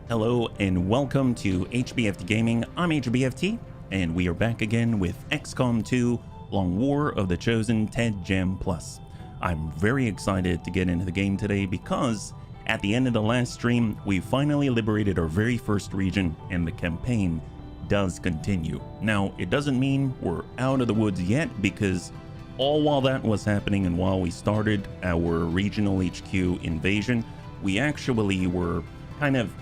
Hello and welcome to HBFT Gaming. I'm HBFT and we are back again with XCOM 2 Long War of the Chosen TED Gem Plus. I'm very excited to get into the game today because at the end of the last stream we finally liberated our very first region and the campaign does continue. Now it doesn't mean we're out of the woods yet, because all while that was happening and while we started our regional HQ invasion, we actually were kind of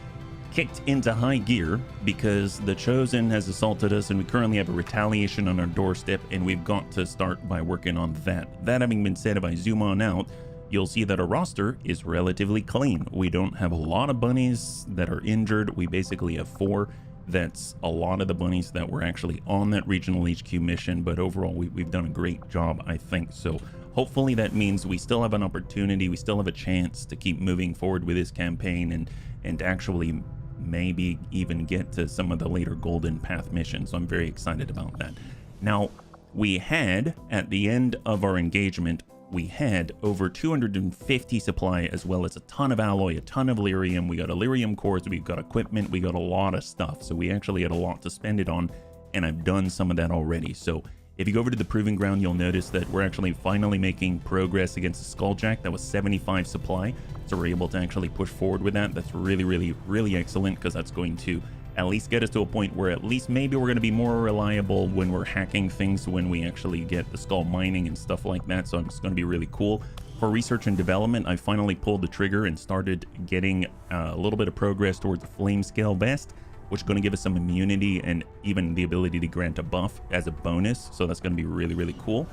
kicked into high gear because the Chosen has assaulted us and we currently have a retaliation on our doorstep, and we've got to start by working on that. That having been said, if I zoom on out, you'll see that our roster is relatively clean. We don't have a lot of bunnies that are injured. We basically have 4. That's a lot of the bunnies that were actually on that regional HQ mission, but overall we've done a great job, I think. So hopefully that means we still have an opportunity, we still have a chance to keep moving forward with this campaign and actually maybe even get to some of the later Golden Path missions. So I'm very excited about that. Now, we had, at the end of our engagement, we had over 250 supply, as well as a ton of alloy, a ton of lyrium. We got Illyrium cores, we've got equipment, we got a lot of stuff. So we actually had a lot to spend it on, and I've done some of that already. So if you go over to the Proving Ground, you'll notice that we're actually finally making progress against the Skulljack. That was 75 supply. So we're able to actually push forward with that. That's really excellent, because that's going to at least get us to a point where at least maybe we're going to be more reliable when we're hacking things, when we actually get the skull mining and stuff like that. So it's going to be really cool. For research and development, I finally pulled the trigger and started getting a little bit of progress towards the flame scale vest, which is going to give us some immunity and even the ability to grant a buff as a bonus. So that's going to be really cool.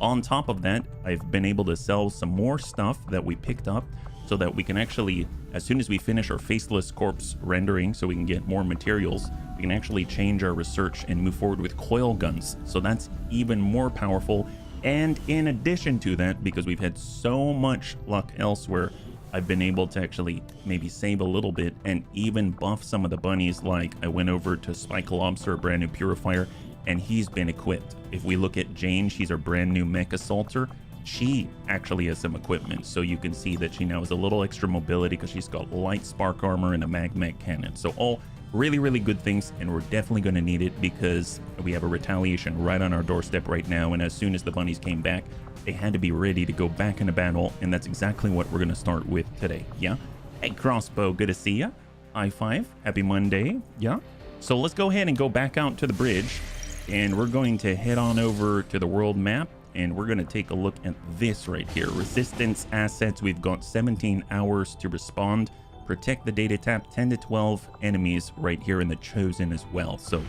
On top of that, I've been able to sell some more stuff that we picked up so that we can actually, as soon as we finish our faceless corpse rendering, so we can get more materials, we can actually change our research and move forward with coil guns. So that's even more powerful. And in addition to that, because we've had so much luck elsewhere, I've been able to actually maybe save a little bit and even buff some of the bunnies. Like I went over to Spike Lobster, a brand new purifier, and he's been equipped. If we look at Jane, she's our brand new mech assaulter. She actually has some equipment, so you can see that she now has a little extra mobility because she's got light spark armor and a mag-mech cannon. So all really good things, and we're definitely going to need it because we have a retaliation right on our doorstep right now, and as soon as the bunnies came back, they had to be ready to go back into battle, and that's exactly what we're going to start with today. Yeah. Hey Crossbow, good to see ya. High five. Happy Monday. Yeah. So let's go ahead and go back out to the bridge, and we're going to head on over to the world map, and we're going to take a look at this right here. Resistance assets. We've got 17 hours to respond. Protect the data tap. 10 to 12 enemies right here in the Chosen as well. So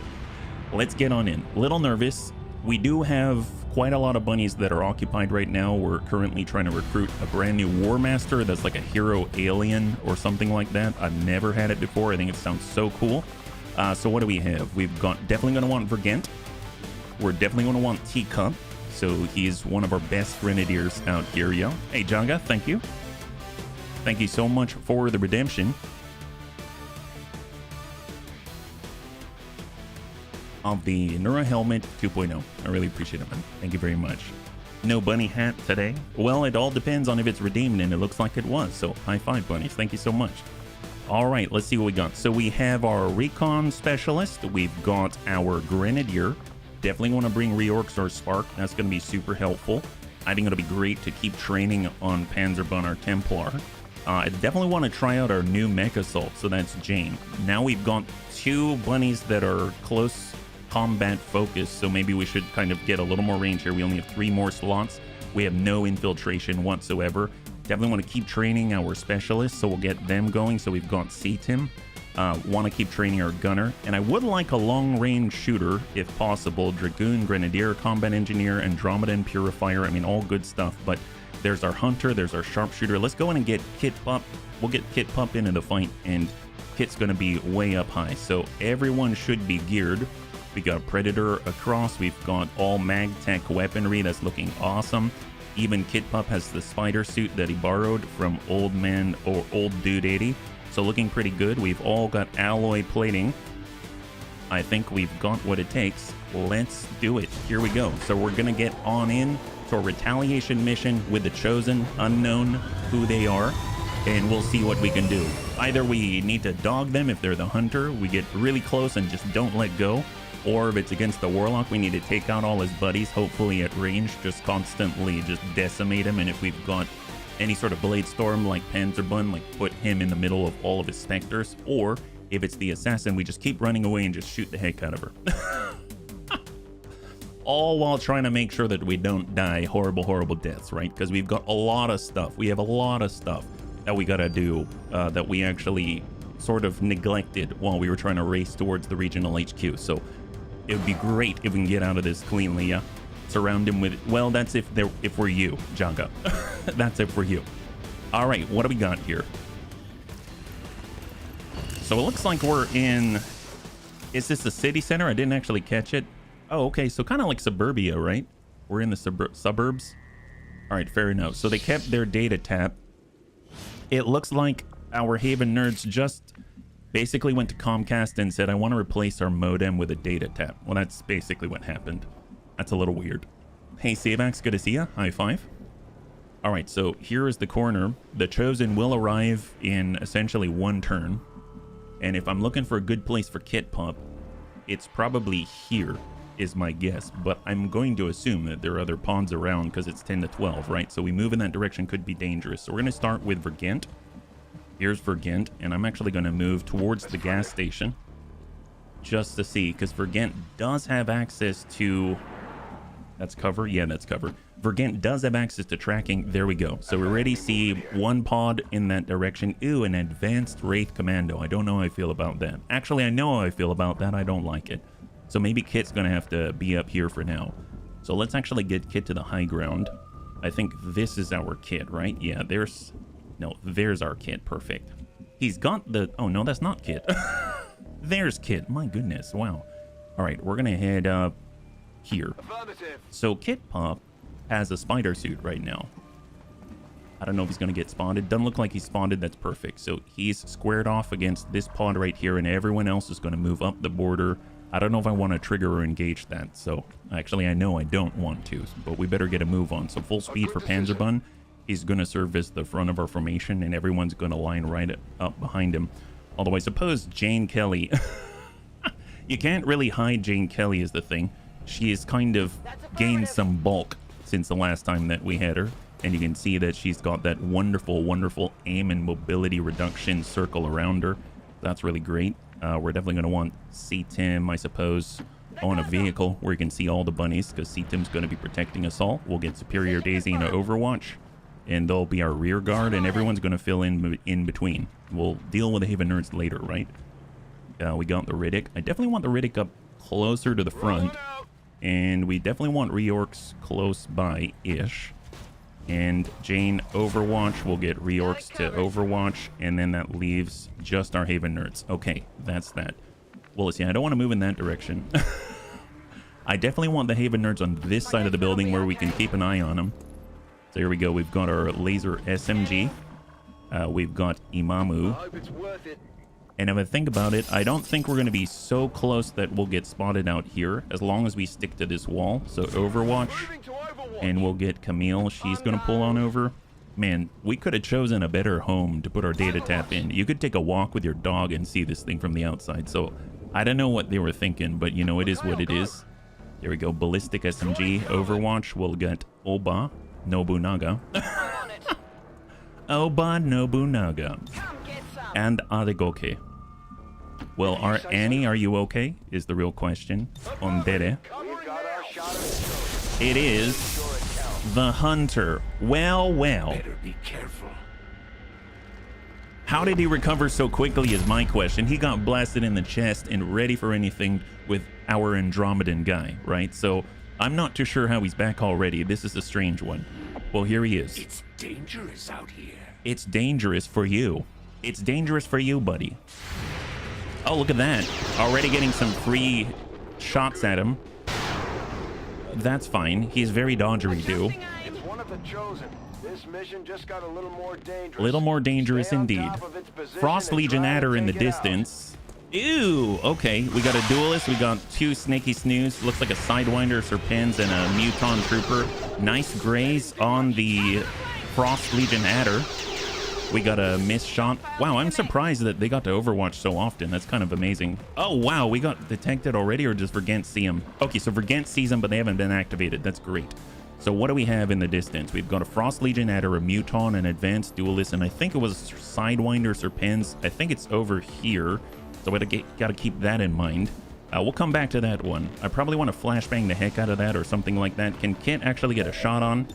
let's get on in. Little nervous. We do have quite a lot of bunnies that are occupied right now. We're currently trying to recruit a brand new War Master that's like a hero alien or something like that. I've never had it before. I think it sounds so cool. So what do we have? We've got definitely going to want Vergent. We're definitely going to want Teacup. So he's one of our best grenadiers out here, yeah. Hey Janga, thank you. Thank you so much for the redemption of the Nura Helmet 2.0. I really appreciate it, man. Thank you very much. No bunny hat today. Well, it all depends on if it's redeemed, and it looks like it was. So high five, bunnies. Thank you so much. All right, let's see what we got. So we have our recon specialist. We've got our grenadier. Definitely want to bring reorcs or spark. That's going to be super helpful. I think it'll be great to keep training on Panzerbun or Templar. I definitely want to try out our new mech assault. So that's Jane. Now we've got 2 bunnies that are close combat focused, so maybe we should kind of get a little more range here. We only have 3 more slots. We have no infiltration whatsoever. Definitely want to keep training our specialists, so we'll get them going. So we've got C-Tim. Want to keep training our gunner, and I would like a long-range shooter if possible. Dragoon, Grenadier, Combat Engineer, Andromedan, Purifier. I mean, all good stuff, but there's our Hunter, there's our Sharpshooter. Let's go in and get Kit Pup. We'll get Kit Pup into the fight, and Kit's going to be way up high, so everyone should be geared. We got Predator across. We've got all mag-tech weaponry. That's looking awesome. Even Kit Pup has the spider suit that he borrowed from Old Man or Old Dude 80. So looking pretty good. We've all got alloy plating. I think we've got what it takes. Let's do it. Here we go. So we're going to get on in to a retaliation mission with the Chosen. Unknown who they are. and we'll see what we can do. Either we need to dog them if they're the hunter, we get really close and just don't let go, or if it's against the warlock, we need to take out all his buddies, hopefully at range, just constantly just decimate him. And if we've got any sort of blade storm like Panzerbund, like put him in the middle of all of his specters, or if it's the assassin, we just keep running away and just shoot the heck out of her. All while trying to make sure that we don't die horrible deaths, right? Because we've got a lot of stuff. We have a lot of stuff that we gotta do that we actually sort of neglected while we were trying to race towards the regional HQ. So it would be great if we can get out of this cleanly, yeah? Surround him with, well, that's if we're you, Jaga. That's if we're you. All right, what do we got here? So it looks like we're in, is this the city center? I didn't actually catch it. Oh, okay, so kind of like suburbia, right? We're in the suburbs. All right, fair enough. So they kept their data tap. It looks like our Haven nerds just basically went to Comcast and said, I want to replace our modem with a data tap. Well, that's basically what happened. That's a little weird. Hey, Savax, good to see ya. High five. All right, so here is the corner. The Chosen will arrive in essentially one turn. And if I'm looking for a good place for Kit Pop, it's probably here, is my guess. But I'm going to assume that there are other pawns around because it's 10 to 12, right? So we move in that direction could be dangerous. So we're going to start with Vergent. Here's Vergent, and I'm actually going to move towards the gas station just to see, because Vergent does have access to... That's cover? Yeah, that's cover. Vergent does have access to tracking. There we go. So we already see one pod in that direction. Ooh, an advanced Wraith Commando. I don't know how I feel about that. Actually, I know how I feel about that. I don't like it. So maybe Kit's going to have to be up here for now. So let's actually get Kit to the high ground. I think this is our Kit, right? Yeah, there's... No, there's our Kit. Perfect. He's got the... Oh, no, that's not Kit. There's Kit. My goodness. Wow. All right, we're going to head up here. So Kit Pop has a spider suit right now. I don't know if he's going to get spotted. Doesn't look like he's spotted. That's perfect. So he's squared off against this pod right here, and everyone else is going to move up the border. I don't know if I want to trigger or engage that. So actually, I know I don't want to, but we better get a move on. So full speed for Panzerbund. He's going to serve as the front of our formation, and everyone's going to line right up behind him. Although I suppose Jane Kelly... You can't really hide Jane Kelly is the thing. She has kind of gained some bulk since the last time that we had her. And you can see that she's got that wonderful aim and mobility reduction circle around her. That's really great. We're definitely going to want C-Tim, I suppose, on a vehicle where you can see all the bunnies, because C-Tim's going to be protecting us all. We'll get Superior Daisy into Overwatch, and they'll be our rear guard, and everyone's going to fill in between. We'll deal with the Haven nerds later, right? We got the Riddick. I definitely want the Riddick up closer to the front. And we definitely want reorcs close by-ish. And Jane Overwatch will get reorcs to Overwatch, and then that leaves just our Haven nerds. Okay, that's that. Well, let's see, I don't want to move in that direction. I definitely want the Haven nerds on this side of the building where we can keep an eye on them. So here we go. We've got our laser SMG. We've got Imamu. I hope it's worth it. And if I think about it, I don't think we're going to be so close that we'll get spotted out here, as long as we stick to this wall. So Overwatch, and we'll get Camille. She's going to pull on over. Man, we could have chosen a better home to put our data tap in. You could take a walk with your dog and see this thing from the outside. So I don't know what they were thinking, but you know, it is what it is. There we go. Ballistic SMG. Overwatch. We'll get Oba Nobunaga. Oba Nobunaga. And Arigoke. Well, Annie, are you okay? Is the real question. Ondere. It is the Hunter. Well. Better be careful. How did he recover so quickly is my question. He got blasted in the chest and ready for anything with our Andromedan guy, right? So I'm not too sure how he's back already. This is a strange one. Well, here he is. It's dangerous out here. It's dangerous for you. It's dangerous for you, buddy. Oh, look at that. Already getting some free shots at him. That's fine. He's very dodgery, dude. It's one of the chosen. This mission just got a little more dangerous. A little more dangerous indeed. Frost Legionnaire in the distance. Ew, okay. We got a duelist. We got two Snaky Snooze. Looks like a Sidewinder, Serpens, and a Muton Trooper. Nice graze on the Frost Legionnaire. We got a miss shot. Wow, I'm surprised that they got to Overwatch so often. That's kind of amazing. Oh, wow, we got detected already, or does Vergent see him? Okay, so Vergent sees him, but they haven't been activated. That's great. So what do we have in the distance? We've got a Frost Legion Adder, a Muton, an Advanced Duelist, and I think it was Sidewinder Serpens. I think it's over here, so we gotta keep that in mind. We'll come back to that one. I probably want to flashbang the heck out of that or something like that. Can Kit actually get a shot on?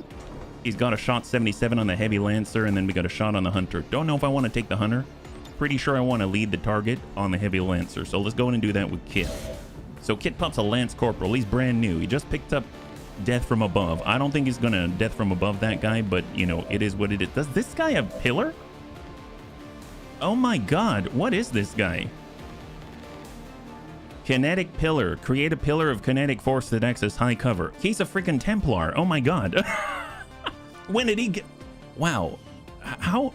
He's got a shot 77 on the Heavy Lancer, and then we got a shot on the Hunter. Don't know if I want to take the Hunter. Pretty sure I want to lead the target on the Heavy Lancer, so let's go in and do that with Kit. So Kit Pup's a Lance Corporal. He's brand new. He just picked up Death from Above. I don't think he's going to Death from Above that guy, but, you know, it is what it is. Does this guy have Pillar? Oh my god, what is this guy? Kinetic Pillar. Create a pillar of kinetic force that acts as high cover. He's a freaking Templar. Oh my god. When did he get... Wow. How...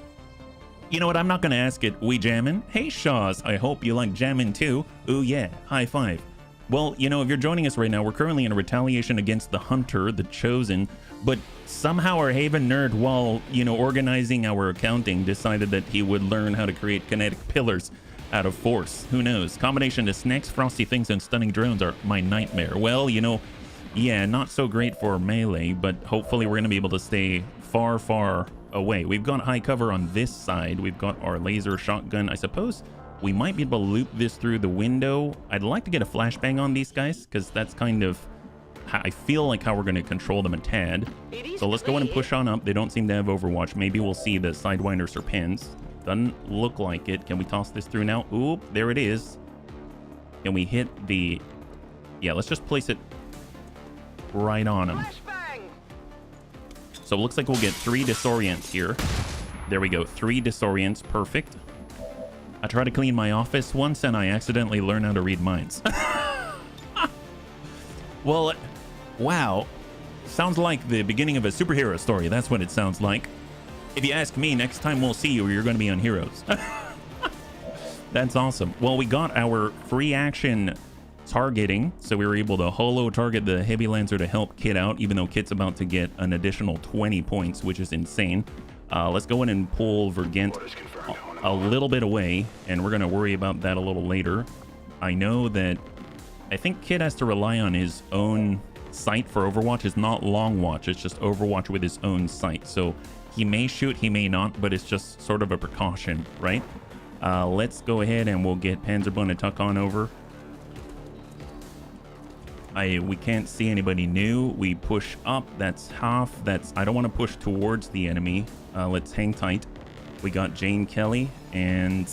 You know what? I'm not going to ask it. We jamming? Hey, Shaws. I hope you like jamming too. Ooh, yeah. High five. Well, you know, if you're joining us right now, we're currently in a retaliation against the Hunter, the Chosen, but somehow our Haven nerd, while, you know, organizing our accounting, decided that he would learn how to create kinetic pillars out of force. Who knows? Combination of snacks, frosty things, and stunning drones are my nightmare. Well, you know... Yeah, not so great for melee, but hopefully we're going to be able to stay far, far away. We've got high cover on this side. We've got our laser shotgun. I suppose we might be able to loop this through the window. I'd like to get a flashbang on these guys, because that's kind of, I feel like how we're going to control them a tad. So let's go in and push on up. They don't seem to have Overwatch. Maybe we'll see the Sidewinder Serpens. Doesn't look like it. Can we toss this through now? Oop, there it is. Can we hit the... Yeah, let's just place it right on him. So it looks like we'll get 3 disorients here. There we go, 3 disorients, perfect. I tried to clean my office once and I accidentally learned how to read minds. Well, wow. Sounds like the beginning of a superhero story. That's what it sounds like. If you ask me, next time we'll see you, you're going to be on Heroes. That's awesome. Well, we got our free action targeting, so we were able to holo target the Heavy Lancer to help Kit out, even though Kit's about to get an additional 20 points, which is insane. Let's go in and pull Vergent a little bit away, and we're going to worry about that a little later. I know that I think Kit has to rely on his own sight for Overwatch. It's not long watch, it's just Overwatch with his own sight, so he may shoot, he may not, but it's just sort of a precaution, right? Let's go ahead and we'll get Panzerbund to tuck on over. We can't see anybody new. We push up. That's half. That's... I don't want to push towards the enemy. Let's hang tight. We got Jane Kelly, and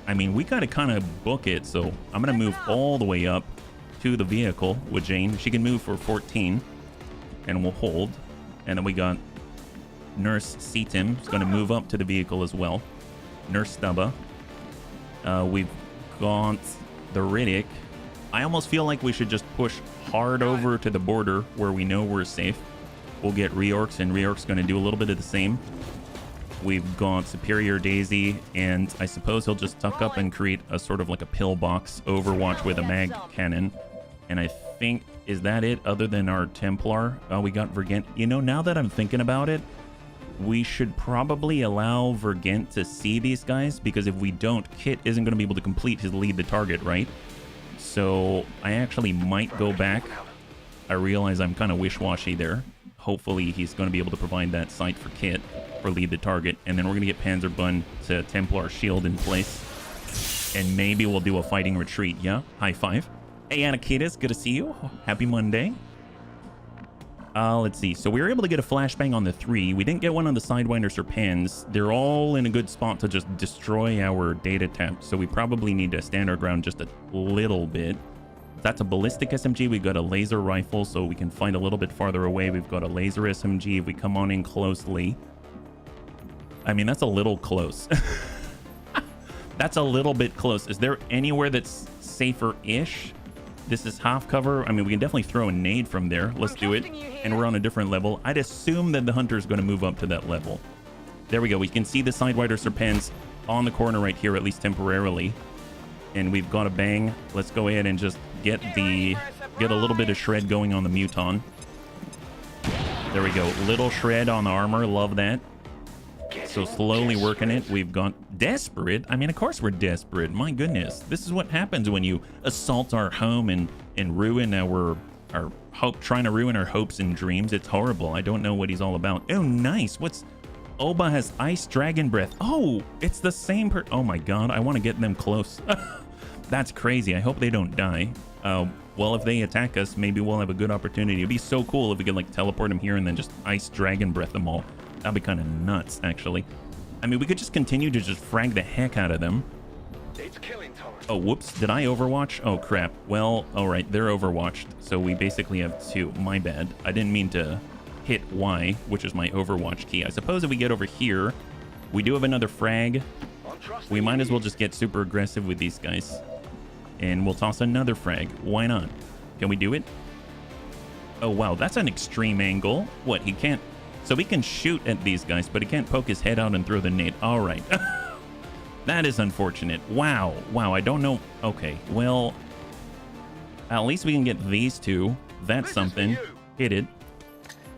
I mean, we got to kind of book it. So I'm going to move all the way up to the vehicle with Jane. She can move for 14, and we'll hold. And then we got Nurse Seatim, who's going to move up to the vehicle as well. Nurse Stubba. We've got the Riddick. I almost feel like we should just push hard over to the border where we know we're safe. We'll get Reorcs, and Reorc's going to do a little bit of the same. We've got Superior Daisy, and I suppose he'll just tuck up and create a sort of like a pillbox Overwatch with a mag cannon. And I think, is that it other than our Templar? We got Vergent. You know, now that I'm thinking about it, we should probably allow Vergent to see these guys, because if we don't, Kit isn't going to be able to complete his lead the target, right? So I actually might go back. I realize I'm kind of wish-washy there. Hopefully he's going to be able to provide that sight for Kit for lead the target. And then we're going to get Panzerbund to Templar shield in place. And maybe we'll do a fighting retreat. Yeah? High five. Hey, Anakitas. Good to see you. Happy Monday. Let's see. So we were able to get a flashbang on the 3. We didn't get one on the Sidewinder Serpens. They're all in a good spot to just destroy our data tap. So we probably need to stand our ground just a little bit. That's a ballistic SMG. We've got a laser rifle, so we can find a little bit farther away. We've got a laser SMG if we come on in closely. I mean, that's a little close. That's a little bit close. Is there anywhere that's safer-ish? This is half cover. I mean, we can definitely throw a nade from there. Let's do it. And we're on a different level. I'd assume that the Hunter's going to move up to that level. There we go. We can see the Sidewinder Serpens on the corner right here, at least temporarily. And we've got a bang. Let's go ahead and just get a little bit of shred going on the Muton. There we go. Little shred on the armor. Love that. So slowly working it. We've got desperate. I mean, of course we're desperate. My goodness. This is what happens when you assault our home and ruin our hope, trying to ruin our hopes and dreams. It's horrible. I don't know what he's all about. Oh, nice. What's... Oba has Ice Dragon Breath. Oh, it's the same oh my god. I want to get them close. That's crazy. I hope they don't die. Well, if they attack us, maybe we'll have a good opportunity. It'd be so cool if we could like teleport them here and then just Ice Dragon Breath them all. That'd be kind of nuts, actually. I mean, we could just continue to just frag the heck out of them. It's killing time. Oh, whoops. Did I overwatch? Oh, crap. Well, all right. They're overwatched. So we basically have two. My bad. I didn't mean to hit Y, which is my overwatch key. I suppose if we get over here, we do have another frag. We might as well just get super aggressive with these guys. And we'll toss another frag. Why not? Can we do it? Oh, wow. That's an extreme angle. What? He can't... So we can shoot at these guys, but he can't poke his head out and throw the nade. All right. That is unfortunate. Wow. Wow. I don't know. Okay. Well, at least we can get these two. That's something. Hit it.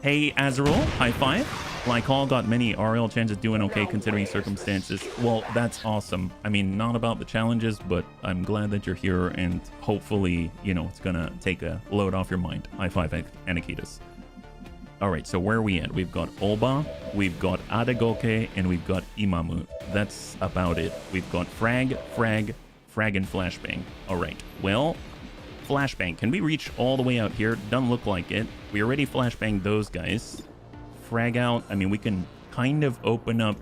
Hey, Azrael. High five. Like all got many RL chances doing okay considering circumstances. Well, that's awesome. I mean, not about the challenges, but I'm glad that you're here and hopefully, you know, it's gonna take a load off your mind. High five, Anakitas. All right, so where are we at? We've got Oba, we've got Adagoke, and we've got Imamu. That's about it. We've got frag, and flashbang. All right, well, flashbang. Can we reach all the way out here? Doesn't look like it. We already flashbanged those guys. Frag out. I mean, we can kind of open up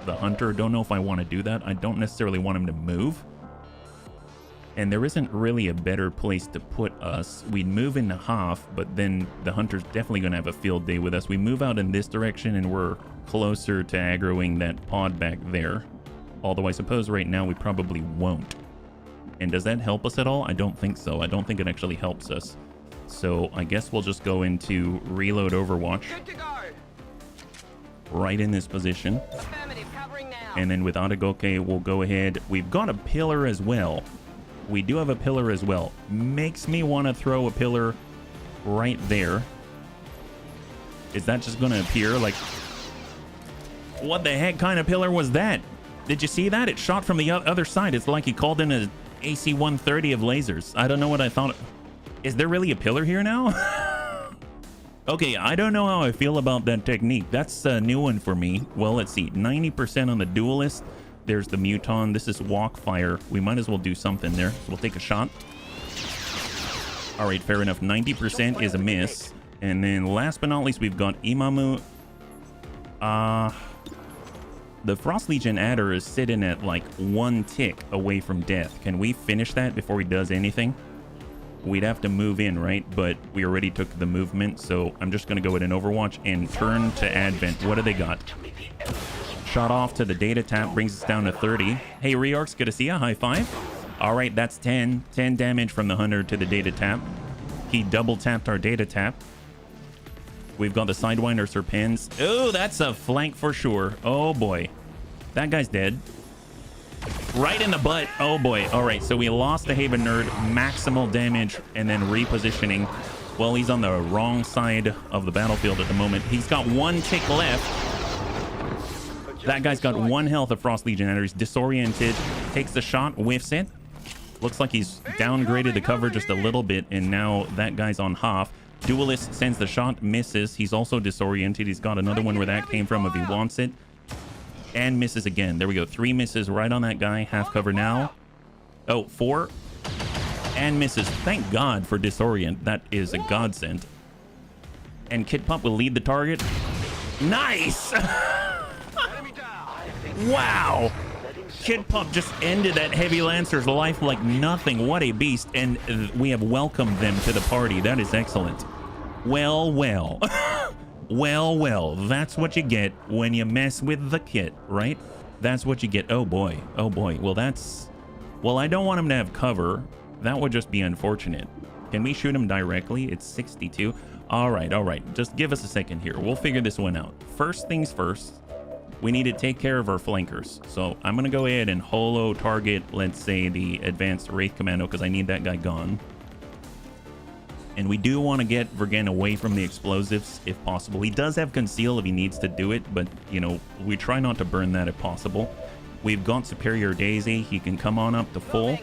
the hunter. Don't know if I want to do that. I don't necessarily want him to move. And there isn't really a better place to put us. We'd move into half, but then the hunter's definitely going to have a field day with us. We move out in this direction and we're closer to aggroing that pod back there. Although I suppose right now we probably won't. And does that help us at all? I don't think so. I don't think it actually helps us. So I guess we'll just go into reload Overwatch. Good to go. Right in this position. And then with Adagoke, we'll go ahead. We've got a pillar as well. We do have a pillar as well. Makes me want to throw a pillar right there. Is that just going to appear? Like, what the heck kind of pillar was that? Did you see that? It shot from the other side. It's like he called in an AC-130 of lasers. I don't know what I thought. Is there really a pillar here now? Okay, I don't know how I feel about that technique. That's a new one for me. Well, let's see. 90% on the duelist. There's the Muton. This is walk fire. We might as well do something there. So we'll take a shot. All right, fair enough. 90% is a miss. And then last but not least, we've got Imamu. The Frost Legion adder is sitting at like 1 tick away from death. Can we finish that before he does anything? We'd have to move in, right? But we already took the movement, so I'm just going to go with an Overwatch and turn to Advent. What do they got? Shot off to the data tap, brings us down to 30. Hey, Reorx, good to see ya. High five. All right, that's 10. 10 damage from the hunter to the data tap. He double tapped our data tap. We've got the Sidewinder Serpents. Oh, that's a flank for sure. Oh, boy. That guy's dead. Right in the butt. Oh, boy. All right, so we lost the Haven Nerd. Maximal damage and then repositioning. Well, he's on the wrong side of the battlefield at the moment. He's got 1 tick left. That guy's got 1 health of Frost Legion Adder. He's disoriented. Takes the shot, whiffs it. Looks like he's downgraded the cover just a little bit, and now that guy's on half. Duelist sends the shot, misses. He's also disoriented. He's got another one where that came from if he wants it. And misses again. There we go. 3 misses right on that guy. Half cover now. Oh, 4. And misses. Thank God for disorient. That is a godsend. And Kid Pup will lead the target. Nice! Wow! Kid Pup just ended that Heavy Lancer's life like nothing. What a beast. And we have welcomed them to the party. That is excellent. Well, well. Well, well. That's what you get when you mess with the kit, right? That's what you get. Oh, boy. Oh, boy. Well, that's... Well, I don't want him to have cover. That would just be unfortunate. Can we shoot him directly? It's 62. All right, all right. Just give us a second here. We'll figure this one out. First things first. We need to take care of our flankers. So I'm going to go ahead and holo target, let's say, the advanced Wraith Commando, because I need that guy gone. And we do want to get Vergen away from the explosives if possible. He does have conceal if he needs to do it, but, you know, we try not to burn that if possible. We've got Superior Daisy. He can come on up to full.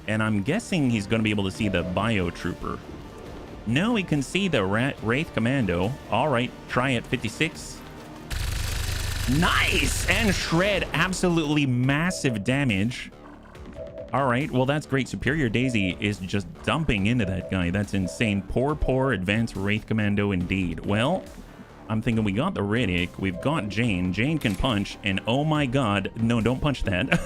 And I'm guessing he's going to be able to see the Bio Trooper. No, he can see the Wraith Commando. All right, try it. 56. Nice! And Shred, absolutely massive damage. All right, well, that's great. Superior Daisy is just dumping into that guy. That's insane. Poor advanced Wraith Commando indeed. Well, I'm thinking we got the Riddick. We've got Jane. Jane can punch. And oh my god, no, don't punch that.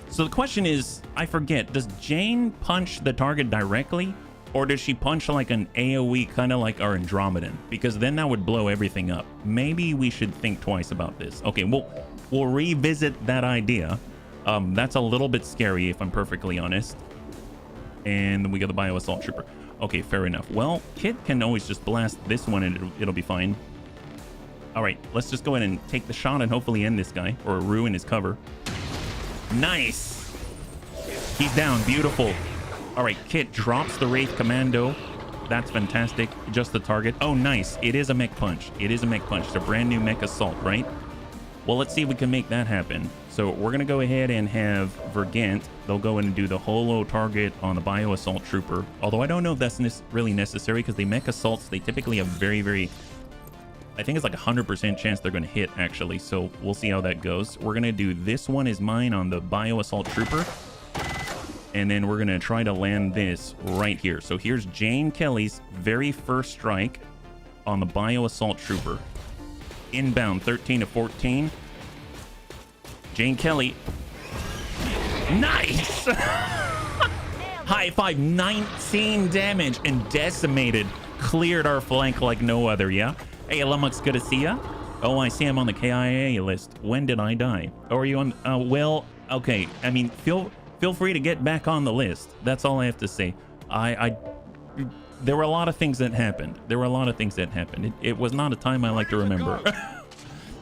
So the question is, I forget, does Jane punch the target directly? Or does she punch like an AoE, kind of like our Andromedan? Because then that would blow everything up. Maybe we should think twice about this. Okay, we'll revisit that idea. That's a little bit scary, if I'm perfectly honest. And then we got the Bio Assault Trooper. Okay, fair enough. Well, Kit can always just blast this one and it'll be fine. All right, let's just go ahead and take the shot and hopefully end this guy or ruin his cover. Nice. He's down. Beautiful. All right, Kit drops the Wraith Commando. That's fantastic. Just the target. Oh, nice. It is a mech punch. It is a mech punch. It's a brand new mech assault, right? Well, let's see if we can make that happen. So we're going to go ahead and have Vergent. They'll go in and do the holo target on the Bio Assault Trooper. Although I don't know if that's really necessary because the mech assaults, they typically have very... I think it's like 100% chance they're going to hit, actually. So we'll see how that goes. We're going to do this one is mine on the Bio Assault Trooper. And then we're going to try to land this right here. So here's Jane Kelly's very first strike on the Bio Assault Trooper. Inbound 13 to 14. Jane Kelly. Nice! High five, 19 damage and decimated. Cleared our flank like no other, yeah? Hey, Lumux, good to see ya. Oh, I see I'm on the KIA list. When did I die? Oh, are you on? Well, okay. I mean, feel free to get back on the list. That's all I have to say. There were a lot of things that happened. It was not a time I like to remember.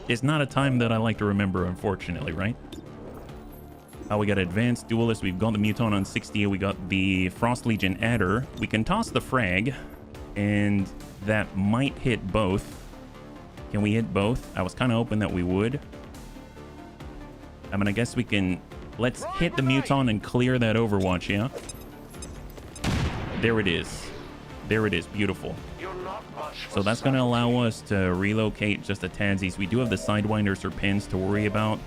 It's not a time that I like to remember, unfortunately, right? We got Advanced Duelist. We've got the Muton on 60. We got the Frost Legion Adder. We can toss the frag, and that might hit both. Can we hit both? I was kind of hoping that we would. I mean, I guess we can... Let's hit the Muton and clear that Overwatch, yeah? There it is. There it is. Beautiful. So that's going to allow us to relocate just the Tadsies. We do have the Sidewinder Serpents to worry about.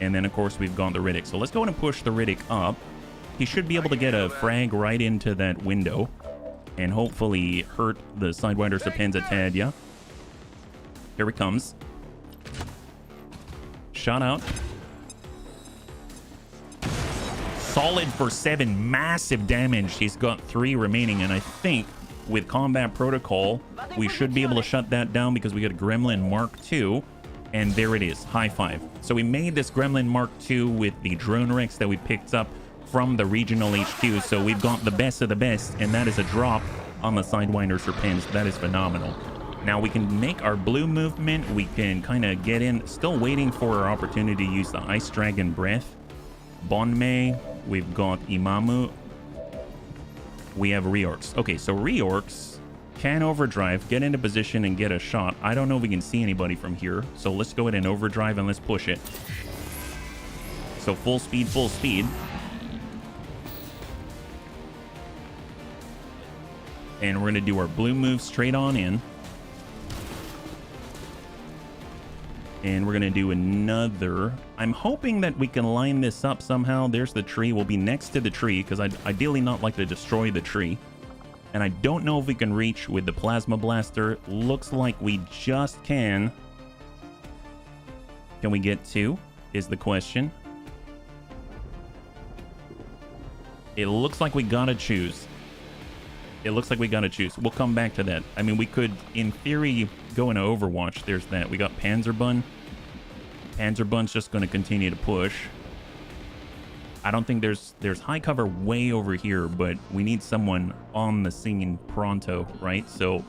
And then, of course, we've got the Riddick. So let's go ahead and push the Riddick up. He should be able to get a frag right into that window. And hopefully hurt the Sidewinder Serpents a tad, yeah? Here he comes. Shot out. Solid for 7. Massive damage. He's got 3 remaining. And I think with Combat Protocol, we should be able to shut that down because we got a Gremlin Mark II. And there it is. High five. So we made this Gremlin Mark II with the Drone Rex that we picked up from the regional HQ. So we've got the best of the best. And that is a drop on the Sidewinder Serpents. That is phenomenal. Now we can make our blue movement. We can kind of get in. Still waiting for our opportunity to use the Ice Dragon Breath. Bonmei. We've got Imamu. We have Reorcs. Okay, so Reorcs can overdrive, get into position, and get a shot. I don't know if we can see anybody from here. So let's go ahead and overdrive and let's push it. So full speed, full speed. And we're going to do our blue move straight on in. And we're going to do another. I'm hoping that we can line this up somehow. There's the tree. We'll be next to the tree because I'd ideally not like to destroy the tree. And I don't know if we can reach with the Plasma Blaster. Looks like we just can. Can we get 2? Is the question. It looks like we gotta choose. It looks like we gotta choose. We'll come back to that. I mean, we could, in theory, go into Overwatch. There's that. We got Panzerbun. Panzerbun's just going to continue to push. I don't think there's high cover way over here, but we need someone on the scene pronto, right? So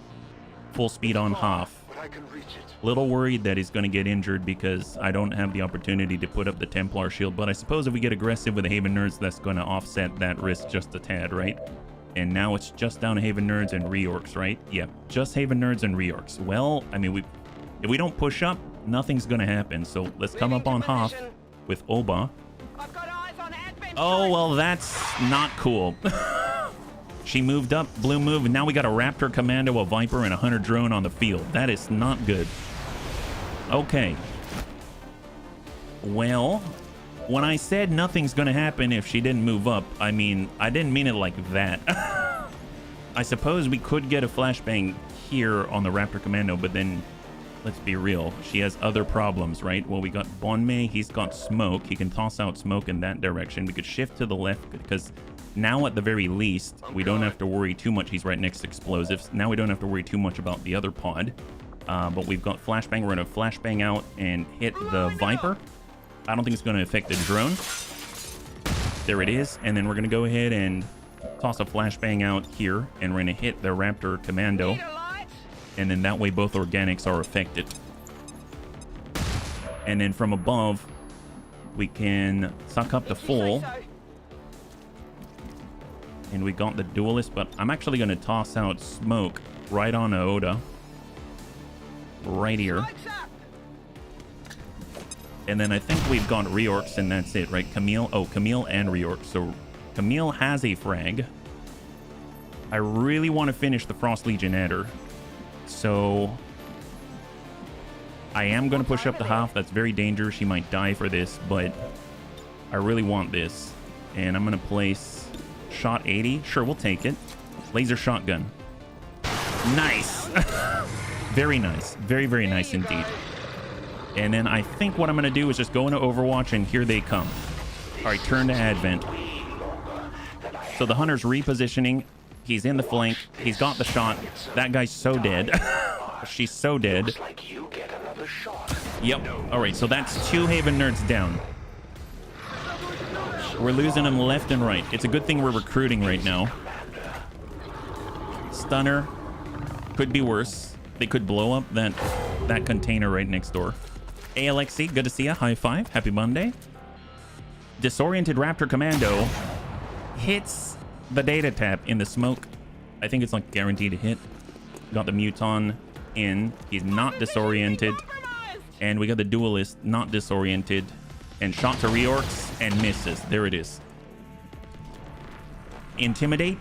full speed on Hoff. Little worried that he's going to get injured because I don't have the opportunity to put up the Templar shield. But I suppose if we get aggressive with the Haven Nerds, that's going to offset that risk just a tad, right? And now it's just down Haven Nerds and Reorcs, right? Yeah, just Haven Nerds and Reorcs. Well, I mean, if we don't push up, nothing's gonna happen. So let's come up on Hoff with Oba. Oh, well, that's not cool. She moved up, blue move, and now we got a Raptor Commando, a Viper, and a Hunter Drone on the field. That is not good. Okay. Well, when I said nothing's gonna happen if she didn't move up, I mean, I didn't mean it like that. I suppose we could get a flashbang here on the Raptor Commando, but then, let's be real, she has other problems, right? Well, we got Bonmei, he's got smoke. He can toss out smoke in that direction. We could shift to the left because now at the very least, we don't have to worry too much. He's right next to explosives. Now we don't have to worry too much about the other pod. But we've got flashbang. We're going to flashbang out and hit the Viper. I don't think it's going to affect the drone. There it is. And then we're going to go ahead and toss a flashbang out here. And we're going to hit the Raptor Commando. And then that way both organics are affected. And then from above, we can suck up the full. And we got the duelist, but I'm actually going to toss out smoke right on Oda. Right here. And then I think we've got Reorcs, and that's it, right? Camille. Oh, Camille and Reorcs. So Camille has a frag. I really want to finish the Frost Legion at her. So I am going to push up the half. That's very dangerous. She might die for this, but I really want this. And I'm going to place shot 80. Sure, we'll take it. Laser shotgun. Nice. Very nice. Very, very nice indeed. And then I think what I'm going to do is just go into Overwatch, and here they come. All right, turn to Advent. So the Hunter's repositioning. He's in the flank. He's got the shot. That guy's so dead. She's so dead. Yep. All right, so that's 2 Haven Nerds down. We're losing them left and right. It's a good thing we're recruiting right now. Stunner. Could be worse. They could blow up that container right next door. ALXC, good to see ya. High five. Happy Monday. Disoriented Raptor Commando hits the data tap in the smoke. I think it's like guaranteed to hit. Got the Muton in. He's not disoriented. And we got the Duelist not disoriented. And shot to Reorcs and misses. There it is. Intimidate.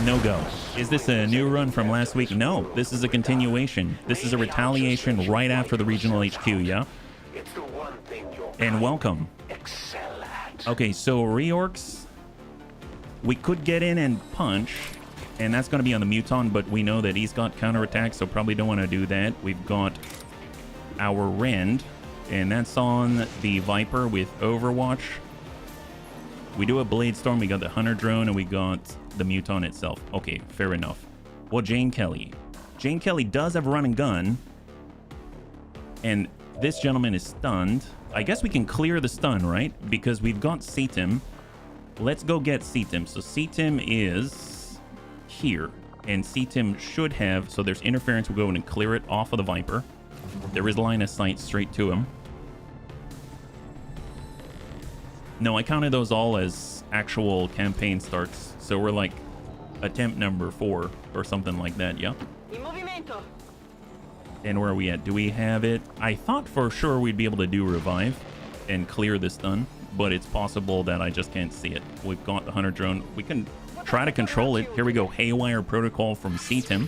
No go. Is this a new run from last week? No, this is a continuation. This is a retaliation right after the regional HQ, yeah? And welcome. Okay, so Reorcs, we could get in and punch, and that's going to be on the Muton, but we know that he's got counterattack, so probably don't want to do that. We've got our Rend, and that's on the Viper with Overwatch. We do a Blade Storm, we got the Hunter Drone, and we got the Muton itself. Okay, fair enough. Well, Jane Kelly. Jane Kelly does have a run and gun, and this gentleman is stunned. I guess we can clear the stun, right? Because we've got Seatim. Let's go get Seatim. So Seatim is here, and Seatim should have, so there's interference. We'll go in and clear it off of the Viper. There is line of sight straight to him. No, I counted those all as actual campaign starts. So we're like attempt number 4 or something like that, yeah? And where are we at? Do we have it? I thought for sure we'd be able to do revive and clear this stun, but it's possible that I just can't see it. We've got the Hunter Drone. We can try to control it. Here we go. Haywire Protocol from Seatim.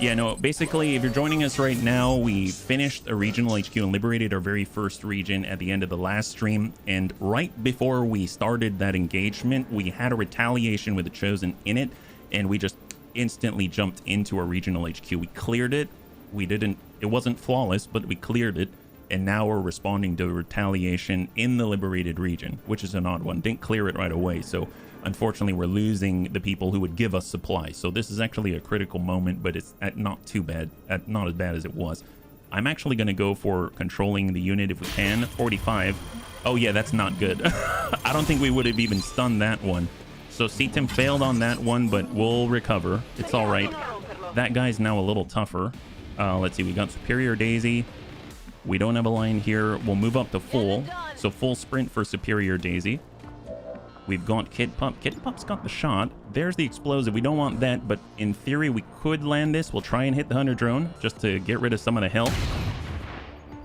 Yeah, no, basically, if you're joining us right now, we finished a regional HQ and liberated our very first region at the end of the last stream. And right before we started that engagement, we had a retaliation with the Chosen in it, and we just instantly jumped into our regional HQ. We cleared it. It wasn't flawless, but we cleared it. And now we're responding to retaliation in the liberated region, which is an odd one. Didn't clear it right away, so unfortunately we're losing the people who would give us supplies. So this is actually a critical moment, but it's not too bad, not as bad as it was. I'm actually going to go for controlling the unit if we can. 45. Oh yeah, that's not good. I don't think we would have even stunned that one. So Seatim failed on that one, but we'll recover. It's all right. That guy's now a little tougher. Let's see, we got Superior Daisy. We don't have a line here. We'll move up to full. So full sprint for Superior Daisy. We've got Kid Pup. Kid Pup's got the shot. There's the explosive. We don't want that, but in theory, we could land this. We'll try and hit the Hunter drone just to get rid of some of the health.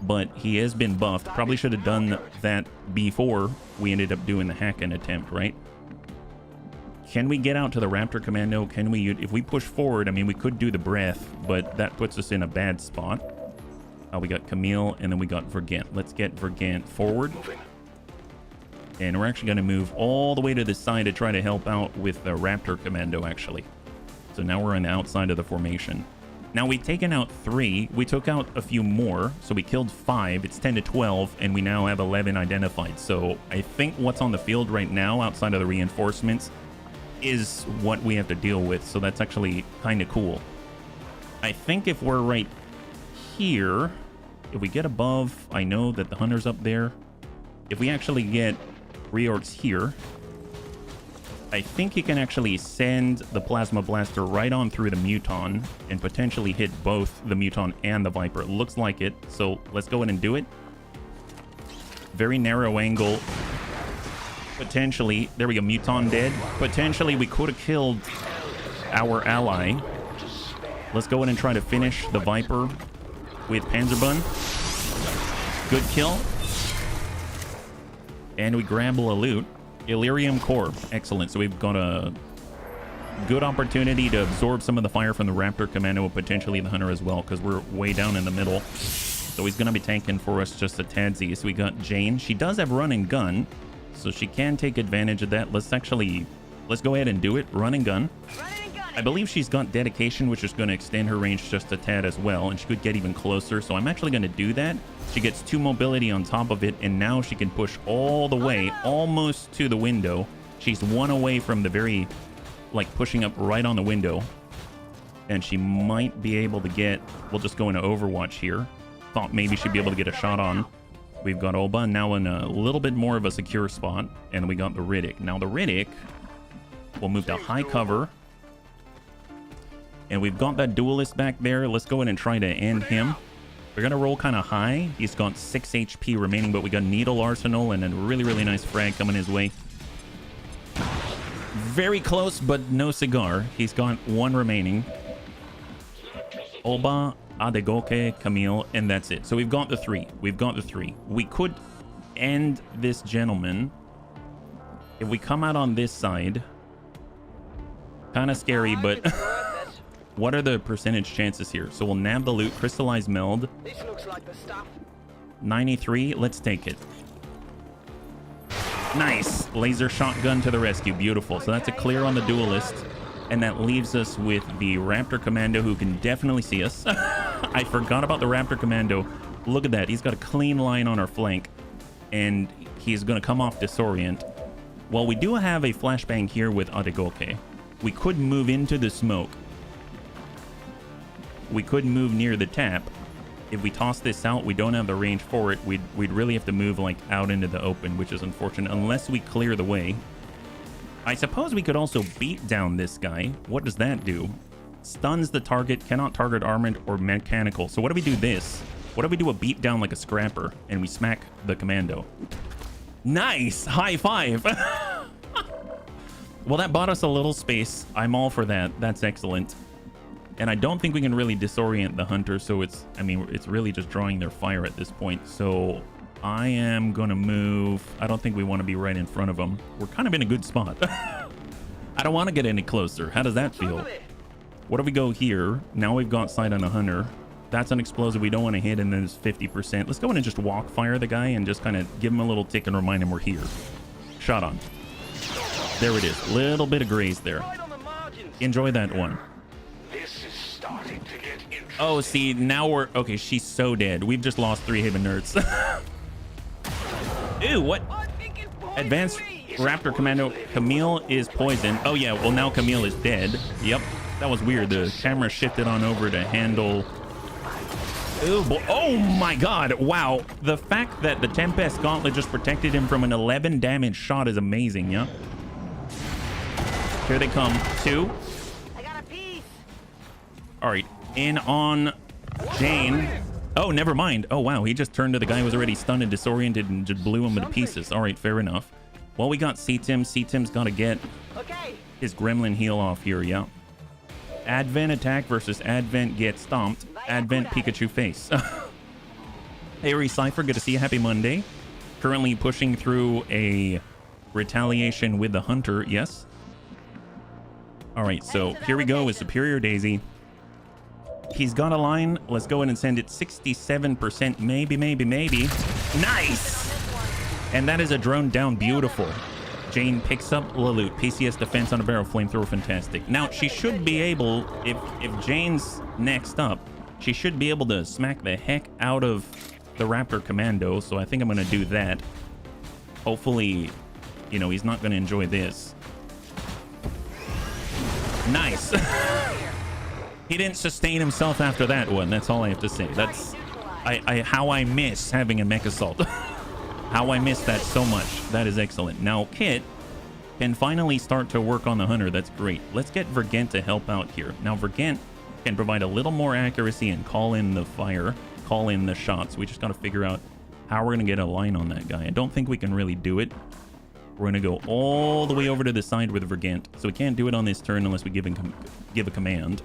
But he has been buffed. Probably should have done that before we ended up doing the hack-in attempt, right? Can we get out to the Raptor Commando? Can we, if we push forward, I mean, we could do the breath, but that puts us in a bad spot. We got Camille, and then we got Vergant. Let's get Vergant forward. And we're actually going to move all the way to the side to try to help out with the Raptor Commando, actually. So now we're on the outside of the formation. Now, we've taken out 3. We took out a few more, so we killed 5. It's 10 to 12, and we now have 11 identified. So I think what's on the field right now, outside of the reinforcements, is what we have to deal with. So that's actually kind of cool. I think if we're right here, if we get above, I know that the Hunter's up there. If we actually get reorgs here, I think he can actually send the Plasma Blaster right on through the Muton and potentially hit both the Muton and the Viper. It looks like it, so let's go in and do it. Very narrow angle. Potentially, there we go, Muton dead. Potentially, we could have killed our ally. Let's go in and try to finish the Viper with Panzerbun. Good kill. And we grab a loot. Illyrium Core. Excellent. So we've got a good opportunity to absorb some of the fire from the Raptor Commando and potentially the Hunter as well, because we're way down in the middle. So he's going to be tanking for us just a tadsy. So we got Jane. She does have run and gun, so she can take advantage of that. Let's go ahead and do it. Run and gun. I believe she's got dedication, which is going to extend her range just a tad as well, and she could get even closer. So I'm actually going to do that. She gets 2 mobility on top of it, and now she can push all the way, almost to the window. She's 1 away from the very, like, pushing up right on the window. And she might be able to get, we'll just go into Overwatch here. Thought maybe she'd be able to get a shot on. We've got Olba now in a little bit more of a secure spot, and we got the Riddick. Now the Riddick will move to high cover. And we've got that duelist back there. Let's go in and try to end him. We're going to roll kind of high. He's got 6 HP remaining, but we got Needle Arsenal and a really, really nice frag coming his way. Very close, but no cigar. He's got 1 remaining. Olba, Adegoke, Camille, and that's it. So we've got the 3. We've got the 3. We could end this gentleman if we come out on this side. Kind of scary, but... What are the percentage chances here? So we'll nab the loot, crystallize meld. This looks like the stuff. 93, let's take it. Nice. Laser shotgun to the rescue. Beautiful. So that's a clear on the duelist. And that leaves us with the Raptor Commando, who can definitely see us. I forgot about the Raptor Commando. Look at that. He's got a clean line on our flank. And he's going to come off disorient. Well, we do have a flashbang here with Adegoke. We could move into the smoke. We could move near the tap. If we toss this out, we don't have the range for it. We'd really have to move like out into the open, which is unfortunate, unless we clear the way. I suppose we could also beat down this guy. What does that do? Stuns the target, cannot target armored or mechanical. So what if we do this? What if we do a beat down like a scrapper and we smack the commando? Nice! High five! Well, that bought us a little space. I'm all for that. That's excellent. And I don't think we can really disorient the Hunter, so it's really just drawing their fire at this point. So I am going to move. I don't think we want to be right in front of them. We're kind of in a good spot. I don't want to get any closer. How does that feel? What if we go here? Now we've got sight on a Hunter. That's an explosive we don't want to hit, and then it's 50%. Let's go in and just walk fire the guy and just kind of give him a little tick and remind him we're here. Shot on. There it is. Little bit of graze there. Enjoy that one. Oh, see, now we're... Okay, she's so dead. We've just lost 3 Haven nerds. Ew, what? Advanced Raptor Commando. Camille is poisoned. Oh, yeah, well, now Camille is dead. Yep, that was weird. The camera shifted on over to handle... Ew, boy. Oh, my God. Wow. The fact that the Tempest Gauntlet just protected him from an 11 damage shot is amazing, yeah? Here they come. 2. I got a piece. All right. In on Jane. Oh, never mind. Oh, wow. He just turned to the guy who was already stunned and disoriented and just blew him to pieces. All right, fair enough. Well, we got C-Tim. C-Tim's got to get his gremlin heal off here, yeah. Advent attack versus Advent get stomped. Advent Pikachu face. Hey, Recypher, good to see you. Happy Monday. Currently pushing through a retaliation with the hunter, yes. All right, so here we go with Superior Daisy. He's got a line. Let's go ahead and send it 67%. Maybe. Nice! And that is a drone down. Beautiful. Jane picks up the loot. PCS defense on a barrel. Flamethrower, fantastic. Now, she should be able, if Jane's next up, she should be able to smack the heck out of the Raptor Commando. So I think I'm going to do that. Hopefully, you know, he's not going to enjoy this. Nice. He didn't sustain himself after that one. That's all I have to say. That's how I miss having a mech assault. How I miss that so much. That is excellent. Now Kit can finally start to work on the hunter. That's great. Let's get Vergent to help out here. Now Vergent can provide a little more accuracy and call in the fire, call in the shots. We just got to figure out how we're going to get a line on that guy. I don't think we can really do it. We're going to go all the way over to the side with Vergent. So we can't do it on this turn unless we give a command.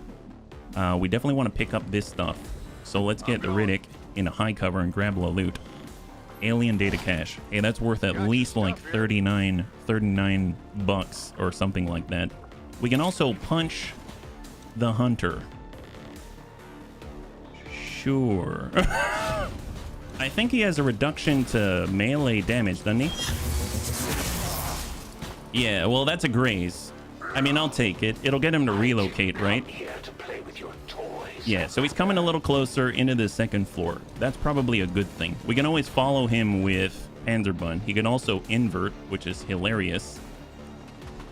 We definitely want to pick up this stuff. So let's get the Riddick in a high cover and grab a loot. Alien data cache. Hey, that's worth at least like 39 bucks or something like that. We can also punch the hunter. Sure. I think he has a reduction to melee damage, doesn't he? Yeah, well, that's a graze. I mean, I'll take it. It'll get him to relocate, right? Yeah, so he's coming a little closer into the second floor. That's probably a good thing. We can always follow him with Panzerbun. He can also invert, which is hilarious,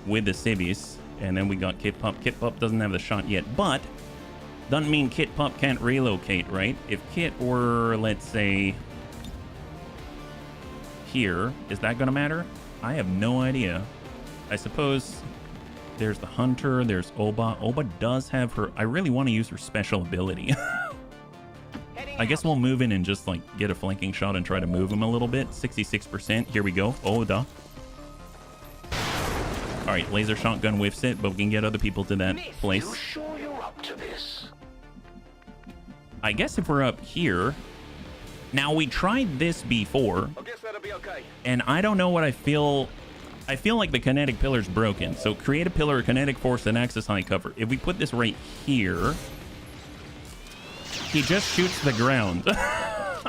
with the civvies. And then we got Kit Pup. Kit Pup doesn't have the shot yet, but doesn't mean Kit Pup can't relocate, right? If Kit were, let's say, here, is that going to matter? I have no idea. I suppose there's the hunter, there's Oba. Oba does have her... I really want to use her special ability. I guess we'll move in and just, like, get a flanking shot and try to move him a little bit. 66%. Here we go. Oda. All right, laser shotgun whiffs it, but we can get other people to that place. You sure you're up to this? I guess if we're up here... Now, we tried this before. I guess that'll be okay. And I don't know what I feel... I feel like the kinetic pillar's broken. So create a pillar, kinetic force, and access high cover. If we put this right here, he just shoots the ground.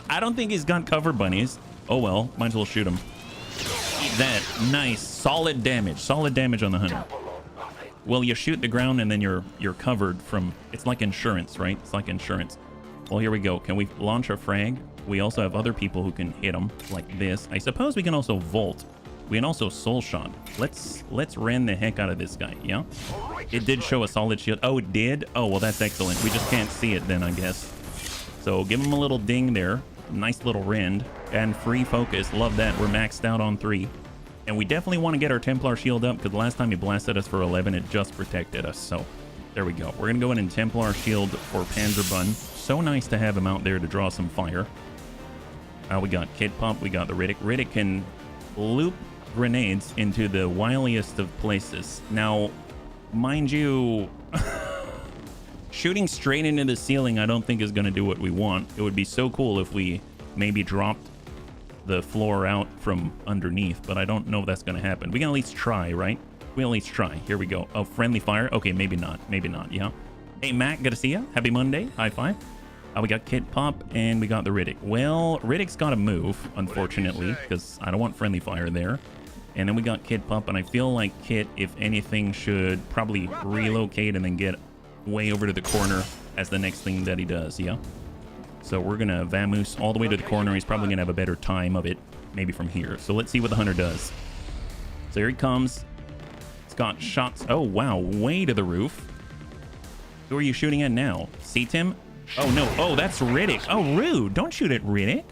I don't think he's got cover bunnies. Oh well, might as well shoot him. Eat that. Nice. Solid damage. Solid damage on the hunter. Well, you shoot the ground and then you're covered from... It's like insurance, right? It's like insurance. Well, here we go. Can we launch a frag? We also have other people who can hit him like this. I suppose we can also volt. We can also soul shot. Let's ran the heck out of this guy, yeah? It did show a solid shield. Oh, it did? Oh, well, that's excellent. We just can't see it then, I guess. So give him a little ding there. Nice little rend. And free focus. Love that. We're maxed out on 3. And we definitely want to get our Templar shield up because last time he blasted us for 11, it just protected us. So there we go. We're going to go in and Templar shield for Panzerbun. So nice to have him out there to draw some fire. We got Kid Pump. We got the Riddick. Riddick can loop grenades into the wiliest of places. Now, mind you, shooting straight into the ceiling I don't think is going to do what we want. It would be so cool if we maybe dropped the floor out from underneath, but I don't know if that's going to happen. We can at least try, right? We at least try. Here we go. Oh, friendly fire. Okay, maybe not. Maybe not, yeah. Hey, Matt, good to see you. Happy Monday. High five. We got Kit Pop and we got the Riddick. Well, Riddick's got to move, unfortunately, because I don't want friendly fire there. And then we got Kit Pump, and I feel like Kit, if anything, should probably relocate and then get way over to the corner as the next thing that he does, yeah? So we're going to vamoose all the way to the corner. He's probably going to have a better time of it, maybe from here. So let's see what the hunter does. So here he comes. It's got shots. Oh, wow, way to the roof. Who are you shooting at now? C-Tim? Oh, no. Oh, that's Riddick. Oh, rude. Don't shoot at Riddick.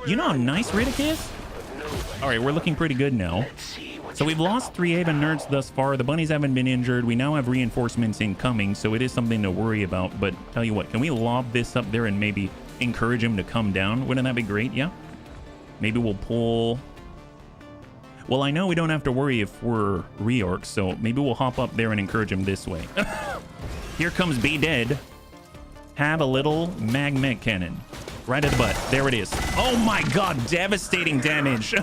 You know how nice Riddick is? All right, we're looking pretty good now. So we've lost 3 Haven nerds thus far. The bunnies haven't been injured. We now have reinforcements incoming, so it is something to worry about. But tell you what, can we lob this up there and maybe encourage him to come down? Wouldn't that be great? Yeah. Maybe we'll pull... Well, I know we don't have to worry if we're reorcs, so maybe we'll hop up there and encourage him this way. Here comes Be Dead. Have a little magmet cannon. Right at the butt. There it is. Oh my god, devastating damage.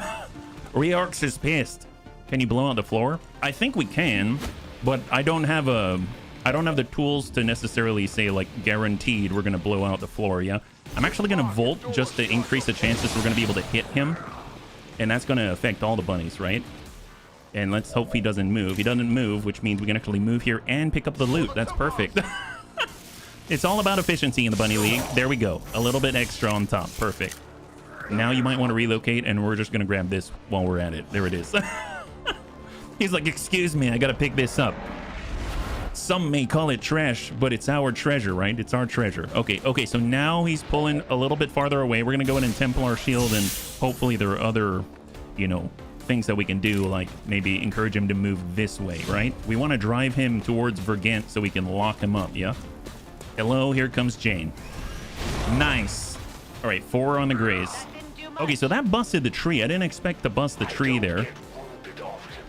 Reorcs is pissed. Can you blow out the floor? I think we can, but I don't have the tools to necessarily say like guaranteed we're gonna blow out the floor. Yeah, I'm actually gonna volt just to increase the chances we're gonna be able to hit him, and that's gonna affect all the bunnies, right? And let's hope he doesn't move. He doesn't move, which means we can actually move here and pick up the loot. That's perfect. It's all about efficiency in the bunny league. There we go. A little bit extra on top. Perfect. Now you might want to relocate, and we're just gonna grab this while we're at it. There it is. He's like, excuse me, I gotta pick this up. Some may call it trash, but it's our treasure, right? It's our treasure. Okay, so now he's pulling a little bit farther away. We're gonna go in and Templar shield, and hopefully there are other, you know, things that we can do, like maybe encourage him to move this way, right? We want to drive him towards Vergant so we can lock him up, yeah? Hello, here comes Jane. Nice. All right, 4 on the graze. Okay, so that busted the tree. I didn't expect to bust the tree there.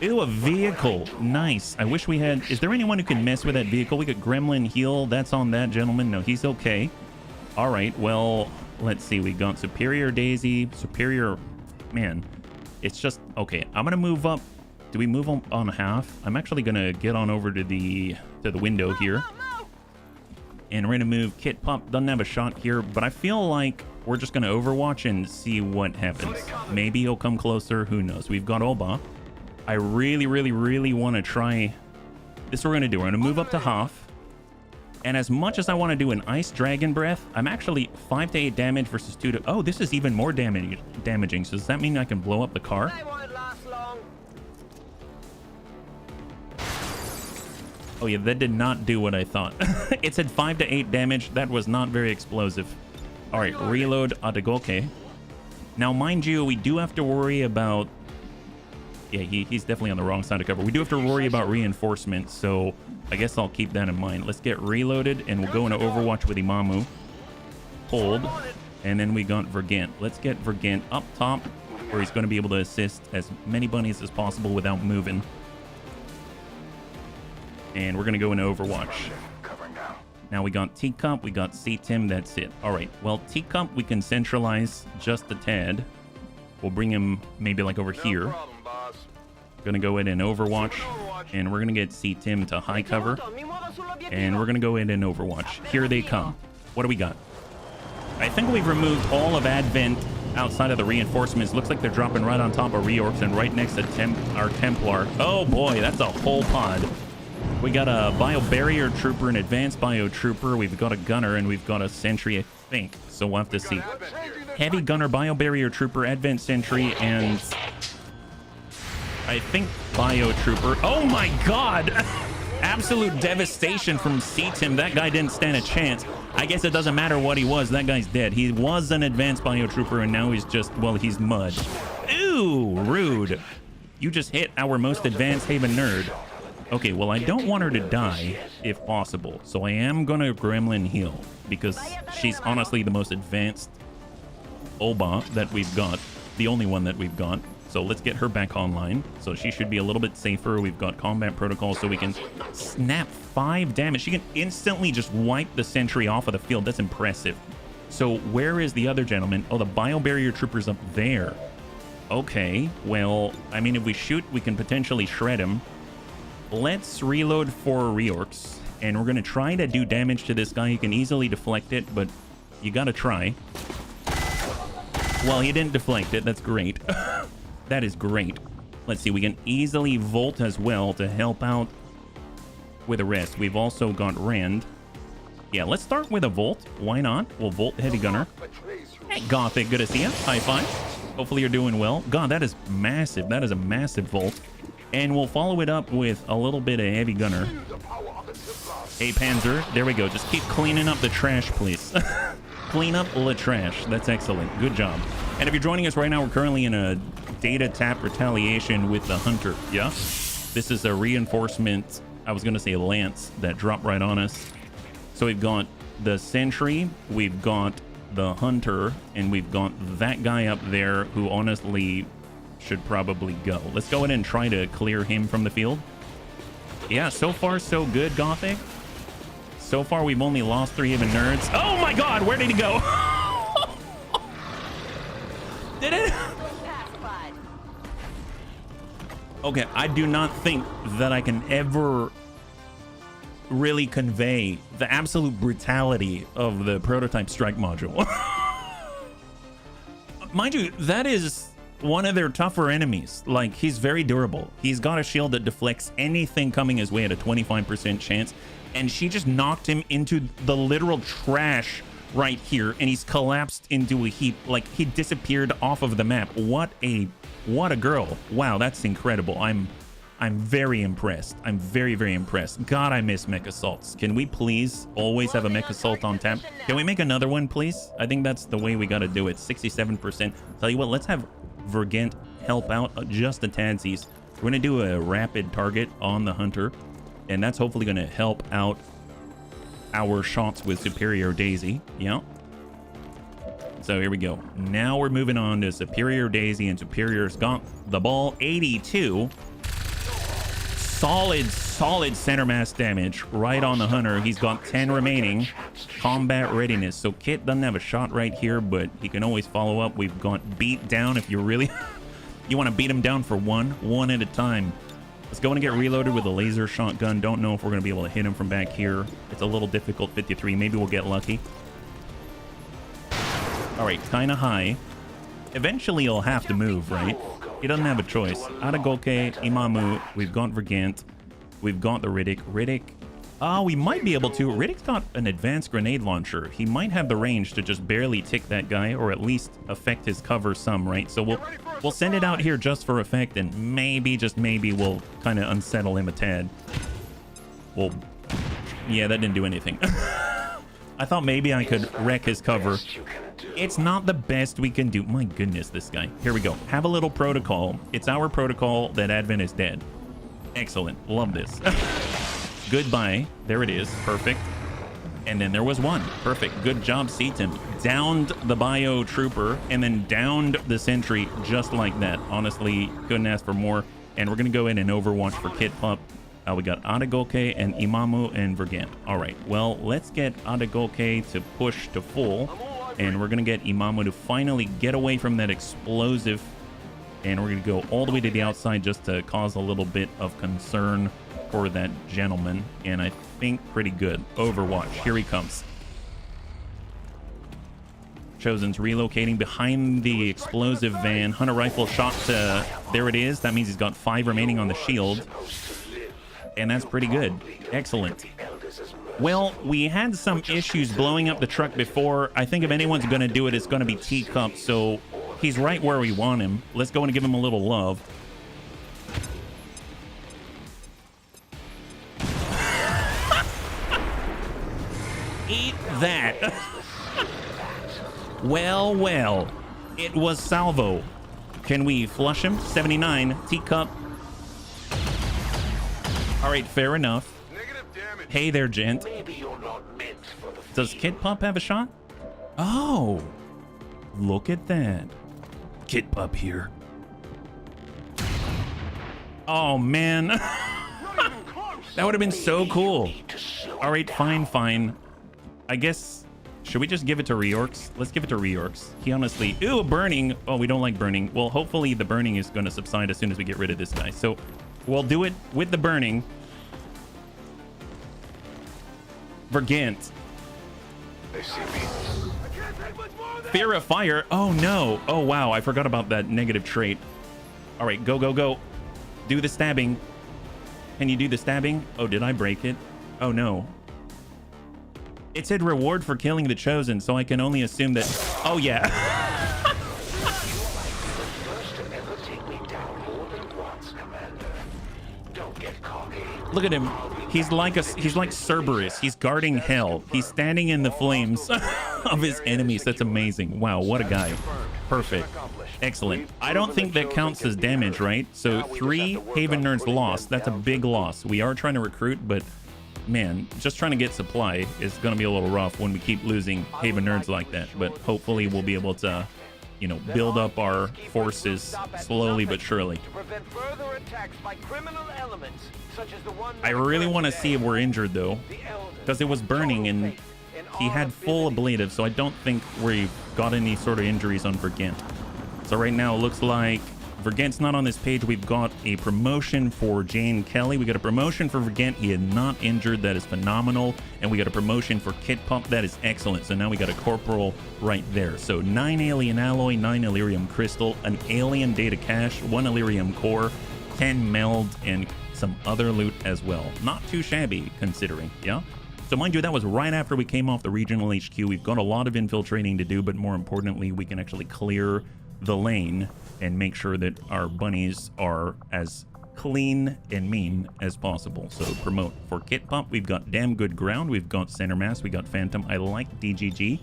Ew, a vehicle. Nice. I wish we had... Is there anyone who can mess with that vehicle? We got Gremlin heal. That's on that gentleman. No, he's okay. All right, well, let's see. We got Superior Daisy. Superior... Man, it's just... Okay, I'm going to move up. Do we move on half? I'm actually going to get on over to the window here. And we're going to move. Kit Pop doesn't have a shot here, but I feel like we're just going to overwatch and see what happens. Maybe he'll come closer. Who knows? We've got Oba. I really want to try... This is what we're going to do. We're going to move up to half. And as much as I want to do an Ice Dragon Breath, I'm actually 5 to 8 damage versus 2 to... Oh, this is even more damaging. So does that mean I can blow up the car? Oh yeah, that did not do what I thought. It said 5 to 8 damage. That was not very explosive. All right, reload Atagoke. Now, mind you, we do have to worry about... Yeah, he's definitely on the wrong side of cover. We do have to worry about reinforcements, so I guess I'll keep that in mind. Let's get reloaded, and we'll go into Overwatch with Imamu. Hold, and then we got Vergant. Let's get Vergant up top, where he's going to be able to assist as many bunnies as possible without moving. And we're going to go into Overwatch. Now we got Teacup, we got C-Tim, that's it. All right, well, Teacup we can centralize just a tad. We'll bring him maybe like over here. Gonna go in and Overwatch, and we're gonna get C-Tim to high cover. And we're gonna go in and Overwatch. Here they come. What do we got? I think we've removed all of Advent outside of the reinforcements. Looks like they're dropping right on top of Reorcs and right next to our Templar. Oh boy, that's a whole pod. We got a Bio Barrier Trooper, an Advanced Bio Trooper. We've got a Gunner, and we've got a Sentry, I think. So we'll have to see. Heavy Gunner, Bio Barrier Trooper, Advent Sentry, and I think Bio Trooper. Oh my god! Absolute devastation from C-Tim. That guy didn't stand a chance. I guess it doesn't matter what he was. That guy's dead. He was an Advanced Bio Trooper, and now he's just, well, he's mud. Ooh, rude. You just hit our most advanced Haven nerd. Okay, well, I don't want her to die, if possible. So I am going to Gremlin heal, because she's honestly the most advanced Oba that we've got. The only one that we've got. So let's get her back online. So she should be a little bit safer. We've got combat protocol, so we can snap 5 damage. She can instantly just wipe the sentry off of the field. That's impressive. So where is the other gentleman? Oh, the Bio Barrier Trooper's up there. Okay, well, I mean, if we shoot, we can potentially shred him. Let's reload 4 Reorcs, and we're going to try to do damage to this guy. He can easily deflect it, but you got to try. Well, he didn't deflect it. That's great. That is great. Let's see. We can easily Volt as well to help out with the rest. We've also got Rand. Yeah, let's start with a Volt. Why not? We'll Volt Heavy Gunner. Hey, Gothic. Good to see you. High five. Hopefully you're doing well. God, that is massive. That is a massive Volt. And we'll follow it up with a little bit of Heavy Gunner. Hey, Panzer. There we go. Just keep cleaning up the trash, please. Clean up the trash. That's excellent. Good job. And if you're joining us right now, we're currently in a data tap retaliation with the Hunter. Yeah? This is a reinforcement, I was going to say a Lance, that dropped right on us. So we've got the Sentry, we've got the Hunter, and we've got that guy up there who honestly should probably go. Let's go in and try to clear him from the field. Yeah, so far so good, Gothic. So far we've only lost 3 even nerds. Oh my god, where did he go? Did it? Okay, I do not think that I can ever really convey the absolute brutality of the prototype strike module. Mind you, that is one of their tougher enemies. Like, he's very durable. He's got a shield that deflects anything coming his way at a 25% chance, and she just knocked him into the literal trash right here, and he's collapsed into a heap. Like, he disappeared off of the map. What a girl. Wow, that's incredible. I'm very impressed. I'm very, very impressed. God, I miss mech assaults. Can we please always have a mech assault on tap? Can we make another one, please? I think that's the way we got to do it. 67%. Tell you what, let's have Vergent help out just a tadsies. We're going to do a rapid target on the hunter, and that's hopefully going to help out our shots with Superior Daisy. Yeah. So here we go. Now we're moving on to Superior Daisy, and Superior's got the ball. 82. Solid center mass damage right on the hunter. He's got 10 remaining. Combat readiness. So Kit doesn't have a shot right here, but he can always follow up. We've got beat down if you really you want to beat him down for one at a time. Let's go and get reloaded with a laser shotgun. Don't know if we're going to be able to hit him from back here. It's a little difficult. 53. Maybe we'll get lucky. All right, kind of high. Eventually he'll have to move, right? He doesn't have a choice. Adagoke, Imamu, we've got Vergant, we've got the Riddick. We might be able to. Riddick's got an advanced grenade launcher. He might have the range to just barely tick that guy, or at least affect his cover some, right? So we'll send it out here just for effect, and maybe, just maybe, we'll kind of unsettle him a tad. Well, yeah, that didn't do anything. I thought maybe I could wreck his cover. It's not the best we can do. My goodness, this guy. Here we go. Have a little protocol. It's our protocol that Advent is dead. Excellent. Love this. Goodbye. There it is. Perfect. And then there was one. Perfect. Good job, Seaton. Downed the bio trooper and then downed the sentry just like that. Honestly, couldn't ask for more. And we're going to go in and overwatch for Kit Pup. We got Adagoke and Imamu and Vergant. All right. Well, let's get Adagoke to push to full. And we're going to get Imamu to finally get away from that explosive. And we're going to go all the way to the outside just to cause a little bit of concern for that gentleman. And I think pretty good. Overwatch. Here he comes. Chosen's relocating behind the explosive van. Hunter rifle shot to... There it is. That means he's got 5 remaining on the shield. And that's pretty good. Excellent. Well, we had some issues blowing up the truck before. I think if anyone's going to do it, it's going to be Teacup. So he's right where we want him. Let's go and give him a little love. Eat that. Well. It was salvo. Can we flush him? 79. Teacup. All right, fair enough. Hey there, gent. Does Kit Pup have a shot? Oh, look at that. Kit Pup here. Oh, man. That would have been so cool. All right, fine. I guess, should we just give it to Reorx? Let's give it to Reorx. He honestly... Ooh, burning. Oh, we don't like burning. Well, hopefully the burning is going to subside as soon as we get rid of this guy. So we'll do it with the burning. Vergant. They see me. Fear of fire. Oh, no. Oh, wow. I forgot about that negative trait. All right, go. Do the stabbing. Can you do the stabbing? Oh, did I break it? Oh, no. It said reward for killing the Chosen, so I can only assume that... Oh, yeah. Look at him. He's like Cerberus. He's guarding hell. He's standing in the flames of his enemies. That's amazing. Wow, what a guy. Perfect. Excellent. I don't think that counts as damage, right? So 3 Haven Nerds lost. That's a big loss. We are trying to recruit, but man, just trying to get supply is going to be a little rough when we keep losing Haven Nerds like that. But hopefully we'll be able to you know, build up our forces slowly but surely. To prevent further attacks by criminal elements, such as the one I really want to see if we're injured though, because it was burning and he had full ablative, so I don't think we've got any sort of injuries on Vergent. So right now it looks like Vergent's not on this page. We've got a promotion for Jane Kelly. We got a promotion for Vergent. He is not injured. That is phenomenal. And we got a promotion for Kit Pump. That is excellent. So now we got a corporal right there. So 9 alien alloy, 9 Illyrium crystal, an alien data cache, 1 Illyrium core, 10 meld, and some other loot as well. Not too shabby considering, yeah? So mind you, that was right after we came off the regional HQ. We've got a lot of infiltrating to do, but more importantly, we can actually clear the lane and make sure that our bunnies are as clean and mean as possible. So promote for Kit Pump. We've got damn good ground. We've got center mass. We got Phantom. I like DGG.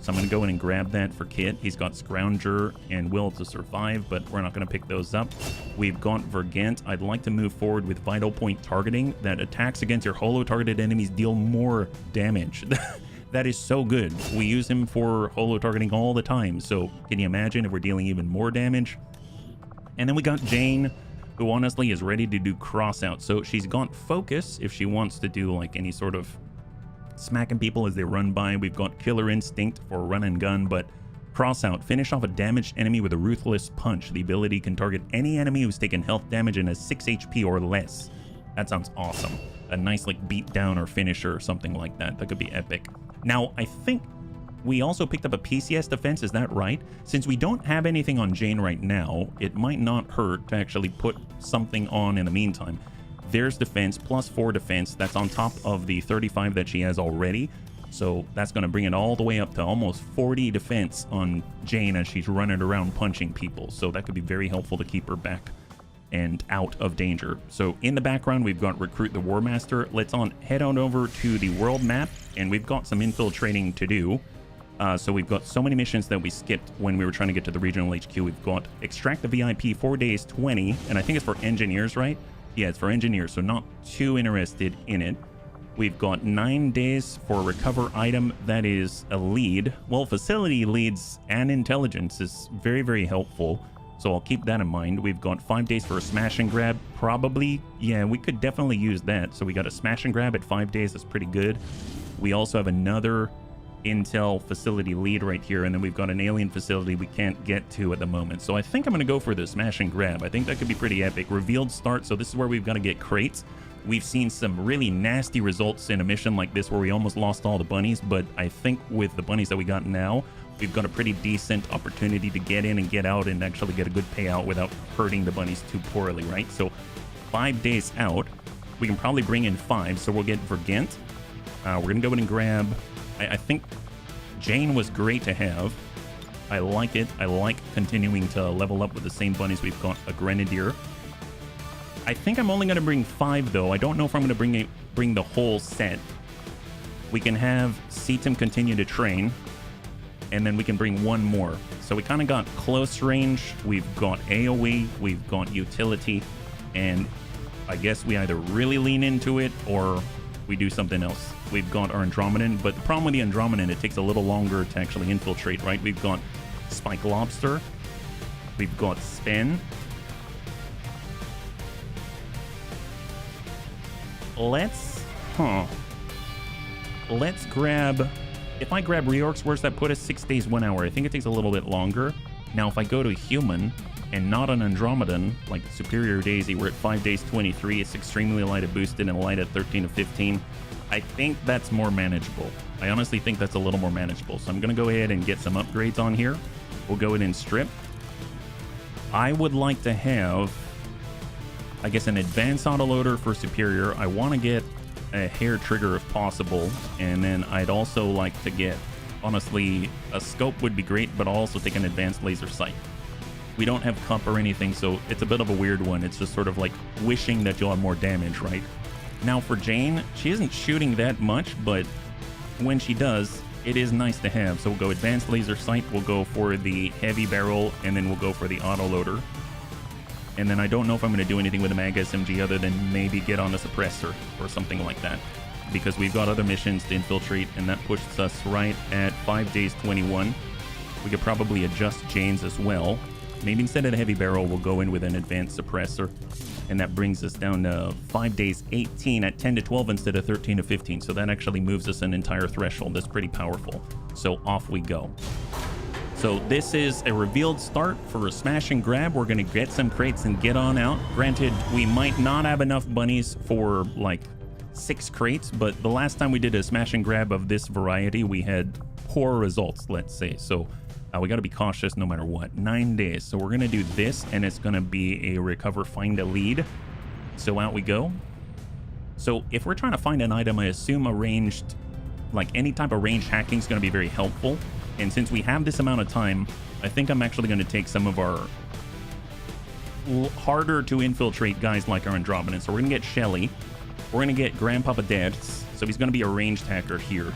So I'm going to go in and grab that for Kit. He's got Scrounger and Will to Survive, but we're not going to pick those up. We've got Vergent. I'd like to move forward with Vital Point targeting. That attacks against your holo targeted enemies deal more damage. That is so good. We use him for holo targeting all the time. So can you imagine if we're dealing even more damage? And then we got Jane, who honestly is ready to do cross out. So she's got focus if she wants to do like any sort of smacking people as they run by. We've got killer instinct for run and gun, but cross out, finish off a damaged enemy with a ruthless punch. The ability can target any enemy who's taken health damage and has 6 HP or less. That sounds awesome. A nice like beat down or finisher or something like that. That could be epic. Now, I think we also picked up a PCS defense, is that right? Since we don't have anything on Jane right now, it might not hurt to actually put something on in the meantime. There's defense, +4 defense. That's on top of the 35 that she has already. So that's going to bring it all the way up to almost 40 defense on Jane as she's running around punching people. So that could be very helpful to keep her back and out of danger. So in the background, we've got Recruit the War Master. Let's head on over to the world map, and we've got some infiltrating to do. So we've got so many missions that we skipped when we were trying to get to the regional HQ. We've got Extract the VIP, 4 days, 20, and I think it's for engineers, right? Yeah, it's for engineers, so not too interested in it. We've got 9 days for Recover Item. That is a lead. Well, facility leads and intelligence is very, very helpful. So I'll keep that in mind. We've got 5 days for a smash and grab. Probably, yeah, we could definitely use that. So we got a smash and grab at 5 days. That's pretty good. We also have another intel facility lead right here. And then we've got an alien facility we can't get to at the moment. So I think I'm going to go for the smash and grab. I think that could be pretty epic. Revealed start. So this is where we've got to get crates. We've seen some really nasty results in a mission like this where we almost lost all the bunnies. But I think with the bunnies that we got now, we've got a pretty decent opportunity to get in and get out and actually get a good payout without hurting the bunnies too poorly, right? So 5 days out, we can probably bring in 5. So we'll get Vergent. We're going to go in and grab... I think Jane was great to have. I like it. I like continuing to level up with the same bunnies. We've got a Grenadier. I think I'm only going to bring 5, though. I don't know if I'm going to bring the whole set. We can have Seatum continue to train, and then we can bring 1 more. So we kind of got close range, we've got AoE, we've got utility, and I guess we either really lean into it or we do something else. We've got our Andromedan, but the problem with the Andromedan, it takes a little longer to actually infiltrate, right? We've got Spike Lobster, we've got Sven. Let's grab... If I grab Reorcs, where's that put us? 6 days, 1 hour. I think it takes a little bit longer. Now, if I go to human and not an Andromedan, like Superior Daisy, we're at 5 days, 23. It's extremely light at boosted and light at 13 to 15. I think that's more manageable. I honestly think that's a little more manageable. So I'm going to go ahead and get some upgrades on here. We'll go in and strip. I would like to have, I guess, an advanced autoloader for Superior. I want to get a hair trigger if possible, and then I'd also like to get, honestly, a scope would be great, but I'll also take an advanced laser sight. We don't have cup or anything, so it's a bit of a weird one. It's just sort of like wishing that you'll have more damage, right? Now for Jane, she isn't shooting that much, but when she does, it is nice to have. So we'll go advanced laser sight, we'll go for the heavy barrel, and then we'll go for the autoloader. And then I don't know if I'm going to do anything with the Mag SMG other than maybe get on the suppressor or something like that, because we've got other missions to infiltrate, and that pushes us right at 5 days, 21. We could probably adjust Jane's as well. Maybe instead of the heavy barrel, we'll go in with an advanced suppressor. And that brings us down to 5 days 18 at 10 to 12 instead of 13 to 15. So that actually moves us an entire threshold. That's pretty powerful. So off we go. So this is a revealed start for a smash and grab. We're going to get some crates and get on out. Granted, we might not have enough bunnies for like 6 crates, but the last time we did a smash and grab of this variety, we had poor results, let's say. So we got to be cautious no matter what. 9 days. So we're going to do this, and it's going to be a recover, find a lead. So out we go. So if we're trying to find an item, I assume a ranged, like any type of range hacking is going to be very helpful. And since we have this amount of time, I think I'm actually going to take some of our harder to infiltrate guys like our Andromedan. So we're going to get Shelly. We're going to get Grandpapa Deaths. So he's going to be a ranged hacker here.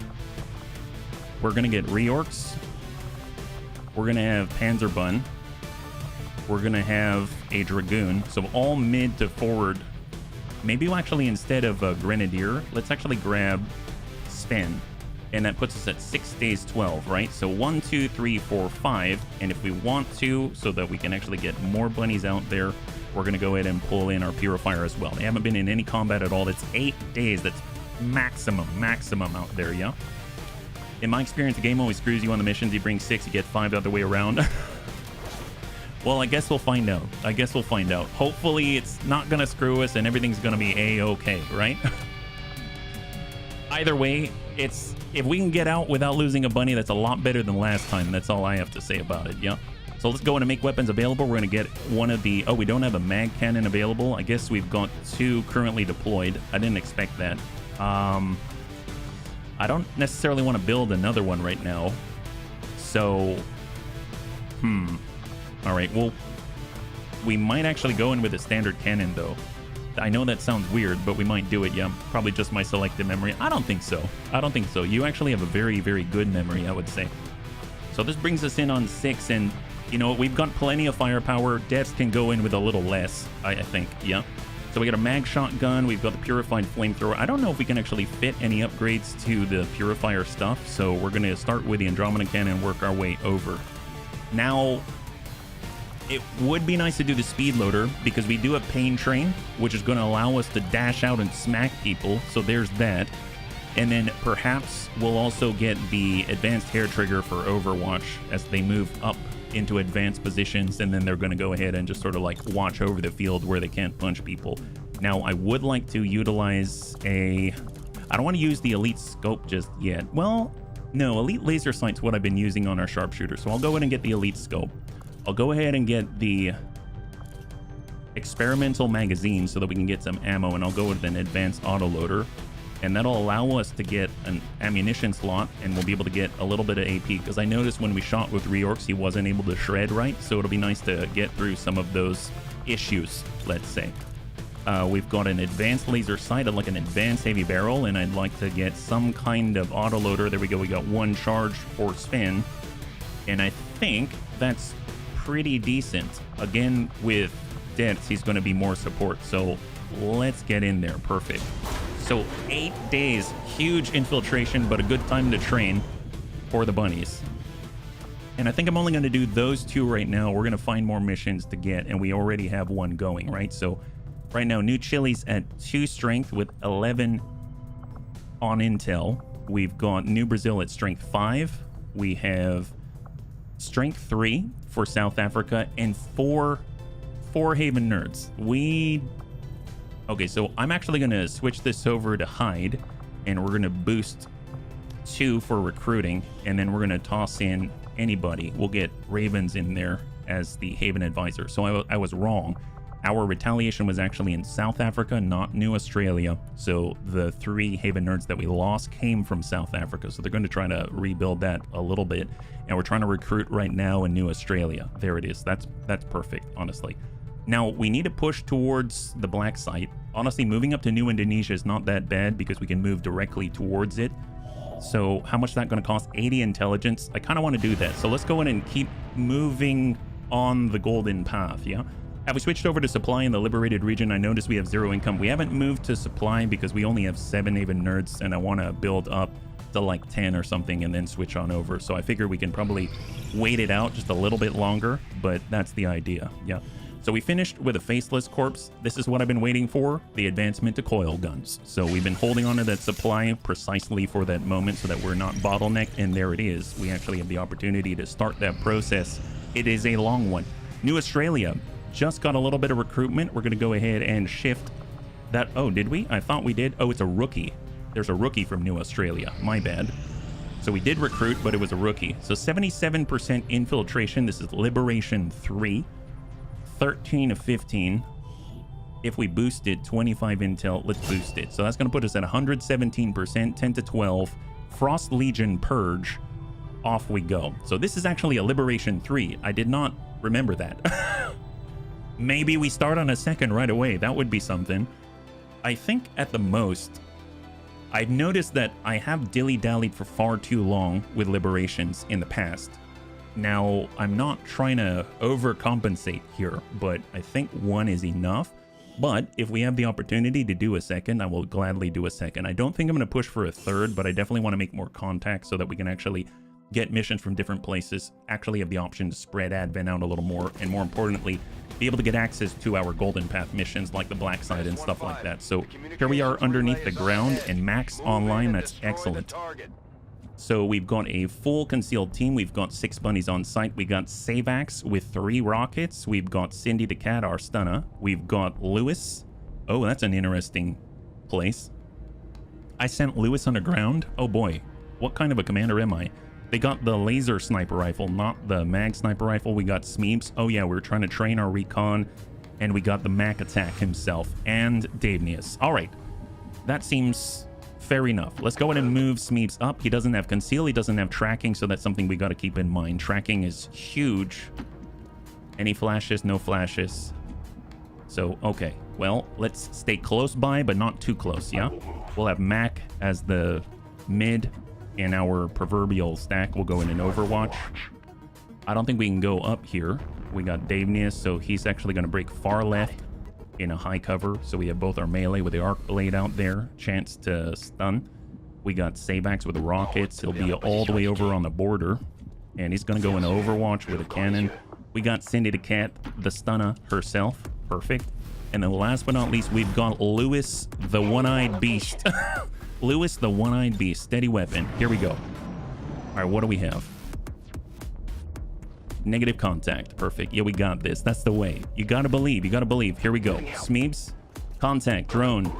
We're going to get Reorcs. We're going to have Panzerbun. We're going to have a Dragoon. So all mid to forward. Maybe we'll actually, instead of a Grenadier, let's actually grab Sven. And that puts us at 6 days 12, right? So 1, 2, 3, 4, 5. And if we want to, so that we can actually get more bunnies out there, we're going to go ahead and pull in our Purifier as well. They haven't been in any combat at all. That's 8 days. That's maximum out there, yeah? In my experience, the game always screws you on the missions. You bring 6, you get 5 the other way around. Well, I guess we'll find out. Hopefully, it's not going to screw us and everything's going to be A-okay, right? Either way, if we can get out without losing a bunny, that's a lot better than last time. That's all I have to say about it, yeah? So let's go in and make weapons available. We're going to get one of the... Oh, we don't have a mag cannon available. I guess we've got 2 currently deployed. I didn't expect that. I don't necessarily want to build another one right now. So, all right, well, we might actually go in with a standard cannon, though. I know that sounds weird, but we might do it, yeah. Probably just my selective memory. I don't think so. You actually have a very, very good memory, I would say. So this brings us in on 6, and, you know, we've got plenty of firepower. Deaths can go in with a little less, I think, yeah. So we got a mag shotgun, we've got the purified flamethrower. I don't know if we can actually fit any upgrades to the purifier stuff, so we're going to start with the Andromeda cannon and work our way over. Now, it would be nice to do the speed loader because we do have Pain Train, which is going to allow us to dash out and smack people, so there's that. And then perhaps we'll also get the advanced hair trigger for Overwatch as they move up into advanced positions, and then they're going to go ahead and just sort of like watch over the field where they can't punch people. Now, I would like to utilize I don't want to use the elite scope just yet. Well, no, elite laser sight's what I've been using on our sharpshooter, so I'll go ahead and get the elite scope. I'll go ahead and get the experimental magazine so that we can get some ammo, and I'll go with an advanced autoloader. And that'll allow us to get an ammunition slot, and we'll be able to get a little bit of AP, because I noticed when we shot with Reorcs, he wasn't able to shred right, so it'll be nice to get through some of those issues, let's say. We've got an advanced laser sight, like an advanced heavy barrel, and I'd like to get some kind of autoloader. There we go, we got 1 charge for Sven, and I think that's pretty decent. Again, with Deaths, he's going to be more support, so let's get in there. Perfect. So 8 days, huge infiltration, but a good time to train for the bunnies. And I think I'm only going to do those 2 right now. We're going to find more missions to get, and we already have 1 going, right? So right now, New Chili's at 2 strength with 11 on intel. We've got New Brazil at strength 5. We have strength 3 for South Africa and 4 Haven Nerds. Okay, so I'm actually going to switch this over to Hide, and we're going to boost 2 for recruiting, and then we're going to toss in anybody. We'll get Ravens in there as the Haven Advisor. So I was wrong. Our Retaliation was actually in South Africa, not New Australia. So the 3 Haven Nerds that we lost came from South Africa. So they're going to try to rebuild that a little bit. And we're trying to recruit right now in New Australia. There it is. That's perfect, honestly. Now, we need to push towards the black site. Honestly, moving up to New Indonesia is not that bad because we can move directly towards it. So how much is that going to cost? 80 intelligence. I kind of want to do that. So let's go in and keep moving on the golden path, yeah? Have we switched over to supply in the liberated region? I noticed we have 0 income. We haven't moved to supply because we only have 7 Aven nerds, and I want to build up to like 10 or something and then switch on over. So I figure we can probably wait it out just a little bit longer, but that's the idea. Yeah. So we finished with a faceless corpse. This is what I've been waiting for, the advancement to coil guns. So we've been holding on to that supply precisely for that moment so that we're not bottlenecked, and there it is. We actually have the opportunity to start that process. It is a long one. New Australia just got a little bit of recruitment. We're going to go ahead and shift that. Oh, did we? I thought we did. Oh, it's a rookie. There's a rookie from New Australia. My bad. So we did recruit, but it was a rookie. So 77% infiltration. This is Liberation 3. 13 of 15. If we boost it, 25 intel. Let's boost it. So that's going to put us at 117%, 10 to 12. Frost Legion Purge. Off we go. So this is actually a Liberation 3. I did not remember that. Maybe we start on a second right away. That would be something. I think at the most, I've noticed that I have dilly-dallied for far too long with liberations in the past. Now, I'm not trying to overcompensate here, but I think 1 is enough. But if we have the opportunity to do a second, I will gladly do a second. I don't think I'm going to push for a third, but I definitely want to make more contacts so that we can actually get missions from different places, actually have the option to spread Advent out a little more, and more importantly, be able to get access to our Golden Path missions like the Black Side and stuff like that. So here we are underneath the ground and max online. That's excellent. So we've got a full concealed team. We've got 6 bunnies on site. We got Savax with 3 rockets. We've got Cindy the Cat, our stunner. We've got Lewis. Oh, that's an interesting place. I sent Lewis underground. Oh boy, what kind of a commander am I? They got the laser sniper rifle, not the mag sniper rifle. We got Smeeps. Oh yeah, we're trying to train our recon. And we got the Mac attack himself and Davenius. All right, that seems fair enough. Let's go ahead and move Smeeps up. He doesn't have conceal, he doesn't have tracking, so that's something we got to keep in mind. Tracking is huge. Any flashes? No flashes. So, okay. Well, let's stay close by, but not too close, yeah? We'll have Mac as the mid in our proverbial stack. We'll go in an Overwatch. I don't think we can go up here. We got Davenius, so he's actually going to break far left in a high cover. So we have both our melee with the arc blade out there. Chance to stun. We got Savax with the rockets. He'll be all the way over on the border. And he's going to go in Overwatch with a cannon. We got Cindy the Cat, the stunner herself. Perfect. And then last but not least, we've got Lewis, the one-eyed beast. Lewis, the one-eyed beast. Steady weapon. Here we go. All right, what do we have? Negative contact. Perfect. Yeah, we got this. That's the way. You gotta believe. You gotta believe. Here we go. Smeeps. Contact. Drone.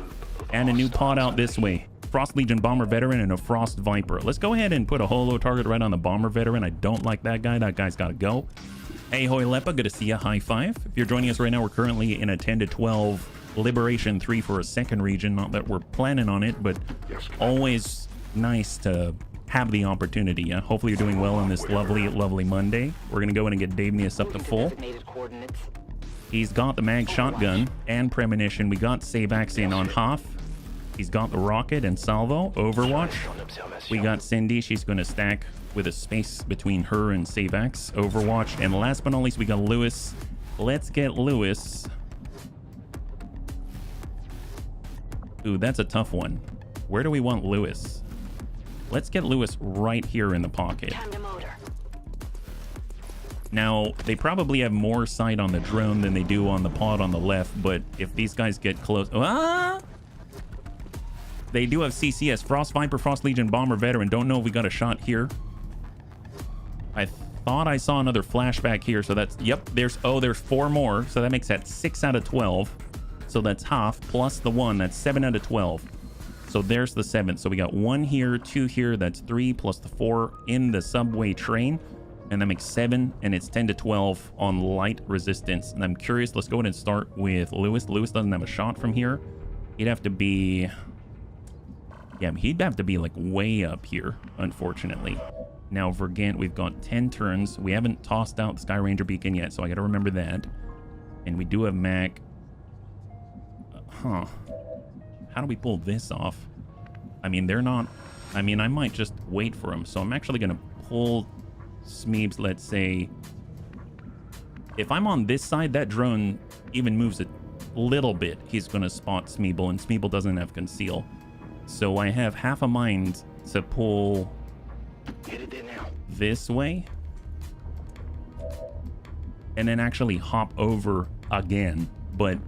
And a new pod out this way. Frost Legion Bomber Veteran and a Frost Viper. Let's go ahead and put a holo target right on the Bomber Veteran. I don't like that guy. That guy's gotta go. Hey, Hoi Lepa. Good to see you. High five. If you're joining us right now, we're currently in a 10 to 12 Liberation 3 for a second region. Not that we're planning on it, but always nice to have the opportunity. Yeah? Hopefully you're doing well on this lovely, lovely Monday. We're going to go in and get Davenius up to full. He's got the mag shotgun and premonition. We got Savax in on Hoff. He's got the rocket and salvo. Overwatch. We got Cindy. She's going to stack with a space between her and Savax. Overwatch. And last but not least, we got Lewis. Let's get Lewis. Ooh, that's a tough one. Where do we want Lewis? Let's get Lewis right here in the pocket. Now, they probably have more sight on the drone than they do on the pod on the left, but if these guys get close... Ah! They do have CCS. Frost Viper, Frost Legion, Bomber Veteran. Don't know if we got a shot here. I thought I saw another flashback here, so that's... Yep, there's 4 more, so that makes that 6 out of 12. So that's half plus the 1. That's 7 out of 12. So there's the 7th. So we got 1 here, 2 here. That's 3 plus the 4 in the subway train. And that makes 7. And it's 10 to 12 on light resistance. And I'm curious. Let's go ahead and start with Lewis. Lewis doesn't have a shot from here. He'd have to be... Yeah, he'd have to be like way up here, unfortunately. Now, Vergant, we've got 10 turns. We haven't tossed out the Sky Ranger beacon yet, so I got to remember that. And we do have Mac. Huh. How do we pull this off? I mean, they're not... I mean, I might just wait for them. So I'm actually going to pull Smeeps, let's say... If I'm on this side, that drone even moves a little bit, he's gonna spot Smeeble, and Smeeble doesn't have conceal. So I have half a mind to pull this way and then actually hop over again. But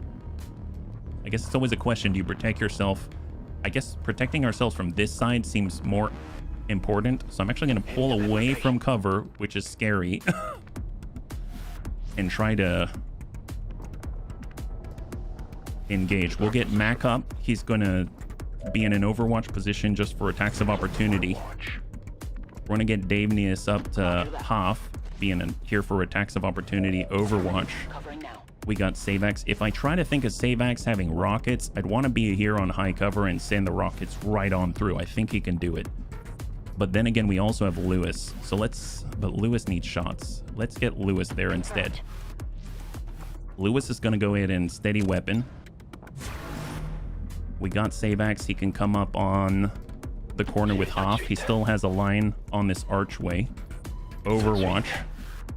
I guess it's always a question, do you protect yourself? I guess protecting ourselves from this side seems more important. So I'm actually going to pull away from cover, which is scary, and try to engage. We'll get Mac up. He's going to be in an overwatch position just for attacks of opportunity. We're going to get Davenius up to half, being here for attacks of opportunity, overwatch. We got Savax. If I try to think of Savax having rockets, I'd want to be here on high cover and send the rockets right on through. I think he can do it. But then again, we also have Lewis. So but Lewis needs shots. Let's get Lewis there instead. Lewis is going to go in and steady weapon. We got Savax. He can come up on the corner with Hoff. He still has a line on this archway. Overwatch.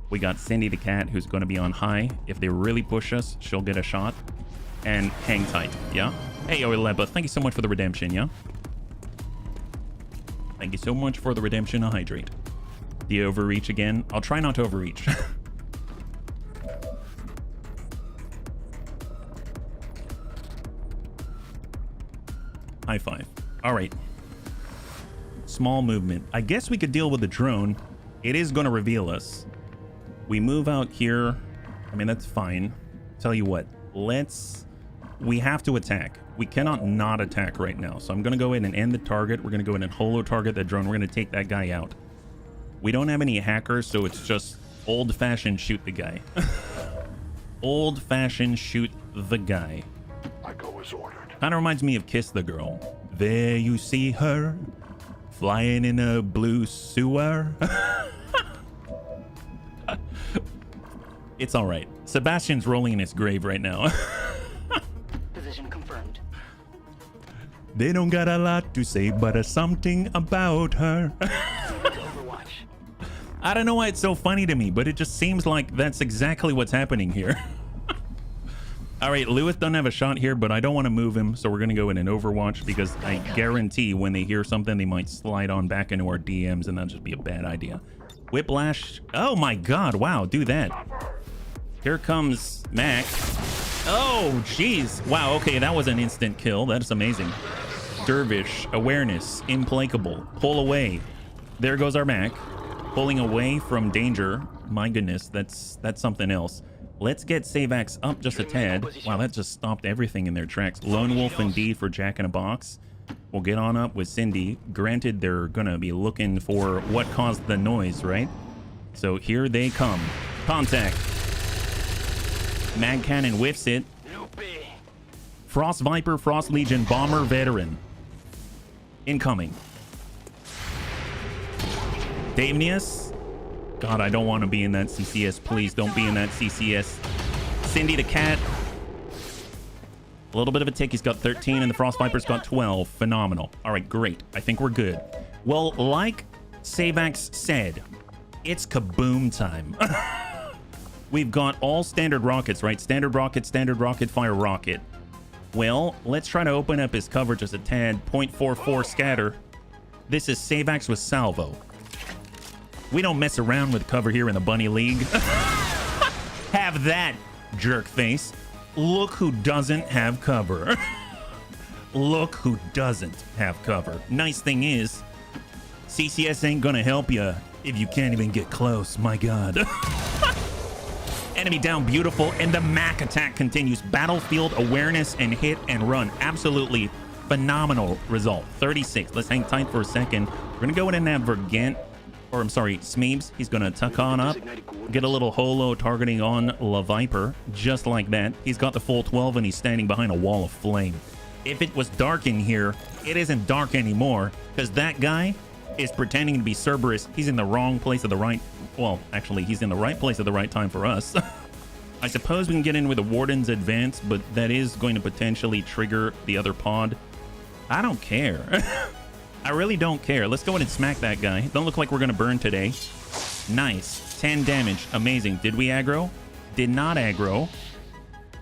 We got Cindy the cat, who's going to be on high. If they really push us, she'll get a shot. And hang tight, yeah? Hey, Oileba, thank you so much for the redemption, yeah? Thank you so much for the redemption of Hydrate. The overreach again. I'll try not to overreach. High five. All right. Small movement. I guess we could deal with the drone. It is going to reveal us. We move out here. I mean, that's fine. Tell you what, we have to attack. We cannot not attack right now. So I'm going to go in and end the target. We're going to go in and holo target that drone. We're going to take that guy out. We don't have any hackers, so it's just old-fashioned shoot the guy. Old-fashioned shoot the guy. I go as ordered. Kind of reminds me of Kiss the Girl. There you see her, flying in a blue sewer. It's all right. Sebastian's rolling in his grave right now. Position confirmed. They don't got a lot to say, but something about her. Overwatch. I don't know why it's so funny to me, but it just seems like that's exactly what's happening here. All right, Lewis doesn't have a shot here, but I don't want to move him, so we're going to go in an overwatch because I guarantee when they hear something, they might slide on back into our DMs, and that'll just be a bad idea. Whiplash. Oh my god, wow, do that. Here comes Mac. Oh, jeez. Wow, okay, that was an instant kill. That's amazing. Dervish, awareness, implacable, pull away. There goes our Mac. Pulling away from danger. My goodness, that's something else. Let's get Savax up just a tad. Wow, that just stopped everything in their tracks. Lone Wolf indeed for Jack in a Box. We'll get on up with Cindy. Granted, they're gonna be looking for what caused the noise, right? So here they come. Contact. Mag Cannon whiffs it. Frost Viper, Frost Legion, Bomber, Veteran. Incoming. Davenius. God, I don't want to be in that CCS. Please don't be in that CCS. Cindy the cat. A little bit of a tick. He's got 13 and the Frost Viper's got 12. Phenomenal. All right, great. I think we're good. Well, like Savax said, it's kaboom time. We've got all standard rockets, right? Standard rocket, fire rocket. Well, let's try to open up his cover just a tad. 0.44 scatter. This is Savax with salvo. We don't mess around with cover here in the Bunny League. Have that, jerk face. Look who doesn't have cover. Look who doesn't have cover. Nice thing is, CCS ain't gonna help you if you can't even get close. My God. Enemy down, beautiful, and the Mac attack continues. Battlefield awareness and hit and run. Absolutely phenomenal result. 36. Let's hang tight for a second. We're gonna go in and have Vergant, or I'm sorry, Smeebs. He's gonna tuck on up, get a little holo targeting on La Viper, just like that. He's got the full 12 and he's standing behind a wall of flame. If it was dark in here, it isn't dark anymore, because that guy is pretending to be Cerberus. He's in the wrong place at the right... Well, actually, he's in the right place at the right time for us. I suppose we can get in with the Warden's advance, but that is going to potentially trigger the other pod. I don't care. I really don't care. Let's go in and smack that guy. Don't look like we're going to burn today. Nice. 10 damage. Amazing. Did we aggro? did not aggro.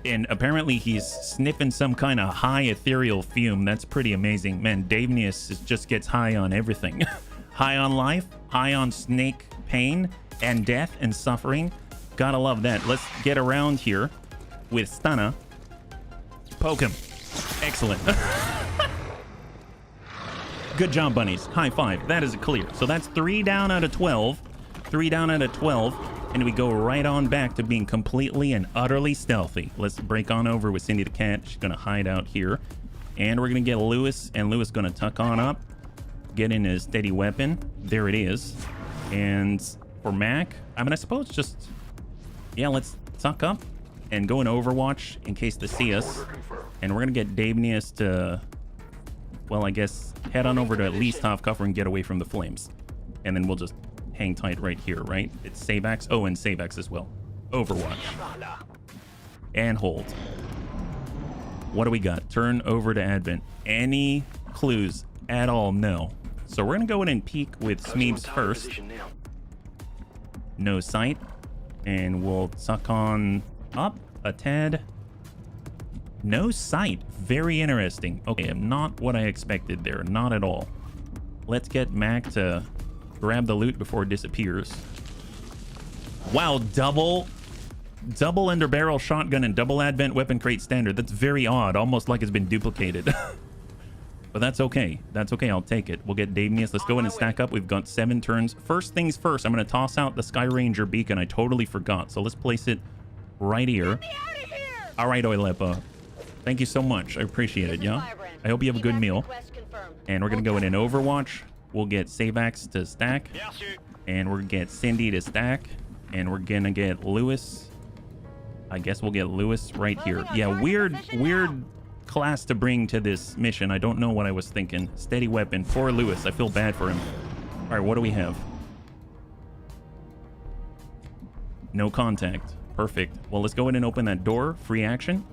And apparently he's sniffing some kind of high ethereal fume. That's pretty amazing. Man, Davenius just gets high on everything. High on life, high on snake pain and death and suffering. Gotta love that. Let's get around here with Stunna. Poke him. Excellent. Good job, bunnies. High five. That is a clear. So that's 3 down out of 12. 3 down out of 12. And we go right on back to being completely and utterly stealthy. Let's break on over with Cindy the cat. She's going to hide out here. And we're going to get Lewis. And Lewis going to tuck on up. Get in his steady weapon. There it is. And for Mac, I mean, I suppose just... Yeah, let's tuck up and go in Overwatch in case they see us. And we're going to get Davenius to... Well, I guess head on over to at least half cover and get away from the flames. And then we'll just hang tight right here, right? It's Savex. Oh, and Savex as well. Overwatch. And hold. What do we got? Turn over to Advent. Any clues at all? No. So we're going to go in and peek with Smeebs first. No sight. And we'll suck on up a tad. No sight. Very interesting. Okay, not what I expected there. Not at all. Let's get Mac to grab the loot before it disappears. Wow, double underbarrel shotgun and double advent weapon crate standard. That's very odd. Almost like it's been duplicated. But that's okay. That's okay. I'll take it. We'll get Davenius. Let's go in and stack up. We've got 7 turns. First things first, I'm going to toss out the Sky Ranger beacon. I totally forgot. So let's place it right here. All right, Oilepa. Thank you so much. I appreciate it, yeah? I hope you have a good meal. And we're going to go in and Overwatch. We'll get Savax to stack. And we're going to get Cindy to stack. And we're going to get Lewis. I guess we'll get Lewis right here. Yeah, weird class to bring to this mission. I don't know what I was thinking. Steady weapon. Poor Lewis. I feel bad for him. All right, what do we have? No contact. Perfect. Well, let's go in and open that door. Free action.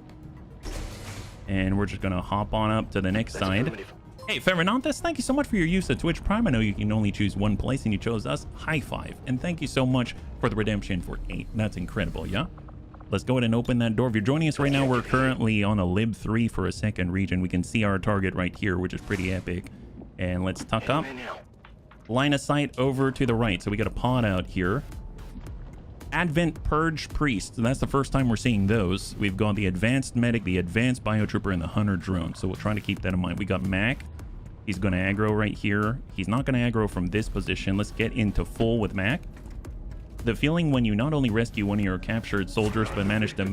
And we're just going to hop on up to the next side. Hey, Ferrananthus, thank you so much for your use of Twitch Prime. I know you can only choose one place, and you chose us. High five. And thank you so much for the redemption for 8. That's incredible, yeah? Let's go ahead and open that door. If you're joining us right now, we're currently on a Lib 3 for a second region. We can see our target right here, which is pretty epic. And let's tuck up. Line of sight over to the right. So we got a pod out here. Advent Purge Priest. That's the first time we're seeing those. We've got the Advanced Medic, the Advanced Biotrooper, and the Hunter Drone. So we'll try to keep that in mind. We got Mac. He's going to aggro right here. He's not going to aggro from this position. Let's get into full with Mac. The feeling when you not only rescue one of your captured soldiers, but manage to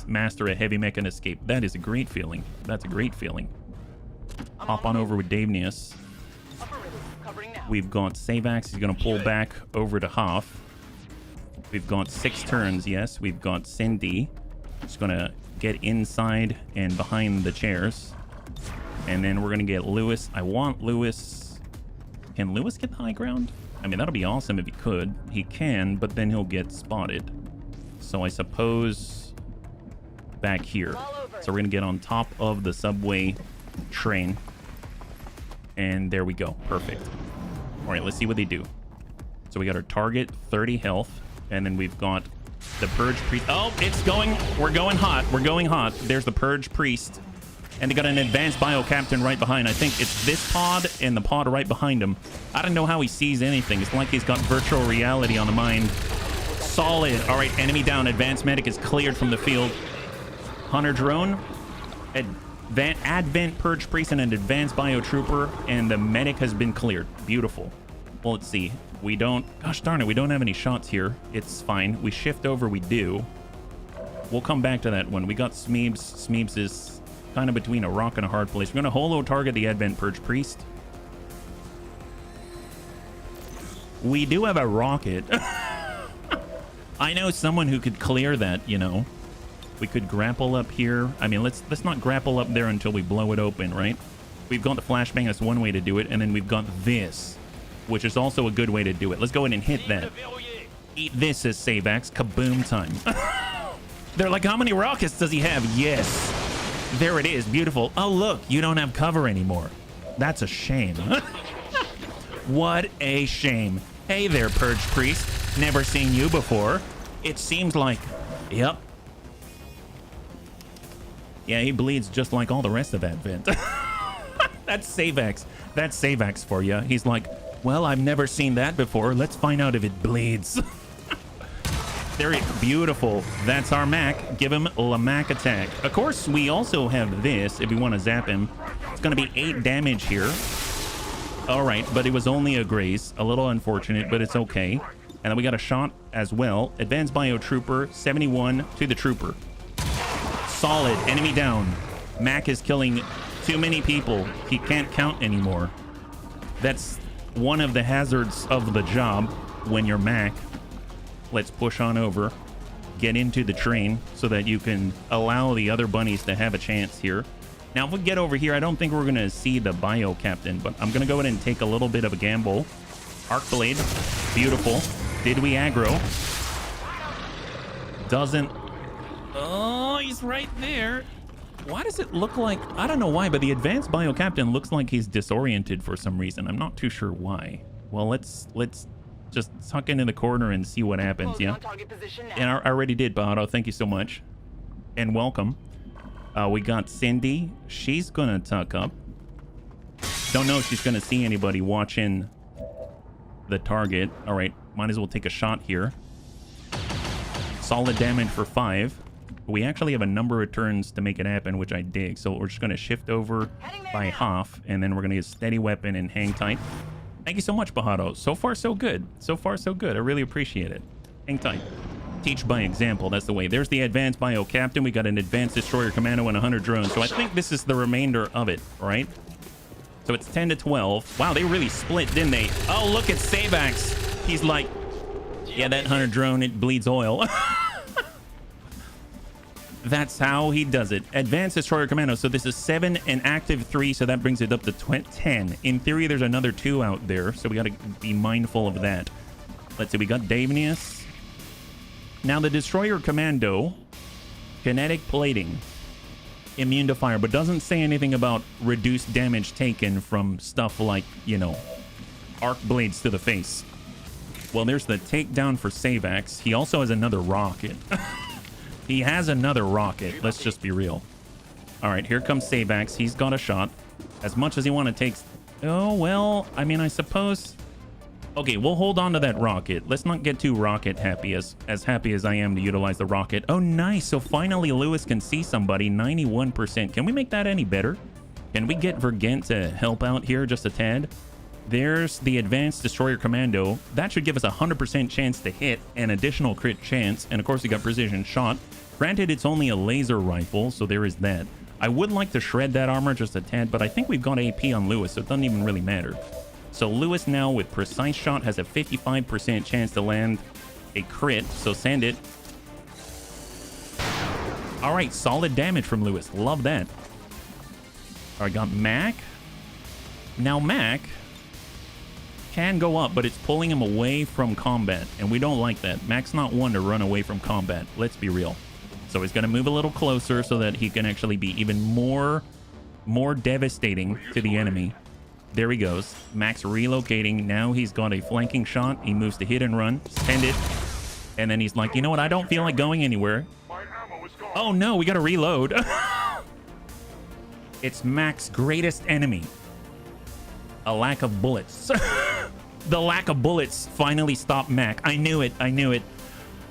master a heavy mech and escape. That is a great feeling. That's a great feeling. Hop on over with Davenius. We've got Savax. He's going to pull back over to Hoff. We've got 6 turns, yes. We've got Cindy. Just going to get inside and behind the chairs. And then we're going to get Lewis. I want Lewis. Can Lewis get the high ground? I mean, that'll be awesome if he could. He can, but then he'll get spotted. So I suppose back here. So we're going to get on top of the subway train. And there we go. Perfect. All right, let's see what they do. So we got our target, 30 health. And then we've got the Purge Priest. Oh, it's going. We're going hot. We're going hot. There's the Purge Priest. And they got an advanced bio captain right behind. I think it's this pod and the pod right behind him. I don't know how he sees anything. It's like he's got virtual reality on the mind. Solid. All right, enemy down. Advanced medic is cleared from the field. Hunter drone. Advent Purge Priest and an advanced bio trooper. And the medic has been cleared. Beautiful. Well, let's see. We don't... Gosh darn it, we don't have any shots here. It's fine. We shift over, we do. We'll come back to that one. We got Smeebs. Smeebs is kind of between a rock and a hard place. We're going to holo target the Advent Purge Priest. We do have a rocket. I know someone who could clear that, you know. We could grapple up here. I mean, let's not grapple up there until we blow it open, right? We've got the flashbang. That's one way to do it. And then we've got this, which is also a good way to do it. Let's go in and hit that. Eat this as Savax. Kaboom time. They're like, how many rockets does he have? Yes. There it is. Beautiful. Oh, look. You don't have cover anymore. That's a shame. What a shame. Hey there, Purge Priest. Never seen you before. It seems like Yep. Yeah, he bleeds just like all the rest of Advent. That's Savax. That's Savax for you. He's like, well, I've never seen that before. Let's find out if it bleeds. Very beautiful. That's our Mac. Give him La Mac attack. Of course, we also have this if we want to zap him. It's going to be 8 damage here. All right, but it was only a graze. A little unfortunate, but it's okay. And then we got a shot as well. Advanced Bio Trooper, 71 to the Trooper. Solid. Enemy down. Mac is killing too many people. He can't count anymore. That's one of the hazards of the job when you're Mac. Let's push on over. Get into the train so that you can allow the other bunnies to have a chance here. Now, if we get over here, I don't think we're going to see the bio captain, but I'm going to go ahead and take a little bit of a gamble. Arc Blade. Beautiful. Did we aggro? Doesn't. Oh, he's right there. Why does it look like, I don't know why, but the advanced bio captain looks like he's disoriented for some reason. I'm not too sure why. Well, let's just tuck into the corner and see what happens. Yeah. And I already did, Bahado. Thank you so much. And welcome. We got Cindy. She's gonna tuck up. Don't know if she's gonna see anybody watching the target. All right, might as well take a shot here. Solid damage for 5. We actually have a number of turns to make it happen, which I dig. So we're just gonna shift over by half, and then we're gonna get steady weapon and hang tight. Thank you so much, Bahado. So far, so good. So far, so good. I really appreciate it. Hang tight. Teach by example. That's the way. There's the advanced bio captain. We got an advanced destroyer commando and 100 drones. So I think this is the remainder of it, right? So it's 10 to 12. Wow, they really split, didn't they? Oh, look at Savax. He's like, yeah, that 100 drone, it bleeds oil. That's how he does it. Advanced destroyer commando. So this is 7 and active 3. So that brings it up to 10. In theory, there's another 2 out there. So we got to be mindful of that. Let's see. We got Davenius. Now the destroyer commando, kinetic plating, immune to fire, but doesn't say anything about reduced damage taken from stuff like, you know, arc blades to the face. Well, there's the takedown for Savax. He also has another rocket. He has another rocket. Let's just be real. All right, here comes Savax. He's got a shot. As much as he want to take... Oh, well, I mean, I suppose... Okay, we'll hold on to that rocket. Let's not get too rocket happy, as happy as I am to utilize the rocket. Oh, nice. So finally, Lewis can see somebody. 91%. Can we make that any better? Can we get Vergent to help out here just a tad? There's the advanced destroyer commando. That should give us a 100% chance to hit, an additional crit chance. And of course, we got precision shot. Granted, it's only a laser rifle, so there is that. I would like to shred that armor just a tad, but I think we've got AP on Lewis, so it doesn't even really matter. So Lewis now with precise shot has a 55% chance to land a crit. So send it. All right, solid damage from Lewis. Love that. All right, got Mac. Now Mac can go up, but it's pulling him away from combat, and we don't like that. Mac's not one to run away from combat. Let's be real. So he's going to move a little closer so that he can actually be even more devastating to the enemy. There he goes. Max relocating. Now he's got a flanking shot. He moves to hit and run. Send it. And then he's like, you know what? I don't feel like going anywhere. Oh, no. We got to reload. It's Mac's greatest enemy. A lack of bullets. The lack of bullets finally stopped Mac. I knew it. I knew it.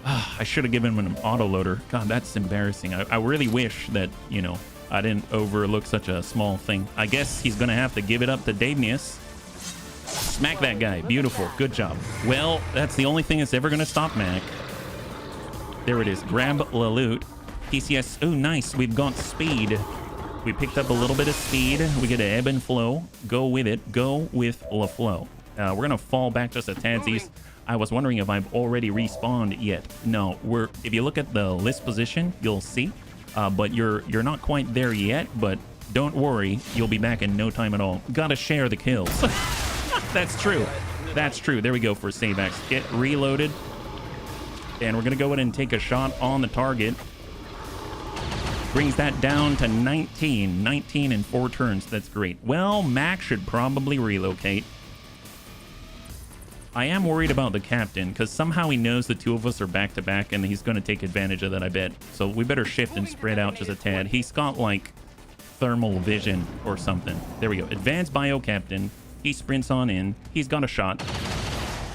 I should have given him an autoloader. God, that's embarrassing. I really wish that, you know, I didn't overlook such a small thing. I guess he's going to have to give it up to Davenius. Smack that guy. Beautiful. Good job. Well, that's the only thing that's ever going to stop Mac. There it is. Grab the loot. PCS. Oh, nice. We've got speed. We picked up a little bit of speed. We get an ebb and flow. Go with it. Go with the flow. We're going to fall back just a tadsies. I was wondering if I've already respawned yet. No, if you look at the list position, you'll see. But you're not quite there yet, but don't worry, you'll be back in no time at all. Gotta share the kills. That's true. That's true. There we go for Savax. Get reloaded. And we're gonna go ahead and take a shot on the target. Brings that down to 19. 19 in 4 turns. That's great. Well, Mac should probably relocate. I am worried about the captain because somehow he knows the two of us are back to back and he's going to take advantage of that, I bet. So we better shift and spread out just a tad. He's got like thermal vision or something. There we go. Advanced bio captain. He sprints on in. He's got a shot.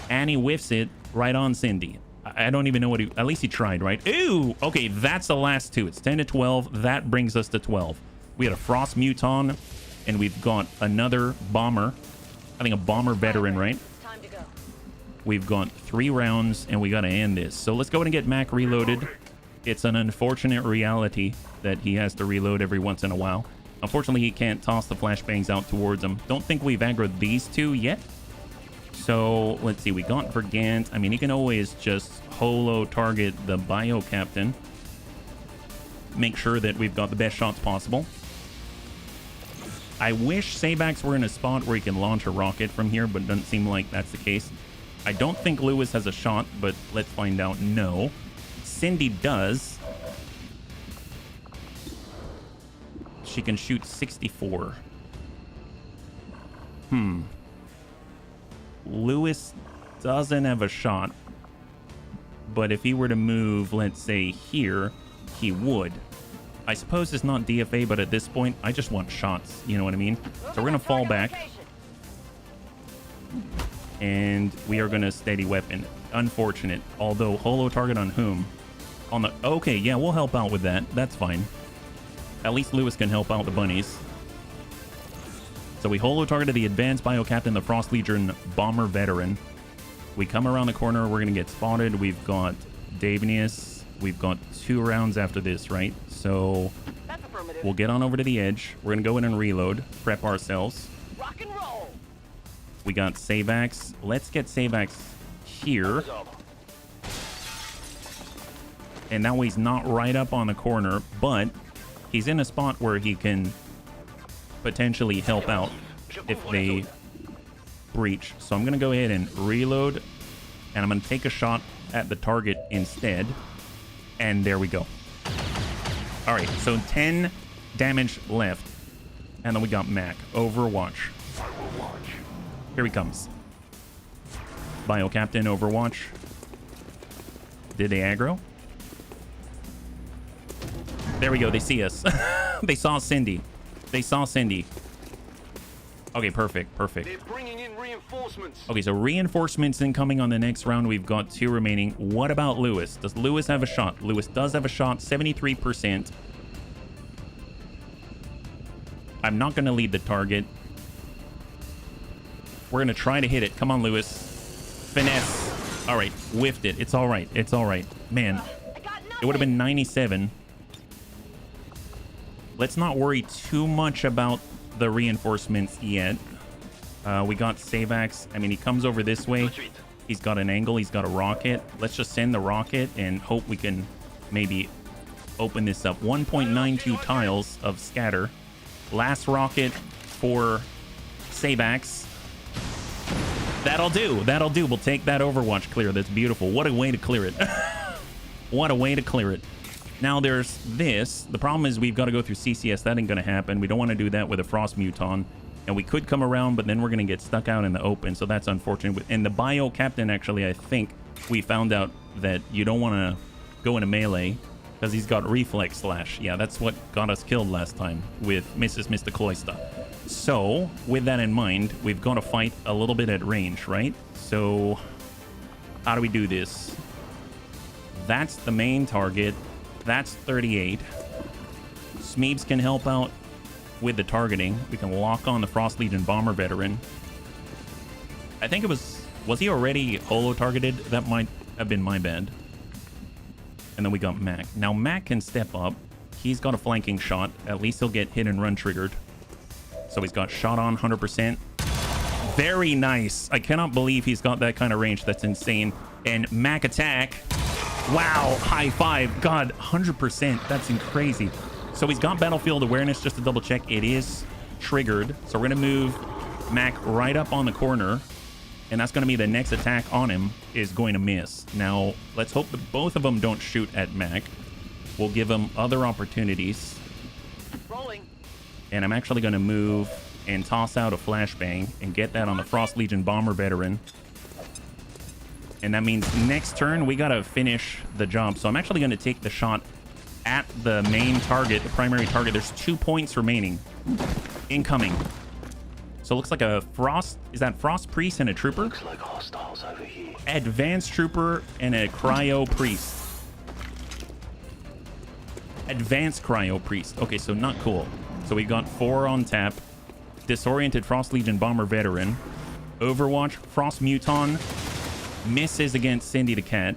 And he whiffs it right on Cindy. I don't even know what he... At least he tried, right? Ooh! Okay, that's the last two. It's 10 to 12. That brings us to 12. We had a Frost Muton, and we've got another bomber. I think a bomber veteran, right? Time to go. We've got 3 rounds, and we got to end this. So let's go ahead and get Mac reloaded. It's an unfortunate reality that he has to reload every once in a while. Unfortunately, he can't toss the flashbangs out towards him. Don't think we've aggroed these two yet. So let's see. We got Vergant. I mean, he can always just holo target the bio captain. Make sure that we've got the best shots possible. I wish Sabax were in a spot where he can launch a rocket from here, but it doesn't seem like that's the case. I don't think Lewis has a shot, but let's find out. No. Cindy does. She can shoot 64. Lewis doesn't have a shot, but if he were to move, let's say here, he would. I suppose it's not DFA, but at this point, I just want shots. You know what I mean? So we're going to fall back. And we are going to steady weapon. Unfortunate. Although, holo target on whom? On the... Okay, yeah, we'll help out with that. That's fine. At least Lewis can help out the bunnies. So we holo targeted the advanced bio captain, the Frost Legion bomber veteran. We come around the corner. We're going to get spotted. We've got Davenius. We've got 2 rounds after this, right? So we'll get on over to the edge. We're going to go in and reload. Prep ourselves. Rock and roll. We got Savax. Let's get Savax here. And that way he's not right up on the corner, but he's in a spot where he can potentially help out if they breach. So I'm going to go ahead and reload, and I'm going to take a shot at the target instead. And there we go. All right, so 10 damage left. And then we got Mac. Overwatch. Here he comes. Bio Captain, Overwatch. Did they aggro? There we go. They see us. They saw Cindy. They saw Cindy. Okay, perfect. Perfect. They're bringing in reinforcements. Okay, so reinforcements incoming on the next round. We've got 2 remaining. What about Lewis? Does Lewis have a shot? Lewis does have a shot. 73%. I'm not going to lead the target. We're going to try to hit it. Come on, Lewis. Finesse. All right. Whiffed it. It's all right. It's all right. Man, it would have been 97. Let's not worry too much about the reinforcements yet. We got Savax. I mean, he comes over this way. He's got an angle. He's got a rocket. Let's just send the rocket and hope we can maybe open this up. 1.92 tiles of scatter. Last rocket for Savax. That'll do. That'll do. We'll take that Overwatch clear. That's beautiful. What a way to clear it. What a way to clear it. Now there's this. The problem is we've got to go through CCS. That ain't going to happen. We don't want to do that with a Frost Muton. And we could come around, but then we're going to get stuck out in the open. So that's unfortunate. And the Bio Captain, actually, I think we found out that you don't want to go into melee because he's got Reflex Slash. Yeah, that's what got us killed last time with Mrs. Mr. Cloyster. So with that in mind, we've got to fight a little bit at range, right? So how do we do this? That's the main target. That's 38. Smeebs can help out with the targeting. We can lock on the Frost Legion Bomber Veteran. I think it was he already holo targeted? That might have been my bad. And then we got Mac. Now Mac can step up. He's got a flanking shot. At least he'll get hit and run triggered. So he's got shot on 100%. Very nice. I cannot believe he's got that kind of range. That's insane. And Mac attack. Wow, high five. God, 100%. That's crazy. So he's got battlefield awareness. Just to double check, it is triggered. So we're going to move Mac right up on the corner. And that's going to be the next attack on him is going to miss. Now, let's hope that both of them don't shoot at Mac. We'll give him other opportunities. Rolling. And I'm actually going to move and toss out a flashbang and get that on the Frost Legion Bomber Veteran. And that means next turn, we got to finish the job. So I'm actually going to take the shot at the main target, the primary target. There's 2 points remaining. Incoming. So it looks like a Frost... Is that Frost Priest and a Trooper? Looks like hostiles over here. Advanced Trooper and a Cryo Priest. Advanced Cryo Priest. Okay, so not cool. So we got 4 on tap. Disoriented Frost Legion Bomber Veteran. Overwatch, Frost Muton. Misses against Cindy the Cat.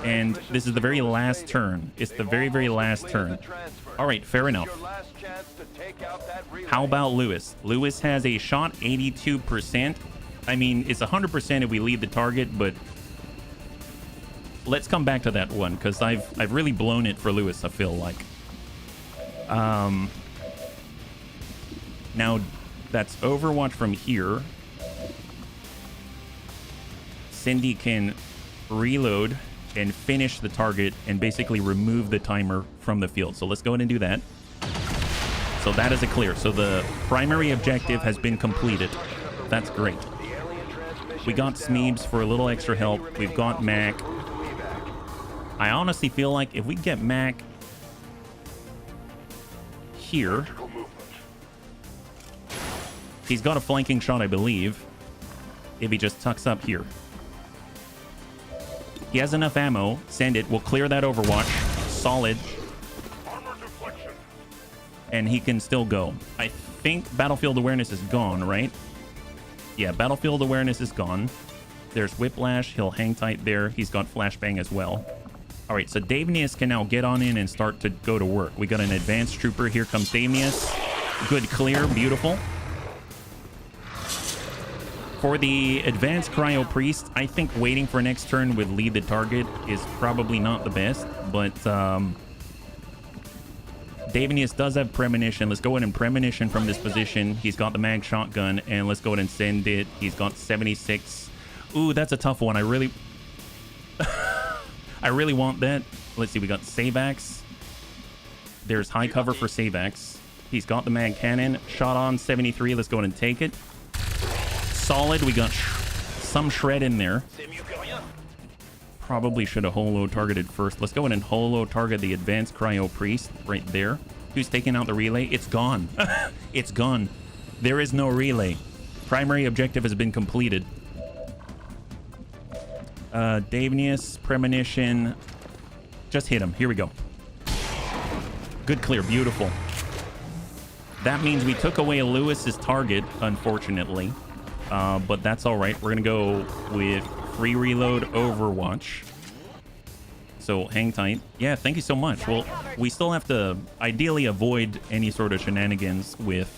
And this is the very last turn. It's the very, very last turn. All right, fair enough. How about Lewis? Lewis has a shot, 82%. I mean, it's 100% if we lead the target, but let's come back to that one because I've really blown it for Lewis, I feel like. Now, that's Overwatch from here. Cindy can reload and finish the target and basically remove the timer from the field. So let's go ahead and do that. So that is a clear. So the primary objective has been completed. That's great. We got Smeebs for a little extra help. We've got Mac. I honestly feel like if we get Mac here, he's got a flanking shot, I believe, if he just tucks up here. He has enough ammo. Send it. We'll clear that Overwatch. Solid. And he can still go. I think Battlefield Awareness is gone, right? Yeah, Battlefield Awareness is gone. There's Whiplash. He'll hang tight there. He's got Flashbang as well. All right, so Davenius can now get on in and start to go to work. We got an Advanced Trooper. Here comes Davenius. Good clear. Beautiful. For the Advanced Cryo Priest, I think waiting for next turn with lead the target is probably not the best, but Davenius does have Premonition. Let's go ahead and Premonition from this position. He's got the mag shotgun, and let's go ahead and send it. He's got 76. Ooh, that's a tough one. I really want that. Let's see, we got Savax. There's high cover for Savax. He's got the mag cannon. Shot on 73. Let's go ahead and take it. Solid. We got some shred in there. Probably should have holo targeted first. Let's go ahead and holo target the Advanced Cryo Priest right there. Who's taking out the relay? It's gone. It's gone. There is no relay. Primary objective has been completed. Davenius, Premonition. Just hit him. Here we go. Good clear. Beautiful. That means we took away Lewis's target, unfortunately. But that's all right. We're going to go with free reload Overwatch. So hang tight. Yeah, thank you so much. Well, we still have to ideally avoid any sort of shenanigans with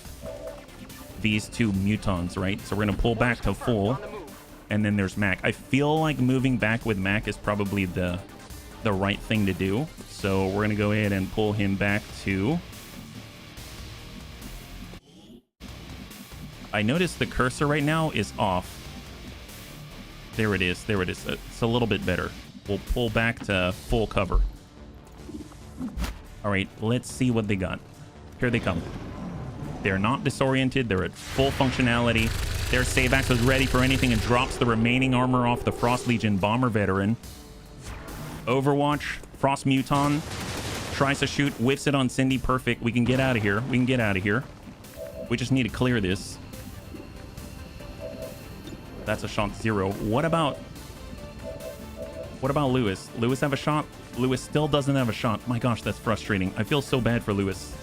these 2 mutons, right? So we're going to pull back to full. And then there's Mac. I feel like moving back with Mac is probably the right thing to do. So we're going to go ahead and pull him back to... I noticed the cursor right now is off. There it is. There it is. It's a little bit better. We'll pull back to full cover. All right, let's see what they got. Here they come. They're not disoriented. They're at full functionality. Their Savax was ready for anything and drops the remaining armor off the Frost Legion Bomber Veteran. Overwatch, Frost Muton, tries to shoot, whiffs it on Cindy. Perfect. We can get out of here. We can get out of here. We just need to clear this. That's a shot 0. What about Lewis? Lewis have a shot? Lewis still doesn't have a shot. My gosh, that's frustrating. I feel so bad for Lewis.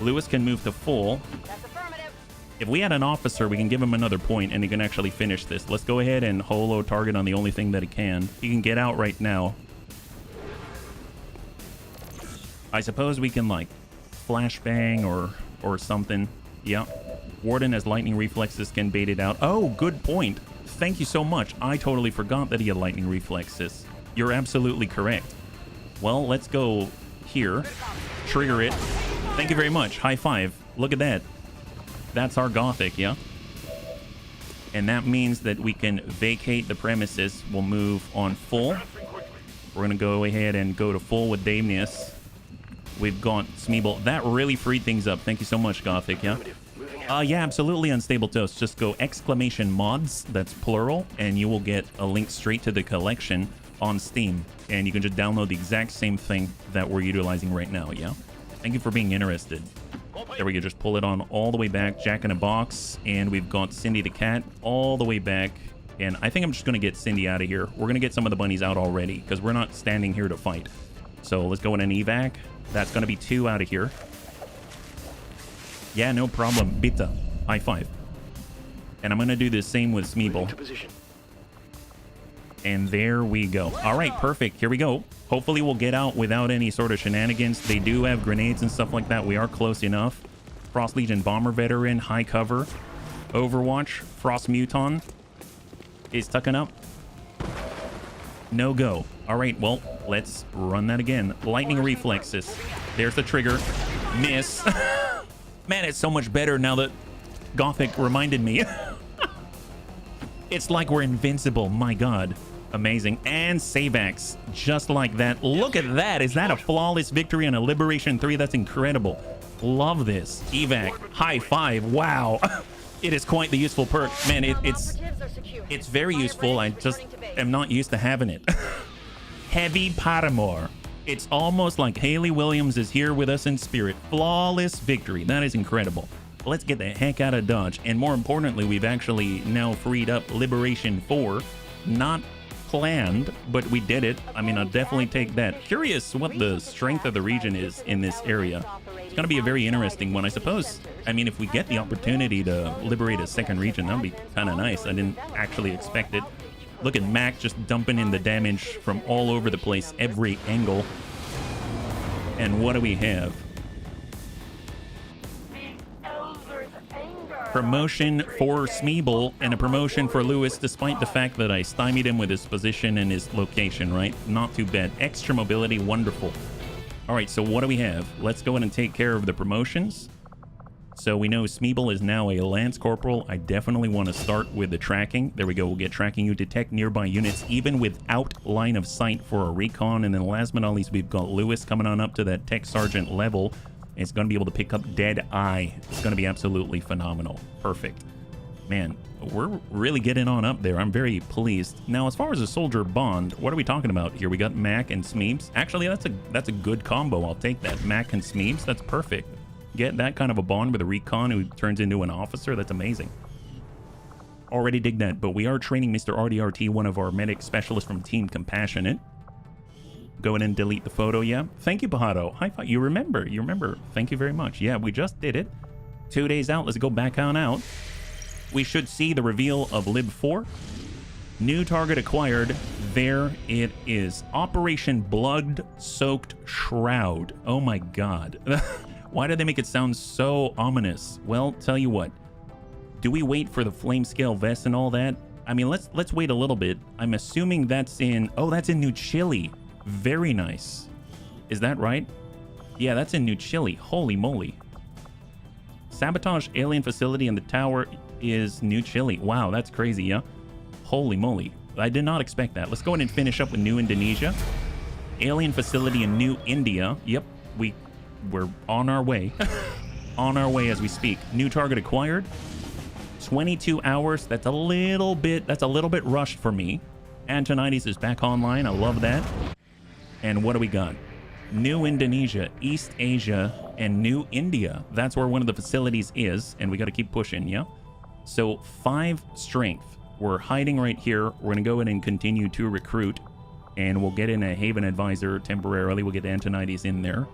Lewis can move to full. That's affirmative. If we had an officer, we can give him another point and he can actually finish this. Let's go ahead and holo target on the only thing that he can. He can get out right now. I suppose we can like flashbang or something. Yeah. Warden has lightning reflexes, can bait it out. Oh, good point. Thank you so much. I totally forgot that he had lightning reflexes. You're absolutely correct. Well, let's go here. Trigger it. Thank you very much. High five. Look at that. That's our Gothic, yeah? And that means that we can vacate the premises. We'll move on full. We're going to go ahead and go to full with Davenius. We've got Smeeble. That really freed things up. Thank you so much, Gothic, yeah? Yeah, absolutely unstable toast. Just go !mods, that's plural, and you will get a link straight to the collection on Steam. And you can just download the exact same thing that we're utilizing right now, yeah? Thank you for being interested. There we go, just pull it on all the way back, Jack in a Box, and we've got Cindy the cat all the way back. And I think I'm just gonna get Cindy out of here. We're gonna get some of the bunnies out already, because we're not standing here to fight. So let's go in an evac. That's gonna be 2 out of here. Yeah, no problem. Bita. High five. And I'm going to do the same with Smeeble. And there we go. All right, perfect. Here we go. Hopefully we'll get out without any sort of shenanigans. They do have grenades and stuff like that. We are close enough. Frost Legion Bomber Veteran, high cover. Overwatch, Frost Muton is tucking up. No go. All right, well, let's run that again. Lightning Reflexes. There's the trigger. Miss. Man, it's so much better now that Gothic reminded me. It's like we're invincible. My God. Amazing. And Savex. Just like that. Look at that. Is that a flawless victory on a Liberation 3? That's incredible. Love this. Evac. High five. Wow. It is quite the useful perk. Man, it's very useful. I just am not used to having it. Heavy Paramore. It's almost like Haley Williams is here with us in spirit. Flawless victory. That is incredible. Let's get the heck out of Dodge. And more importantly, we've actually now freed up Liberation 4. Not planned, but we did it. I mean, I'll definitely take that. Curious what the strength of the region is in this area. It's going to be a very interesting one, I suppose. I mean, if we get the opportunity to liberate a second region, that would be kind of nice. I didn't actually expect it. Look at Mac just dumping in the damage from all over the place, every angle. And what do we have? Promotion for Smeeble and a promotion for Lewis, despite the fact that I stymied him with his position and his location, right? Not too bad. Extra mobility, wonderful. All right, so what do we have? Let's go ahead and take care of the promotions. So we know Smeeble is now a Lance Corporal. I definitely want to start with the tracking. There we go. We'll get tracking. You detect nearby units even without line of sight for a recon. And then last but not least, we've got Lewis coming on up to that Tech Sergeant level. It's going to be able to pick up Dead Eye. It's going to be absolutely phenomenal. Perfect. Man, we're really getting on up there. I'm very pleased. Now, as far as a soldier bond, what are we talking about here? We got Mac and Smeebs. Actually, that's a good combo. I'll take that. Mac and Smeebs. That's perfect. Get that kind of a bond with a recon who turns into an officer. That's amazing. Already dig that, but we are training Mr. RDRT, one of our medic specialists from Team Compassionate. Go in and delete the photo, yeah. Thank you, Pajaro. High five. You remember. Thank you very much. Yeah, we just did it. 2 days out. Let's go back on out. We should see the reveal of Lib 4. New target acquired. There it is. Operation Blood-Soaked Shroud. Oh my God. Why did they make it sound so ominous? Well, tell you what. Do we wait for the flame scale vest and all that? I mean, let's wait a little bit. I'm assuming that's in... Oh, that's in New Chile. Very nice. Is that right? Yeah, that's in New Chile. Holy moly. Sabotage alien facility in the tower is New Chile. Wow, that's crazy, yeah? Holy moly. I did not expect that. Let's go ahead and finish up with New Indonesia. Alien facility in New India. Yep, we're on our way. On our way as we speak. New target acquired. 22 hours. That's a little bit rushed for me. Antonides is back online. I love that. And what do we got? New Indonesia, East Asia, and New India. That's where one of the facilities is, and we got to keep pushing, yeah? So 5 strength. We're hiding right here. We're going to go in and continue to recruit, and we'll get in a Haven Advisor temporarily. We'll get Antonides in there.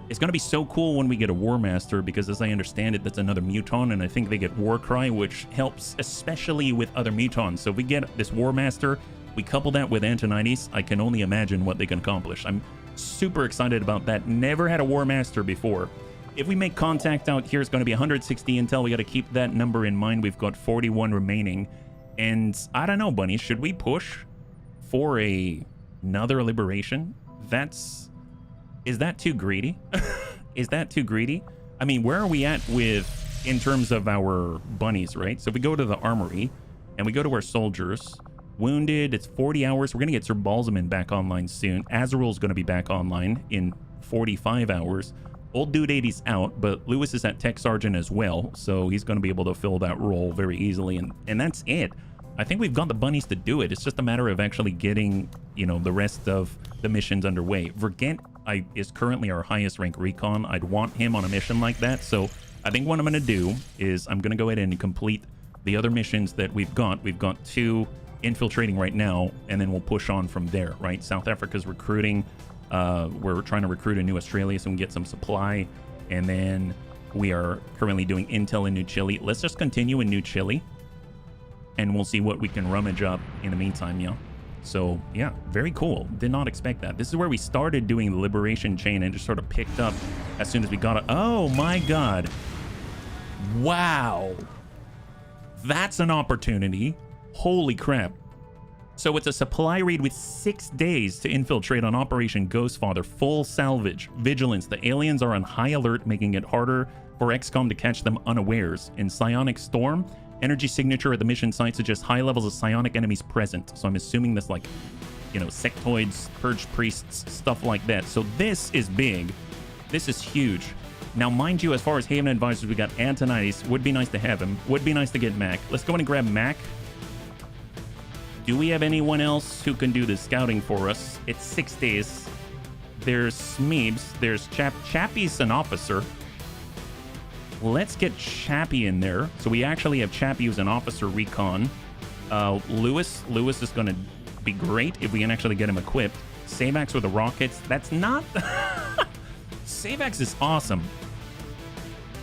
It's going to be so cool when we get a War Master, because as I understand it, that's another Muton, and I think they get War Cry, which helps especially with other Mutons. So if we get this War Master, we couple that with Antonides, I can only imagine what they can accomplish. I'm super excited about that. Never had a War Master before. If we make contact out here, it's going to be 160 intel. We got to keep that number in mind. We've got 41 remaining. And I don't know, Bunny, should we push for another liberation? Is that too greedy? Is that too greedy? I mean, where are we at in terms of our bunnies, right? So if we go to the armory and we go to our soldiers, wounded, it's 40 hours. We're going to get Sir Balzamin back online soon. Azrael's going to be back online in 45 hours. Old Dude 80's out, but Lewis is at Tech Sergeant as well, so he's going to be able to fill that role very easily, and that's it. I think we've got the bunnies to do it. It's just a matter of actually getting, you know, the rest of the missions underway. Vergent is currently our highest rank recon. I'd want him on a mission like that, so I think what I'm going to do is I'm going to go ahead and complete the other missions that we've got. We've got 2 infiltrating right now, and then we'll push on from there, right? South Africa's recruiting. We're trying to recruit a new Australia so we can get some supply, and then we are currently doing intel in New Chile. Let's just continue in New Chile, and we'll see what we can rummage up in the meantime, yeah. So yeah, very cool. Did not expect that. This is where we started doing the liberation chain and just sort of picked up as soon as we got it. Oh my god, wow, that's an opportunity. Holy crap. So it's a supply raid with 6 days to infiltrate on Operation Ghostfather. Full salvage. Vigilance. The aliens are on high alert, making it harder for XCOM to catch them unawares. In Psionic Storm, energy signature at the mission site suggests high levels of psionic enemies present. So I'm assuming that's like, you know, sectoids, purge priests, stuff like that. So this is big. This is huge. Now, mind you, as far as Haven Advisors, we got Antonides. Would be nice to have him. Would be nice to get Mac. Let's go in and grab Mac. Do we have anyone else who can do the scouting for us? It's 6 days. There's Smeebs. There's Chappie's an officer. Let's get Chappie in there. So we actually have Chappie who's an officer recon. Lewis is going to be great if we can actually get him equipped. Savax with the rockets. That's not... Savax is awesome.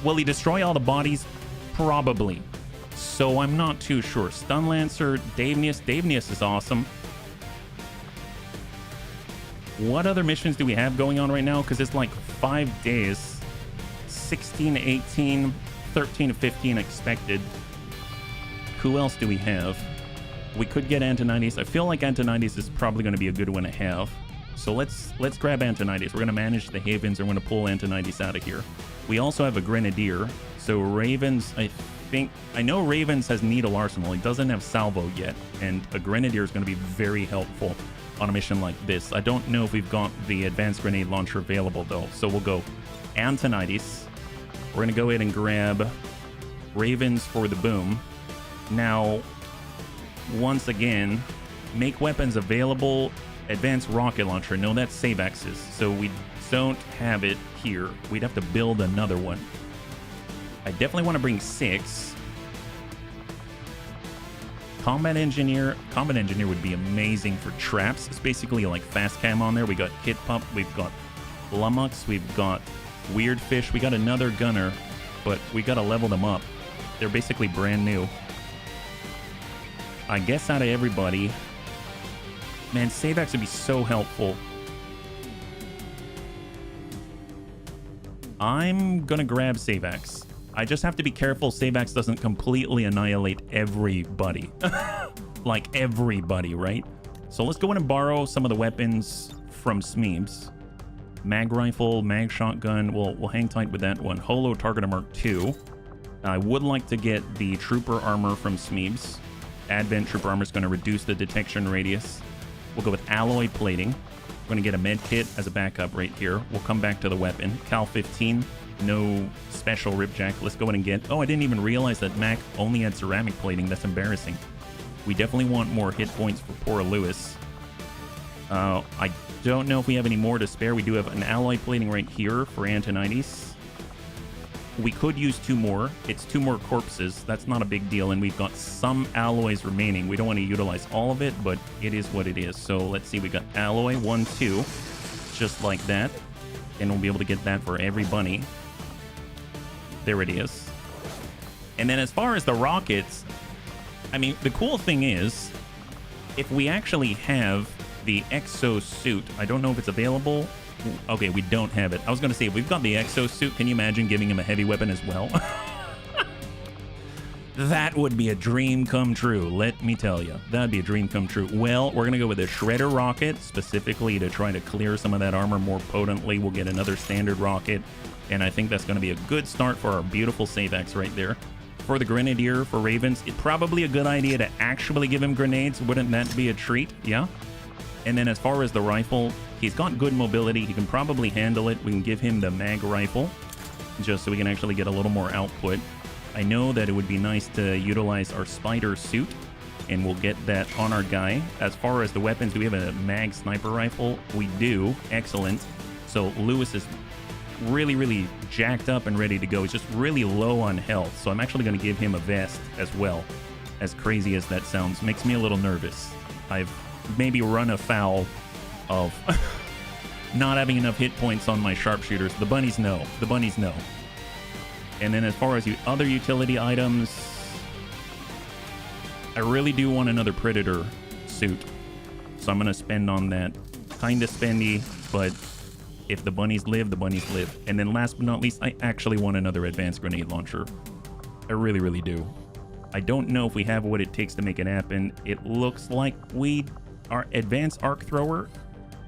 Will he destroy all the bodies? Probably. So I'm not too sure. Stun Lancer, Davenius. Davenius is awesome. What other missions do we have going on right now? Because it's like 5 days. 16 to 18, 13 to 15 expected. Who else do we have? We could get Antonides. I feel like Antonides is probably going to be a good one to have. So let's grab Antonides. We're going to manage the Havens and we're going to pull Antonides out of here. We also have a Grenadier. So Ravens, I know Ravens has Needle Arsenal. He doesn't have Salvo yet, and a Grenadier is going to be very helpful on a mission like this. I don't know if we've got the advanced grenade launcher available though, so we'll go Antonides. We're going to go ahead and grab Ravens for the boom. Now, once again, make weapons available. Advanced rocket launcher. No, that's Savax's, so we don't have it here. We'd have to build another one. I definitely want to bring 6. Combat Engineer. Combat Engineer would be amazing for traps. It's basically like fast cam on there. We got Kit Pup. We've got Lummox. We've got Weird Fish. We got another gunner, but we got to level them up. They're basically brand new. I guess out of everybody, man, Savax would be so helpful. I'm going to grab Savax. I just have to be careful Savax doesn't completely annihilate everybody. Like everybody, right? So let's go in and borrow some of the weapons from Smeebs. Mag rifle, mag shotgun. We'll hang tight with that one. Holo target armor 2. I would like to get the trooper armor from Smeebs. Advent trooper armor is going to reduce the detection radius. We'll go with alloy plating. We're going to get a med kit as a backup right here. We'll come back to the weapon. Cal 15. No special ripjack. Let's go in and get... Oh, I didn't even realize that Mac only had ceramic plating. That's embarrassing. We definitely want more hit points for poor Lewis. I don't know if we have any more to spare. We do have an alloy plating right here for Antonides. We could use 2 more. It's 2 more corpses. That's not a big deal. And we've got some alloys remaining. We don't want to utilize all of it, but it is what it is. So let's see. We got alloy 1, 2. Just like that. And we'll be able to get that for every bunny. There it is. And then as far as the rockets, I mean, the cool thing is, if we actually have the exo suit, I don't know if it's available. Okay, we don't have it. I was going to say, if we've got the exo suit, can you imagine giving him a heavy weapon as well? That would be a dream come true, let me tell you. That'd be a dream come true. Well, we're going to go with a Shredder rocket, specifically to try to clear some of that armor more potently. We'll get another standard rocket, and I think that's going to be a good start for our beautiful Savax right there. For the Grenadier, for Ravens, it's probably a good idea to actually give him grenades. Wouldn't that be a treat? Yeah? And then as far as the rifle, he's got good mobility. He can probably handle it. We can give him the mag rifle just so we can actually get a little more output. I know that it would be nice to utilize our spider suit, and we'll get that on our guy. As far as the weapons, do we have a mag sniper rifle? We do. Excellent. So Lewis is really, really jacked up and ready to go. He's just really low on health. So I'm actually going to give him a vest as well. As crazy as that sounds, makes me a little nervous. I've maybe run afoul of not having enough hit points on my sharpshooters. The bunnies know. The bunnies know. And then as far as other utility items, I really do want another Predator suit. So I'm going to spend on that. Kind of spendy, but if the bunnies live, the bunnies live. And then last but not least, I actually want another advanced grenade launcher. I really, really do. I don't know if we have what it takes to make it happen. It looks like our advanced arc thrower.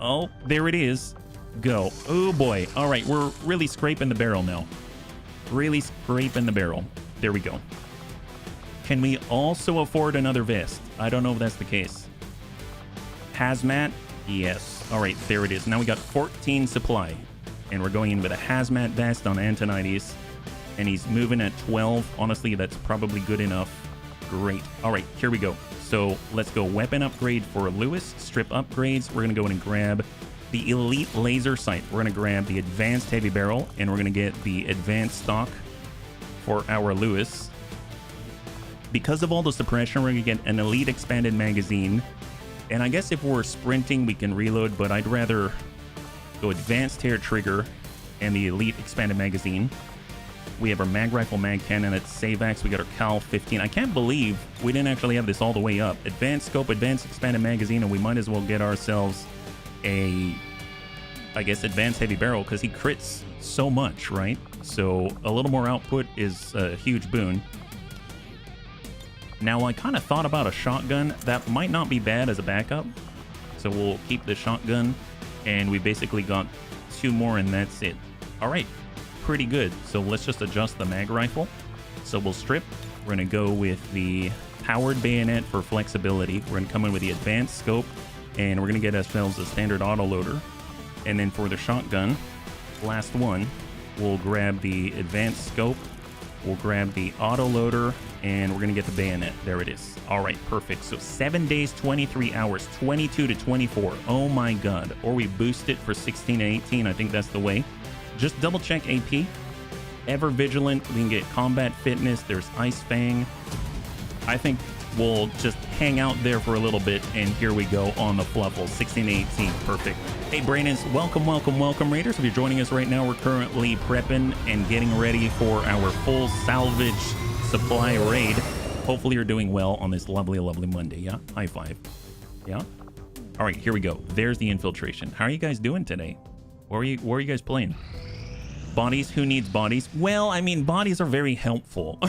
Oh, there it is. Go. Oh boy. All right, we're really scraping the barrel now. Really scraping the barrel. There we go. Can we also afford another vest? I don't know if that's the case. Hazmat? Yes. All right, there it is. Now we got 14 supply. And we're going in with a hazmat vest on Antonides. And he's moving at 12. Honestly, that's probably good enough. Great. All right, here we go. So let's go weapon upgrade for Lewis. Strip upgrades. We're going to go in and grab the elite laser sight. We're going to grab the advanced heavy barrel. And we're going to get the advanced stock for our Lewis. Because of all the suppression, we're going to get an elite expanded magazine. And I guess if we're sprinting, we can reload. But I'd rather go advanced hair trigger and the elite expanded magazine. We have our mag rifle, mag cannon at Savax. We got our Cal 15. I can't believe we didn't actually have this all the way up. Advanced scope, advanced expanded magazine, and we might as well get ourselves a, I guess, advanced heavy barrel because he crits so much, right? So a little more output is a huge boon. Now, I kind of thought about a shotgun. That might not be bad as a backup. So we'll keep the shotgun, and we basically got 2 more, and that's it. All right. Pretty good. So let's just adjust the mag rifle. So we'll strip. We're going to go with the powered bayonet for flexibility. We're going to come in with the advanced scope, and we're going to get ourselves a standard autoloader. And then for the shotgun, last one, we'll grab the advanced scope, we'll grab the autoloader, and we're going to get the bayonet. There it is. All right, perfect. So 7 days, 23 hours, 22 to 24. Oh my God. Or we boost it for 16 and 18. I think that's the way. Just double check AP. Ever vigilant. We can get combat fitness. There's Ice Fang. I think we'll just hang out there for a little bit, and here we go on the Fluffle. 16 18. Perfect. Hey, Brandons, welcome, welcome, welcome, Raiders. If you're joining us right now, we're currently prepping and getting ready for our full salvage supply raid. Hopefully you're doing well on this lovely, lovely Monday. Yeah? High five. Yeah? All right, here we go. There's the infiltration. How are you guys doing today? Where are you guys playing? Bodies? Who needs bodies? Well, I mean, bodies are very helpful.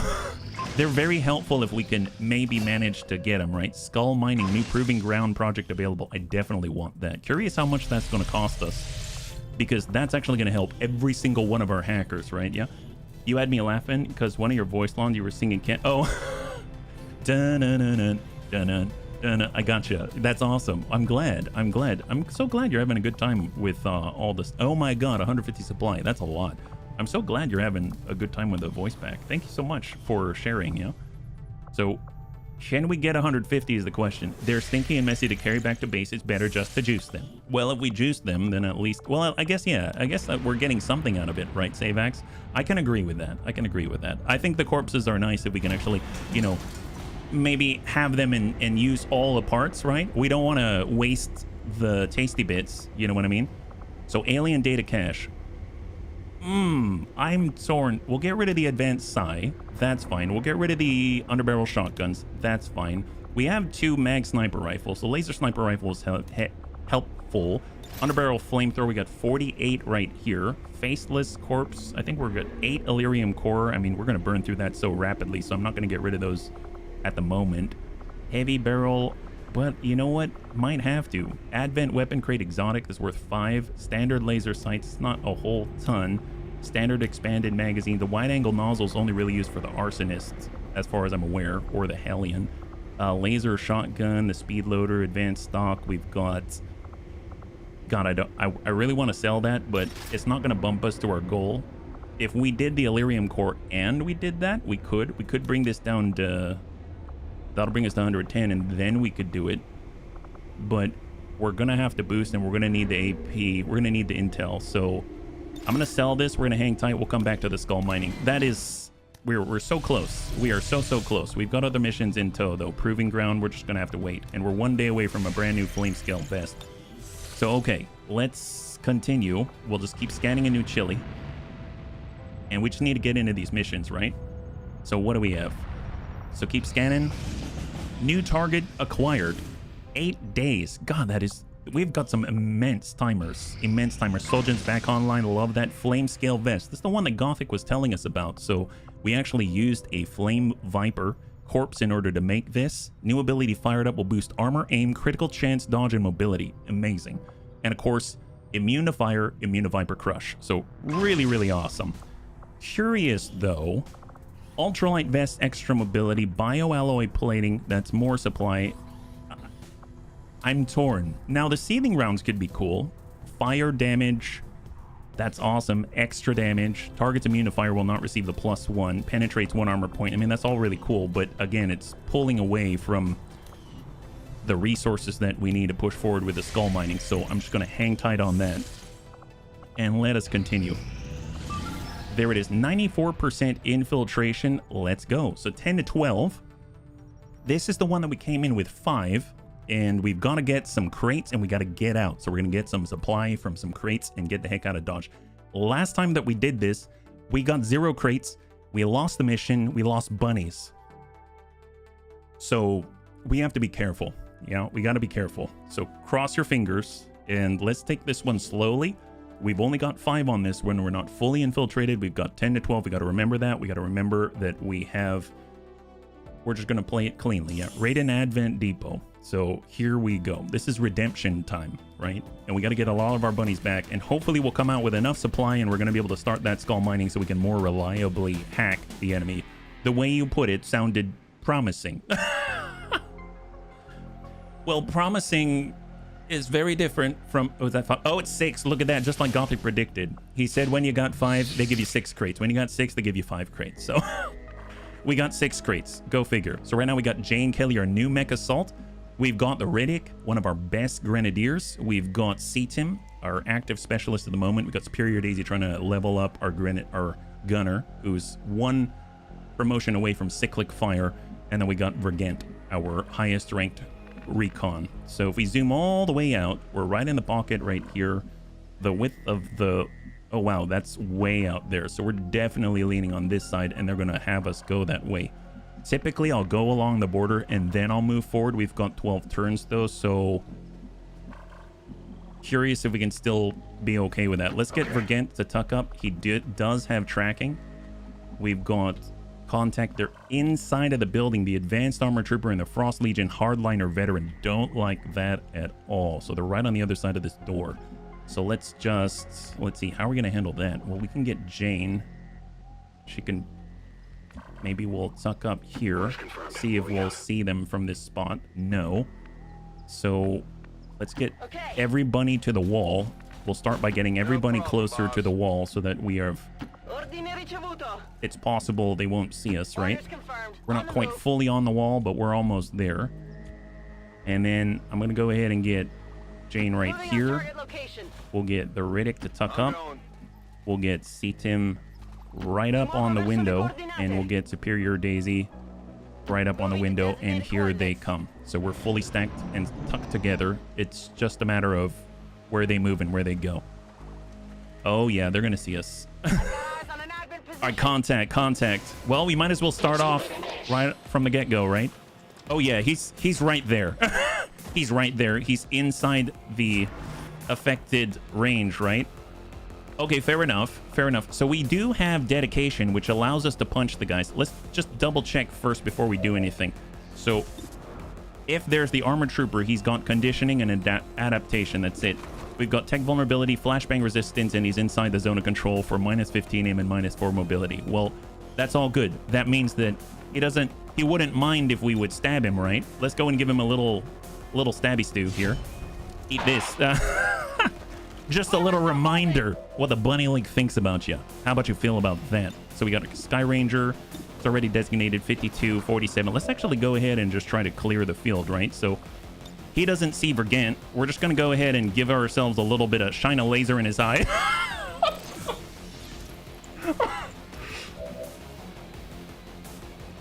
They're very helpful if we can maybe manage to get them, right? Skull mining, new proving ground project available. I definitely want that. Curious how much that's going to cost us, because that's actually going to help every single one of our hackers, right? Yeah. You had me laughing because one of your voice lines you were singing dun-dun-dun-dun, dun-dun. I gotcha. That's awesome. I'm glad. I'm so glad you're having a good time with all this. Oh my God, 150 supply. That's a lot. I'm so glad you're having a good time with the voice pack. Thank you so much for sharing, yeah? So, can we get 150 is the question. They're stinky and messy to carry back to base. It's better just to juice them. Well, if we juice them, then at least... Well, I guess, yeah. I guess that we're getting something out of it, right, Savax? I can agree with that. I think the corpses are nice if we can actually, you know... maybe have them and use all the parts, right? We don't want to waste the tasty bits, you know what I mean? So alien data cache. I'm torn. We'll get rid of the advanced psi. That's fine. We'll get rid of the underbarrel shotguns. That's fine. We have 2 mag sniper rifles. The laser sniper rifle is helpful. Underbarrel flamethrower, we got 48 right here. Faceless corpse, I think we're good. 8 Illyrium core. I mean, we're going to burn through that so rapidly, so I'm not going to get rid of those at the moment. Heavy barrel, but you know what? Might have to. Advent weapon crate exotic is worth 5. Standard laser sights, not a whole ton. Standard expanded magazine. The wide angle nozzle is only really used for the arsonists, as far as I'm aware, or the Hellion. Laser shotgun, the speed loader, advanced stock. We've got God, I really want to sell that, but it's not going to bump us to our goal. If we did the Illyrium core and we did that, we could bring this down to, that'll bring us to 110, and then we could do it. But we're going to have to boost, and we're going to need the AP. We're going to need the intel. So I'm going to sell this. We're going to hang tight. We'll come back to the skull mining. That is, we're so close. We are so close. We've got other missions in tow, though. Proving ground, we're just going to have to wait. And we're 1 day away from a brand new flame scale vest. So, okay, let's continue. We'll just keep scanning a new Chile. And we just need to get into these missions, right? So what do we have? So keep scanning. New target acquired. 8 days. God, that is... We've got some immense timers. Soldiers back online. Love that flame scale vest. This is the one that Gothic was telling us about. So we actually used a Flame Viper corpse in order to make this. New ability fired up will boost armor, aim, critical chance, dodge, and mobility. Amazing. And of course, immune to fire, immune to Viper Crush. So really awesome. Curious though, ultralight vest, extra mobility, bioalloy plating, that's more supply. I'm torn. Now the seething rounds could be cool. Fire damage, that's awesome. Extra damage, targets immune to fire will not receive the +1, penetrates 1 armor point. I mean, that's all really cool, but again, it's pulling away from the resources that we need to push forward with the skull mining. So I'm just going to hang tight on that and let us continue. There it is, 94% infiltration. Let's go. So 10 to 12. This is the one that we came in with 5, and we've got to get some crates and we got to get out. So we're going to get some supply from some crates and get the heck out of Dodge. Last time that we did this, we got 0 crates. We lost the mission. We lost bunnies. So we have to be careful. Yeah, we got to be careful. So cross your fingers and let's take this one slowly. We've only got 5 on this when we're not fully infiltrated. We've got 10 to 12. We got to remember that. We got to remember that we have... We're just going to play it cleanly. Yeah, Raiden Advent Depot. So here we go. This is redemption time, right? And we got to get a lot of our bunnies back. And hopefully we'll come out with enough supply and we're going to be able to start that skull mining so we can more reliably hack the enemy. The way you put it sounded promising. Well, promising... is very different from... Oh, is that 5? Oh, it's 6. Look at that. Just like Gothic predicted. He said when you got 5, they give you 6 crates. When you got 6, they give you 5 crates. So we got 6 crates. Go figure. So right now we got Jane Kelly, our new mech assault. We've got the Riddick, one of our best grenadiers. We've got Seatim, our active specialist at the moment. We've got Superior Daisy trying to level up our gunner, who's 1 promotion away from cyclic fire. And then we got Vergent, our highest ranked recon. So if we zoom all the way out, we're right in the pocket right here. The width of the... Oh, wow, that's way out there. So we're definitely leaning on this side, and they're going to have us go that way. Typically, I'll go along the border, and then I'll move forward. We've got 12 turns, though, so... Curious if we can still be okay with that. Let's get Vergent to tuck up. He does have tracking. We've got... contact. They're inside of the building. The Advanced Armor Trooper and the Frost Legion Hardliner Veteran don't like that at all. So they're right on the other side of this door. So let's see, how are we going to handle that? Well, we can get Jane. She can, maybe we'll tuck up here, see if we'll see them from this spot. No. So let's get every bunny to the wall. We'll start by getting every bunny closer to the wall so that we have... It's possible they won't see us, right? We're not quite fully on the wall, but we're almost there. And then I'm going to go ahead and get Jane right here. We'll get the Riddick to tuck up. We'll get Seatim right up on the window. And we'll get Superior Daisy right up on the window. And here they come. So we're fully stacked and tucked together. It's just a matter of where they move and where they go. Oh, yeah, they're going to see us. All right, contact. Well, we might as well start off right from the get-go, right? Oh, yeah, he's right there. He's right there. He's inside the affected range, right? Okay, fair enough. So we do have dedication, which allows us to punch the guys. Let's just double-check first before we do anything. So if there's the Armored Trooper, he's got conditioning and adaptation. That's it. We've got tech vulnerability, flashbang resistance, and he's inside the zone of control for -15 aim and -4 mobility. Well, that's all good. That means that he wouldn't mind if we would stab him, right? Let's go and give him a little stabby stew here. Eat this. Just a little reminder what the Bunny League thinks about you. How about you feel about that? So we got a Sky Ranger. It's already designated 52, 47. Let's actually go ahead and just try to clear the field, right? So he doesn't see Vergant. We're just going to go ahead and give ourselves a little bit of shine a laser in his eye.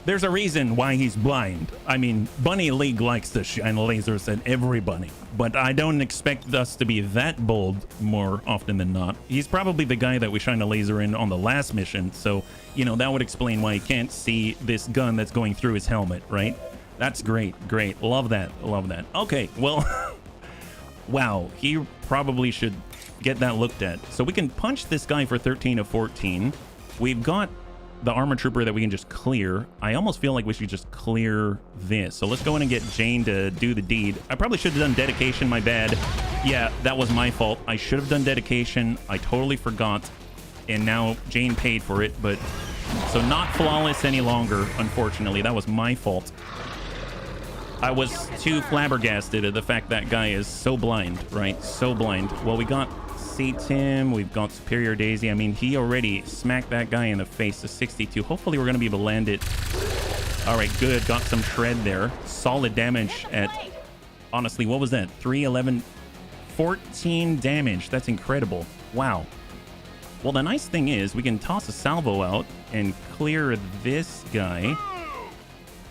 There's a reason why he's blind. I mean, Bunny League likes to shine lasers at every bunny, but I don't expect us to be that bold more often than not. He's probably the guy that we shine a laser in on the last mission, so, you know, that would explain why he can't see this gun that's going through his helmet, right? That's great, great. Love that, love that. Okay, well, wow, he probably should get that looked at. So we can punch this guy for 13 of 14. We've got the armor trooper that we can just clear. I almost feel like we should just clear this. So let's go in and get Jane to do the deed. I probably should have done dedication, my bad. Yeah, that was my fault. I should have done dedication. I totally forgot. And now Jane paid for it, but so not flawless any longer, unfortunately. That was my fault. I was too flabbergasted at the fact that guy is so blind, right? So blind. Well, we got Tim, we've got Superior Daisy. I mean, he already smacked that guy in the face to 62. Hopefully we're going to be able to land it. All right, good. Got some shred there. Solid damage at, honestly, what was that? 3, 11, 14 damage. That's incredible. Wow. Well, the nice thing is we can toss a salvo out and clear this guy.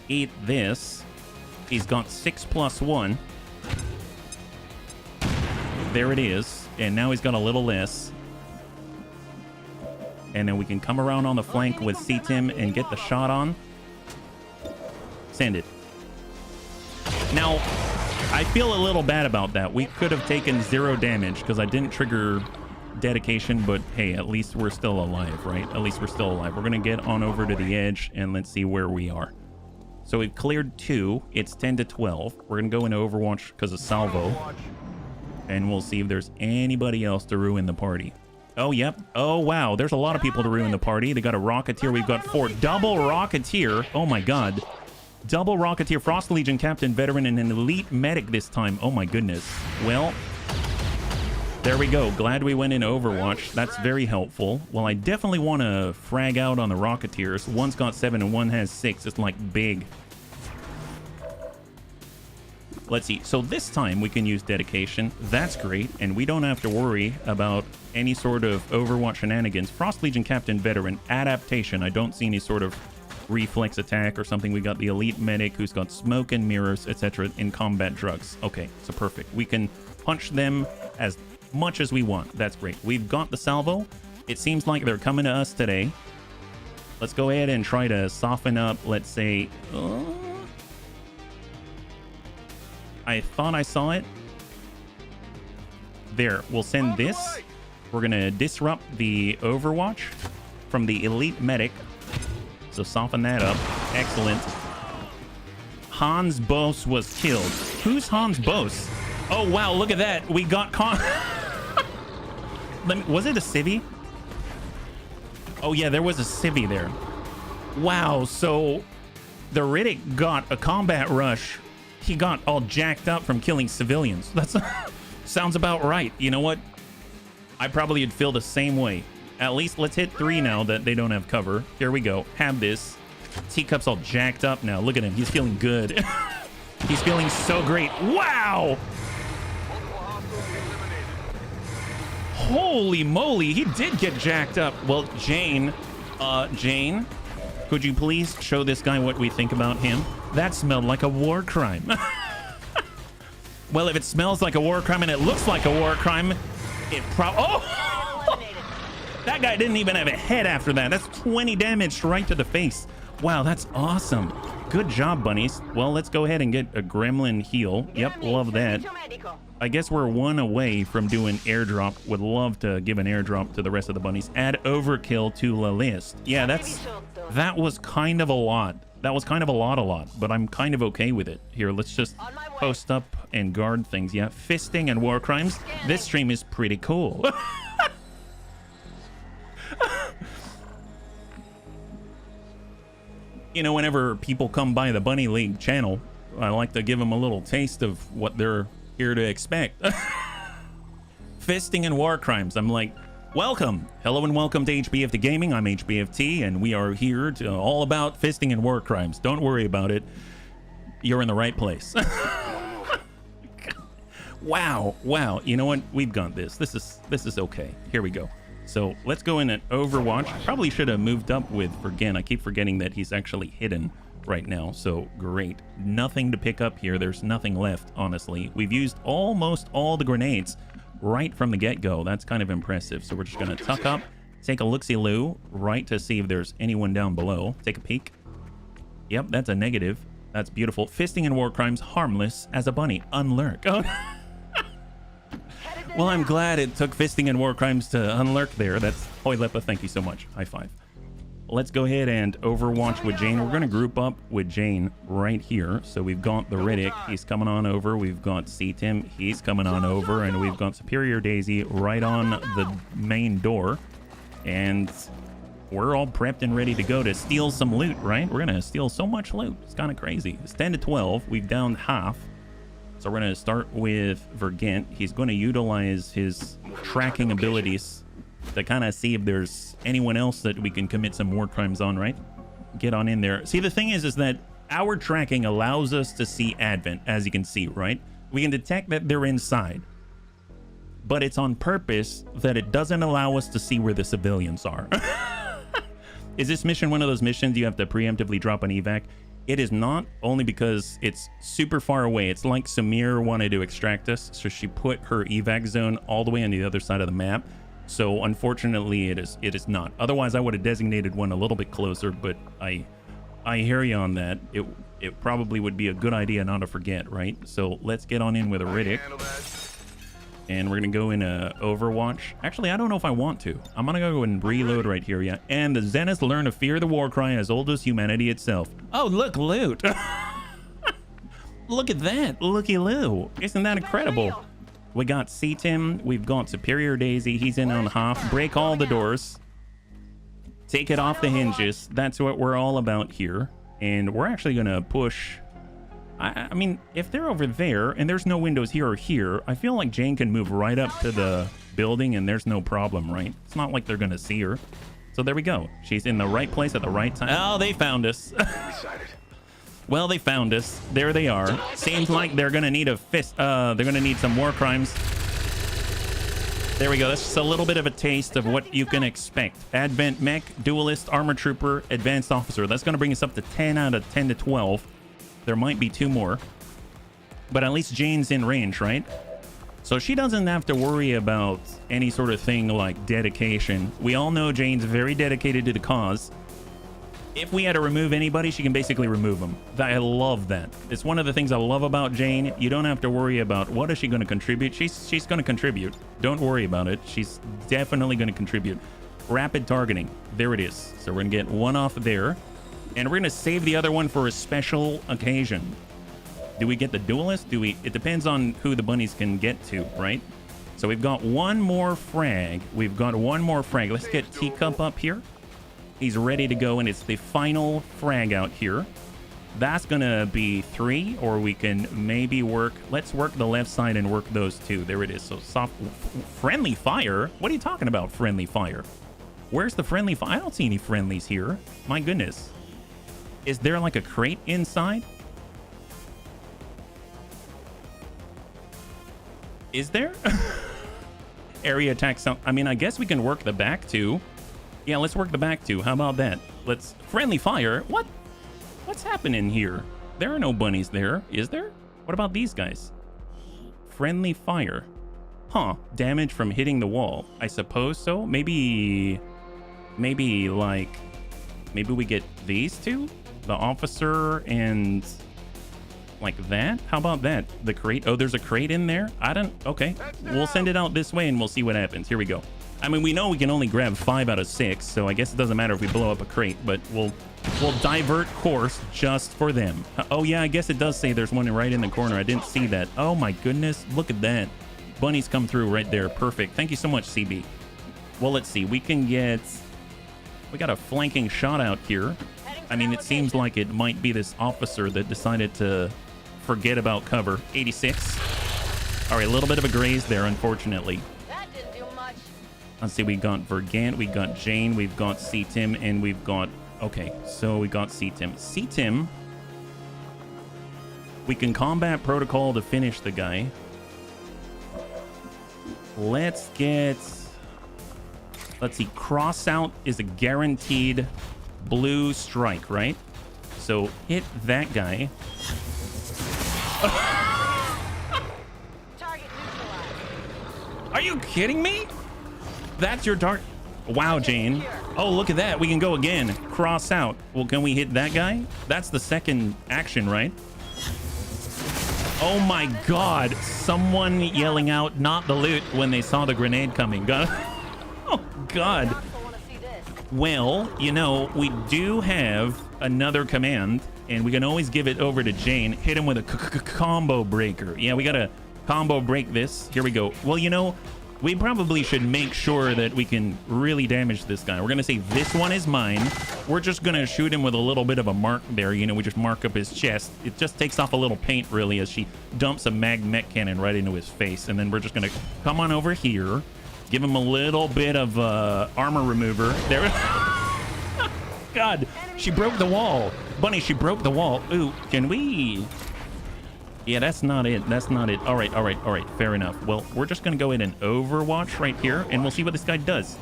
Eat this. He's got 6+1. There it is. And now he's got a little less. And then we can come around on the flank with Tim and get the shot on. Send it. Now, I feel a little bad about that. We could have taken 0 damage because I didn't trigger dedication, but hey, at least we're still alive, right? At least we're still alive. We're going to get on over to the edge and let's see where we are. So we've cleared 2. It's 10 to 12. We're going to go into Overwatch because of salvo. And we'll see if there's anybody else to ruin the party. Oh, yep. Oh, wow. There's a lot of people to ruin the party. They got a Rocketeer. We've got 4. Double Rocketeer. Oh, my God. Double Rocketeer, Frost Legion Captain, Veteran, and an Elite Medic this time. Oh, my goodness. Well, there we go. Glad we went into Overwatch. That's very helpful. Well, I definitely want to frag out on the Rocketeers. One's got 7 and one has 6. It's like big. Let's see. So this time we can use dedication. That's great. And we don't have to worry about any sort of Overwatch shenanigans. Frost Legion Captain Veteran, adaptation. I don't see any sort of reflex attack or something. We got the Elite Medic who's got smoke and mirrors, etc. in combat drugs. Okay, so perfect. We can punch them as much as we want. That's great. We've got the salvo. It seems like they're coming to us today. Let's go ahead and try to soften up, let's say... I thought I saw it. There, we'll send this. We're gonna disrupt the Overwatch from the Elite Medic. So soften that up. Excellent. Hans Bose was killed. Who's Hans Bose? Oh, wow, look at that. We got was it a civvy? Oh, yeah, there was a civvy there. Wow, so the Riddick got a combat rush. He got all jacked up from killing civilians. That's sounds about right. You know what? I probably would feel the same way. At least let's hit 3 now that they don't have cover. Here we go. Have this. Teacup's all jacked up now. Look at him. He's feeling good. He's feeling so great. Wow! Holy moly, he did get jacked up. Well, Jane, could you please show this guy what we think about him? That smelled like a war crime. Well, if it smells like a war crime and it looks like a war crime, it oh! That guy didn't even have a head after that. That's 20 damage right to the face. Wow, that's awesome. Good job, bunnies. Well, let's go ahead and get a gremlin heal. Yep, love that. I guess we're 1 away from doing airdrop. Would love to give an airdrop to the rest of the bunnies. Add overkill to the list. Yeah, that was kind of a lot. That was kind of a lot, but I'm kind of okay with it. Here, let's just post up and guard things. Yeah, fisting and war crimes. This stream is pretty cool. You know, whenever people come by the Bunny League channel, I like to give them a little taste of what they're here to expect. Fisting and war crimes. I'm like, welcome. Hello and welcome to HBFT Gaming. I'm HBFT, and we are here to all about fisting and war crimes. Don't worry about it. You're in the right place. Wow. You know what? We've got this. This is okay. Here we go. So let's go in at Overwatch. Probably should have moved up with Vergen. I keep forgetting that he's actually hidden right now. So great. Nothing to pick up here. There's nothing left, honestly. We've used almost all the grenades right from the get-go. That's kind of impressive. So we're just going to tuck up, take a look-see-loo, right, to see if there's anyone down below. Take a peek. Yep, that's a negative. That's beautiful. Fisting and war crimes, harmless as a bunny. Unlurk. Oh. Well, I'm glad it took fisting and war crimes to unlurk there. That's Hoi Lepa, thank you so much. High five. Let's go ahead and Overwatch with Jane. We're going to group up with Jane right here. So we've got the Riddick. He's coming on over. We've got C-Tim. He's coming on over. And we've got Superior Daisy right on the main door. And we're all prepped and ready to go to steal some loot, right? We're going to steal so much loot. It's kind of crazy. It's 10 to 12. We've downed half. So we're going to start with Vergent. He's going to utilize his tracking abilities to kind of see if there's anyone else that we can commit some war crimes on, right? Get on in there. See, the thing is that our tracking allows us to see Advent, as you can see, right? We can detect that they're inside, but it's on purpose that it doesn't allow us to see where the civilians are. Is this mission one of those missions you have to preemptively drop an evac? It is not, only because it's super far away. It's like Samir wanted to extract us, so she put her evac zone all the way on the other side of the map. So unfortunately, it is not. Otherwise, I would have designated one a little bit closer, but I hear you on that. It probably would be a good idea not to forget, right? So let's get on in with a Riddick. And we're going to go in Overwatch. Actually, I don't know if I want to. I'm going to go and reload right here, yeah. And the Zeniths learn to fear the war cry as old as humanity itself. Oh, look, loot. Look at that. Looky-loo. Isn't that incredible? We got C-Tim. We've got Superior Daisy. He's in on half. Break all the doors. Take it off the hinges. That's what we're all about here. And we're actually going to push... I mean, if they're over there and there's no windows here or here, I feel like Jane can move right up to the building and there's no problem, right? It's not like they're going to see her. So there we go. She's in the right place at the right time. Oh, they found us. Well, they found us. There they are. Seems like they're going to need a fist. They're going to need some war crimes. There we go. That's just a little bit of a taste of what you can expect. Advent Mech, Duelist, Armor Trooper, Advanced Officer. That's going to bring us up to 10 out of 10 to 12. There might be 2 more. But at least Jane's in range, right? So she doesn't have to worry about any sort of thing like dedication. We all know Jane's very dedicated to the cause. If we had to remove anybody, she can basically remove them. I love that. It's one of the things I love about Jane. You don't have to worry about what is she going to contribute. She's going to contribute. Don't worry about it. She's definitely going to contribute. Rapid targeting. There it is. So we're going to get one off there. And we're going to save the other one for a special occasion. Do we get the Duelist? It depends on who the bunnies can get to, right? So we've got one more frag. Let's get Teacup up here. He's ready to go, and it's the final frag out here. That's going to be 3, or we can maybe work... Let's work the left side and work those 2. There it is. So soft... Friendly fire? What are you talking about, friendly fire? Where's the friendly fire? I don't see any friendlies here. My goodness. Is there like a crate inside? Is there? Area attack sound. I mean, I guess we can work the back 2. Yeah, let's work the back 2. How about that? Let's... Friendly fire? What? What's happening here? There are no bunnies there, is there? What about these guys? Friendly fire. Huh. Damage from hitting the wall. I suppose so. Maybe like... Maybe we get these 2? The officer and like that. How about that? The crate. Oh, there's a crate in there. Okay, we'll send it out this way and we'll see what happens. Here we go. I mean, we know we can only grab 5 out of 6, so I guess it doesn't matter if we blow up a crate, but we'll divert course just for them. Oh yeah, I guess it does say there's one right in the corner. I didn't see that. Oh my goodness, look at that. Bunnies come through right there. Perfect. Thank you so much, CB. Well, let's see. We got a flanking shot out here. I mean, it seems like it might be this officer that decided to forget about cover. 86. All right, a little bit of a graze there, unfortunately. Let's see, we got Vergant, we got Jane, we've got C-Tim, and we've got... Okay, so we got C-Tim. C-Tim, we can combat protocol to finish the guy. Let's get... Let's see, cross out is a guaranteed blue strike, right? So hit that guy. Target neutralized. Are you kidding me? That's your target. Wow, Jane. Oh, look at that. We can go again. Cross out. Well, can we hit that guy? That's the second action, right? Oh my God. Someone yelling out, not the loot, when they saw the grenade coming. Oh, God. Council wanna see this. Well, you know, we do have another command, and we can always give it over to Jane. Hit him with a combo breaker. Yeah, we gotta combo break this. Here we go. Well, you know, we probably should make sure that we can really damage this guy. We're gonna say this one is mine. We're just gonna shoot him with a little bit of a mark there. You know, we just mark up his chest. It just takes off a little paint, really, as she dumps a mag mech cannon right into his face. And then we're just gonna come on over here, give him a little bit of armor remover. There. God, she broke the wall. Bunny, she broke the wall. Ooh, can we... Yeah, that's not it. That's not it. All right, all right, all right. Fair enough. Well, we're just going to go in and Overwatch right here, and we'll see what this guy does.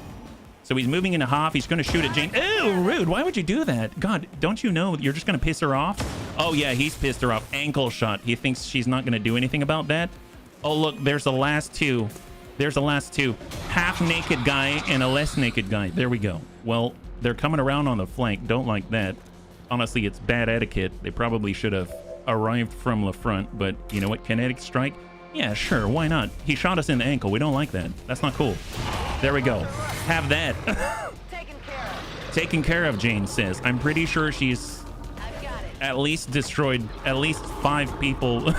So he's moving into Hoff. He's going to shoot at Jane. Ew, rude. Why would you do that? God, don't you know you're just going to piss her off? Oh, yeah, he's pissed her off. Ankle shot. He thinks she's not going to do anything about that. Oh, look, there's the last two. There's the last two. Half-naked guy and a less naked guy. There we go. Well, they're coming around on the flank. Don't like that. Honestly, it's bad etiquette. They probably should have arrived from the front, but you know what? Kinetic strike? Yeah, sure. Why not? He shot us in the ankle. We don't like that. That's not cool. There we go. Have that. Taken care of. Taken care of, Jane says. I'm pretty sure she's I've got it. at least destroyed at least 5 people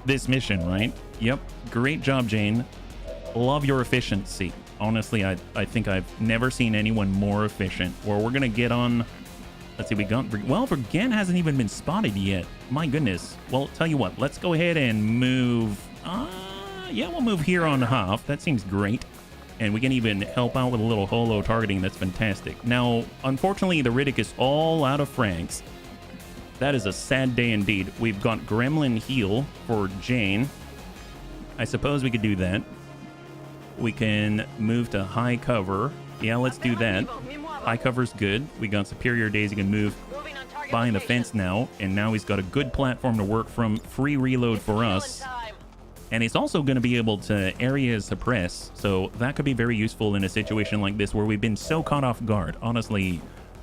this mission, right? Yep. Great job, Jane. Love your efficiency. Honestly, I think I've never seen anyone more efficient. Well, we're going to get on... Let's see, we got... Well, Vergan hasn't even been spotted yet. My goodness. Well, tell you what, let's go ahead and move... yeah, we'll move here on Hoff. That seems great. And we can even help out with a little holo targeting. That's fantastic. Now, unfortunately, the Riddick is all out of frags. That is a sad day indeed. We've got Gremlin heal for Jane. I suppose we could do that. We can move to high cover. Yeah, let's do that. High cover's good. We got Superior Days. He can move Moving on target behind the location. fence now. And now he's got a good platform to work from. Free reload for us. Time. And he's also going to be able to area suppress. So that could be very useful in a situation like this where we've been so caught off guard. Honestly,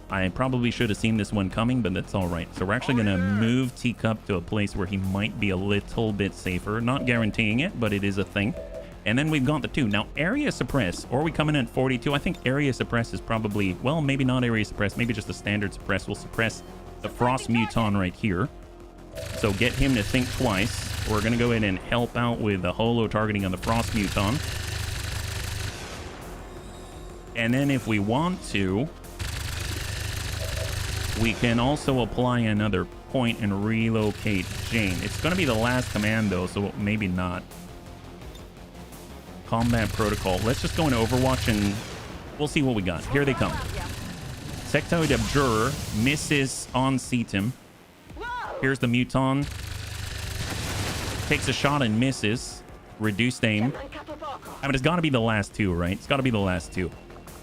I probably should have seen this one coming, but that's all right. So we're actually going to move Teacup to a place where he might be a little bit safer. Not guaranteeing it, but it is a thing. And then we've got the 2. Now, area suppress, or we come in at 42. I think area suppress is probably, well, maybe not area suppress, maybe just a standard suppress. We'll suppress the Frost Muton right here. So get him to think twice. We're going to go in and help out with the holo targeting on the Frost Muton. And then if we want to, we can also apply another point and relocate Jane. It's going to be the last command, though, so maybe not. Combat protocol. Let's just go into Overwatch and we'll see what we got. Here they come. Sectoid Abjurer misses on C-Tim. Here's the Muton. Takes a shot and misses. Reduced aim. I mean, it's got to be the last 2, right? It's got to be the last 2.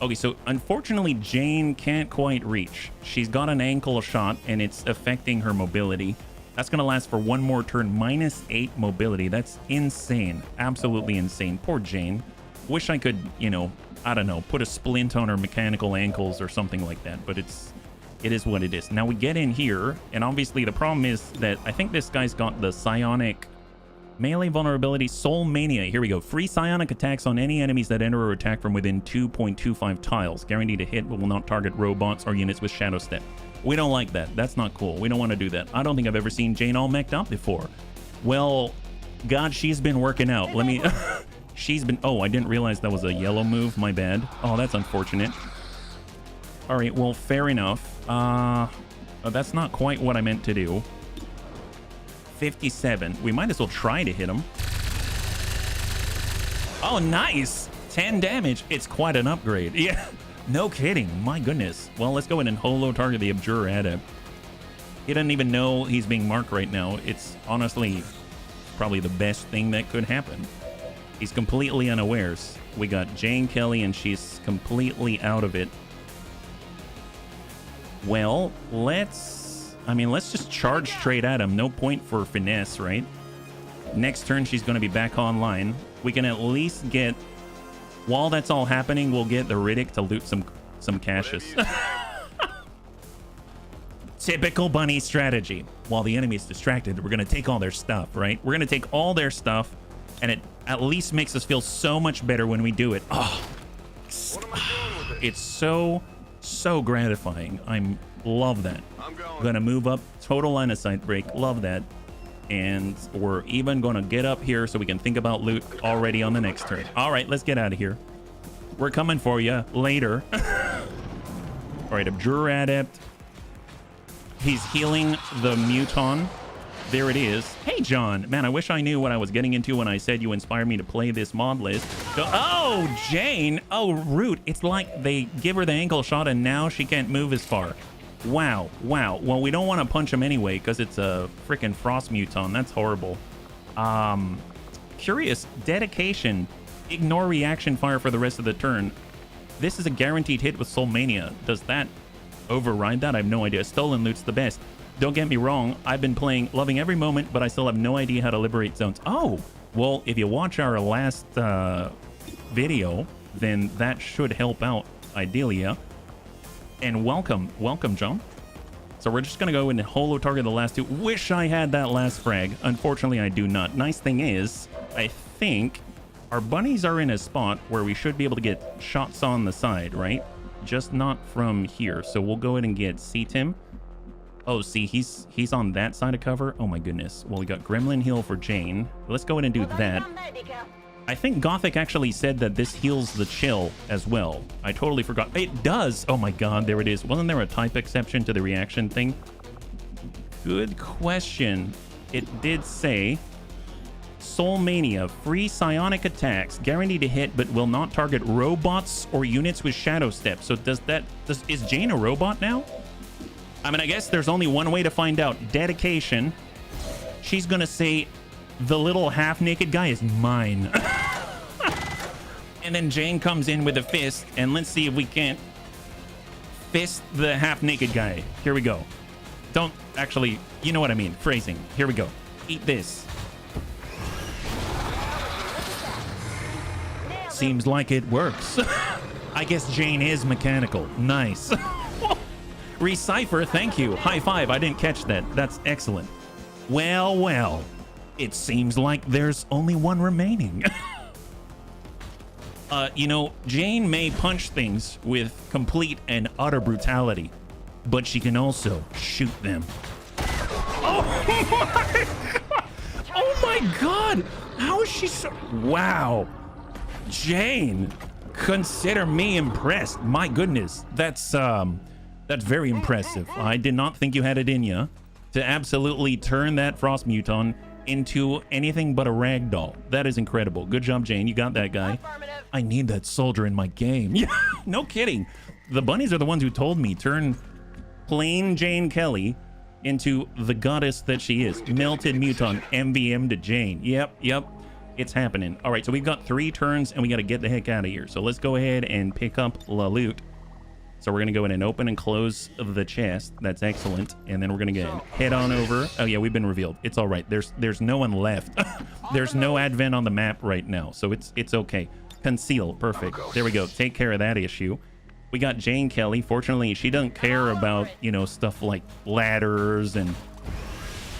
Okay, so unfortunately, Jane can't quite reach. She's got an ankle shot, and it's affecting her mobility. That's going to last for 1 more turn. -8 mobility. That's insane. Absolutely insane. Poor Jane. Wish I could, you know, I don't know, put a splint on her mechanical ankles or something like that. But it is what it is. Now we get in here, and obviously the problem is that I think this guy's got the psionic melee vulnerability, Soul Mania. Here we go. Free psionic attacks on any enemies that enter or attack from within 2.25 tiles. Guaranteed to hit, but will not target robots or units with Shadow Step. We don't like that. That's not cool. We don't want to do that. I don't think I've ever seen Jane all mech'd up before. Well, God, she's been working out. Let me... she's been... Oh, I didn't realize that was a yellow move. My bad. Oh, that's unfortunate. All right, well, fair enough. That's not quite what I meant to do. 57. We might as well try to hit him. Oh, nice. 10 damage. It's quite an upgrade. Yeah, no kidding. My goodness. Well, let's go in and holo target the Abjurer Adept. He doesn't even know he's being marked right now. It's honestly probably the best thing that could happen. He's completely unawares. We got Jane Kelly, and she's completely out of it. Well, let's just charge straight at him. No point for finesse, right? Next turn, she's going to be back online. We can at least get, while that's all happening, we'll get the Riddick to loot some caches. Typical bunny strategy. While the enemy's distracted, we're going to take all their stuff, right? We're going to take all their stuff, and it at least makes us feel so much better when we do it. Oh, it's so gratifying. Love that. I'm gonna move up, total line of sight break. Love that. And we're even gonna get up here so we can think about loot already on the next turn. All right, let's get out of here. We're coming for you later. All right, Abjurer Adept. He's healing the Muton. There it is. Hey, John. Man, I wish I knew what I was getting into when I said you inspired me to play this mod list. Oh, Jane. Oh, Root. It's like they give her the ankle shot and now she can't move as far. Wow. Wow. Well, we don't want to punch him anyway because it's a freaking Frost Muton. That's horrible. Curious. Dedication. Ignore reaction fire for the rest of the turn. This is a guaranteed hit with Soulmania. Does that override that? I have no idea. Stolen loot's the best. Don't get me wrong, I've been playing, loving every moment, but I still have no idea how to liberate zones. Oh, well, if you watch our last video, then that should help out, ideally, yeah. And welcome, John. So we're just going to go in and holo target the last two. Wish I had that last frag. Unfortunately, I do not. Nice thing is, I think our bunnies are in a spot where we should be able to get shots on the side, right? Just not from here. So we'll go ahead and get C-Tim. Oh, see, he's on that side of cover. Oh my goodness. Well, we got Gremlin Heal for Jane. Let's go ahead and do that. I think Gothic actually said that this heals the chill as well. I totally forgot. It does. Oh my god, there it is. Wasn't there a type exception to the reaction thing? Good question. It did say Soulmania, free psionic attacks, guaranteed to hit, but will not target robots or units with Shadow Step. So is Jane a robot now? I mean, I guess there's only one way to find out. Dedication. She's gonna say, the little half-naked guy is mine. And then Jane comes in with a fist, and let's see if we can't fist the half-naked guy. Here we go. Don't actually, you know what I mean. Phrasing. Here we go. Eat this. Seems like it works. I guess Jane is mechanical. Nice. Recipher, thank you. High five. I didn't catch that. That's excellent. Well. It seems like there's only one remaining. You know, Jane may punch things with complete and utter brutality, but she can also shoot them. Oh my god! Oh my god! How is she so... Wow. Jane, consider me impressed. My goodness. That's very impressive. I did not think you had it in you to absolutely turn that Frost Muton into anything but a ragdoll. That is incredible. Good job, Jane. You got that guy. I need that soldier in my game. Yeah, no kidding. The bunnies are the ones who told me turn plain Jane Kelly into the goddess that she is. Melted Muton, MVM to Jane. Yep. It's happening. All right, so we've got 3 turns and we got to get the heck out of here. So let's go ahead and pick up La Loot. So we're going to go in and open and close the chest. That's excellent. And then we're going to head on over. Oh, yeah, we've been revealed. It's all right. There's no one left. There's no advent on the map right now. So it's okay. Conceal. Perfect. There we go. Take care of that issue. We got Jane Kelly. Fortunately, she doesn't care about, you know, stuff like ladders and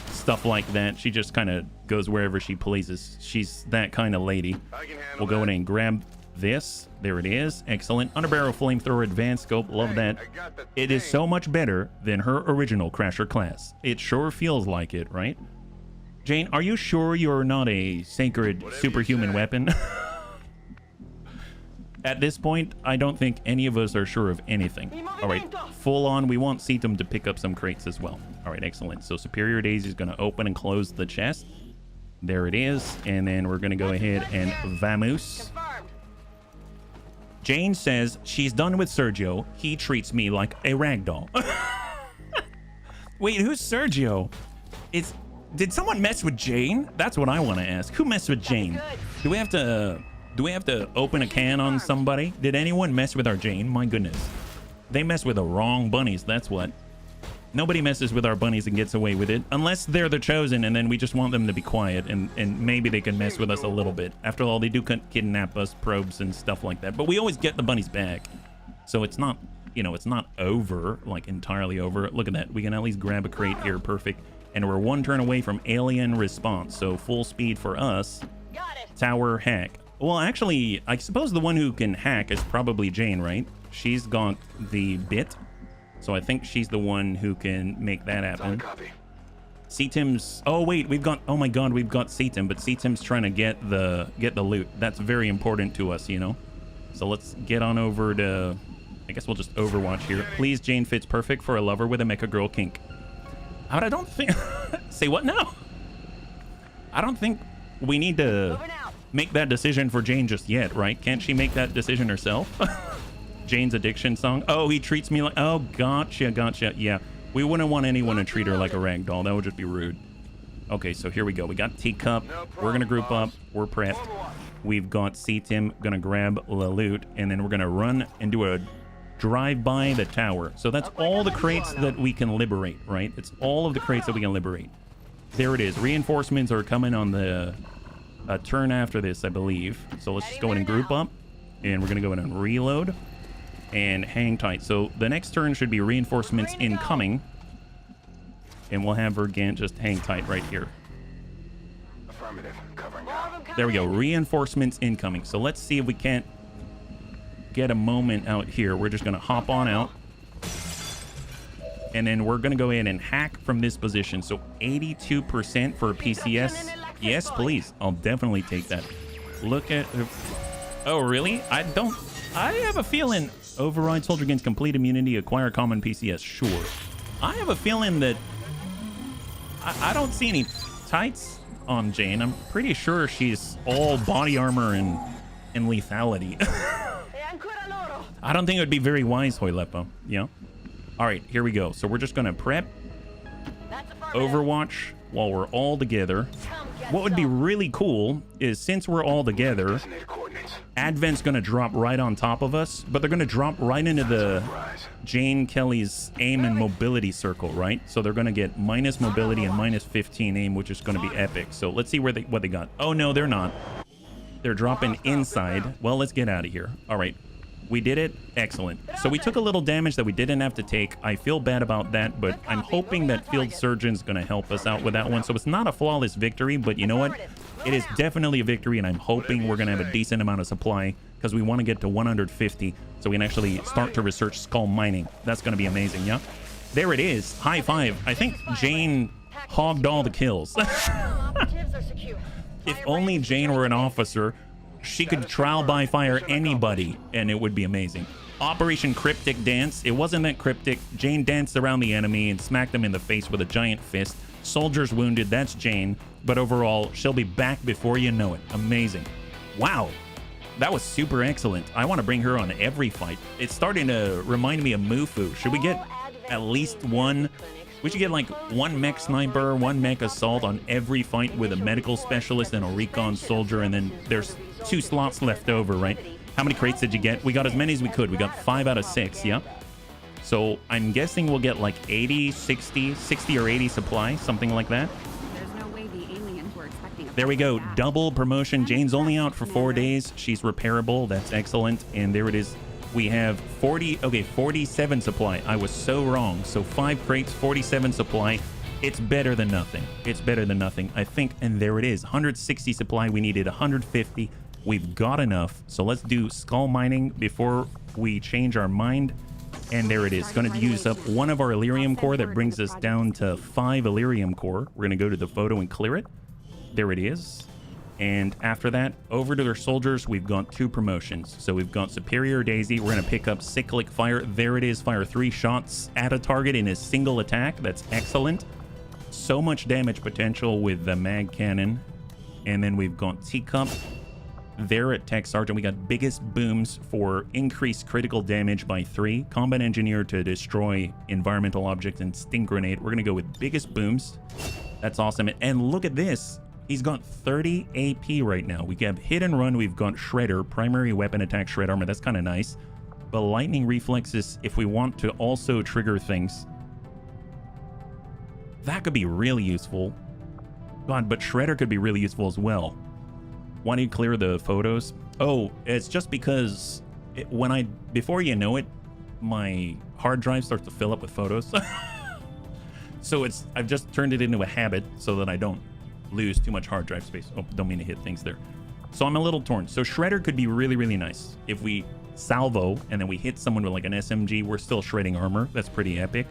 stuff like that. She just kind of goes wherever she pleases. She's that kind of lady. We'll go in and grab this. There it is. Excellent. Underbarrel flamethrower, advanced scope. Love that. It is so much better than her original Crasher class. It sure feels like it, right? Jane, are you sure you're not a sacred superhuman weapon? At this point, I don't think any of us are sure of anything. All right, full on. We want Cetum to pick up some crates as well. All right, excellent. So Superior Daisy is going to open and close the chest. There it is. And then we're going to go ahead and vamoose. Jane says she's done with Sergio. He treats me like a ragdoll. Wait, who's Sergio? Did someone mess with Jane? That's what I want to ask. Who messed with Jane? Do we have to open a can on somebody? Did anyone mess with our Jane? My goodness. They mess with the wrong bunnies, that's what. Nobody messes with our bunnies and gets away with it. Unless they're the chosen and then we just want them to be quiet and maybe they can mess with us a little bit. After all, they do kidnap us, probes and stuff like that. But we always get the bunnies back. So it's not, you know, it's not over, like entirely over. Look at that. We can at least grab a crate here. Perfect. And we're one turn away from alien response. So full speed for us. Got it. Tower hack. Well, actually, I suppose the one who can hack is probably Jane, right? She's got the bit. So I think she's the one who can make that happen. C-Tim's... Oh, wait, we've got... Oh, my God, we've got C-Tim. But C-Tim's trying to get the loot. That's very important to us, you know? So let's get on over to... I guess we'll just Overwatch here. Please, Jane fits perfect for a lover with a mecha girl kink. But I don't think... Say what now? I don't think we need to make that decision for Jane just yet, right? Can't she make that decision herself? Jane's addiction song. Oh, he treats me like... Oh, gotcha. Yeah, we wouldn't want anyone to treat her like a rag doll. That would just be rude. Okay, so here we go. We got Teacup. We're going to group up. We're prepped. We've got C-Tim. Going to grab the loot. And then we're going to run and do a drive by the tower. So that's all the crates that we can liberate, right? It's all of the crates that we can liberate. There it is. Reinforcements are coming on the turn after this, I believe. So let's just go in and group up. And we're going to go in and reload. And hang tight. So the next turn should be reinforcements incoming. And we'll have Vergant just hang tight right here. Affirmative. Covering There we go. Reinforcements incoming. So let's see if we can't get a moment out here. We're just going to hop on out. And then we're going to go in and hack from this position. So 82% for PCS. Yes, please. I'll definitely take that. Look at... Oh, really? I have a feeling... Override soldier gains complete immunity, acquire common PCS. Sure. I have a feeling that I don't see any tights on Jane. I'm pretty sure she's all body armor and lethality. I don't think it would be very wise, Hoylepa. You know? All right, here we go. So we're just going to prep Overwatch while we're all together. What would be really cool is since we're all together, Advent's going to drop right on top of us, but they're going to drop right into the Jane Kelly's aim and mobility circle, right? So they're going to get minus mobility and minus 15 aim, which is going to be epic. So let's see what they got. Oh, no, they're not. They're dropping inside. Well, let's get out of here. All right. We did it. Excellent. So we took a little damage that we didn't have to take. I feel bad about that, but I'm hoping that Field Surgeon's going to help us out with that one. So it's not a flawless victory, but you know what? It is definitely a victory, and I'm hoping we're going to have a decent amount of supply because we want to get to 150 so we can actually start to research skull mining. That's going to be amazing, yeah? There it is. High five. I think Jane hogged all the kills. If only Jane were an officer, she could trial by fire anybody, and it would be amazing. Operation Cryptic Dance. It wasn't that cryptic. Jane danced around the enemy and smacked them in the face with a giant fist. Soldiers wounded. That's Jane. But overall, she'll be back before you know it. Amazing. Wow. That was super excellent. I want to bring her on every fight. It's starting to remind me of Mufu. Should we get at least one? We should get like one mech sniper, one mech assault on every fight with a medical specialist and a recon soldier, and then there's 2 slots left over, right? How many crates did you get? We got as many as we could. We got 5 out of 6, yeah? So I'm guessing we'll get like 80, 60 or 80 supply, something like that. There's no way the aliens were expecting there we go. Double promotion. Jane's only out for 4 days. She's repairable. That's excellent. And there it is. We have 47 supply. I was so wrong. So 5 crates, 47 supply. It's better than nothing. It's better than nothing, I think. And there it is. 160 supply. We needed 150. We've got enough. So let's do skull mining before we change our mind. And there it is. Going to use up one of our Illyrium core. That brings us down to 5 Illyrium core. We're going to go to the photo and clear it. There it is. And after that, over to their soldiers, we've got 2 promotions. So we've got Superior Daisy. We're going to pick up Cyclic Fire. There it is. Fire 3 shots at a target in a single attack. That's excellent. So much damage potential with the mag cannon. And then we've got Teacup. There at Tech Sergeant, we got biggest booms for increased critical damage by 3, combat engineer to destroy environmental objects, and stink grenade. We're gonna go with biggest booms. That's awesome. And look at this. He's got 30 AP right now. We have hit and run. We've got shredder, primary weapon attack, shred armor. That's kind of nice. But lightning reflexes, if we want to also trigger things, that could be really useful. God, but shredder could be really useful as well. Why do you clear the photos? Oh, it's just because before you know it, my hard drive starts to fill up with photos. So I've just turned it into a habit so that I don't lose too much hard drive space. Oh, don't mean to hit things there. So I'm a little torn. So shredder could be really, really nice. If we salvo and then we hit someone with like an SMG, we're still shredding armor. That's pretty epic.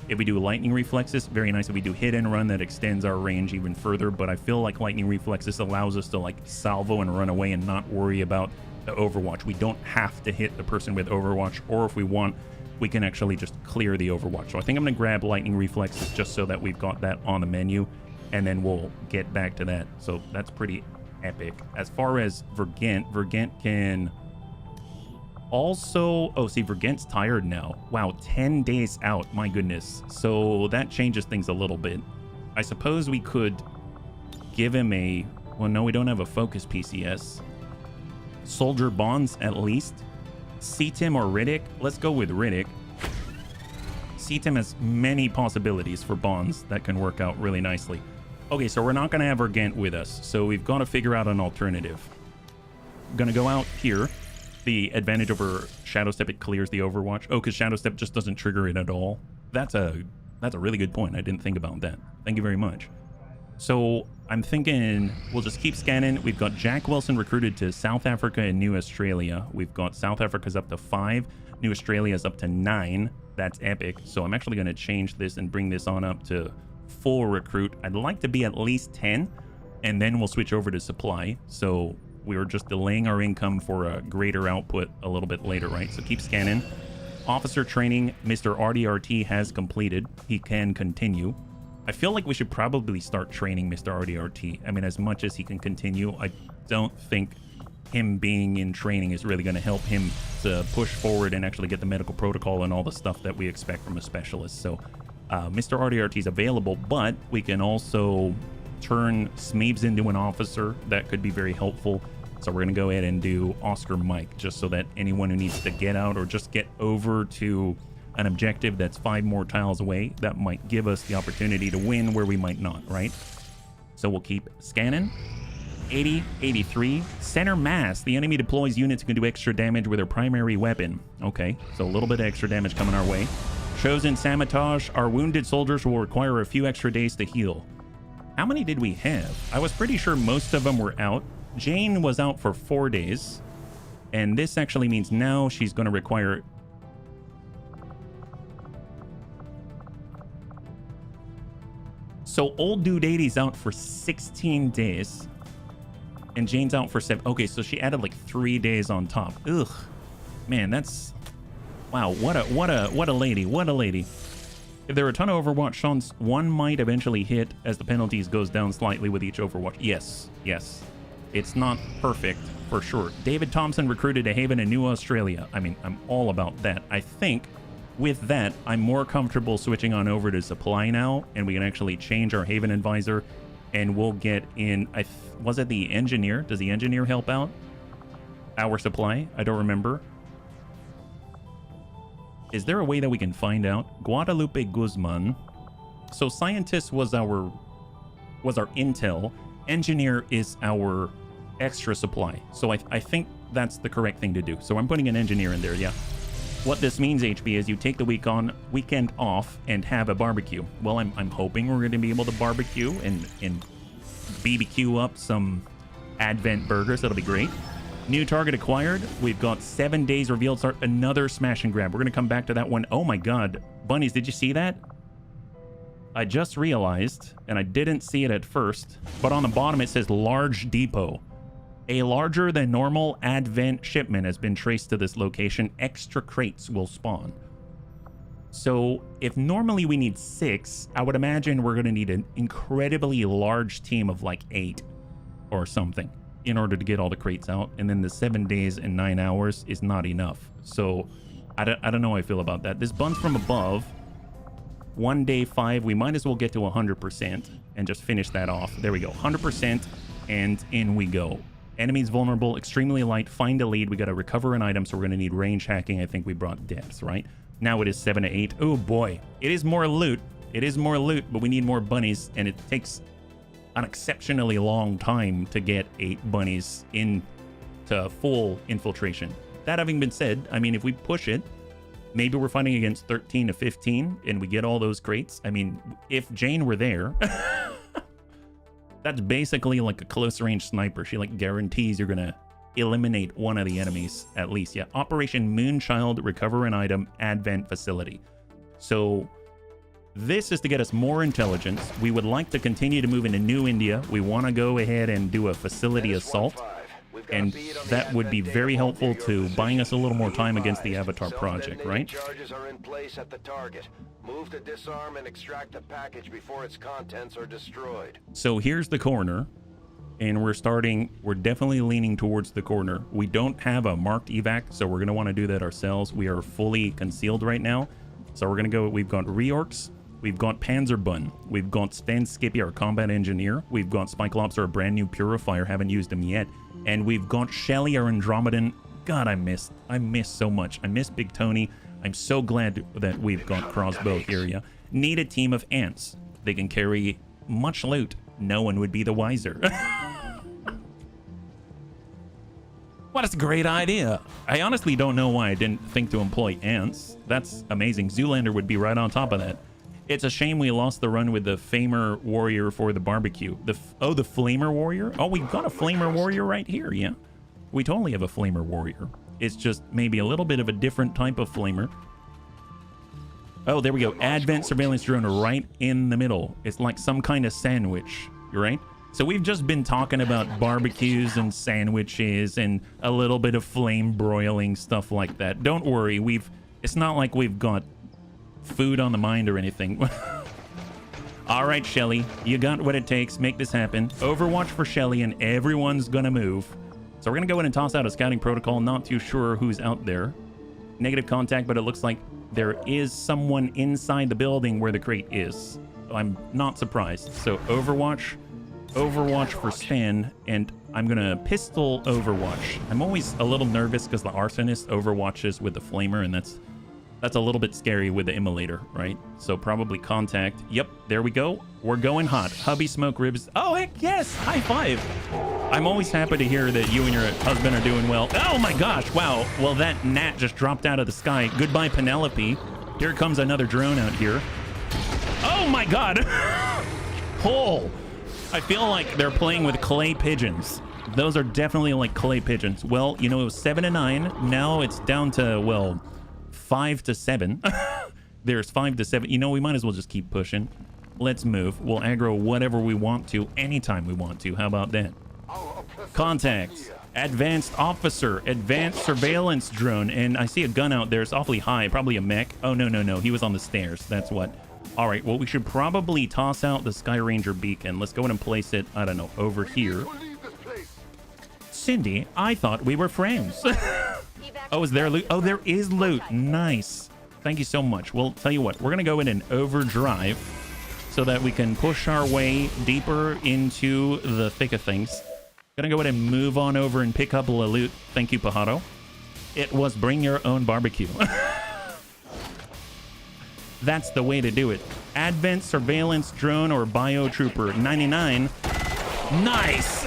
If we do lightning reflexes, very nice. If we do hit and run, that extends our range even further. But I feel like lightning reflexes allows us to like salvo and run away and not worry about the overwatch. We don't have to hit the person with overwatch, or if we want, we can actually just clear the overwatch. So I think I'm gonna grab lightning reflexes just so that we've got that on the menu, and then we'll get back to that. So that's pretty epic. As far as Vergent can also, oh, see, Vergent's tired now. Wow, 10 days out, my goodness. So that changes things a little bit. I suppose we could give him well, no, we don't have a focus PCS. Soldier bonds, at least. CTIM or Riddick? Let's go with Riddick. CTIM has many possibilities for bonds that can work out really nicely. Okay, so we're not going to have Vergent with us, so we've got to figure out an alternative. I'm going to go out here. The advantage over Shadow Step, it clears the overwatch. Oh, because Shadow Step just doesn't trigger it at all. That's a really good point. I didn't think about that. Thank you very much. So I'm thinking we'll just keep scanning. We've got Jack Wilson recruited to South Africa and New Australia. We've got South Africa's up to 5. New Australia's up to 9. That's epic. So I'm actually going to change this and bring this on up to full recruit. I'd like to be at least 10, and then we'll switch over to supply. So we were just delaying our income for a greater output a little bit later, right? So keep scanning. Officer training, Mr. RDRT has completed. He can continue. I feel like we should probably start training Mr. RDRT. I mean, as much as he can continue, I don't think him being in training is really going to help him to push forward and actually get the medical protocol and all the stuff that we expect from a specialist. So Mr. RDRT is available, but we can also turn Smeebs into an officer. That could be very helpful. So we're going to go ahead and do Oscar Mike, just so that anyone who needs to get out or just get over to an objective that's 5 more tiles away, that might give us the opportunity to win where we might not, right? So we'll keep scanning. 80, 83. Center mass. The enemy deploys units who can do extra damage with their primary weapon. Okay, so a little bit of extra damage coming our way. Chosen Sabotage. Our wounded soldiers will require a few extra days to heal. How many did we have? I was pretty sure most of them were out. Jane was out for 4 days. And this actually means now she's going to require... So old dude 80's out for 16 days. And Jane's out for 7. Okay, so she added like 3 days on top. Ugh. Man, that's... Wow, what a lady. What a lady. If there are a ton of Overwatch shots, one might eventually hit as the penalties goes down slightly with each Overwatch. Yes, yes. It's not perfect, for sure. David Thompson recruited to Haven in New Australia. I mean, I'm all about that. I think with that, I'm more comfortable switching on over to supply now, and we can actually change our Haven advisor, and we'll get in... was it the engineer? Does the engineer help out? Our supply? I don't remember. Is there a way that we can find out? Guadalupe Guzman. So scientist was our intel. Engineer is our extra supply. So I think that's the correct thing to do. So I'm putting an engineer in there, yeah. What this means, HB, is you take the weekend off and have a barbecue. Well, I'm hoping we're going to be able to barbecue and BBQ up some Advent burgers. That'll be great. New target acquired. We've got 7 days revealed start. Another smash and grab. We're going to come back to that one. Oh my god. Bunnies, did you see that? I just realized, and I didn't see it at first, but on the bottom it says large depot. A larger than normal Advent shipment has been traced to this location. Extra crates will spawn. So if normally we need 6, I would imagine we're going to need an incredibly large team of like 8 or something. in order to get all the crates out. And then the 7 days and 9 hours is not enough. So I don't know how I feel about that. This buns from above. 1 day 5. We might as well get to 100% and just finish that off. There we go. 100%. And in we go. Enemies vulnerable, extremely light, find a lead. We got to recover an item, so we're going to need range hacking. I think we brought depths, right? Now it is 7 to 8. Oh boy, it is more loot. It is more loot, but we need more bunnies, and it takes an exceptionally long time to get 8 bunnies into full infiltration. That having been said, I mean, if we push it, maybe we're fighting against 13 to 15, and we get all those crates. I mean, if Jane were there... That's basically like a close range sniper. She like guarantees you're gonna eliminate one of the enemies at least. Yeah, Operation Moonchild, recover an item, advent facility. So this is to get us more intelligence. We would like to continue to move into New India. We want to go ahead and do a facility assault. And that would be very helpful to buying us a little more time against the Avatar project, right? Charges are in place at the target. Move to disarm and extract the package before its contents are destroyed. So here's the corner, and we're definitely leaning towards the corner. We don't have a marked evac, so we're going to want to do that ourselves. We are fully concealed right now. So we're going to go, we've got Reorcs, we've got Panzerbun, we've got Sven Skippy, our combat engineer, we've got Spikelops, our brand new purifier, haven't used him yet. And we've got Shelly, our Andromedan. God, I miss so much. I miss Big Tony. I'm so glad that we've got Crossbow here, yeah. Need a team of ants. They can carry much loot. No one would be the wiser. What a great idea. I honestly don't know why I didn't think to employ ants. That's amazing. Zoolander would be right on top of that. It's a shame we lost the run with the Famer Warrior for the barbecue. The Flamer Warrior? Oh, we've got a Flamer Warrior right here, yeah. We totally have a Flamer Warrior. It's just maybe a little bit of a different type of Flamer. Oh, there we go. Advent Surveillance Drone right in the middle. It's like some kind of sandwich, right? So we've just been talking about barbecues and sandwiches and a little bit of flame broiling, stuff like that. Don't worry, it's not like we've got food on the mind or anything. All right, Shelly, you got what it takes. Make this happen. Overwatch for Shelly, and everyone's gonna move. So we're gonna go in and toss out a scouting protocol. Not too sure who's out there. Negative contact, but it looks like there is someone inside the building where the crate is. I'm not surprised. So Overwatch for Sven, and I'm gonna pistol Overwatch. I'm always a little nervous because the Arsonist overwatches with the Flamer, and that's a little bit scary with the immolator, right? So probably contact. Yep, there we go. We're going hot. Hubby Smoke Ribs. Oh, heck yes. High five. I'm always happy to hear that you and your husband are doing well. Oh my gosh. Wow. Well, that gnat just dropped out of the sky. Goodbye, Penelope. Here comes another drone out here. Oh my God. Oh, I feel like they're playing with clay pigeons. Those are definitely like clay pigeons. Well, you know, it was 7 to 9. Now it's down to, well, 5 to 7. There's 5 to 7. You know, we might as well just keep pushing. Let's move. We'll aggro whatever we want to anytime we want to. How about that? Contact. Advanced officer. Advanced surveillance drone. And I see a gun out there. It's awfully high. Probably a mech. Oh, no. He was on the stairs. That's what. All right. Well, we should probably toss out the Sky Ranger beacon. Let's go ahead and place it, I don't know, over here. Cindy, I thought we were friends. Oh, is there loot? Oh, there is loot. Nice. Thank you so much. Well, tell you what, we're going to go in and overdrive so that we can push our way deeper into the thick of things. Going to go ahead and move on over and pick up a loot. Thank you, Pajaro. It was bring your own barbecue. That's the way to do it. Advent Surveillance Drone or Biotrooper 99. Nice.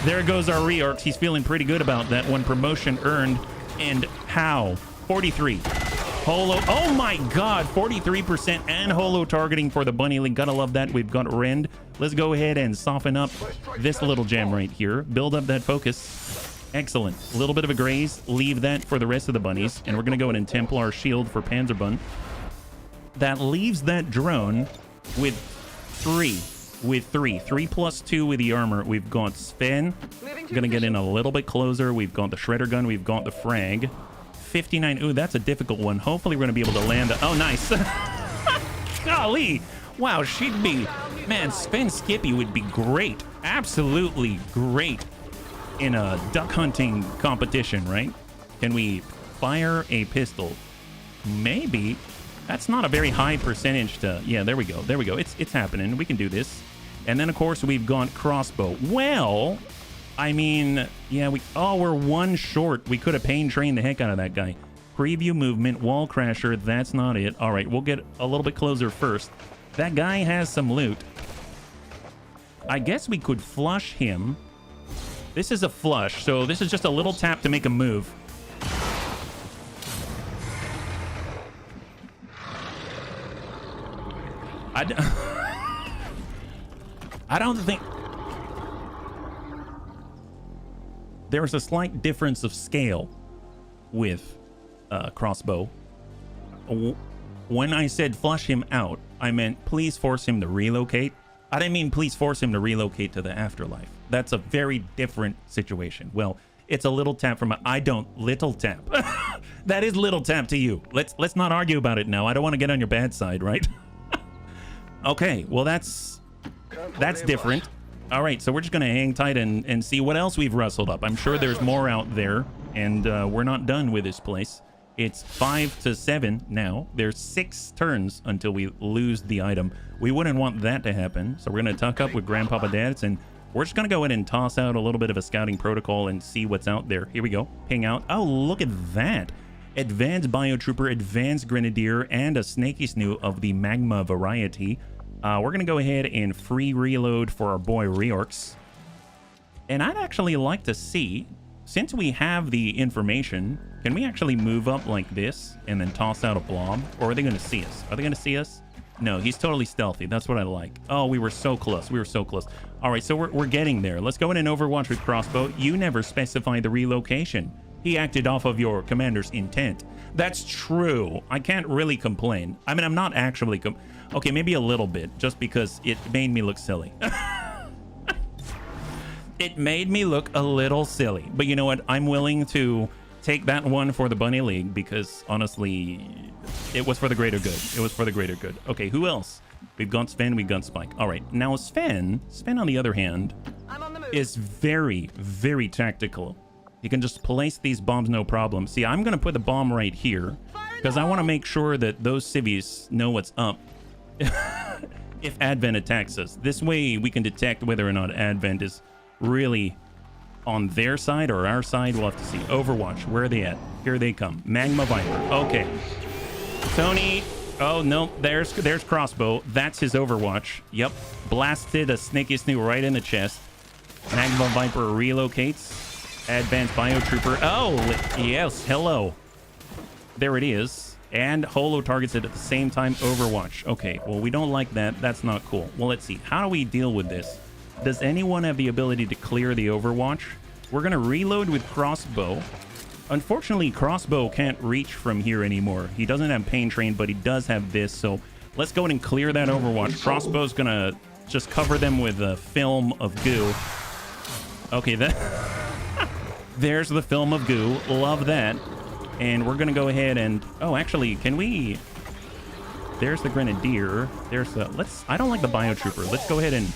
There goes our reorcs. He's feeling pretty good about that one. Promotion earned. And how? 43. Holo. Oh my God. 43% and holo targeting for the Bunny League. Gotta love that. We've got Rend. Let's go ahead and soften up this little gem right here. Build up that focus. Excellent. A little bit of a graze. Leave that for the rest of the bunnies. And we're going to go in and Templar Shield for Panzerbun. That leaves that drone with 3. 3 plus 2 with the armor. We've got Sven. Gonna get in a little bit closer. We've got the shredder gun. We've got the frag. 59. Ooh, that's a difficult one. Hopefully we're gonna be able to land. Oh, nice. Golly. Wow, she'd be... Man, Sven Skippy would be great. Absolutely great. in a duck hunting competition, right? Can we fire a pistol? Maybe. That's not a very high percentage to... Yeah, there we go. There we go. It's happening. We can do this. And then, of course, we've got crossbow. Well, I mean, yeah, we're one short. We could have pain trained the heck out of that guy. Preview movement, wall crasher. That's not it. All right, we'll get a little bit closer first. That guy has some loot. I guess we could flush him. This is a flush, so this is just a little tap to make a move. I don't think... There's a slight difference of scale with crossbow. When I said flush him out, I meant please force him to relocate. I didn't mean please force him to relocate to the afterlife. That's a very different situation. Well, it's a little tap from little tap. That is little tap to you. Let's not argue about it now. I don't want to get on your bad side, right? Okay, well that's different. All right, so we're just gonna hang tight and see what else we've rustled up. I'm sure there's more out there, and we're not done with this place. It's 5 to 7 now. There's 6 turns until we lose the item. We wouldn't want that to happen, so we're gonna tuck up with Grandpapa Dads, and we're just gonna go ahead and toss out a little bit of a scouting protocol and see what's out there. Here we go. Ping out. Oh, look at that. Advanced Biotrooper, Advanced Grenadier, and a Snaky Snoo of the Magma variety. We're gonna go ahead and free reload for our boy Reorx. And I'd actually like to see, since we have the information, can we actually move up like this and then toss out a blob? Or are they gonna see us? Are they gonna see us? No, he's totally stealthy. That's what I like. Oh, we were so close. We were so close. All right, so we're getting there. Let's go in and Overwatch with crossbow. You never specified the relocation. He acted off of your commander's intent. That's true. I can't really complain. I mean, I'm not actually okay, maybe a little bit, just because it made me look silly. It made me look a little silly. But you know what? I'm willing to take that one for the Bunny League because, honestly, it was for the greater good. It was for the greater good. Okay, who else? We've got Sven, we've got Spike. All right, now Sven, on the other hand, is very, very tactical. You can just place these bombs no problem. See, I'm going to put the bomb right here because I want to make sure that those civvies know what's up if Advent attacks us. This way we can detect whether or not Advent is really on their side or our side. We'll have to see. Overwatch, where are they at? Here they come. Magma Viper. Okay. Tony. Oh, no. There's crossbow. That's his Overwatch. Yep. Blasted a Snaky Snoo right in the chest. Magma Viper relocates. Advanced Biotrooper. Oh, yes. Hello. There it is. And Holo targets it at the same time. Overwatch. Okay. Well, we don't like that. That's not cool. Well, let's see. How do we deal with this? Does anyone have the ability to clear the Overwatch? We're going to reload with crossbow. Unfortunately, crossbow can't reach from here anymore. He doesn't have pain train, but he does have this. So let's go ahead and clear that Overwatch. Crossbow's going to just cover them with a film of goo. Okay, there's the film of goo. Love that. And we're going to go ahead and... Oh, actually, can we... There's the Grenadier. There's the... I don't like the Biotrooper. Let's go ahead and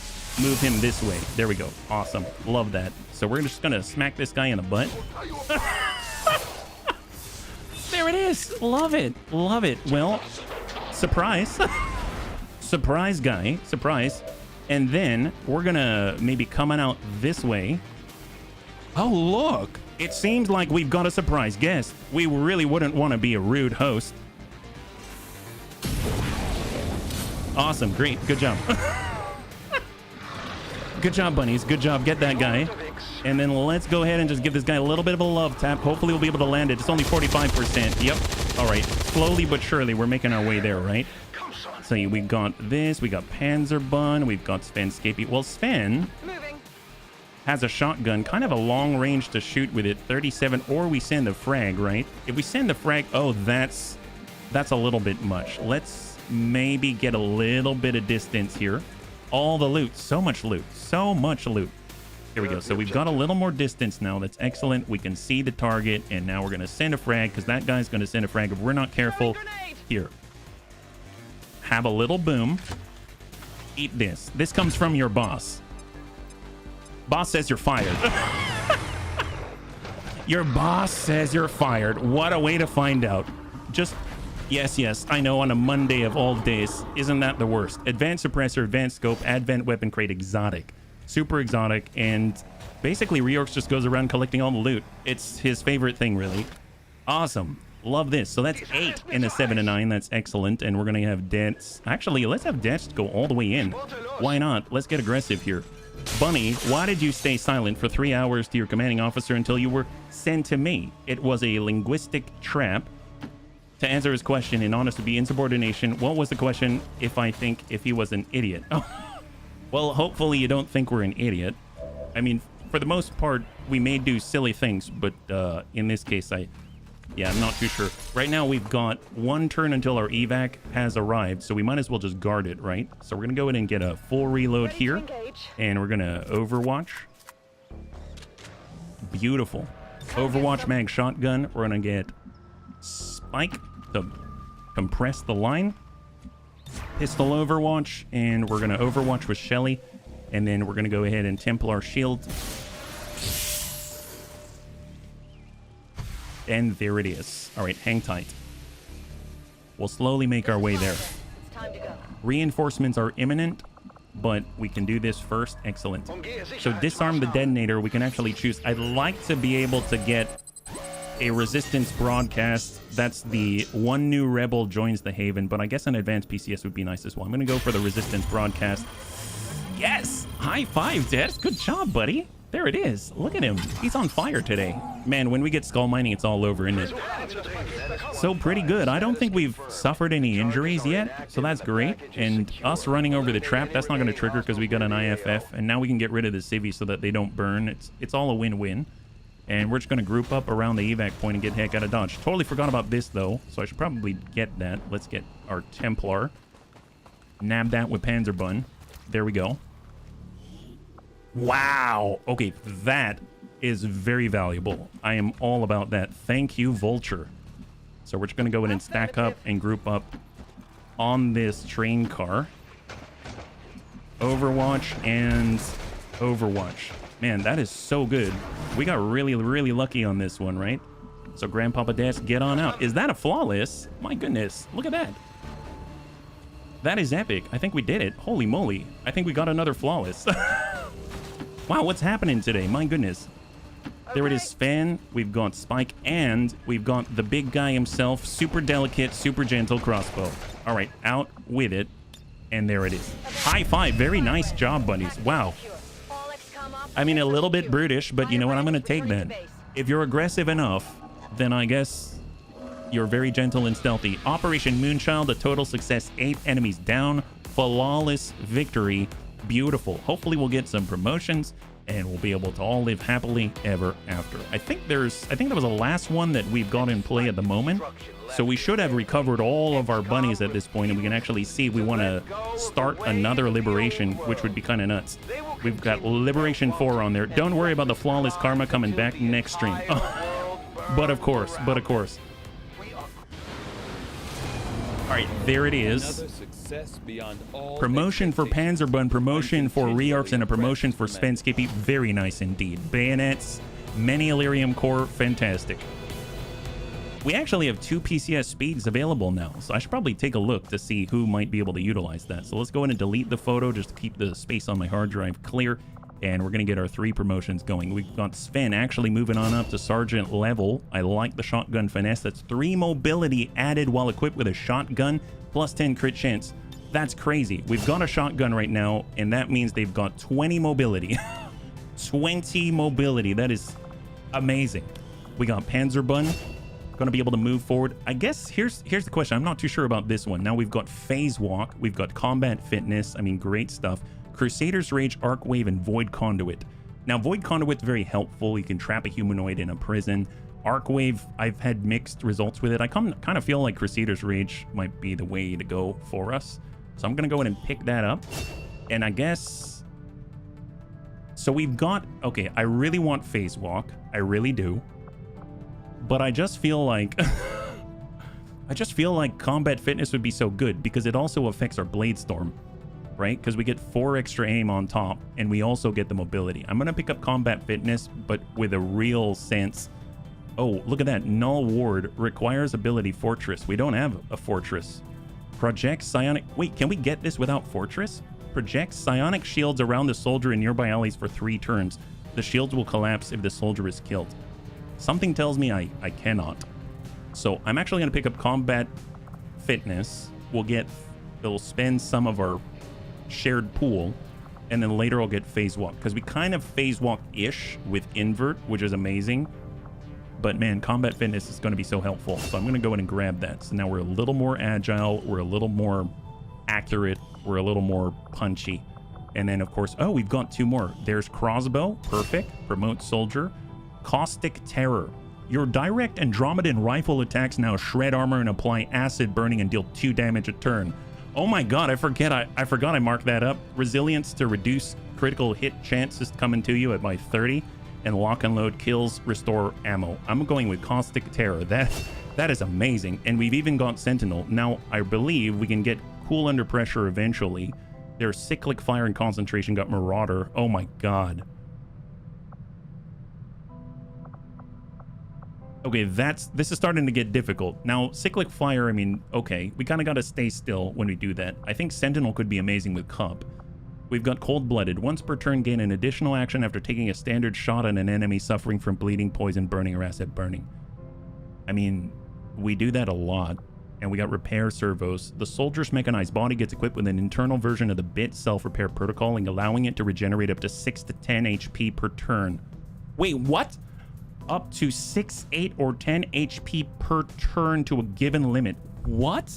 move him this way. There we go. Awesome. Love that. So we're just going to smack this guy in the butt. There it is. Love it. Love it. Well, surprise. Surprise, guy. Surprise. And then we're going to maybe coming out this way. Oh, look. It seems like we've got a surprise guest. We really wouldn't want to be a rude host. Awesome. Great. Good job. Good job, bunnies. Good job. Get that guy. And then let's go ahead and just give this guy a little bit of a love tap. Hopefully we'll be able to land it. It's only 45%. Yep. All right. Slowly but surely, we're making our way there, right? So we got this. We got Panzerbun. We've got Sven Scapey. Well, Sven has a shotgun. Kind of a long range to shoot with it. 37. Or we send the frag, right? If we send the frag... Oh, that's a little bit much. Let's maybe get a little bit of distance here. All the loot. So much loot. So much loot. Here we go. So we've got a little more distance now. That's excellent. We can see the target. And now we're going to send a frag because that guy's going to send a frag if we're not careful. Here. Have a little boom. Eat this. This comes from your boss. Boss says you're fired. Your boss says you're fired. What a way to find out. Just, yes, I know, on a Monday of all days. Isn't that the worst? Advanced suppressor, advanced scope, advent weapon crate, exotic. Super exotic, and basically Reorx just goes around collecting all the loot. It's his favorite thing, really. Awesome. Love this. So that's 8 in a 7 and 9. That's excellent. And we're going to have debts. Actually, let's have debts go all the way in. Why not? Let's get aggressive here. Bunny, why did you stay silent for 3 hours to your commanding officer until you were sent to me? It was a linguistic trap. To answer his question, in honest to be insubordination, what was the question? If he was an idiot. Oh. Well, hopefully you don't think we're an idiot. I mean, for the most part, we may do silly things, but in this case, I'm not too sure. Right now, we've got 1 turn until our evac has arrived, so we might as well just guard it, right? So we're going to go in and get a full reload here, and we're going to Overwatch. Beautiful. Overwatch mag shotgun. We're going to get Spike to compress the line. Pistol Overwatch, and we're going to Overwatch with Shelly, and then we're going to go ahead and Templar Shield. And there it is. All right, hang tight. We'll slowly make our way there. It's time to go. Reinforcements are imminent, but we can do this first. Excellent. So disarm the detonator. We can actually choose. I'd like to be able to get a resistance broadcast. That's the one new rebel joins the Haven, but I guess an advanced PCS would be nice as well. I'm going to go for the resistance broadcast. Yes! High five, Des. Good job, buddy. There it is. Look at him. He's on fire today. Man, when we get skull mining, it's all over, isn't it? So pretty good. I don't think we've suffered any injuries yet, so that's great. And us running over the trap, that's not going to trigger because we got an IFF, and now we can get rid of the civvies so that they don't burn. It's all a win-win. And we're just going to group up around the evac point and get heck out of dodge. Totally forgot about this, though, so I should probably get that. Let's get our Templar. Nab that with Panzerbun. There we go. Wow. Okay, that is very valuable. I am all about that. Thank you, Vulture. So we're just going to go in and stack up and group up on this train car. Overwatch and Overwatch. Man, that is so good. We got really, really lucky on this one, right? So Grandpapa Dash, get on out. Is that a flawless? My goodness, look at that. That is epic. I think we did it. Holy moly. I think we got another flawless. Wow, what's happening today? My goodness. There it is, Sven. We've got Spike, and we've got the big guy himself. Super delicate, super gentle crossbow. All right, out with it. And there it is. High five. Very nice job, buddies. Wow. I mean, a little bit brutish, but you know what? I'm going to take that. If you're aggressive enough, then I guess you're very gentle and stealthy. Operation Moonchild, a total success. 8 enemies down. Flawless victory. Beautiful. Hopefully we'll get some promotions and we'll be able to all live happily ever after. I think that was the last one that we've got in play at the moment. So we should have recovered all of our bunnies at this point, and we can actually see if we want to start another Liberation, which would be kind of nuts. We've got Liberation 4 on there. Don't worry about the flawless karma coming back next stream. But of course. All right, there it is. Promotion for Panzerbun, promotion for Reorx, and a promotion for Sven Skippy. Very nice indeed. Bayonets, many Illyrium core, fantastic. We actually have 2 PCS speeds available now, so I should probably take a look to see who might be able to utilize that. So let's go in and delete the photo just to keep the space on my hard drive clear, and we're going to get our 3 promotions going. We've got Sven actually moving on up to sergeant level. I like the shotgun finesse. That's 3 mobility added while equipped with a shotgun, plus 10 crit chance. That's crazy. We've got a shotgun right now, and that means they've got 20 mobility. 20 mobility. That is amazing. We got Panzerbun. Going to be able to move forward. I guess here's the question. I'm not too sure about this one. Now we've got Phase Walk. We've got Combat Fitness. I mean, great stuff. Crusader's Rage, Arc Wave, and Void Conduit. Now, Void Conduit's very helpful. You can trap a humanoid in a prison. Arc Wave, I've had mixed results with it. I kind of feel like Crusader's Rage might be the way to go for us. So I'm going to go in and pick that up. And I guess... So we've got... Okay, I really want Phase Walk. I really do. But I just feel like... Combat Fitness would be so good because it also affects our Blade Storm, right? Because we get 4 extra aim on top and we also get the mobility. I'm going to pick up Combat Fitness, but with a real sense Oh, look at that. Null Ward requires ability Fortress. We don't have a Fortress. Projects psionic... Wait, can we get this without Fortress? Projects psionic shields around the soldier and nearby allies for 3 turns. The shields will collapse if the soldier is killed. Something tells me I cannot. So I'm actually going to pick up Combat Fitness. It'll spend some of our shared pool. And then later I'll get Phase Walk. Because we kind of Phase Walk-ish with Invert, which is amazing. But man, Combat Fitness is going to be so helpful. So I'm going to go in and grab that. So now we're a little more agile. We're a little more accurate. We're a little more punchy. And then, of course, oh, we've got 2 more. There's Crossbow. Perfect. Promote Soldier. Caustic Terror. Your direct Andromedan rifle attacks now shred armor and apply acid burning and deal 2 damage a turn. Oh my god, I forgot I marked that up. Resilience to reduce critical hit chances coming to you at by 30. And lock and load kills, restore ammo. I'm going with Caustic Terror. That is amazing. And we've even got Sentinel. Now, I believe we can get Cool Under Pressure eventually. There's Cyclic Fire and Concentration, got Marauder. Oh my god. Okay, this is starting to get difficult. Now, Cyclic Fire, I mean, okay, we kind of got to stay still when we do that. I think Sentinel could be amazing with Cup. We've got Cold-Blooded. Once per turn, gain an additional action after taking a standard shot at an enemy suffering from bleeding, poison, burning, or acid burning. I mean, we do that a lot. And we got Repair Servos. The soldier's mechanized body gets equipped with an internal version of the BIT self-repair protocol, and allowing it to regenerate up to 6 to 10 HP per turn. Wait, what? Up to 6, 8, or 10 HP per turn to a given limit. What?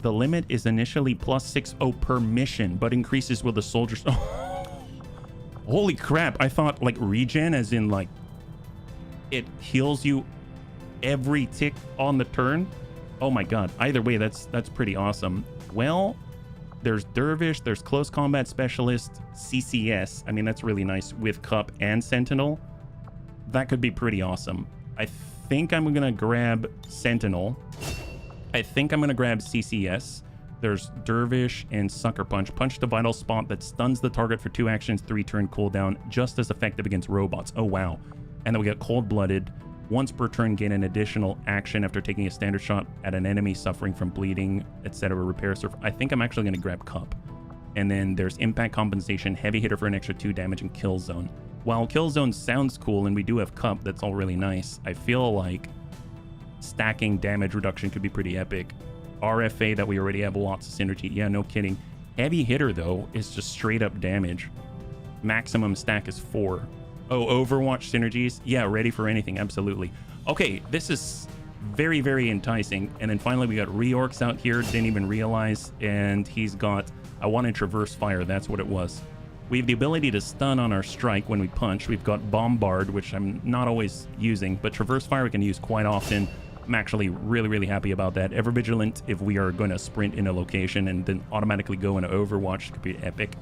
The limit is initially plus 60 per mission, but increases with the soldier's... Holy crap, I thought like regen as in like it heals you every tick on the turn. Oh my god, either way, that's pretty awesome. Well, there's Dervish, there's Close Combat Specialist, CCS. I mean, that's really nice with Cup and Sentinel. That could be pretty awesome. I think I'm gonna grab Sentinel. I think I'm gonna grab CCS. There's Dervish and Sucker Punch. Punch the vital spot that stuns the target for 2 actions, 3 turn cooldown, just as effective against robots. Oh wow. And then we got Cold-Blooded. Once per turn, gain an additional action after taking a standard shot at an enemy suffering from bleeding, etc. Repair Surf. I think I'm actually going to grab Cup. And then there's Impact Compensation, Heavy Hitter for an extra 2 damage, and Kill Zone. While Kill Zone sounds cool and we do have Cup, that's all really nice, I feel like stacking damage reduction could be pretty epic. RFA that we already have lots of synergy. Yeah, no kidding. Heavy Hitter, though, is just straight up damage. Maximum stack is 4. Oh, Overwatch synergies? Yeah, ready for anything, absolutely. Okay, this is very, very enticing. And then finally we got Reorcs out here, didn't even realize. And he's got, I want to Traverse Fire, that's what it was. We have the ability to stun on our strike when we punch. We've got Bombard, which I'm not always using, but Traverse Fire we can use quite often. I'm actually really, really happy about that. Ever Vigilant if we are going to sprint in a location and then automatically go into Overwatch could be epic.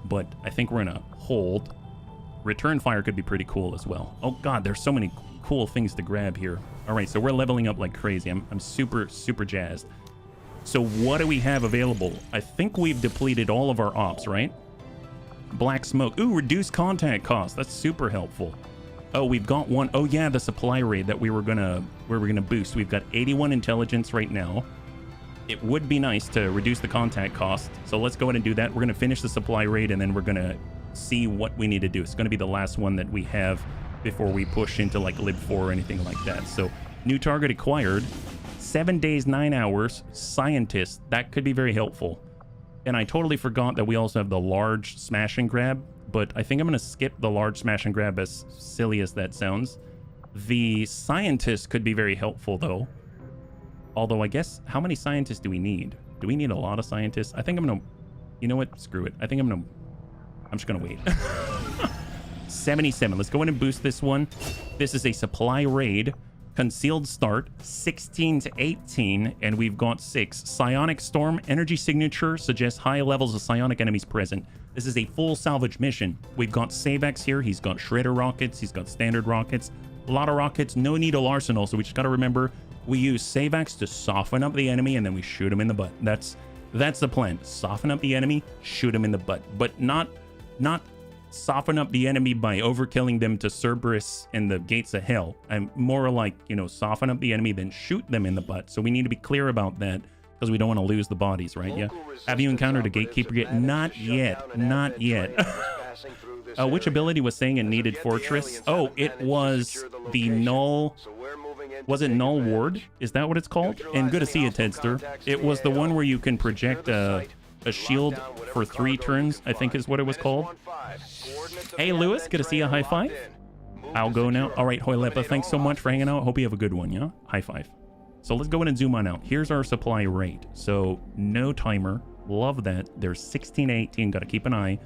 But I think we're going to hold. Return Fire could be pretty cool as well. Oh god, there's so many cool things to grab here. All right, so we're leveling up like crazy. I'm super, super jazzed. So what do we have available? I think we've depleted all of our ops, right? Black Smoke. Ooh, reduced contact cost. That's super helpful. Oh, we've got one. Oh yeah, the supply raid that we were gonna boost. We've got 81 intelligence right now. It would be nice to reduce the contact cost. So let's go ahead and do that. We're gonna finish the supply raid and then we're gonna see what we need to do. It's going to be the last one that we have before we push into like Lib 4 or anything like that. So new target acquired, 7 days 9 hours, Scientist. That could be very helpful. And I totally forgot that we also have the large smash and grab, but I think I'm going to skip the large smash and grab, as silly as that sounds. The Scientist could be very helpful though, although I guess how many scientists do we need? Do we need a lot of scientists? I think I'm gonna, you know what, screw it. I'm just gonna wait. 77. Let's go in and boost this one. This is a supply raid. Concealed start, 16 to 18, and we've got 6. Psionic Storm, energy signature suggests high levels of psionic enemies present. This is a full salvage mission. We've got Savex here. He's got shredder rockets. He's got standard rockets. A lot of rockets. No needle arsenal. So we just got to remember we use Savex to soften up the enemy, and then we shoot him in the butt. That's the plan. Soften up the enemy, shoot him in the butt, but not soften up the enemy by overkilling them to Cerberus and the gates of hell. I'm more like, you know, soften up the enemy, then shoot them in the butt. So we need to be clear about that because we don't want to lose the bodies, right? Yeah. Have you encountered a gatekeeper yet? Not yet. Not yet. Which ability was saying it needed Fortress? Oh, it was the Null. Was it Null Ward? Is that what it's called? And good to see you, Tedster. It was the one where you can project a shield for 3 turns, I think is what it was called. Hey, Lewis, good to see you. High five. I'll go now. All right, Hoylepa, thanks so much for hanging out. Hope you have a good one, yeah? High five. So let's go ahead and zoom on out. Here's our supply rate. So no timer. Love that. There's 16 to 18. Got to keep an eye.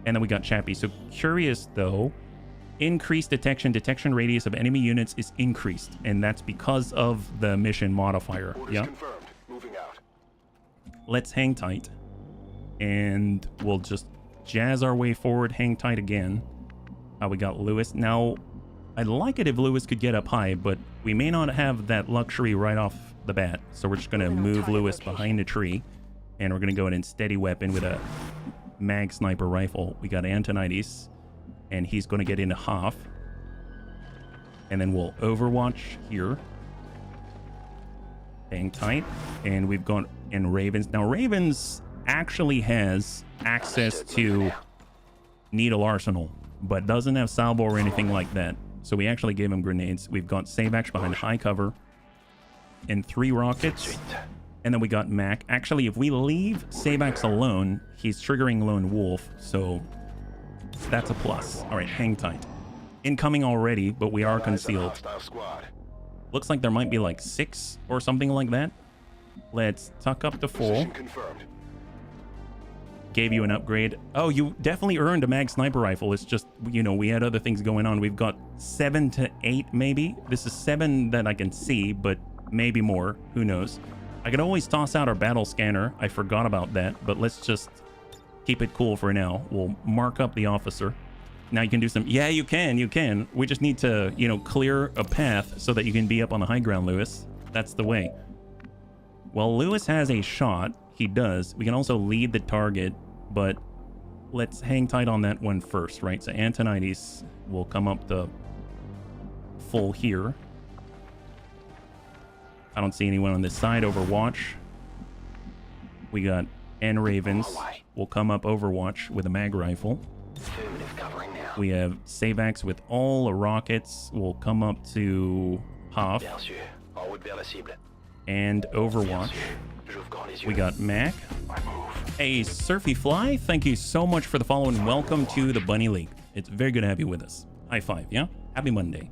And then we got Chappie. So curious, though. Increased detection. Detection radius of enemy units is increased. And that's because of the mission modifier. Yeah? Let's hang tight. And we'll just jazz our way forward, hang tight again. We got Lewis. Now, I'd like it if Lewis could get up high, but we may not have that luxury right off the bat. So we're just going to move Lewis behind a tree. And we're going to go in and steady weapon with a mag sniper rifle. We got Antonides. And he's going to get into Hoff. And then we'll overwatch here. Hang tight. And we've gone in Ravens. Now, Ravens actually has access to Needle Arsenal, but doesn't have salvo or anything like that. So we actually gave him grenades. We've got Savax behind high cover and 3 rockets. And then we got Mac. Actually, if we leave Savax alone, he's triggering Lone Wolf. So that's a plus. All right, hang tight. Incoming already, but we are concealed. Looks like there might be like 6 or something like that. Let's tuck up to full. Gave you an upgrade. Oh, you definitely earned a mag sniper rifle. It's just, you know, we had other things going on. We've got 7 to 8 maybe. This is 7 that I can see, but maybe more. Who knows? I could always toss out our battle scanner. I forgot about that, but let's just keep it cool for now. We'll mark up the officer. Now you can do some... Yeah, you can. We just need to, you know, clear a path so that you can be up on the high ground, Lewis. That's the way. Well, Lewis has a shot. He does. We can also lead the target, but let's hang tight on that one first, right? So Antonides will come up to full here. I don't see anyone on this side. Overwatch. We got N Ravens. Will come up Overwatch with a mag rifle. We have Savax with all the rockets. We'll come up to Hoff. And Overwatch. We got Mac. Hey, Surfy Fly, thank you so much for the follow and welcome to the Bunny League. It's very good to have you with us. High five, yeah? Happy Monday.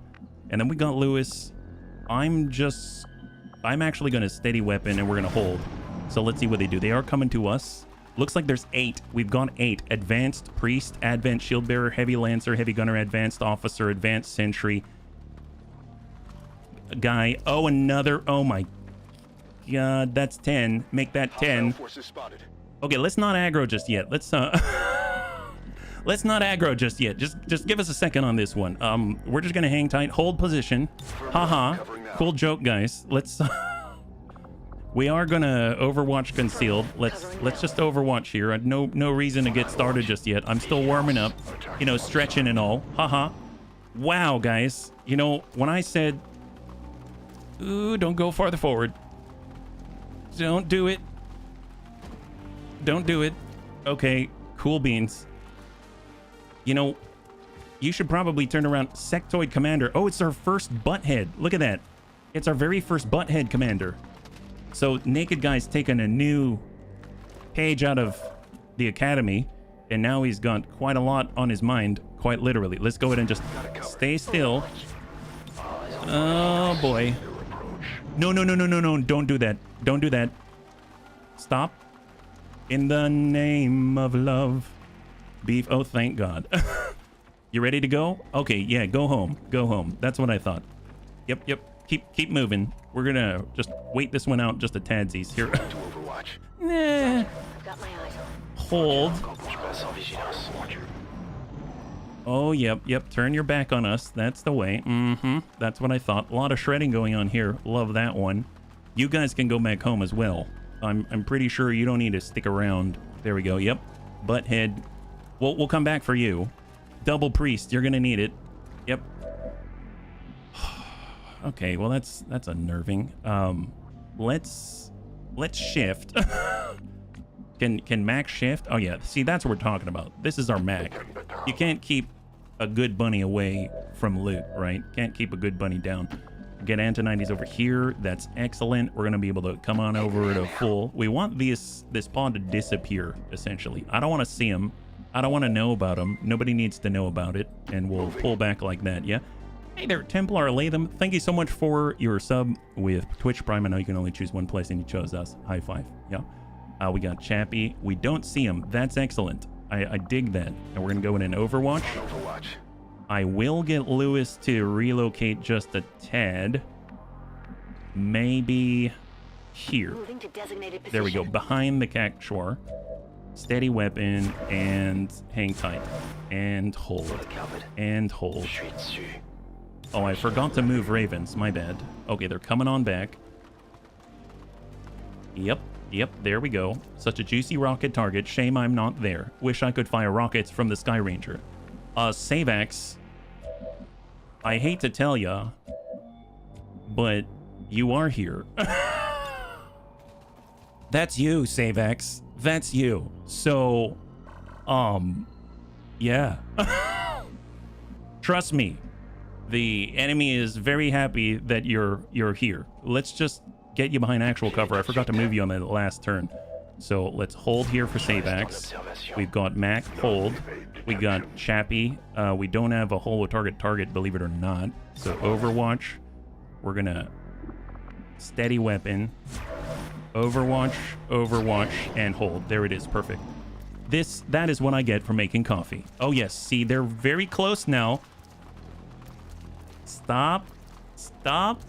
And then we got Lewis. I'm actually going to steady weapon and we're going to hold. So let's see what they do. They are coming to us. Looks like there's 8. We've got 8. Advanced Priest, Advent Shield Bearer, Heavy Lancer, Heavy Gunner, Advanced Officer, Advanced Sentry. Guy. Oh, another. Oh my God, that's 10. Make that 10. Okay, let's not aggro just yet. Let's not aggro just yet. Just give us a second on this one. We're just gonna hang tight, hold position. Haha. Cool joke, guys. Let's we are gonna Overwatch concealed. Let's just Overwatch here. No reason to get started just yet. I'm still warming up, you know, stretching and all. Haha. Wow, guys. You know, when I said, ooh, don't go farther forward. Don't do it. Don't do it. Okay, cool beans. You know, you should probably turn around. Sectoid Commander. Oh, it's our first butthead. Look at that. It's our very first butthead commander. So Naked Guy's taken a new page out of the academy, and now he's got quite a lot on his mind, quite literally. Let's go ahead and just stay still. Oh boy. No. Don't do that. Don't do that. Stop. In the name of love. Beef. Oh, thank God. You ready to go? Okay, yeah, go home. Go home. That's what I thought. Yep. Keep moving. We're gonna just wait this one out just a tadsies here. Nah. Hold. Oh, yep. Turn your back on us. That's the way. That's what I thought. A lot of shredding going on here. Love that one. You guys can go back home as well. I'm pretty sure you don't need to stick around. There we go. Yep. Butthead. We'll come back for you. Double priest. You're gonna need it. Yep. Okay, well that's unnerving. Let's shift. Can Mac shift? Oh yeah, see, that's what we're talking about. This is our Mac. You can't keep a good bunny away from loot, right? Can't keep a good bunny down. Get Antonides over here. That's excellent. We're gonna be able to come on over to full. We want this pawn to disappear, essentially. I don't want to see him. I don't want to know about him. Nobody needs to know about it, and we'll pull back like that. Yeah. Hey there, Templar Latham. Thank you so much for your sub with Twitch Prime. I know you can only choose one place, and you chose us. High five. Yeah. We got Chappie. We don't see him. That's excellent. I dig that. And we're gonna go in an Overwatch. I will get Lewis to relocate just a tad. Maybe here. Moving to designated position. There we go. Behind the cactuar. Steady weapon and hang tight. And hold. And hold. Oh, I forgot to move ravens. My bad. Okay, they're coming on back. Yep. Yep, there we go. Such a juicy rocket target. Shame I'm not there. Wish I could fire rockets from the Sky Ranger. Savax, I hate to tell ya, but you are here. That's you, Savax. That's you. So, yeah. Trust me. The enemy is very happy that you're here. Let's just get you behind actual cover. I forgot to move you on the last turn. So let's hold here for Savax. We've got Mac, hold. We got Chappie. We don't have a holo target, believe it or not. So Overwatch. We're gonna steady weapon. Overwatch, Overwatch, and hold. There it is, perfect. That is what I get for making coffee. Oh yes, see, they're very close now. Stop. Stop.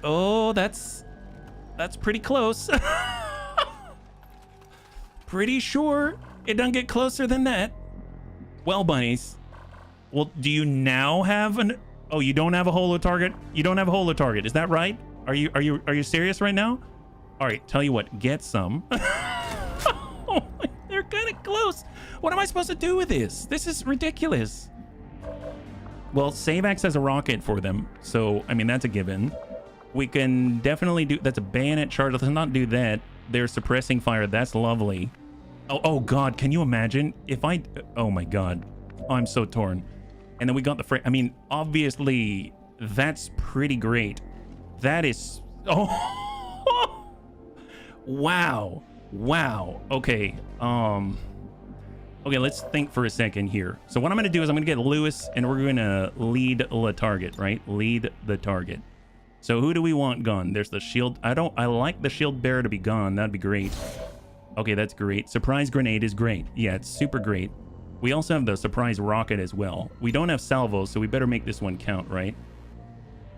Oh, that's pretty close. Pretty sure it doesn't get closer than that. Well, bunnies. Well, do you now have an... Oh, you don't have a holo target? You don't have a holo target. Is that right? Are you serious right now? All right, tell you what, get some. Oh, they're kind of close. What am I supposed to do with this? This is ridiculous. Well, Savax has a rocket for them, so I mean that's a given. We can definitely do... That's a bayonet charge. Let's not do that. They're suppressing fire. That's lovely. Oh God, can you imagine if I... Oh my God. Oh, I'm so torn. And then we got the... I mean, obviously, that's pretty great. That is... Oh! Wow. Wow. Okay. Okay, let's think for a second here. So what I'm going to do is I'm going to get Lewis, and we're going to lead the target, right? Lead the target. So who do we want gone? There's the shield. I like the shield bearer to be gone. That'd be great. Okay, that's great. Surprise grenade is great. Yeah, it's super great. We also have the surprise rocket as well. We don't have salvos, so we better make this one count, right?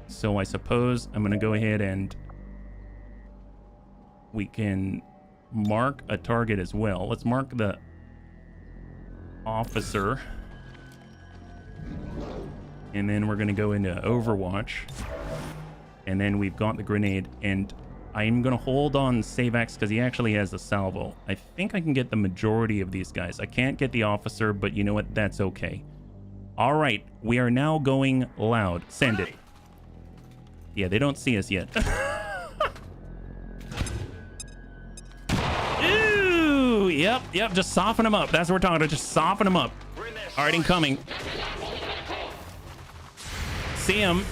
So I suppose I'm going to go ahead and we can mark a target as well. Let's mark the officer. And then we're going to go into Overwatch. And then we've got the grenade, and I'm going to hold on Savax because he actually has a salvo. I think I can get the majority of these guys. I can't get the officer, but you know what? That's okay. All right, we are now going loud. Send it. Yeah, they don't see us yet. Ooh, yep, just soften them up. That's what we're talking about. Just soften them up. All right, incoming. See him.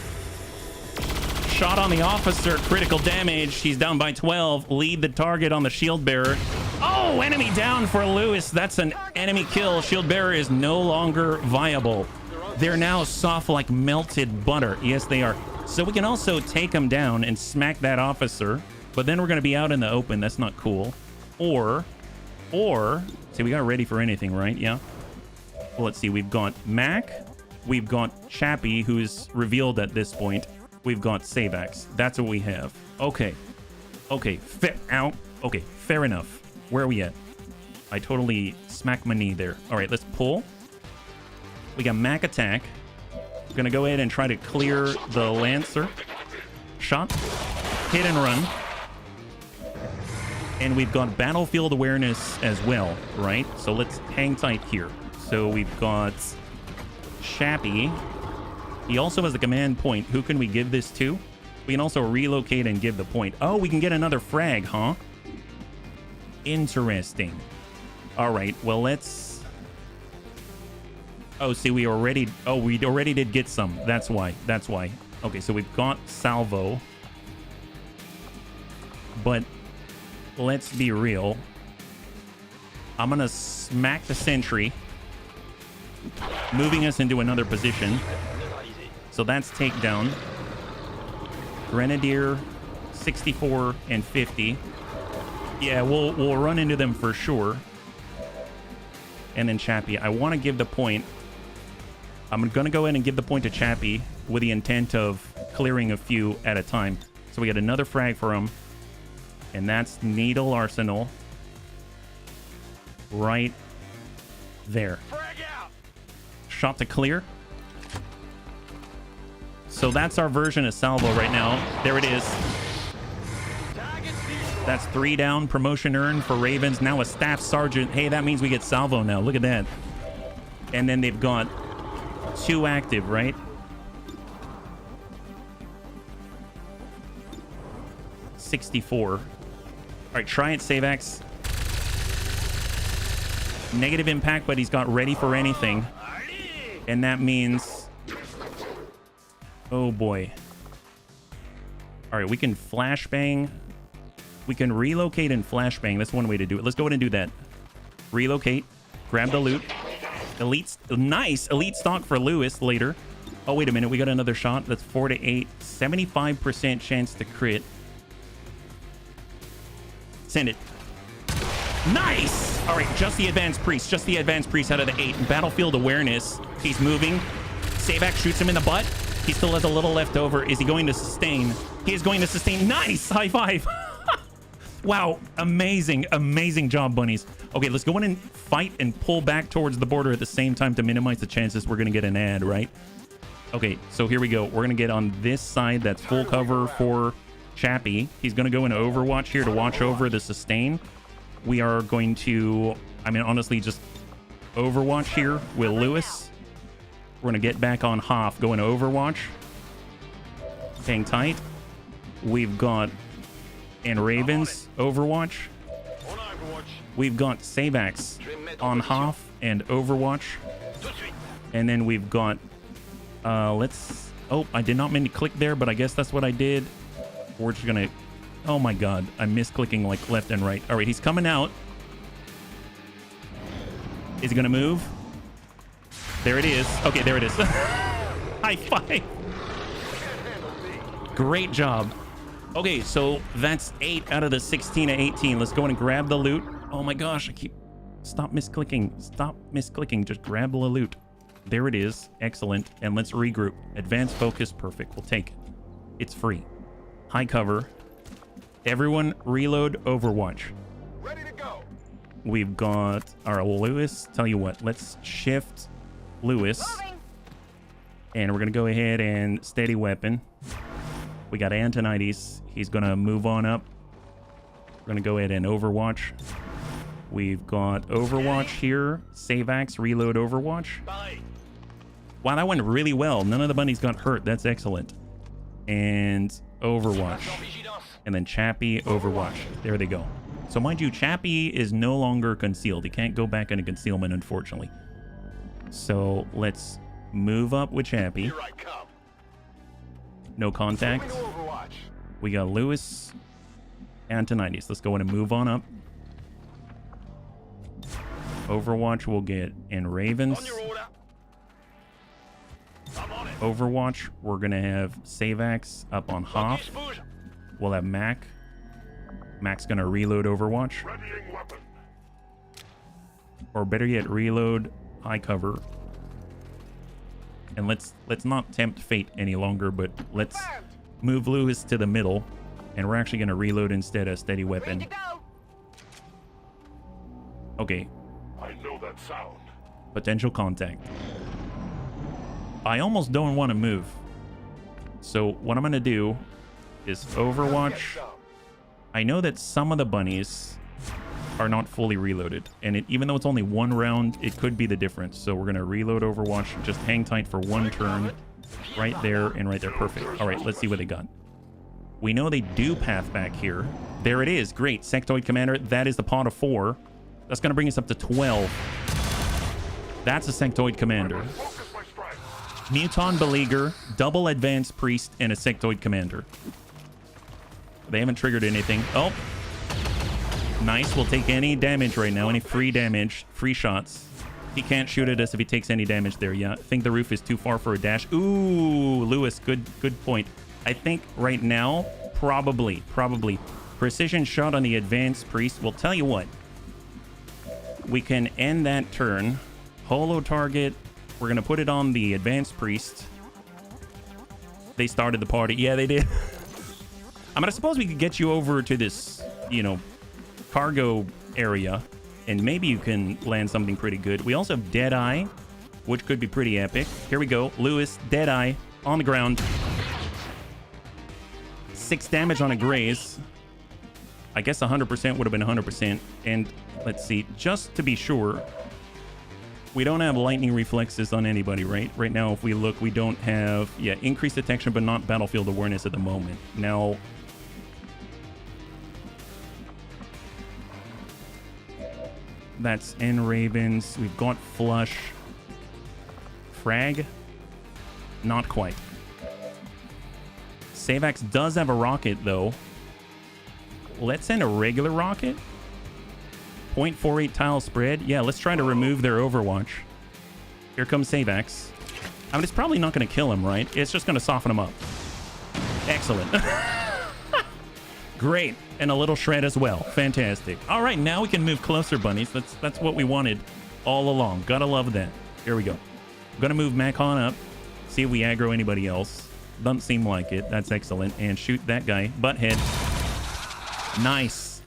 Shot on the officer, critical damage. He's down by 12. Lead the target on the shield bearer. Oh, enemy down for Lewis. That's an enemy kill. Shield bearer is no longer viable. They're now soft like melted butter. Yes, they are. So we can also take them down and smack that officer, but then we're going to be out in the open. That's not cool. Or, see, we got ready for anything, right? Yeah. Well, let's see. We've got Mac. We've got Chappie, who's revealed at this point. We've got Savax. That's what we have. Okay. Okay. Okay. Fair enough. Where are we at? I totally smacked my knee there. All right. Let's pull. We got Mac attack. We're going to go ahead and try to clear the Lancer. Shot. Hit and run. And we've got battlefield awareness as well, right? So let's hang tight here. So we've got Chappie. He also has the command point. Who can we give this to? We can also relocate and give the point. Oh, we can get another frag, huh? Interesting. All right, well, let's... Oh, see, we already did get some. That's why. Okay, so we've got Salvo. But let's be real. I'm going to smack the sentry, moving us into another position. So that's takedown. Grenadier, 64 and 50. Yeah, we'll run into them for sure. And then Chappie. I want to give the point. I'm going to go ahead and give the point to Chappie with the intent of clearing a few at a time. So we get another frag for him. And that's Needle Arsenal. Right there. Shot to clear. So that's our version of Salvo right now. There it is. That's 3 down. Promotion earned for Ravens. Now a staff sergeant. Hey, that means we get Salvo now. Look at that. And then they've got 2 active, right? $64. All right, try it, Savax. Negative impact, but he's got ready for anything. And that means... Oh, boy. All right, we can flashbang. We can relocate and flashbang. That's one way to do it. Let's go ahead and do that. Relocate. Grab the loot. Elite. Nice. Elite stock for Lewis later. Oh, wait a minute. We got another shot. That's 4 to 8. 75% chance to crit. Send it. Nice! All right, just the advanced priest. Just the advanced priest out of the 8. Battlefield awareness. He's moving. Savac shoots him in the butt. He still has a little left over. Is he going to sustain? He is going to sustain. Nice! High five. Wow. Amazing. Amazing job, bunnies. Okay, let's go in and fight and pull back towards the border at the same time to minimize the chances we're going to get an ad, right? Okay, so here we go. We're going to get on this side. That's full cover for Chappie. He's going to go into Overwatch here to watch over the sustain. We are going to, I mean, honestly, just Overwatch here with Lewis. We're going to get back on Hoff, go into Overwatch. Hang tight. We've got, and Ravens, Overwatch. We've got Savax on Hoff and Overwatch. And then we've got, oh, I did not mean to click there, but I guess that's what I did. We're just going to, oh my God, I'm misclicking like left and right. All right, he's coming out. Is he going to move? There it is. Okay, there it is. High five. Great job. Okay, so that's 8 out of the 16 to 18. Let's go in and grab the loot. Oh my gosh, stop misclicking. Stop misclicking. Just grab the loot. There it is. Excellent. And let's regroup. Advanced focus. Perfect. We'll take it. It's free. High cover. Everyone reload Overwatch. Ready to go. We've got our Lewis. Tell you what, let's shift Lewis. And we're going to go ahead and steady weapon. We got Antonides. He's going to move on up. We're going to go ahead and Overwatch. We've got Overwatch here. Savax, reload Overwatch. Wow, that went really well. None of the bunnies got hurt. That's excellent. And Overwatch. And then Chappie, Overwatch. There they go. So mind you, Chappie is no longer concealed. He can't go back into concealment, unfortunately. So let's move up with Chappie. Here I come. No contact. We got Lewis, Antonides. Let's go in and move on up. Overwatch we'll get in Ravens. On your order. I'm on it. Overwatch, we're going to have Savax up on Hoff. We'll have Mac. Mac's going to reload Overwatch. Readying weapon. Or better yet, reload high cover. And let's not tempt fate any longer, but let's move Lewis to the middle. And we're actually going to reload instead a steady weapon. Ready to go. Okay. I know that sound. Potential contact. I almost don't want to move. So what I'm going to do is Overwatch. I know that some of the bunnies are not fully reloaded. And even though it's only one round, it could be the difference. So we're going to reload Overwatch. Just hang tight for one turn. Right there and right there. Perfect. All right, let's see what they got. We know they do path back here. There it is. Great. Sectoid Commander. That is the pot of 4. That's going to bring us up to 12. That's a Sectoid Commander. Muton Beleaguer, double Advanced Priest, and a Sectoid Commander. They haven't triggered anything. Oh. Nice. We'll take any damage right now. Any free damage. Free shots. He can't shoot at us if he takes any damage there. Yeah, I think the roof is too far for a dash. Ooh, Lewis, good point. I think right now, probably. Precision shot on the Advanced Priest. We'll tell you what. We can end that turn. Holo target. We're going to put it on the Advanced Priest. They started the party. Yeah, they did. I mean, I suppose we could get you over to this, you know, cargo area, and maybe you can land something pretty good. We also have Deadeye, which could be pretty epic. Here we go. Lewis, Deadeye, on the ground. 6 damage on a graze. I guess 100% would have been 100%. And let's see, just to be sure, we don't have lightning reflexes on anybody, right? Right now, if we look, we don't have, yeah, increased detection, but not battlefield awareness at the moment. Now, that's N Ravens. We've got Flush. Frag? Not quite. Savax does have a rocket, though. Let's send a regular rocket. 0.48 tile spread. Yeah, let's try to remove their Overwatch. Here comes Savax. I mean, it's probably not going to kill him, right? It's just going to soften him up. Excellent. Great. And a little shred as well. Fantastic. All right, now we can move closer, bunnies. That's what we wanted all along. Gotta love that. Here we go. I'm going to move Macon up. See if we aggro anybody else. Doesn't seem like it. That's excellent. And shoot that guy. Butthead. Nice.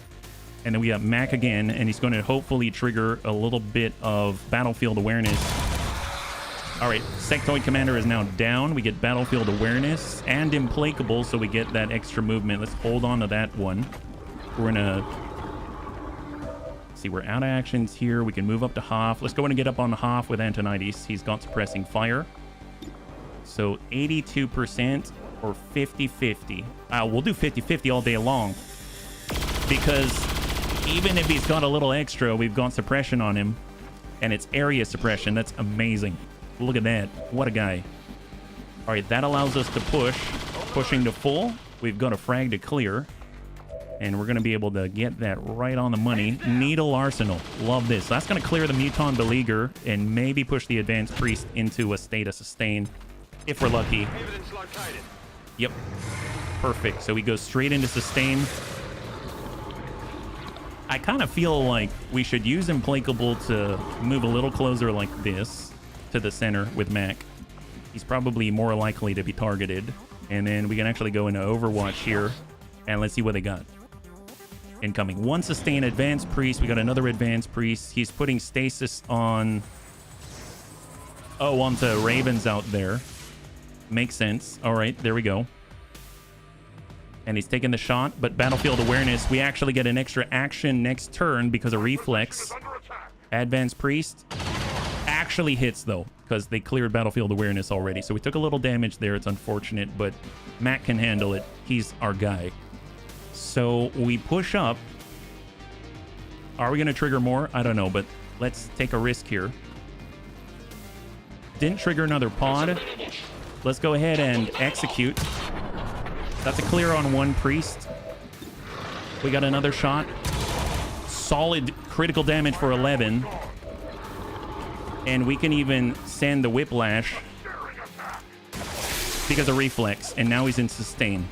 And then we got Mac again, and he's going to hopefully trigger a little bit of battlefield awareness. All right, Sectoid Commander is now down. We get battlefield awareness and Implacable, so we get that extra movement. Let's hold on to that one. We're going to... see, we're out of actions here. We can move up to Hoff. Let's go in and get up on Hoff with Antonides. He's got Suppressing Fire. So 82% or 50-50. We'll do 50-50 all day long. Because even if he's got a little extra, we've got suppression on him. And it's area suppression. That's amazing. Look at that. What a guy. All right, that allows us to push. Pushing to full. We've got a frag to clear. And we're going to be able to get that right on the money. Needle Arsenal. Love this. That's going to clear the Muton Beleaguer and maybe push the Advanced Priest into a state of sustain. If we're lucky. Yep. Perfect. So we go straight into sustain. I kind of feel like we should use Implacable to move a little closer like this to the center with Mac. He's probably more likely to be targeted. And then we can actually go into Overwatch here. And let's see what they got. Incoming. One sustain Advanced Priest. We got another Advanced Priest. He's putting stasis on... oh, onto Ravens out there. Makes sense. All right, there we go. And he's taking the shot, but battlefield awareness. We actually get an extra action next turn because of reflex. Advanced Priest actually hits, though, because they cleared battlefield awareness already. So we took a little damage there. It's unfortunate, but Matt can handle it. He's our guy. So we push up. Are we going to trigger more? I don't know, but let's take a risk here. Didn't trigger another pod. Let's go ahead and execute. That's a clear on one priest. We got another shot. Solid critical damage for 11. And we can even send the Whiplash because of reflex. And now he's in sustain.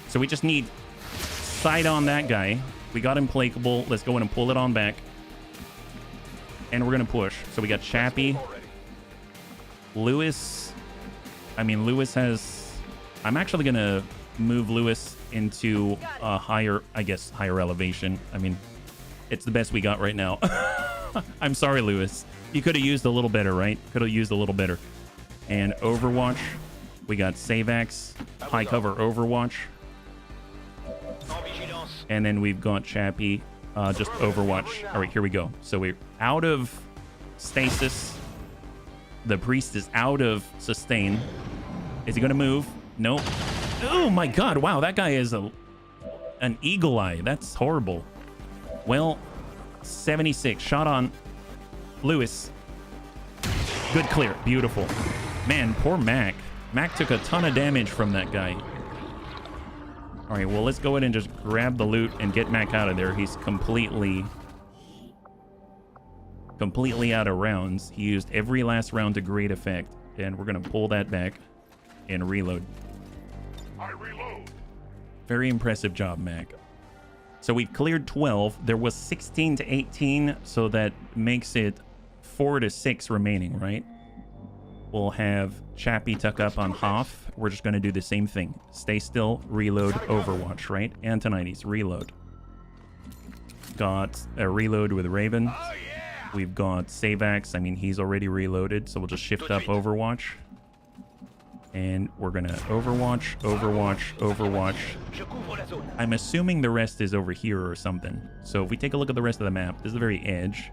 So we just need sight on that guy. We got Implacable. Let's go in and pull it on back. And we're going to push. So we got Chappie. Lewis. I mean, Lewis has... I'm actually going to move Lewis into a higher, I guess, higher elevation. I mean, it's the best we got right now. I'm sorry, Lewis. You could have used a little better, right? Could have used a little better. And Overwatch. We got Savax. High cover Overwatch. And then we've got Chappie. just Overwatch. All right, here we go. So we're out of stasis. The priest is out of sustain. Is he gonna move? Nope. Oh my god, wow, that guy is an eagle eye. That's horrible. Well, 76 shot on Lewis. Good clear, beautiful. Man, poor Mac. Mac took a ton of damage from that guy. All right, well, let's go ahead and just grab the loot and get Mac out of there. He's completely out of rounds. He used every last round to great effect, and we're gonna pull that back and reload. I reload. Very impressive job, Mac. So we've cleared 12. There was 16 to 18, so that makes it 4 to 6 remaining, right? We'll have Chappie tuck up on Hoff. We're just going to do the same thing. Stay still, reload, Overwatch, right? Antonides, reload. Got a reload with Raven. We've got Savax. I mean, he's already reloaded, so we'll just shift up Overwatch. And we're going to Overwatch, Overwatch, Overwatch. I'm assuming the rest is over here or something. So if we take a look at the rest of the map, this is the very edge.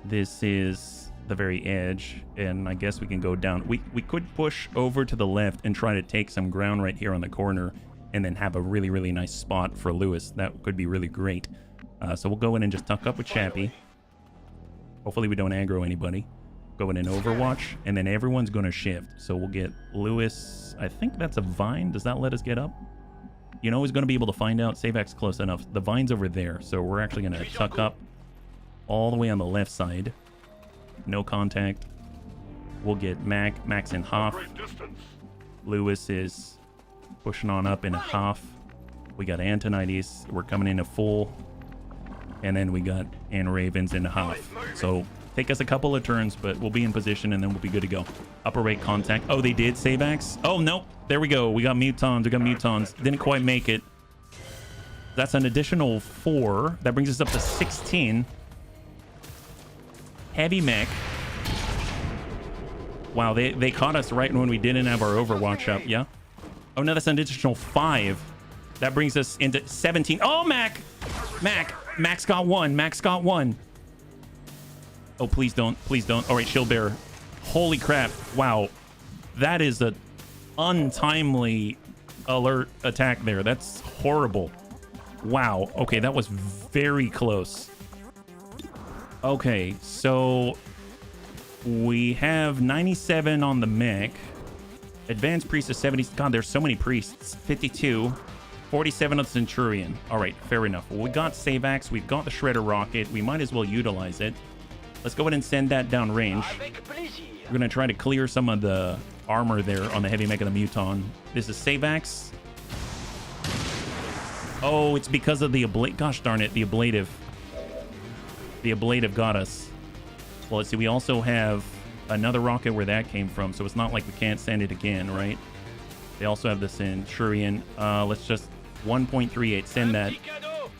This is the very edge, and I guess we can go down. We could push over to the left and try to take some ground right here on the corner and then have a really, really nice spot for Lewis. That could be really great. So we'll go in and just tuck up with Chappie. Hopefully we don't aggro anybody. Go in and Overwatch, and then everyone's going to shift. So we'll get Lewis. I think that's a vine. Does that let us get up? You know who's going to be able to find out? Savax close enough. The vine's over there, so we're actually going to tuck up all the way on the left side. No contact. We'll get Mac. Mac's in half. Lewis is pushing on up in a half. We got Antonides. We're coming in a full. And then we got Ravens in a half. So take us a couple of turns, but we'll be in position and then we'll be good to go. Upper right contact. Oh, they did Savax? Oh, nope. There we go. We got Mutons. We got Mutons. Didn't quite make it. That's an additional 4. That brings us up to 16. Heavy mech. Wow, they caught us right when we didn't have our Overwatch up, yeah? Oh, no, that's an additional 5. That brings us into 17. Oh, Mac! Mac's got 1. Mac's got 1. Oh, please don't. Please don't. All right, Shield Bearer. Holy crap. Wow. That is a untimely alert attack there. That's horrible. Wow. Okay, that was very close. Okay, so we have 97 on the mech. Advanced priest is 70. God, there's so many priests. 52. 47 on the Centurion. All right, fair enough. Well, we got Savax. We've got the Shredder Rocket. We might as well utilize it. Let's go ahead and send that down range. We're going to try to clear some of the armor there on the heavy mech of the Muton. This is Savax. Oh, it's because of the ablative. Gosh darn it, the ablative. The ablative got us. Well, let's see. We also have another rocket where that came from, so it's not like we can't send it again, right? They also have the Centurion. Let's just 1.38. Send that.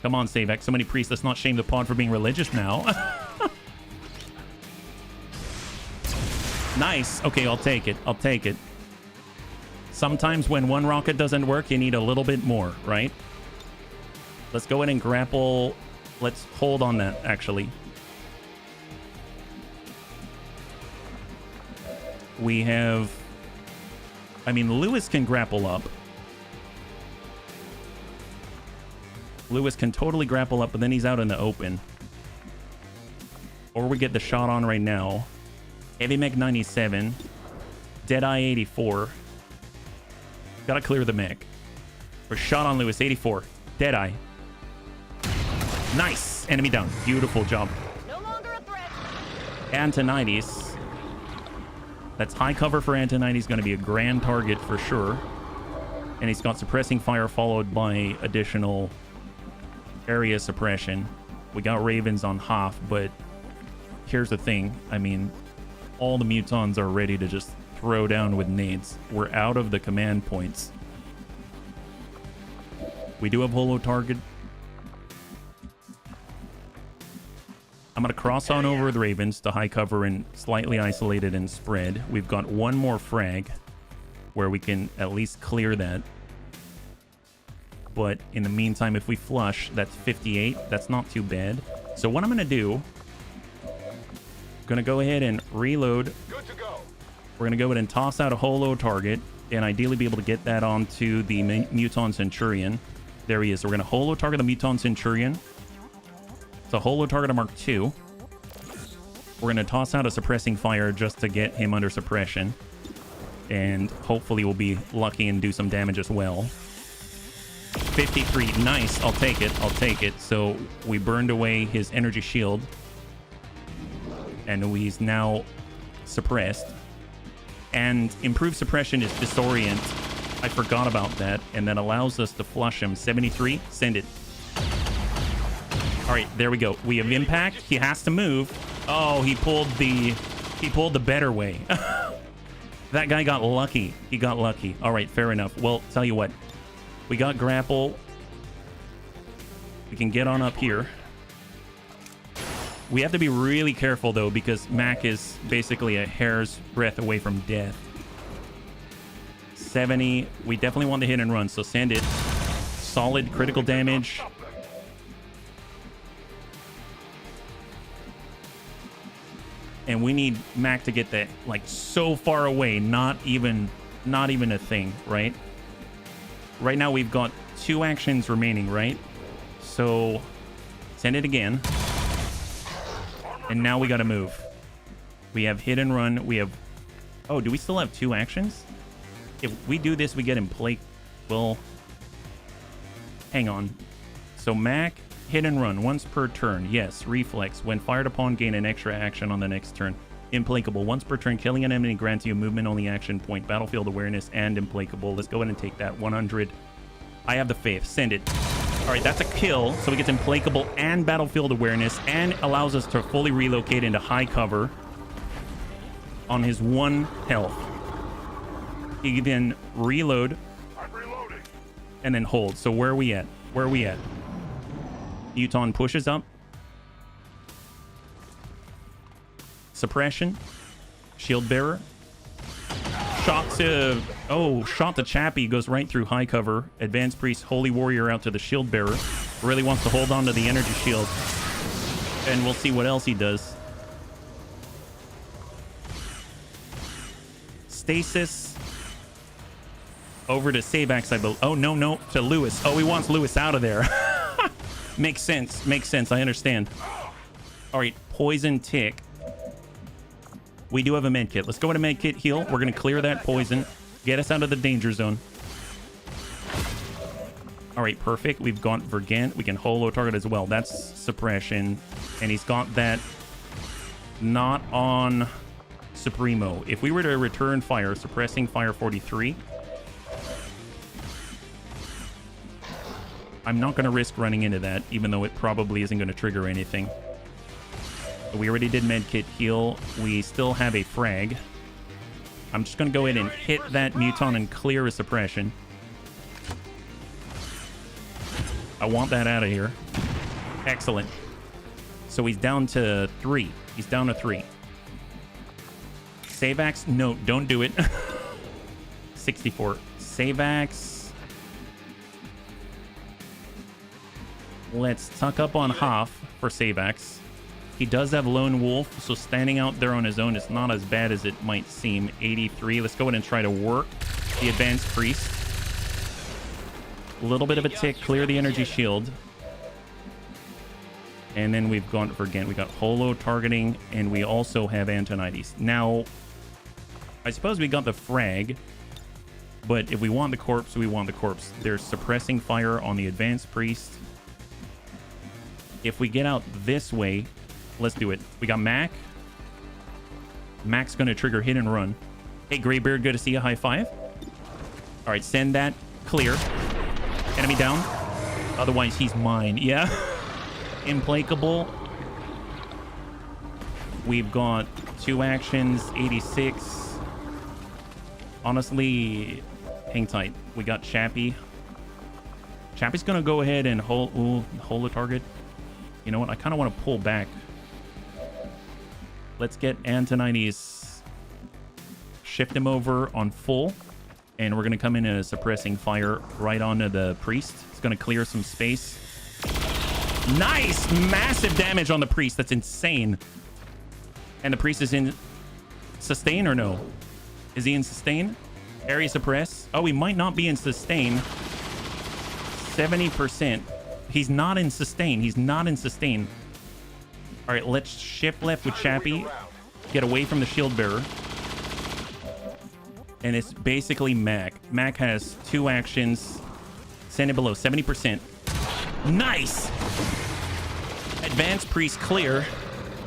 Come on, Savax. So many priests. Let's not shame the pod for being religious now. Nice. Okay, I'll take it. I'll take it. Sometimes when one rocket doesn't work, you need a little bit more, right? Let's go ahead and grapple. Let's hold on that, actually. We have... I mean, Lewis can grapple up. Lewis can totally grapple up, but then he's out in the open. Or we get the shot on right now. Heavy mech 97. Deadeye 84. Gotta clear the mech. We're shot on Lewis 84. Deadeye. Nice. Enemy down. Beautiful job. No longer a threat. Antonides. That's high cover for Antonides. Going to be a grand target for sure. And he's got suppressing fire followed by additional area suppression. We got Ravens on half, but here's the thing. I mean, all the Mutons are ready to just throw down with nades. We're out of the command points. We do have holo target. I'm going to cross on over with Ravens to high cover and slightly isolated and spread. We've got one more frag where we can at least clear that. But in the meantime, if we flush, that's 58. That's not too bad. So what I'm going to do, I'm going to go ahead and reload. Good to go. We're going to go ahead and toss out a holo target and ideally be able to get that onto the Muton Centurion. There he is. So we're going to holo target the Muton Centurion. It's a holo target of Mark II. We're going to toss out a suppressing fire just to get him under suppression. And hopefully we'll be lucky and do some damage as well. 53. Nice. I'll take it. I'll take it. So we burned away his energy shield. And he's now suppressed. And improved suppression is disorient. I forgot about that. And that allows us to flush him. 73. Send it. All right. There we go. We have impact. He has to move. Oh, he pulled the better way. That guy got lucky. He got lucky. All right, fair enough. Well, tell you what. We got grapple. We can get on up here. We have to be really careful, though, because Mac is basically a hair's breadth away from death. 70. We definitely want the hit and run, so send it. Solid critical damage. And we need Mac to get that, like, so far away, not even a thing, right? Right now we've got 2 actions remaining, right? So send it again. And now we got to move. We have hit and run. We have... Oh, do we still have 2 actions? If we do this, we get in play... Well, hang on. So Mac... Hit and run once per turn. Yes. Reflex. When fired upon, gain an extra action on the next turn. Implacable. Once per turn, killing an enemy grants you a movement only action point, battlefield awareness, and implacable. Let's go ahead and take that. 100. I have the faith. Send it. All right, that's a kill. So he gets implacable and battlefield awareness and allows us to fully relocate into high cover on his 1 health. He can then reload. I'm reloading. And then hold. So where are we at? Where are we at? Muton pushes up. Suppression. Shield bearer. Shot to... Oh, shot to Chappie. Goes right through high cover. Advanced priest, holy warrior out to the shield bearer. Really wants to hold on to the energy shield. And we'll see what else he does. Stasis. Over to Savax, I believe. Oh, no. To Lewis. Oh, he wants Lewis out of there. Makes sense. Makes sense. I understand. All right. Poison tick. We do have a med kit. Let's go with a med kit heal. We're going to clear that poison. Get us out of the danger zone. All right. Perfect. We've got Vergant. We can holo target as well. That's suppression. And he's got that not on Supremo. If we were to return fire, suppressing fire 43... I'm not going to risk running into that, even though it probably isn't going to trigger anything. We already did medkit heal. We still have a frag. I'm just going to go in and hit that Muton and clear a suppression. I want that out of here. Excellent. So he's down to 3. He's down to 3. Savax? No, don't do it. 64. Savax... Let's tuck up on Hoff for Savax. He does have Lone Wolf, so standing out there on his own is not as bad as it might seem. 83. Let's go ahead and try to work the Advanced Priest. A little bit of a tick. Clear the energy shield. And then we've gone for again. We got holo targeting, and we also have Antonides. Now, I suppose we got the frag, but if we want the corpse, we want the corpse. There's suppressing fire on the Advanced Priest. If we get out this way, let's do it. We got Mac. Mac's going to trigger hit and run. Hey, Greybeard, good to see you. High five. All right, send that. Clear. Enemy down. Otherwise, he's mine. Yeah. Implacable. We've got 2 actions. 86. Honestly, hang tight. We got Chappie. Chappie's going to go ahead and hold the target. You know what? I kind of want to pull back. Let's get Antonides. Shift him over on full. And we're going to come in a suppressing fire right onto the priest. It's going to clear some space. Nice! Massive damage on the priest. That's insane. And the priest is in sustain or no? Is he in sustain? Area suppress. Oh, he might not be in sustain. 70%. He's not in sustain. He's not in sustain. All right, let's shift left with Chappie. Get away from the shield bearer. And it's basically Mac. Mac has 2 actions. Send it below 70%. Nice! Advanced priest clear.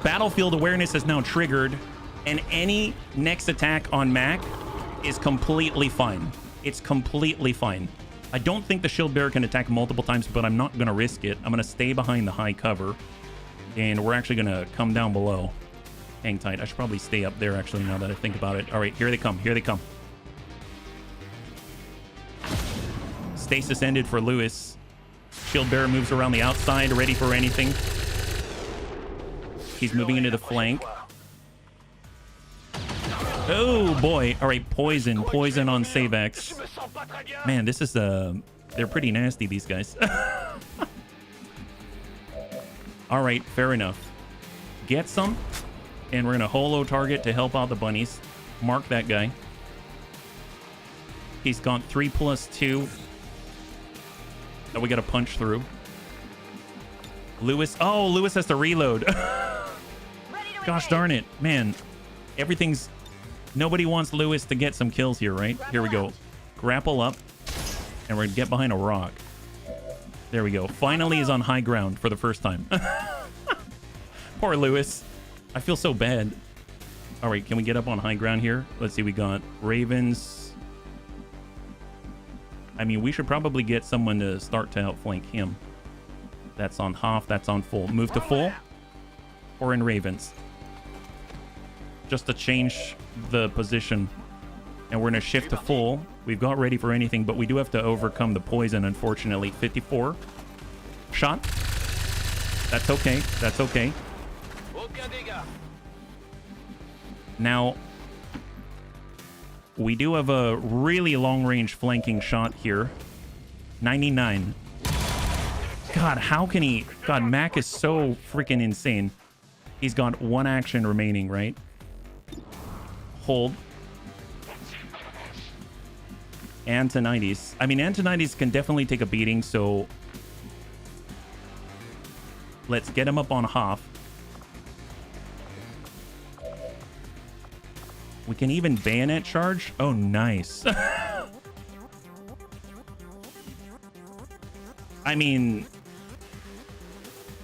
Battlefield awareness is now triggered. And any next attack on Mac is completely fine. It's completely fine. I don't think the shield bearer can attack multiple times, but I'm not going to risk it. I'm going to stay behind the high cover. And we're actually going to come down below. Hang tight. I should probably stay up there, actually, now that I think about it. All right, here they come. Here they come. Stasis ended for Lewis. Shield bearer moves around the outside, ready for anything. He's moving into the flank. Oh, boy. All right, poison. Poison on Savex. Man, this is, they're pretty nasty, these guys. All right, fair enough. Get some. And we're going to holo target to help out the bunnies. Mark that guy. He's got 3+2. That we got to punch through. Lewis. Oh, Lewis has to reload. Gosh darn it. Man, everything's... Nobody wants Lewis to get some kills here, right? Here we go. Grapple up. And we're going to get behind a rock. There we go. Finally is on high ground for the first time. Poor Lewis. I feel so bad. All right, can we get up on high ground here? Let's see, we got Ravens. I mean, we should probably get someone to start to outflank him. That's on half, that's on full. Move to full or in Ravens. Just to change the position. And we're going to shift to full. We've got ready for anything, but we do have to overcome the poison, unfortunately. 54. Shot. That's okay. That's okay. Now, we do have a really long-range flanking shot here. 99. God, how can he... God, Mac is so freaking insane. He's got 1 action remaining, right? Hold. Antonides. I mean, Antonides can definitely take a beating, so... Let's get him up on half. We can even bayonet charge. Oh, nice. I mean,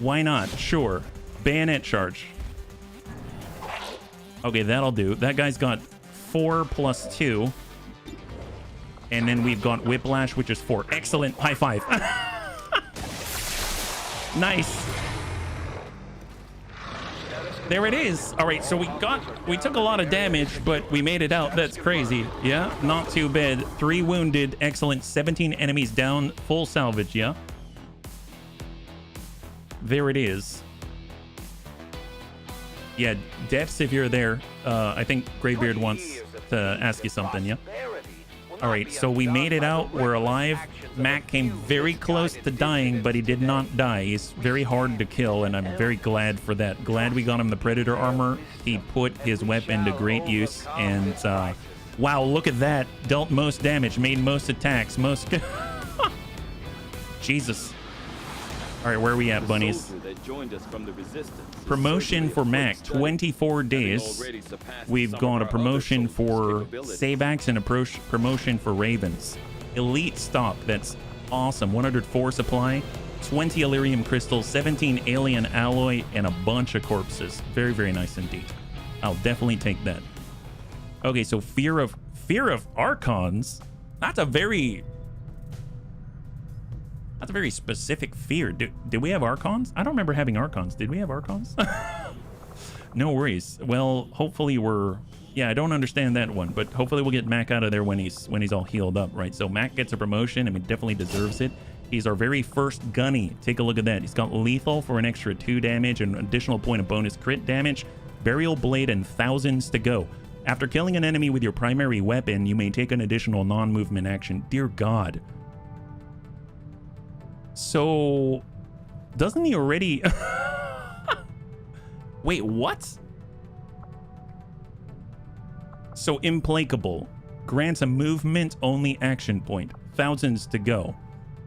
why not? Sure. Bayonet charge. Okay, that'll do. That guy's got 4+2. And then we've got Whiplash, which is 4. Excellent. High five. Nice. There it is. All right, so we took a lot of damage, but we made it out. That's crazy. Yeah, not too bad. 3 wounded. Excellent. 17 enemies down. Full salvage, yeah? There it is. Yeah, Defs, if you're there, I think Greybeard wants to ask you something, yeah? All right, so we made it out. We're alive. Mac came very close to dying, but he did not die. He's very hard to kill, and I'm very glad for that. Glad we got him the Predator armor. He put his weapon to great use, and wow, look at that. Dealt most damage, made most attacks, most... Jesus. All right, where are we at, bunnies? Promotion for Mac, 24 days. We've got a promotion for Savex and a promotion for Ravens. Elite stock, that's awesome. 104 supply, 20 Illyrium crystals, 17 alien alloy, and a bunch of corpses. Very, very nice indeed. I'll definitely take that. Okay, so fear of Archons. That's a very specific fear. Did we have Archons? I don't remember having Archons. Did we have Archons? No worries. Well, hopefully we're... Yeah, I don't understand that one, but hopefully we'll get Mac out of there when he's all healed up, right? So Mac gets a promotion. I mean, definitely deserves it. He's our very first gunny. Take a look at that. He's got lethal for an extra 2 damage and an additional point of bonus crit damage. Burial blade and thousands to go. After killing an enemy with your primary weapon, you may take an additional non-movement action. Dear God. So, doesn't he already... Wait, what? So, Implacable grants a movement-only action point. Thousands to go.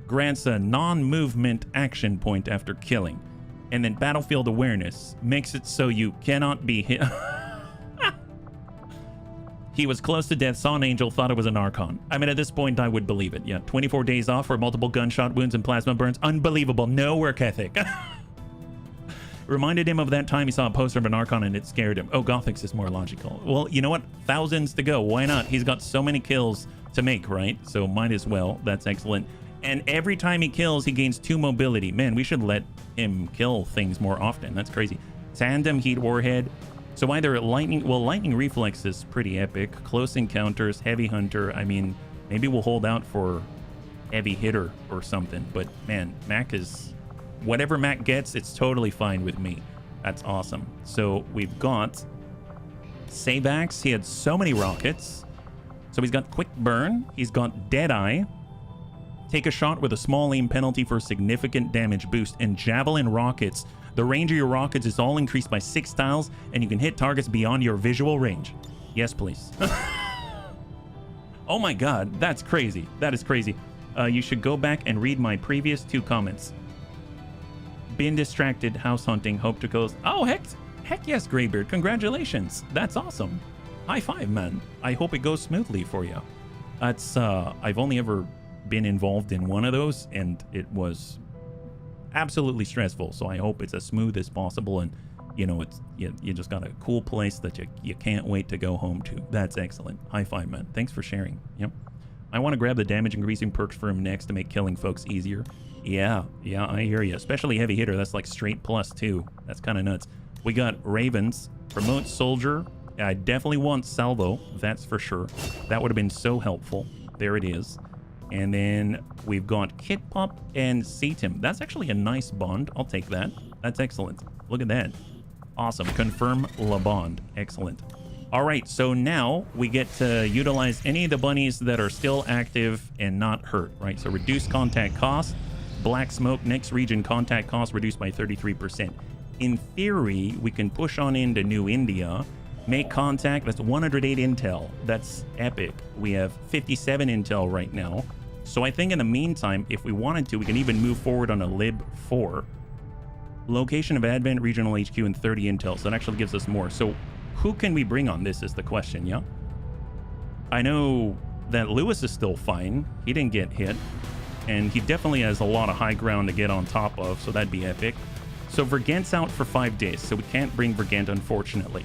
Grants a non-movement action point after killing. And then Battlefield Awareness makes it so you cannot be hit... He was close to death, saw an angel, thought it was an Archon. I mean, at this point, I would believe it. Yeah, 24 days off for multiple gunshot wounds and plasma burns. Unbelievable. No work ethic. Reminded him of that time he saw a poster of an Archon and it scared him. Oh, Gothix is more logical. Well, you know what? Thousands to go. Why not? He's got so many kills to make, right? So might as well. That's excellent. And every time he kills, he gains 2 mobility. Man, we should let him kill things more often. That's crazy. Tandem Heat Warhead. So either lightning, well, lightning reflex is pretty epic. Close encounters, heavy hunter. I mean, maybe we'll hold out for heavy hitter or something. But man, Mac is, whatever Mac gets, it's totally fine with me. That's awesome. So we've got Save Axe. He had so many rockets. So he's got quick burn. He's got Deadeye. Take a shot with a small aim penalty for a significant damage boost, and javelin rockets. The range of your rockets is all increased by 6 tiles, and you can hit targets beyond your visual range. Yes, please. Oh my God, that's crazy. That is crazy. You should go back and read my previous 2 comments. Been distracted, house hunting, hope to close. Oh, heck yes, Greybeard. Congratulations. That's awesome. High five, man. I hope it goes smoothly for you. That's, I've only ever been involved in one of those, and it was absolutely stressful, so I hope it's as smooth as possible, and you know, it's you just got a cool place that you can't wait to go home to. That's excellent. High five, man. Thanks for sharing. Yep. I want to grab the damage increasing perks for him next to make killing folks easier. Yeah, I hear you. Especially heavy hitter. That's like straight +2. That's kind of nuts. We got Ravens. Promote soldier. I definitely want salvo. That's for sure. That would have been so helpful. There it is. And then we've got Kit Pop and Satim. That's actually a nice bond. I'll take that. That's excellent. Look at that. Awesome. Confirm La Bond. Excellent. All right, so now we get to utilize any of the bunnies that are still active and not hurt, right? So reduce contact cost. Black Smoke, next region contact cost reduced by 33%. In theory, we can push on into New India. Make contact, that's 108 intel. That's epic. We have 57 intel right now. So I think in the meantime, if we wanted to, we can even move forward on a Lib 4. Location of Advent, regional HQ, and 30 intel. So that actually gives us more. So who can we bring on this is the question, yeah? I know that Lewis is still fine. He didn't get hit. And he definitely has a lot of high ground to get on top of, so that'd be epic. So Vergent's out for 5 days, so we can't bring Vergent, unfortunately.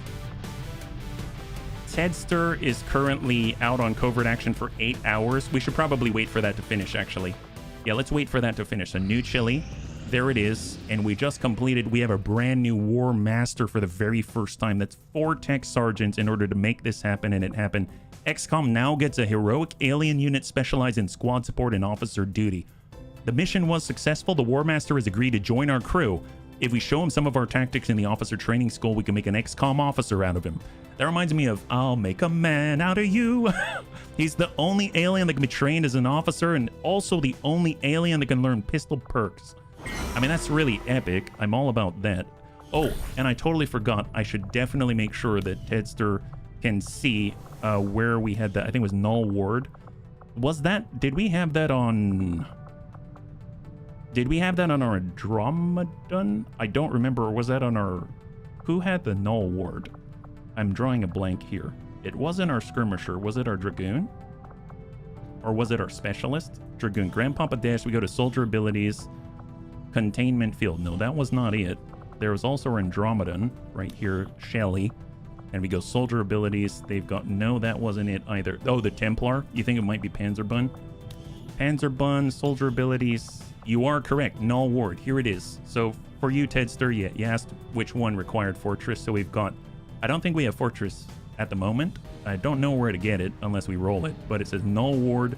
Tedster is currently out on covert action for 8 hours. We should probably wait for that to finish, actually. Yeah, let's wait for that to finish. A new Chile. There it is. And we just completed. We have a brand new War Master for the very first time. That's 4 tech sergeants in order to make this happen, and it happened. XCOM now gets a heroic alien unit specialized in squad support and officer duty. The mission was successful. The War Master has agreed to join our crew. If we show him some of our tactics in the officer training school, we can make an XCOM officer out of him. That reminds me of I'll Make a Man Out of You. He's the only alien that can be trained as an officer, and also the only alien that can learn pistol perks. I mean, that's really epic. I'm all about that. Oh, and I totally forgot. I should definitely make sure that Tedster can see where we had that. I think it was Null Ward. Was that, did we have that on... Did we have that on our Andromedon? I don't remember. Or was that on our... Who had the Null Ward? I'm drawing a blank here. It wasn't our Skirmisher. Was it our Dragoon? Or was it our Specialist? Dragoon. Grandpapa Dash. We go to Soldier Abilities. Containment Field. No, that was not it. There was also our Andromedon right here. Shelly. And we go Soldier Abilities. They've got... No, that wasn't it either. Oh, the Templar. You think it might be Panzerbun? Panzerbun. Soldier Abilities... You are correct. Null Ward. Here it is. So for you, Tedster, you asked which one required Fortress. So we've got... I don't think we have Fortress at the moment. I don't know where to get it unless we roll it. But it says Null Ward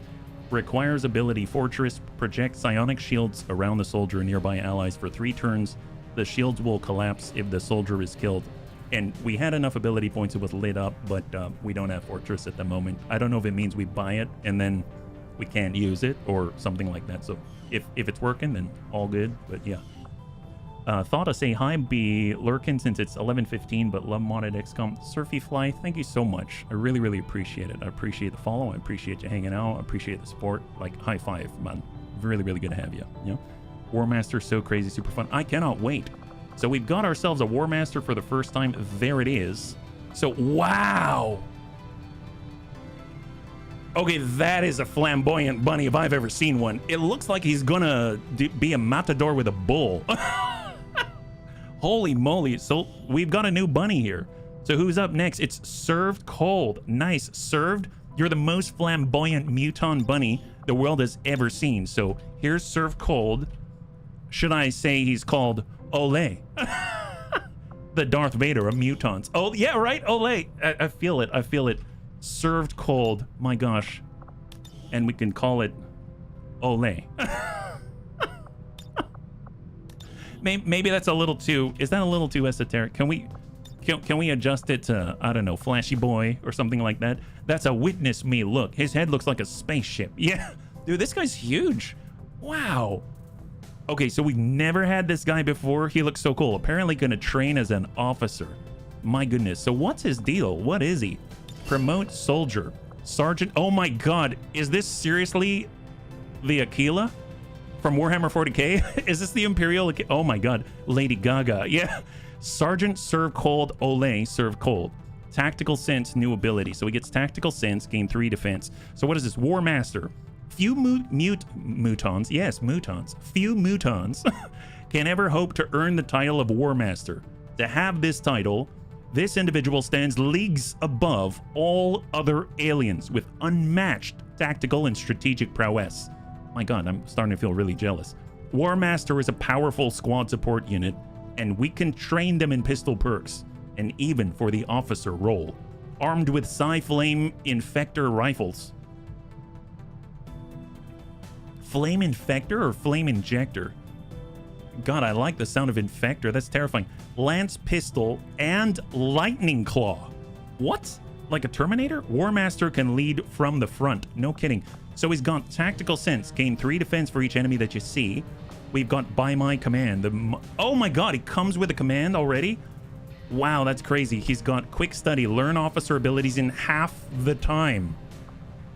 requires ability Fortress. Project psionic shields around the soldier and nearby allies for 3 turns. The shields will collapse if the soldier is killed. And we had enough ability points, it was lit up, but we don't have Fortress at the moment. I don't know if it means we buy it and then we can't use it or something like that. So if it's working, then all good, but yeah. Thought to say hi, be lurking since it's 11:15, but love modded XCOM. Surfy Fly, thank you so much. I really, really appreciate it. I appreciate the follow. I appreciate you hanging out. I appreciate the support. Like, high five, man. Really, really good to have you. You know? War Master, so crazy, super fun. I cannot wait. So we've got ourselves a War Master for the first time. There it is. So, wow. Okay, that is a flamboyant bunny if I've ever seen one. It looks like he's gonna be a matador with a bull. Holy moly. So we've got a new bunny here. So who's up next? It's Served Cold. Nice. Served, you're the most flamboyant muton bunny the world has ever seen. So here's Served Cold. Should I say he's called Ole? The Darth Vader of mutons. Oh, yeah, right? Ole. I feel it. I feel it. Served Cold. My gosh. And we can call it Ole. Maybe that's a little too... Is that a little too esoteric? Can we adjust it to, I don't know, Flashy Boy or something like that? That's a witness me look. His head looks like a spaceship. Yeah. Dude, this guy's huge. Wow. Okay, so we've never had this guy before. He looks so cool. Apparently gonna train as an officer. My goodness. So what's his deal? What is he? Promote soldier. Sergeant. Oh my god. Is this seriously the Aquila from Warhammer 40k? Is this the Imperial? Oh my god. Lady Gaga. Yeah. Sergeant, serve cold. Ole, serve cold. Tactical sense, new ability. So he gets tactical sense, gain 3 defense. So what is this? War Master. Few mutons. Yes, mutons. Few mutons can ever hope to earn the title of War Master. To have this title, this individual stands leagues above all other aliens with unmatched tactical and strategic prowess. My god, I'm starting to feel really jealous. War Master is a powerful squad support unit, and we can train them in pistol perks, and even for the officer role. Armed with Psi-Flame Infector rifles. Flame Infector or Flame Injector? God, I like the sound of Infector. That's terrifying. Lance Pistol and Lightning Claw. What? Like a Terminator? War Master can lead from the front. No kidding. So he's got Tactical Sense. Gain 3 defense for each enemy that you see. We've got By My Command. Oh my god, he comes with a command already? Wow, that's crazy. He's got Quick Study. Learn officer abilities in half the time.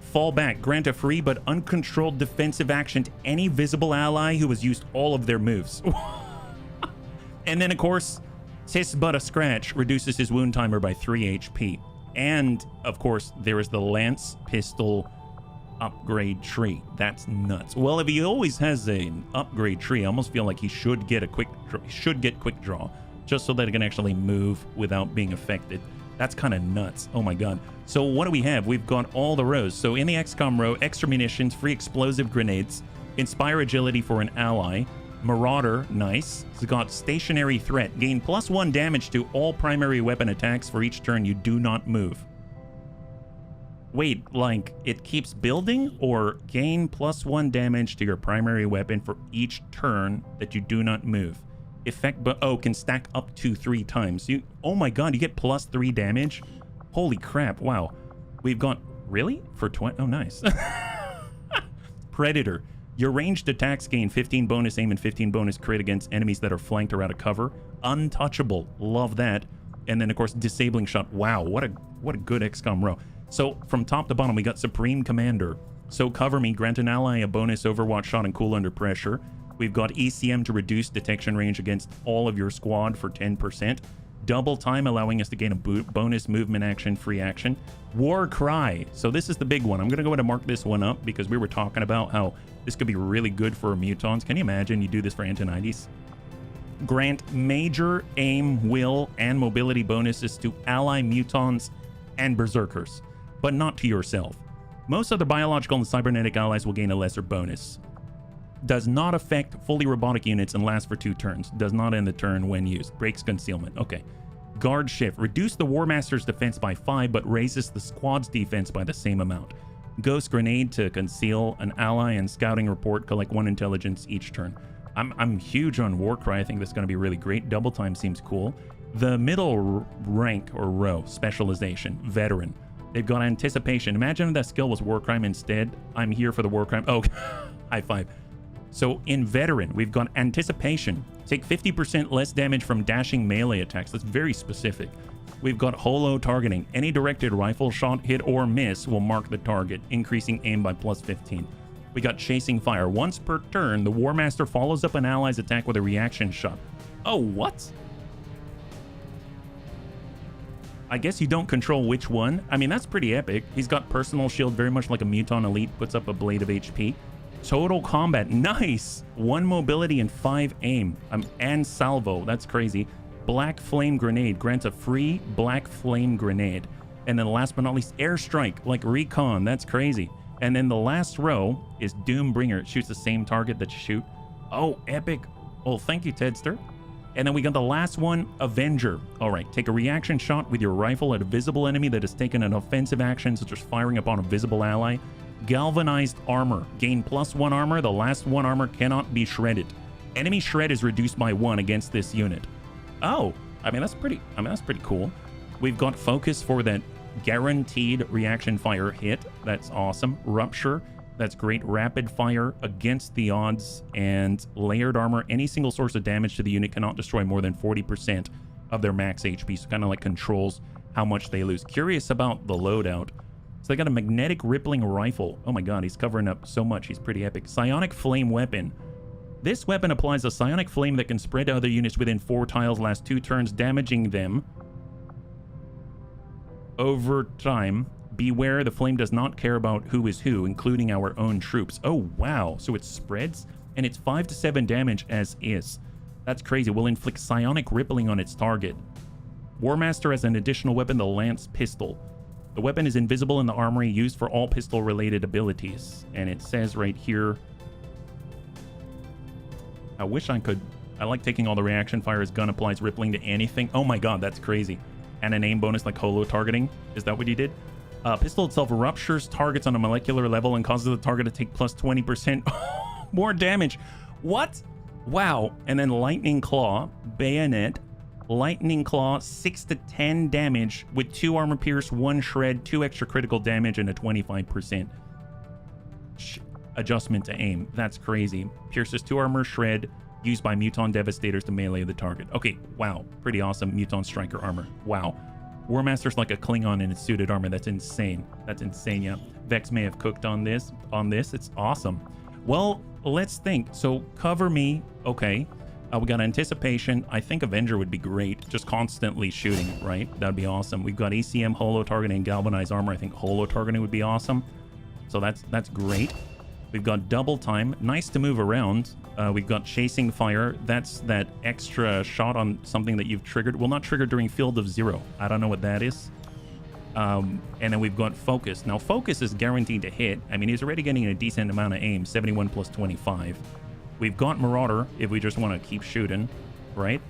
Fall back. Grant a free but uncontrolled defensive action to any visible ally who has used all of their moves. And then, of course, Tis But a Scratch reduces his wound timer by 3 HP. And, of course, there is the Lance Pistol upgrade tree. That's nuts. Well, if he always has an upgrade tree, I almost feel like he should get a quick draw, just so that it can actually move without being affected. That's kind of nuts. Oh my god. So what do we have? We've got all the rows. So in the XCOM row, extra munitions, free explosive grenades, inspire agility for an ally, Marauder, nice. It's got stationary threat, gain +1 damage to all primary weapon attacks for each turn you do not move. Wait, like it keeps building, or gain +1 damage to your primary weapon for each turn that you do not move. Effect, but oh, can stack up to 3 times. Oh my god, you get +3 damage. Holy crap! Wow, we've got really for 20. Oh, nice. Predator. Your ranged attacks gain 15 bonus aim and 15 bonus crit against enemies that are flanked or out of cover. Untouchable. Love that. And then of course disabling shot. Wow, what a good XCOM row. So from top to bottom we got Supreme Commander. So cover me, grant an ally a bonus overwatch shot and cool under pressure. We've got ECM to reduce detection range against all of your squad for 10%. Double time, allowing us to gain a bonus movement action, free action. War Cry. So this is the big one. I'm going to go ahead and mark this one up because we were talking about how this could be really good for mutons. Can you imagine you do this for Antonides? Grant major aim, will, and mobility bonuses to ally mutons and berserkers, but not to yourself. Most other biological and cybernetic allies will gain a lesser bonus. Does not affect fully robotic units and lasts for 2 turns. Does not end the turn when used. Breaks concealment. Okay. Guard shift. Reduce the War Master's defense by 5, but raises the squad's defense by the same amount. Ghost grenade to conceal an ally and scouting report. Collect 1 intelligence each turn. I'm huge on Warcry. I think that's going to be really great. Double time seems cool. The middle rank or row, specialization, veteran. They've got anticipation. Imagine if that skill was war crime instead. I'm here for the war crime. Oh, high five. So in veteran, we've got anticipation. Take 50% less damage from dashing melee attacks. That's very specific. We've got holo targeting. Any directed rifle shot, hit, or miss will mark the target, increasing aim by plus 15. We got chasing fire. Once per turn, the War Master follows up an ally's attack with a reaction shot. Oh, what? I guess you don't control which one. I mean, that's pretty epic. He's got personal shield, very much like a Muton Elite, puts up a blade of HP. Total combat, nice! 1 mobility and 5 aim. And salvo, that's crazy. Black flame grenade grants a free black flame grenade. And then last but not least, airstrike, like recon, that's crazy. And then the last row is Doombringer. It shoots the same target that you shoot. Oh, epic. Well, thank you, Tedster. And then we got the last one, Avenger. All right, take a reaction shot with your rifle at a visible enemy that has taken an offensive action, such as firing upon a visible ally. Galvanized armor. Gain +1 armor. The last 1 armor cannot be shredded. Enemy shred is reduced by 1 against this unit. Oh, that's pretty cool. We've got focus for that guaranteed reaction fire hit. That's awesome. Rupture. That's great. Rapid fire against the odds, and layered armor. Any single source of damage to the unit cannot destroy more than 40% of their max HP. So kind of like controls how much they lose. Curious about the loadout. So they got a magnetic rippling rifle. Oh my god, he's covering up so much. He's pretty epic. Psionic flame weapon. This weapon applies a psionic flame that can spread to other units within 4 tiles, last 2 turns, damaging them over time. Beware, the flame does not care about who is who, including our own troops. Oh, wow. So it spreads, and it's 5 to 7 damage as is. That's crazy. Will inflict psionic rippling on its target. War Master has an additional weapon, the Lance Pistol. The weapon is invisible in the armory, used for all pistol-related abilities. And it says right here... I wish I could... I like taking all the reaction fire as gun applies rippling to anything. Oh my god, that's crazy. And an aim bonus like holo targeting. Is that what you did? Pistol itself ruptures targets on a molecular level and causes the target to take plus 20% more damage. What? Wow. And then Lightning Claw, Bayonet, Lightning Claw, 6 to 10 damage with 2 armor pierce, 1 shred, 2 extra critical damage, and a 25% adjustment to aim. That's crazy. Pierces 2 armor, shred, used by Muton Devastators to melee the target. Okay, wow. Pretty awesome Muton Striker armor. Wow. War Master's like a Klingon in its suited armor. That's insane. That's insane, yeah. Vex may have cooked on this. It's awesome. Well, let's think. So cover me. Okay. We got anticipation. I think Avenger would be great. Just constantly shooting, right? That'd be awesome. We've got ACM, holo targeting, galvanized armor. I think holo targeting would be awesome. So that's great. We've got double time. Nice to move around. We've got chasing fire. That's that extra shot on something that you've triggered. Well, not triggered during field of 0. I don't know what that is. And then we've got focus. Now, focus is guaranteed to hit. I mean, he's already getting a decent amount of aim. 71 plus 25. We've got Marauder if we just want to keep shooting, right?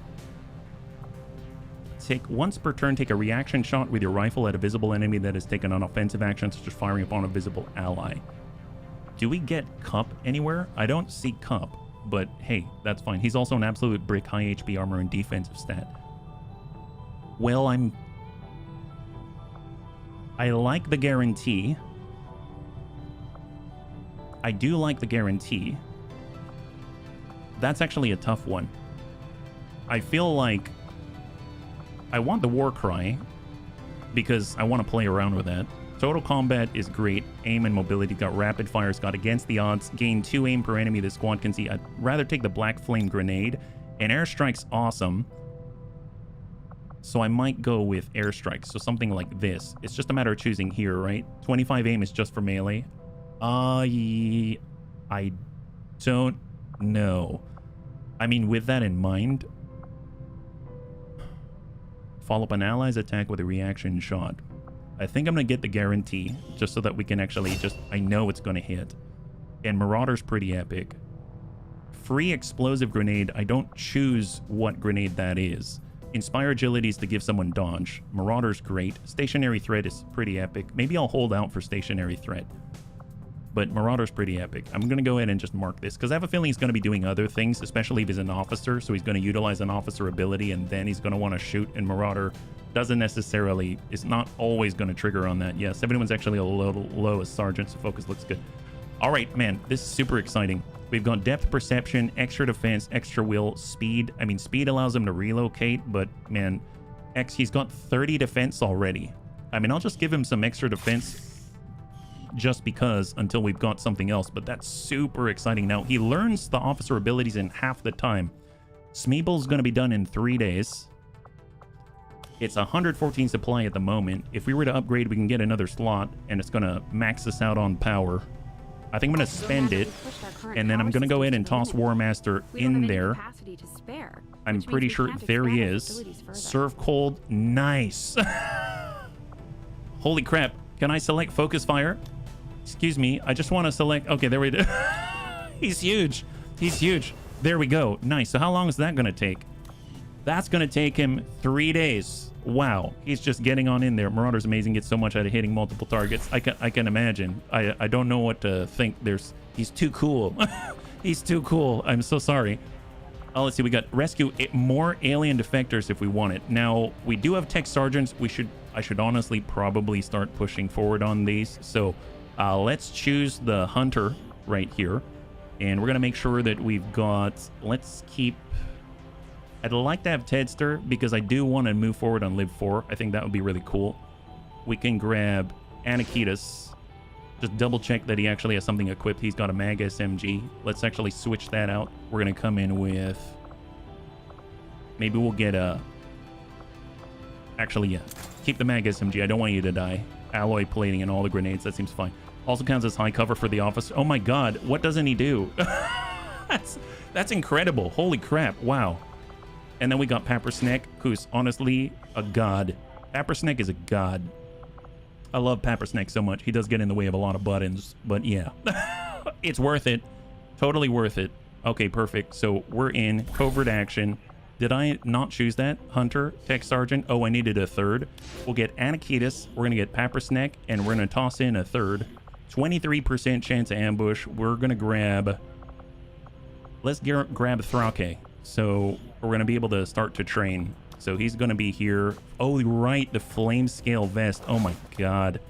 Once per turn, take a reaction shot with your rifle at a visible enemy that has taken an offensive action, such as firing upon a visible ally. Do we get Cup anywhere? I don't see Cup, but hey, that's fine. He's also an absolute brick, high HP armor and defensive stat. Well, I like the guarantee. I do like the guarantee. That's actually a tough one. I feel like I want the War Cry because I want to play around with that. Total combat is great. Aim and mobility. Got rapid fire. It's got against the odds. Gain 2 aim per enemy the squad can see. I'd rather take the black flame grenade. And airstrike's awesome. So I might go with airstrike. So something like this. It's just a matter of choosing here, right? 25 aim is just for melee. I don't know. I mean, with that in mind, follow up an ally's attack with a reaction shot. I think I'm going to get the guarantee, just so that we can actually I know it's going to hit. And Marauder's pretty epic. Free explosive grenade, I don't choose what grenade that is. Inspire agility is to give someone dodge. Marauder's great. Stationary threat is pretty epic. Maybe I'll hold out for stationary threat. but Marauder's pretty epic. I'm going to go ahead and just mark this because I have a feeling he's going to be doing other things, especially if he's an officer. So he's going to utilize an officer ability and then he's going to want to shoot, and Marauder doesn't necessarily, it's not always going to trigger on that. Yeah, 71's actually a little low as Sergeant, so focus looks good. All right, man, this is super exciting. We've got depth perception, extra defense, extra will, speed. I mean, speed allows him to relocate, but man, he's got 30 defense already. I mean, I'll just give him some extra defense just because until we've got something else, but that's super exciting. Now, he learns the officer abilities in half the time. Smeeble's going to be done in 3 days. It's 114 supply at the moment. If we were to upgrade, we can get another slot, and it's going to max us out on power. I think I'm going to spend it, and then I'm going to go ahead and toss War Master in there. I'm pretty sure there he is. Serve cold. Nice. Holy crap. Can I select focus fire? Excuse me. I just want to select. Okay, there we go. He's huge. He's huge. There we go. Nice. So how long is that going to take? That's going to take him 3 days. Wow. He's just getting on in there. Marauder's amazing. Gets so much out of hitting multiple targets. I can imagine. I don't know what to think. He's too cool. He's too cool. I'm so sorry. Oh, let's see. We got rescue more alien defectors if we want it. Now, we do have tech sergeants. I should honestly probably start pushing forward on these. So let's choose the hunter right here. And we're going to make sure that we've got, let's keep, I'd like to have Tedster because I do want to move forward on Live 4. I think that would be really cool. We can grab Anakitas. Just double check that he actually has something equipped. He's got a mag SMG. Let's actually switch that out. We're going to come in with, maybe we'll get a, actually, yeah, keep the mag SMG. I don't want you to die. Alloy plating and all the grenades. That seems fine. Also counts as high cover for the officer. Oh my God. What doesn't he do? That's incredible. Holy crap. Wow. And then we got Pappersnack, who's honestly a god. Pappersnack is a god. I love Pappersnack so much. He does get in the way of a lot of buttons, but yeah. It's worth it. Totally worth it. Okay, perfect. So we're in covert action. Did I not choose that? Hunter, Tech Sergeant. Oh, I needed a third. We'll get Anakitas. We're going to get Pappersnack, and we're going to toss in a third. 23% chance of ambush. We're going to grab... Let's grab Thrake. So we're going to be able to start to train. So he's going to be here. Oh, right. The flame scale vest. Oh, my God.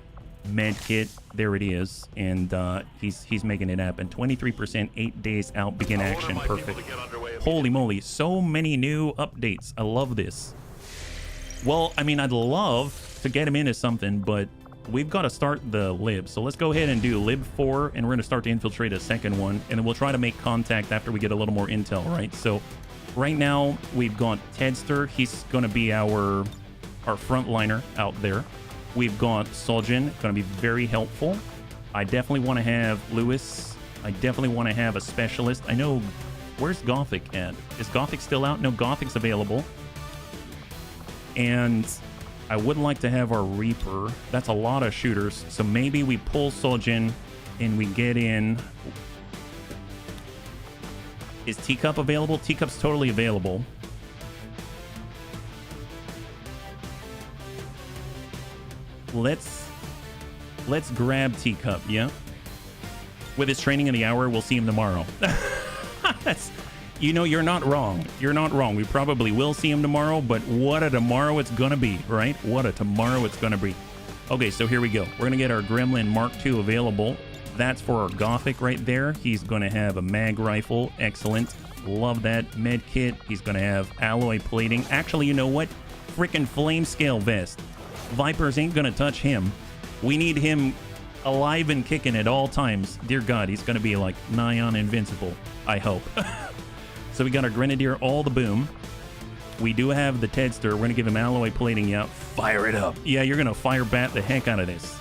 Medkit. There it is. And he's making it happen. 23%, 8 days out. Begin action. Perfect. Holy moly. So many new updates. I love this. Well, I mean, I'd love to get him into something, but we've got to start the lib. So let's go ahead and do lib 4, and we're going to start to infiltrate a second one, and then we'll try to make contact after we get a little more intel, right? So right now we've got Tedster. He's going to be our frontliner out there. We've got Soljin, going to be very helpful. I definitely want to have Lewis. I definitely want to have a specialist. I know, where's Gothic at? Is Gothic still out? No, Gothic's available. And I would like to have our Reaper. That's a lot of shooters. So maybe we pull Soljin and we get in. Is Teacup available? Teacup's totally available. Let's grab Teacup, yeah? With his training in the hour, we'll see him tomorrow. That's... You know, you're not wrong. You're not wrong. We probably will see him tomorrow, but what a tomorrow it's gonna be, right? What a tomorrow it's gonna be. Okay, so here we go. We're gonna get our Gremlin Mark II available. That's for our Gothic right there. He's gonna have a mag rifle. Excellent. Love that. Med kit. He's gonna have alloy plating. Actually, you know what? Freaking flame scale vest. Vipers ain't gonna touch him. We need him alive and kicking at all times. Dear God, he's gonna be like nigh on invincible. I hope. So we got our Grenadier, all the boom. We do have the Tedster. We're going to give him alloy plating. Yeah, fire it up. Yeah, you're going to fire bat the heck out of this.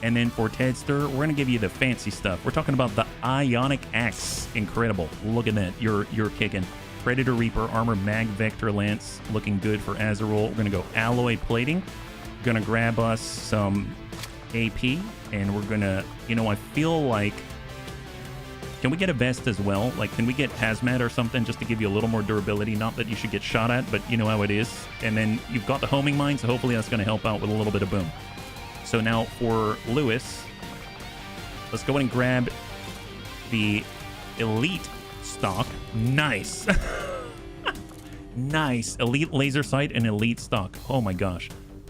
And then for Tedster, we're going to give you the fancy stuff. We're talking about the Ionic Axe. Incredible. Look at that. You're kicking. Predator Reaper, Armor Mag Vector Lance. Looking good for Azerol. We're going to go alloy plating. Going to grab us some AP. And we're going to, you know, I feel like... Can we get a vest as well? Like, can we get hazmat or something just to give you a little more durability? Not that you should get shot at, but you know how it is. And then you've got the homing mine, so hopefully that's going to help out with a little bit of boom. So now for Lewis, Let's go and grab the elite stock. Nice. Nice. Elite laser sight and elite stock. Oh my gosh.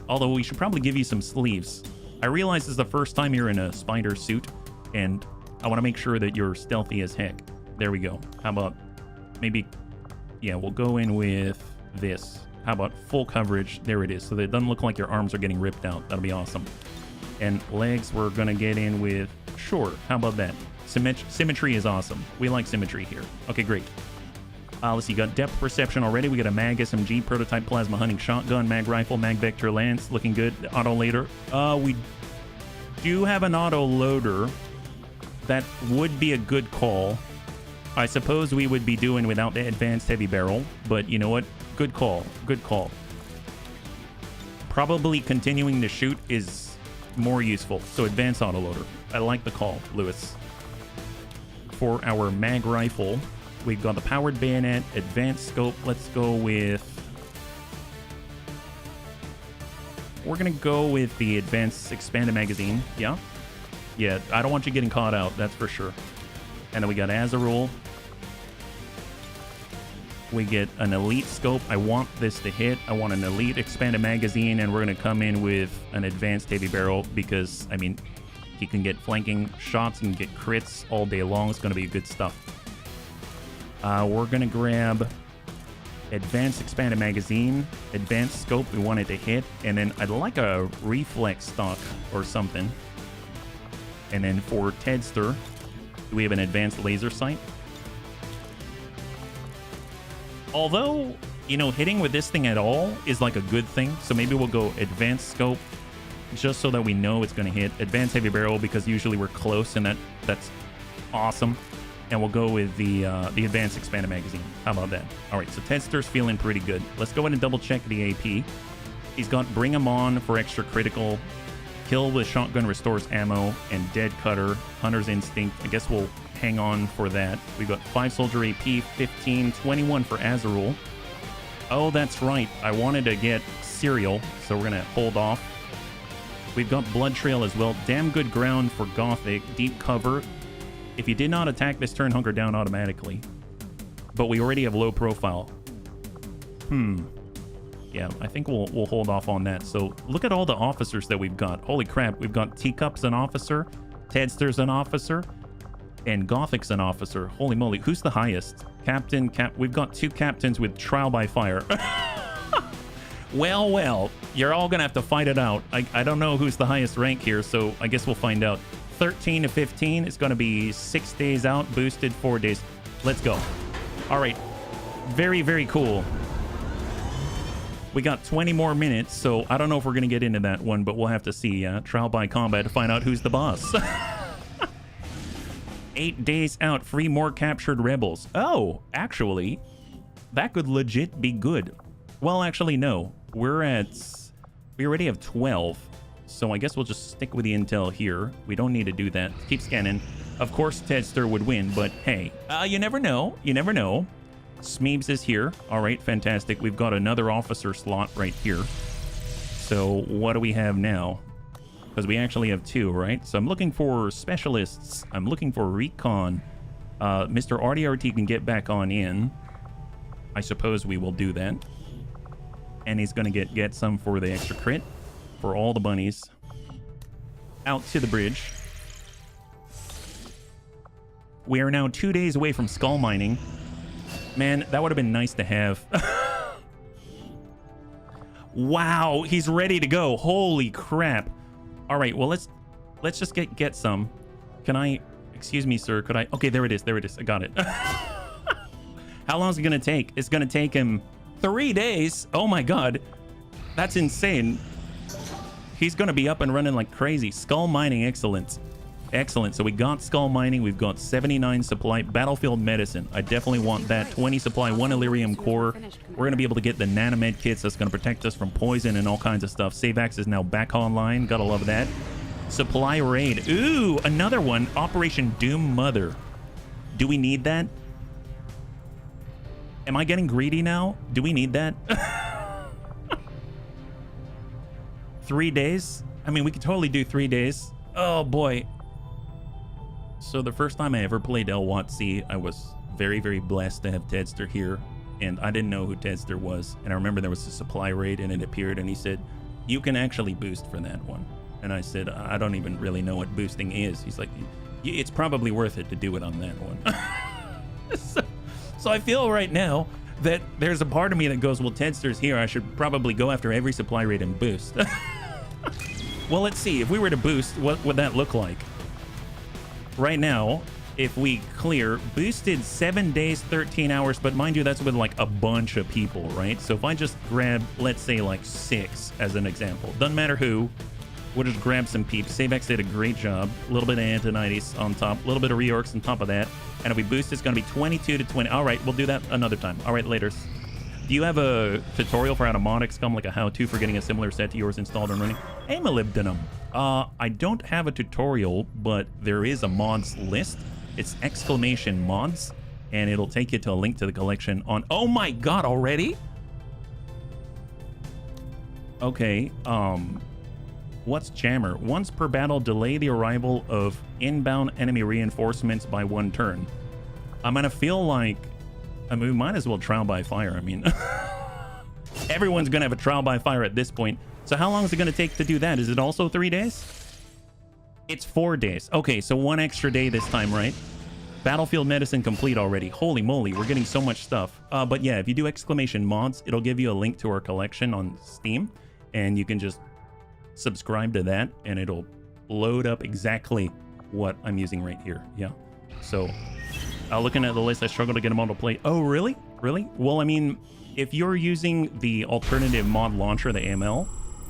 Although we should probably give you some sleeves. I realize this is the first time you're in a spider suit, and I want to make sure that you're stealthy as heck. There we go. How about maybe, yeah, we'll go in with this. How about full coverage? There it is. So that it doesn't look like your arms are getting ripped out. That'll be awesome. And legs, we're going to get in with, sure. How about that? Symmetry is awesome. We like symmetry here. Okay, great. Let's see, you got depth perception already. We got a mag SMG, prototype plasma hunting shotgun, mag rifle, mag vector lance. Looking good. Auto loader. We do have an auto loader. That would be a good call. I suppose we would be doing without the advanced heavy barrel, but you know what? Good call. Good call. Probably continuing to shoot is more useful. So advanced auto loader. I like the call, Lewis. For our mag rifle, we've got the powered bayonet, advanced scope. Let's go with... We're going to go with the advanced expanded magazine. Yeah? Yeah, I don't want you getting caught out, that's for sure. And then we got Azarul. We get an elite scope. I want this to hit. I want an elite expanded magazine, and we're going to come in with an advanced heavy barrel because, I mean, he can get flanking shots and get crits all day long. It's going to be good stuff. We're going to grab advanced expanded magazine, advanced scope. We want it to hit, and then I'd like a reflex stock or something. And then for Tedster, we have an advanced laser sight. Although, you know, hitting with this thing at all is like a good thing. So maybe we'll go advanced scope just so that we know it's going to hit. Advanced heavy barrel because usually we're close and that's awesome. And we'll go with the advanced expanded magazine. How about that? All right, so Tedster's feeling pretty good. Let's go ahead and double check the AP. He's got Bring 'em On for extra critical. Kill with shotgun restores ammo, and Dead Cutter, Hunter's Instinct. I guess we'll hang on for that. We've got 5 Soldier AP, 15, 21 for Azarul. Oh, that's right. I wanted to get Serial, so we're going to hold off. We've got Blood Trail as well. Damn good ground for Gothic. Deep cover. If you did not attack this turn, hunker down automatically. But we already have low profile. Yeah, I think we'll hold off on that. So look at all the officers that we've got. Holy crap, we've got Teacup's an officer, Tedster's an officer, and Gothic's an officer. Holy moly, who's the highest? Captain, we've got 2 captains with trial by fire. Well, you're all gonna have to fight it out. I don't know who's the highest rank here, so I guess we'll find out. 13 to 15, it's gonna be 6 days out, boosted 4 days. Let's go. All right, very, very cool. We got 20 more minutes, so I don't know if we're going to get into that one, but we'll have to see. Trial by combat to find out who's the boss. 8 days out, free more captured rebels. Oh, actually, that could legit be good. Well, actually, no. We already have 12, so I guess we'll just stick with the intel here. We don't need to do that. Keep scanning. Of course, Tedster would win, but hey, you never know. You never know. Smeebs is here. All right, fantastic. We've got another officer slot right here. So what do we have now? Because we actually have 2, right? So I'm looking for specialists. I'm looking for recon. Mr. RDRT can get back on in. I suppose we will do that. And he's going to get some for the extra crit for all the bunnies. Out to the bridge. We are now 2 days away from skull mining. Man, that would have been nice to have. Wow, he's ready to go. Holy crap. All right, well, let's just get some. Can I, excuse me, sir, could I? Okay, there it is. I got it. How long is it going to take? It's going to take him 3 days. Oh my God. That's insane. He's going to be up and running like crazy. Skull mining, excellent. Excellent. So we got skull mining. We've got 79 supply. Battlefield medicine. I definitely want that. 20 supply, 1 Illyrium core. We're going to be able to get the nanomed kits. That's going to protect us from poison and all kinds of stuff. Savax is now back online. Gotta love that. Supply raid. Ooh, another one. Operation Doom Mother. Do we need that? Am I getting greedy now? Do we need that? 3 days? I mean, we could totally do 3 days. Oh boy. So the first time I ever played LWOTC, I was very, very blessed to have Tedster here, and I didn't know who Tedster was. And I remember there was a supply raid and it appeared and he said, you can actually boost for that one. And I said, I don't even really know what boosting is. He's like, it's probably worth it to do it on that one. so I feel right now that there's a part of me that goes, well, Tedster's here. I should probably go after every supply raid and boost. Well, let's see. If we were to boost, what would that look like? Right now, if we clear, boosted 7 days, 13 hours, but mind you, that's with like a bunch of people, right? So if I just grab, let's say like 6 as an example, doesn't matter who, we'll just grab some peeps. Savex did a great job. A little bit of Antonides on top, a little bit of reorcs on top of that. And if we boost, it's going to be 22 to 20. All right, we'll do that another time. All right, laters. Do you have a tutorial for how to mod XCOM, like a how-to for getting a similar set to yours installed and running? Hey, molybdenum. I don't have a tutorial, but there is a mods list. It's exclamation mods, and it'll take you to a link to the collection on... Oh my god, already? Okay, what's Jammer? Once per battle, delay the arrival of inbound enemy reinforcements by 1 turn. I'm gonna feel like... I mean, we might as well trial by fire. I mean, everyone's gonna have a trial by fire at this point. So how long is it gonna take to do that? Is it also 3 days? It's 4 days. Okay, so 1 extra day this time, right? Battlefield medicine complete already. Holy moly, we're getting so much stuff. But yeah, if you do exclamation mods, it'll give you a link to our collection on Steam, and you can just subscribe to that, and it'll load up exactly what I'm using right here. Yeah. So, looking at the list, I struggle to get them all to play. Oh, really? Really? Well, I mean, if you're using the alternative mod launcher, the AML,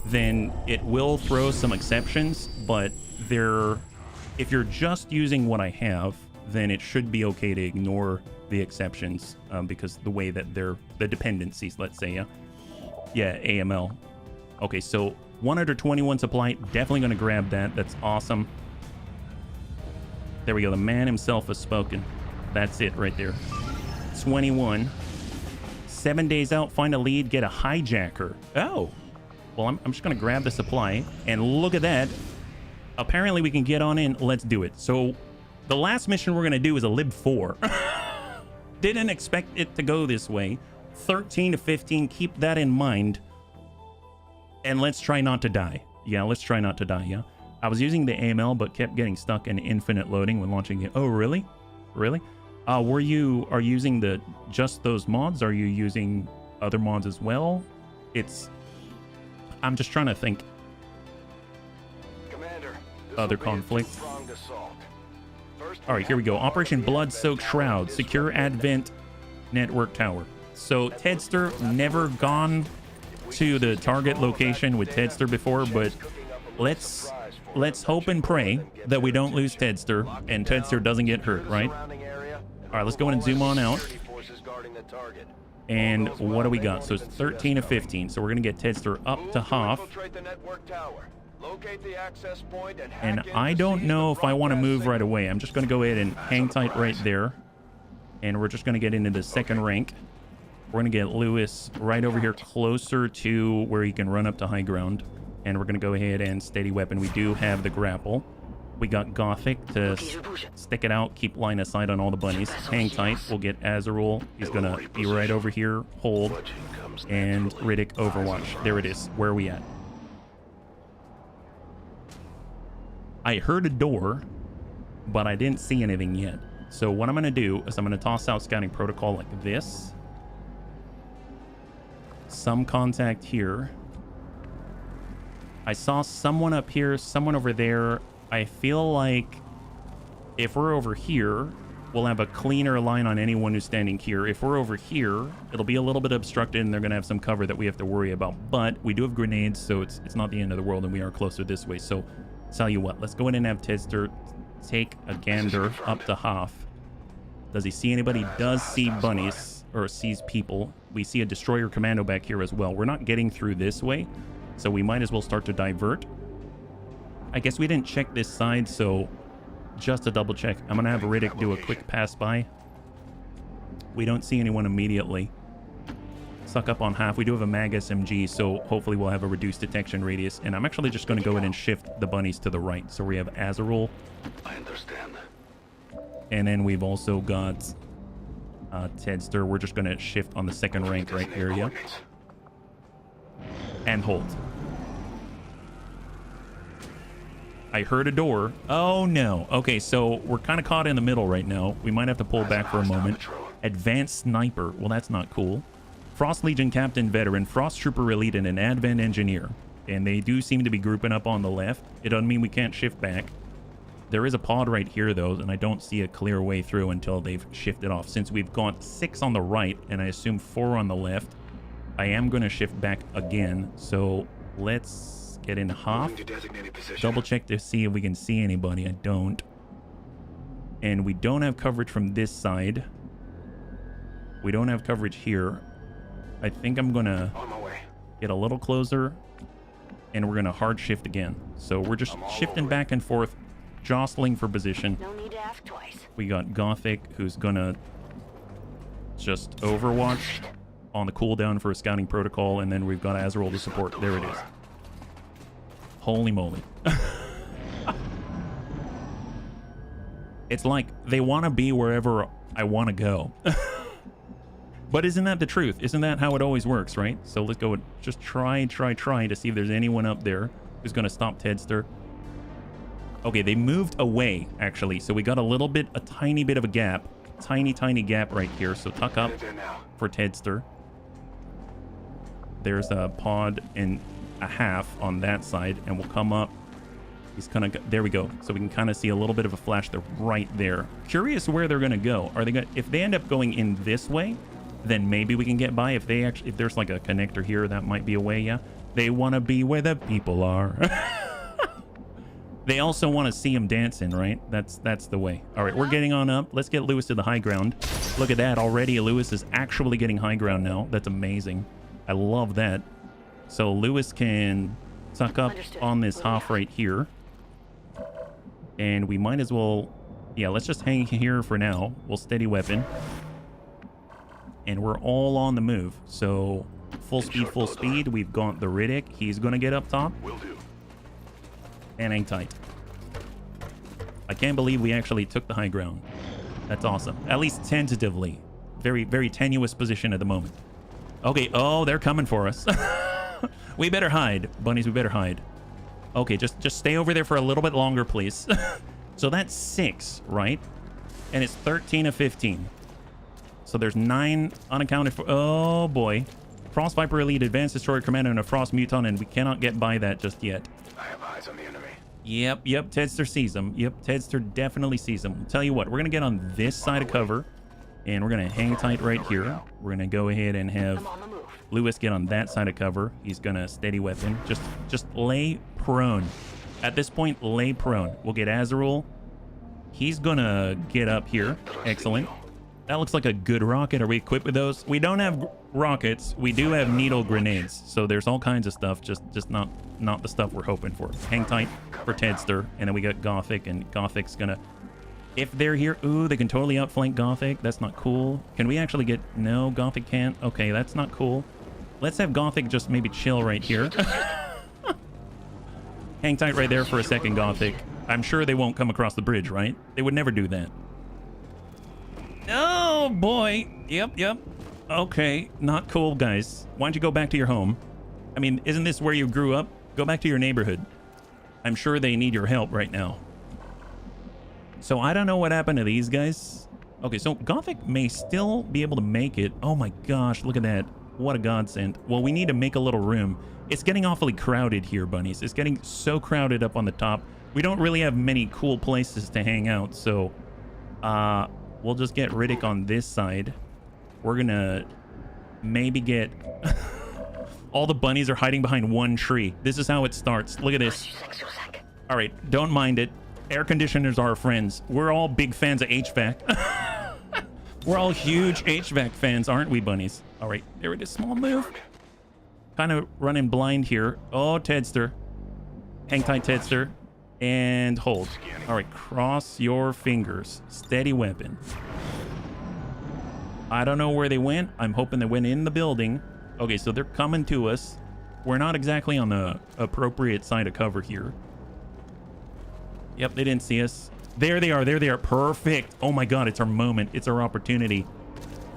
then it will throw some exceptions, but if you're just using what I have, then it should be okay to ignore the exceptions, because the way that they're the dependencies, let's say. Yeah, AML. Okay, so 121 supply, definitely going to grab that. That's awesome. There we go. The man himself has spoken. That's it right there. 21. 7 days out, find a lead, get a hijacker. Oh, well, I'm just going to grab the supply, and look at that. Apparently we can get on in. Let's do it. So the last mission we're going to do is a Lib 4. Didn't expect it to go this way. 13 to 15. Keep that in mind. And let's try not to die. Yeah, let's try not to die. Yeah. I was using the AML, but kept getting stuck in infinite loading when launching it. Oh, really? Really? Are you using just those mods? Are you using other mods as well? I'm just trying to think. Commander, Other conflict. All right, here we go. Operation Blood-Soaked Shroud. Secure Advent Network Tower. So Tedster, never gone to the target location with Tedster before, but let's hope and pray that we don't lose Tedster and Tedster doesn't get hurt, right? All right, let's go in and zoom on out. And what do we got? So it's 13 to 15. So we're going to get Tedster up to half. And I don't know if I want to move right away. I'm just going to go ahead and hang tight right there. And we're just going to get into the second rank. We're going to get Lewis right over here closer to where he can run up to high ground. And we're going to go ahead and steady weapon. We do have the grapple. We got Gothic to stick it out, keep line of sight on all the bunnies. Hang tight. We'll get Azarul. He's going to be right over here. Hold. And Riddick Overwatch. There it is. Where are we at? I heard a door, but I didn't see anything yet. So what I'm going to do is I'm going to toss out scouting protocol like this. Some contact here. I saw someone up here, someone over there. I feel like if we're over here, we'll have a cleaner line on anyone who's standing here. If we're over here, it'll be a little bit obstructed and they're going to have some cover that we have to worry about. But we do have grenades, so it's not the end of the world, and we are closer this way. So tell you what, let's go in and have Tedster take a gander up to half. Does he see anybody? Does see bunnies, or sees people. We see a destroyer commando back here as well. We're not getting through this way, so we might as well start to divert. I guess we didn't check this side, so just to double check, I'm going to have Riddick do a quick pass by. We don't see anyone immediately. Suck up on half. We do have a mag SMG, so hopefully we'll have a reduced detection radius. And I'm actually just going to go in and shift the bunnies to the right. So we have Azarul. I understand. And then we've also got Tedster. We're just going to shift on the second rank right here, yeah. And hold. I heard a door. Oh, no. Okay, so we're kind of caught in the middle right now. We might have to pull back for a moment. Advanced Sniper. Well, that's not cool. Frost Legion Captain Veteran, Frost Trooper Elite, and an Advent Engineer. And they do seem to be grouping up on the left. It doesn't mean we can't shift back. There is a pod right here, though, and I don't see a clear way through until they've shifted off. Since we've got 6 on the right, and I assume 4 on the left, I am going to shift back again. So let's get in half. Double check to see if we can see anybody. I don't. And we don't have coverage from this side. We don't have coverage here. I think I'm going to get a little closer, and we're going to hard shift again. So we're just shifting back and forth, jostling for position. No need to ask twice. We got Gothic, who's going to just overwatch on the cooldown for a scouting protocol, and then we've got Azrael to support. There it is. Holy moly. It's like they want to be wherever I want to go. But isn't that the truth? Isn't that how it always works, right? So let's go and just try to see if there's anyone up there who's going to stop Tedster. Okay, they moved away, actually. So we got a tiny bit of a gap. Tiny gap right here. So tuck up for Tedster. There's a pod and a half on that side, and we'll come up. He's kind of, there we go. So we can kind of see a little bit of a flash. They're right there. Curious where they're going to go. Are they going? If they end up going in this way, then maybe we can get by. If there's like a connector here, that might be a way. Yeah, they want to be where the people are. They also want to see him dancing, right? That's the way. All right, we're getting on up. Let's get Lewis to the high ground. Look at that already. Lewis is actually getting high ground now. That's amazing. I love that. So Lewis can tuck up on this half right here. And we might as well, yeah, let's just hang here for now. We'll steady weapon. And we're all on the move. So full speed. We've got the Riddick. He's going to get up top. Will do. And hang tight. I can't believe we actually took the high ground. That's awesome. At least tentatively. Very tenuous position at the moment. Okay. Oh, they're coming for us. We better hide. Bunnies, we better hide. Okay, just stay over there for a little bit longer, please. So that's 6, right? And it's 13 of 15. So there's 9 unaccounted for. Oh, boy. Frost Viper Elite, Advanced Destroyer Commander, and a Frost Muton, and we cannot get by that just yet. I have eyes on the enemy. Yep, Tedster sees them. Yep, Tedster definitely sees them. I'll tell you what, we're going to get on this side of cover, and we're going to hang tight right here. We're going to go ahead and have Lewis get on that side of cover. He's going to steady weapon. Just lay prone. At this point, lay prone. We'll get Azrael. He's going to get up here. Excellent. That looks like a good rocket. Are we equipped with those? We don't have rockets. We do have needle grenades. So there's all kinds of stuff. Just not the stuff we're hoping for. Hang tight for Tedster. And then we got Gothic. And Gothic's going to... If they're here... Ooh, they can totally outflank Gothic. That's not cool. Can we actually get... No, Gothic can't. Okay, that's not cool. Let's have Gothic just maybe chill right here. Hang tight right there for a second, Gothic. I'm sure they won't come across the bridge, right? They would never do that. Oh, boy. Yep. Okay, not cool, guys. Why don't you go back to your home? I mean, isn't this where you grew up? Go back to your neighborhood. I'm sure they need your help right now. So I don't know what happened to these guys. Okay, so Gothic may still be able to make it. Oh my gosh, look at that. What a godsend. Well, we need to make a little room. It's getting awfully crowded here, bunnies. It's getting so crowded up on the top. We don't really have many cool places to hang out, so we'll just get Riddick on this side. We're gonna maybe get... All the bunnies are hiding behind one tree. This is how it starts. Look at this. All right, don't mind it. Air conditioners are our friends. We're all big fans of HVAC. We're all huge HVAC fans, aren't we, bunnies? All right, there it is. Small move. Kind of running blind here. Oh, Tedster. Hang tight, Tedster. And hold. All right, cross your fingers. Steady weapon. I don't know where they went. I'm hoping they went in the building. Okay, so they're coming to us. We're not exactly on the appropriate side of cover here. Yep, they didn't see us. There they are. There they are. Perfect. Oh my God. It's our moment. It's our opportunity.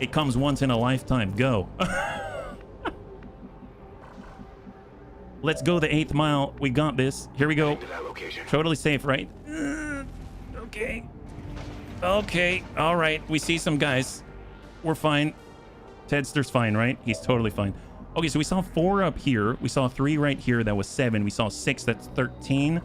It comes once in a lifetime. Go. Let's go the 8th mile. We got this. Here we go. To that location. Totally safe, right? Okay. Okay. All right. We see some guys. We're fine. Tedster's fine, right? He's totally fine. Okay, so we saw 4 up here. We saw 3 right here. That was 7. We saw 6. That's 13.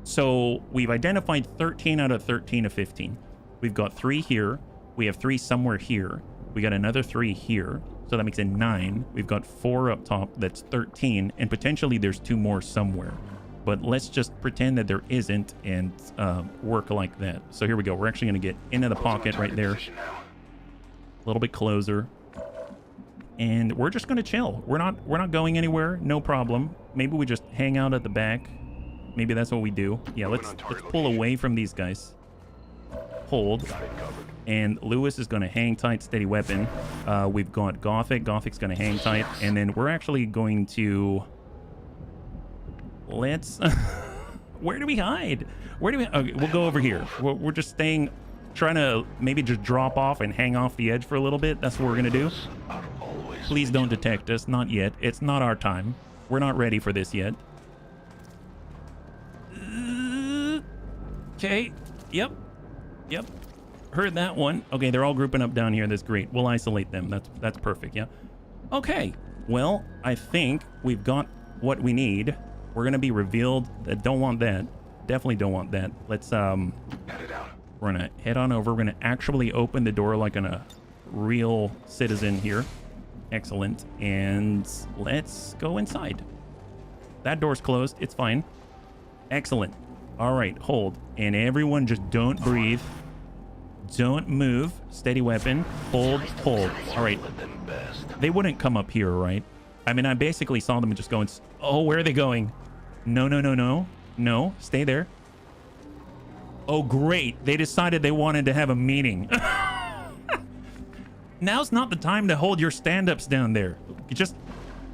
So we've identified 13 out of 13 of 15. We've got 3 here. We have 3 somewhere here. We got another 3 here. So that makes it 9. We've got 4 up top. That's 13. And potentially there's 2 more somewhere. But let's just pretend that there isn't and work like that. So here we go. We're actually going to get into the pocket right there. A little bit closer. And we're just going to chill. We're not going anywhere. No problem. Maybe we just hang out at the back. Maybe that's what we do. Yeah, let's pull away from these guys. Hold. And Lewis is going to hang tight, steady weapon. We've got Gothic. Gothic's going to hang tight. And then we're actually going to... Let's... Where do we hide? Where do we... Okay, we'll go over here. We're just staying... Trying to maybe just drop off and hang off the edge for a little bit. That's what we're going to do. Please don't detect us. Not yet. It's not our time. We're not ready for this yet. Okay. Yep. Yep. Heard that one. Okay, they're all grouping up down here. That's great. We'll isolate them. That's perfect. Yeah. Okay. Well, I think we've got what we need. We're going to be revealed. Don't want that. Definitely don't want that. Let's we're gonna head on over. We're gonna actually open the door like a real citizen here. Excellent. And let's go inside. That door's closed. It's fine. Excellent. All right, hold. And everyone just don't breathe. Don't move. Steady weapon. Hold, hold. All right. They wouldn't come up here, right? I mean, I basically saw them just going, oh, where are they going? No, no, no, no. No, stay there. Oh, great. They decided they wanted to have a meeting. Now's not the time to hold your stand-ups down there. You just,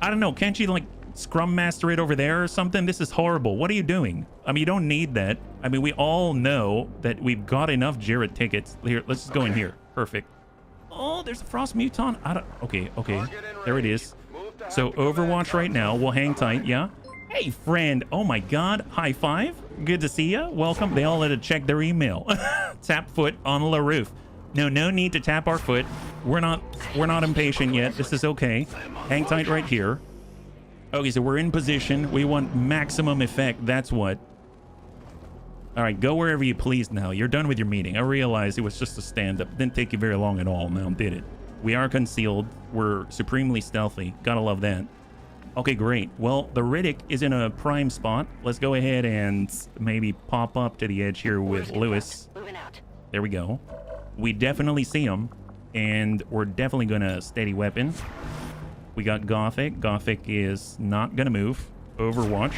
I don't know. Can't you, like, scrum master it over there or something? This is horrible. What are you doing? I mean, you don't need that. I mean, we all know that we've got enough Jared tickets. Here, let's just go in here. Perfect. Oh, there's a Frost Muton. I don't... Okay, okay. There it is. So, Overwatch right now. We'll hang tight, yeah? Hey, friend. Oh, my God. High five. Good to see you. Welcome. They all had to check their email. Tap foot on the roof. No need to tap our foot. We're not impatient yet. This is okay. Hang tight right here. Okay, so we're in position. We want maximum effect. That's what. All right, go wherever you please now. You're done with your meeting. I realized it was just a stand-up. Didn't take you very long at all now, did it? We are concealed. We're supremely stealthy. Gotta love that. Okay, great. Well, the Riddick is in a prime spot. Let's go ahead and maybe pop up to the edge here with Lewis. Moving out. There we go. We definitely see him, and we're definitely gonna steady weapon. We got Gothic. Gothic is not gonna move. Overwatch.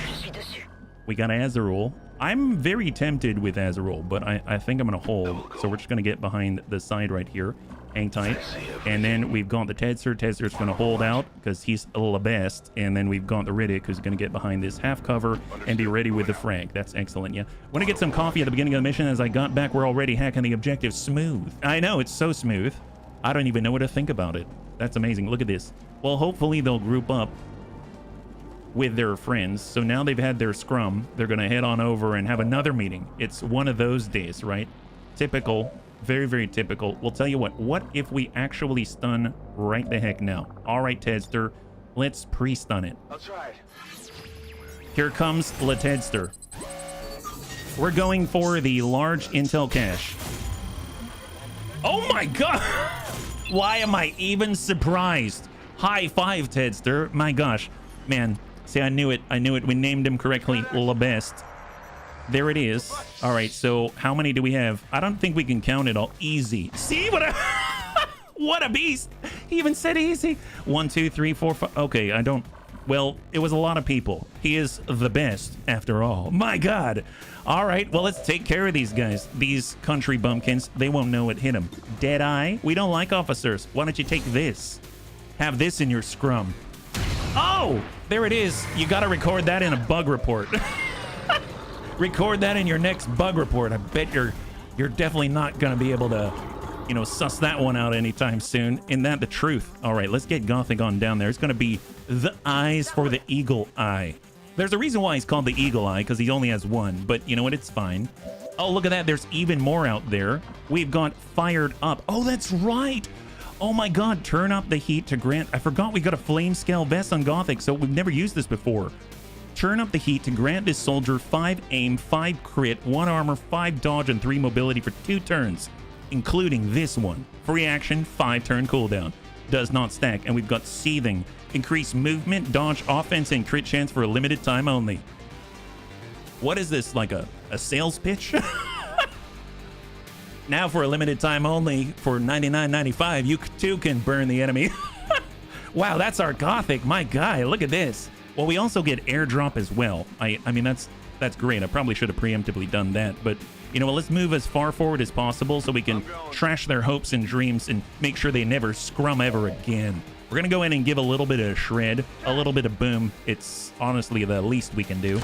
We got Azarul. I'm very tempted with Azarul, but I think I'm gonna hold. So we're just gonna get behind the side right here. Hang tight. And then we've got the Tedster. Tedster's going to hold out because he's the best. And then we've got the Riddick who's going to get behind this half cover and be ready with the frag. That's excellent, yeah. Want to get some coffee at the beginning of the mission. As I got back, we're already hacking the objective smooth. I know, it's so smooth. I don't even know what to think about it. That's amazing. Look at this. Well, hopefully they'll group up with their friends. So now they've had their scrum. They're going to head on over and have another meeting. It's one of those days, right? Typical. Very, very typical. We'll tell you what if we actually stun right the heck now? All right, Tedster, let's pre-stun it. I'll try it. Here comes the Tedster. We're going for the large intel cache. Oh my God! Why am I even surprised? High five, Tedster. My gosh. Man, see, I knew it. We named him correctly. The best. There it is. All right, so how many do we have? I don't think we can count it all. Easy. See what a what a beast. He even said easy. 1, 2, 3, 4, 5. Okay, I don't. Well, it was a lot of people. He is the best after all. My God. All right, well, let's take care of these guys. These country bumpkins, they won't know it hit them. Deadeye, we don't like officers. Why don't you take this? Have this in your scrum. Oh, there it is. You got to record that in a bug report. Record that in your next bug report. I bet you're definitely not going to be able to, you know, suss that one out anytime soon. Isn't that the truth? All right, let's get Gothic on down there. It's going to be the eyes for the eagle eye. There's a reason why he's called the eagle eye, because he only has one, but you know what? It's fine. Oh, look at that. There's even more out there. We've got fired up. Oh, that's right. Oh my God, turn up the heat to grant. I forgot we got a flame scale vest on Gothic, so we've never used this before. Turn up the heat to grant this soldier 5 aim, 5 crit, 1 armor, 5 dodge, and 3 mobility for 2 turns, including this one. Free action, 5 turn cooldown. Does not stack, and we've got seething. Increase movement, dodge, offense, and crit chance for a limited time only. What is this, like a sales pitch? Now for a limited time only, for $99.95, you too can burn the enemy. Wow, that's our Gothic, my guy. Look at this. Well, we also get airdrop as well. I mean, that's great. I probably should have preemptively done that, but you know what? Let's move as far forward as possible so we can trash their hopes and dreams and make sure they never scrum ever again. We're gonna go in and give a little bit of shred, a little bit of boom. It's honestly the least we can do.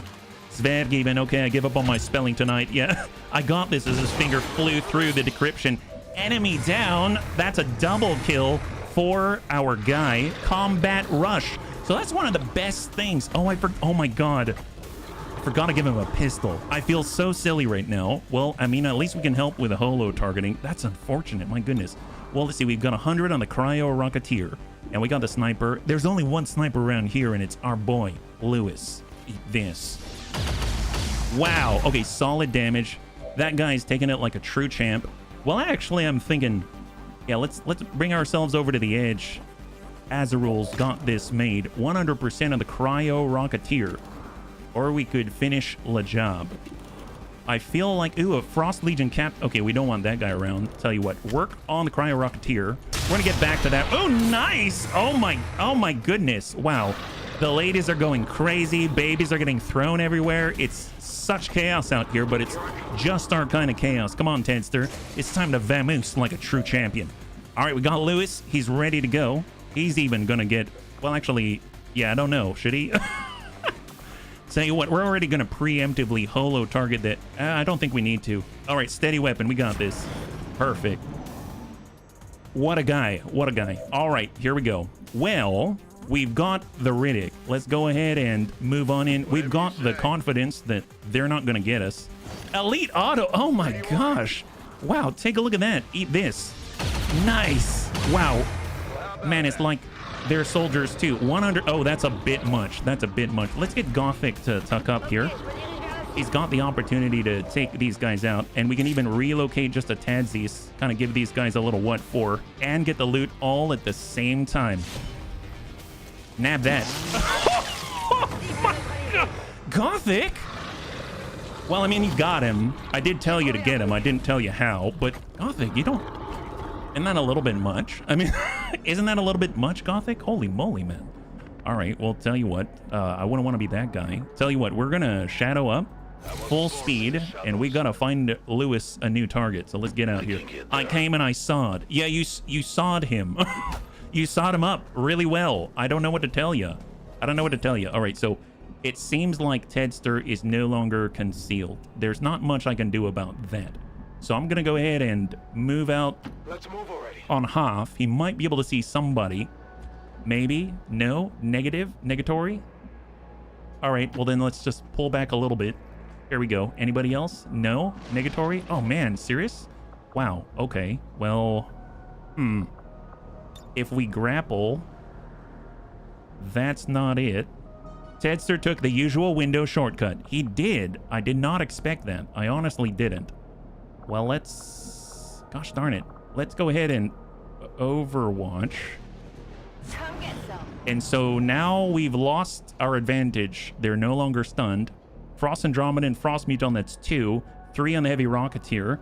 Zvev gave in. Okay, I give up on my spelling tonight. Yeah, I got this as his finger flew through the decryption. Enemy down. That's a double kill for our guy. Combat rush. So that's one of the best things. Oh my God. I forgot to give him a pistol. I feel so silly right now. Well, I mean, at least we can help with a holo targeting. That's unfortunate. My goodness. Well, let's see. We've got 100 on the Cryo Rocketeer. And we got the sniper. There's only one sniper around here, and it's our boy, Lewis. Eat this. Wow. Okay, solid damage. That guy's taking it like a true champ. Well, actually, I'm thinking, yeah, let's bring ourselves over to the edge. Azarul's got this made. 100% of the Cryo Rocketeer. Or we could finish the job. I feel like, ooh, a Frost Legion cap. Okay, we don't want that guy around. Tell you what, work on the Cryo Rocketeer. We're gonna get back to that. Oh, nice. Oh my goodness. Wow. The ladies are going crazy. Babies are getting thrown everywhere. It's such chaos out here, but it's just our kind of chaos. Come on, Tedster. It's time to vamoose like a true champion. All right, we got Lewis. He's ready to go. He's even gonna get, well, actually, yeah, I don't know. Should he? Tell you what, we're already gonna preemptively holo target that. I don't think we need to. All right, steady weapon. We got this. Perfect. What a guy. What a guy. All right, here we go. Well, we've got the Riddick. Let's go ahead and move on in. We've got the confidence that they're not gonna get us. Elite auto. Oh my gosh. Wow, take a look at that. Eat this. Nice. Wow. Man, it's like they're soldiers too. 100. Oh, that's a bit much. That's a bit much. Let's get Gothic to tuck up here. He's got the opportunity to take these guys out, and we can even relocate just a tadsies, kind of give these guys a little what for, and get the loot all at the same time. Nab that. Oh my God. Gothic? Well, I mean, you got him. I did tell you to get him. I didn't tell you how, but Gothic, you don't... Isn't that a little bit much? I mean, isn't that a little bit much, Gothic? Holy moly, man. All right, well, tell you what. I wouldn't want to be that guy. Tell you what, we're going to shadow up full speed, and we got to find Lewis a new target. So let's get out here. I came and I sawed. Yeah, you sawed him. You sawed him up really well. I don't know what to tell you. I don't know what to tell you. All right, so it seems like Tedster is no longer concealed. There's not much I can do about that. So I'm going to go ahead and move out. Let's move already. On half. He might be able to see somebody. Maybe. No. Negative. Negatory. All right. Well, then let's just pull back a little bit. Here we go. Anybody else? No. Negatory. Oh, man. Serious? Wow. Okay. Well, if we grapple, that's not it. Tedster took the usual window shortcut. He did. I did not expect that. I honestly didn't. Well, let's... Gosh darn it. Let's go ahead and Overwatch. Come get some. And so now we've lost our advantage. They're no longer stunned. Frost Andromeda and Frost Muton, that's 2. 3 on the Heavy Rocketeer.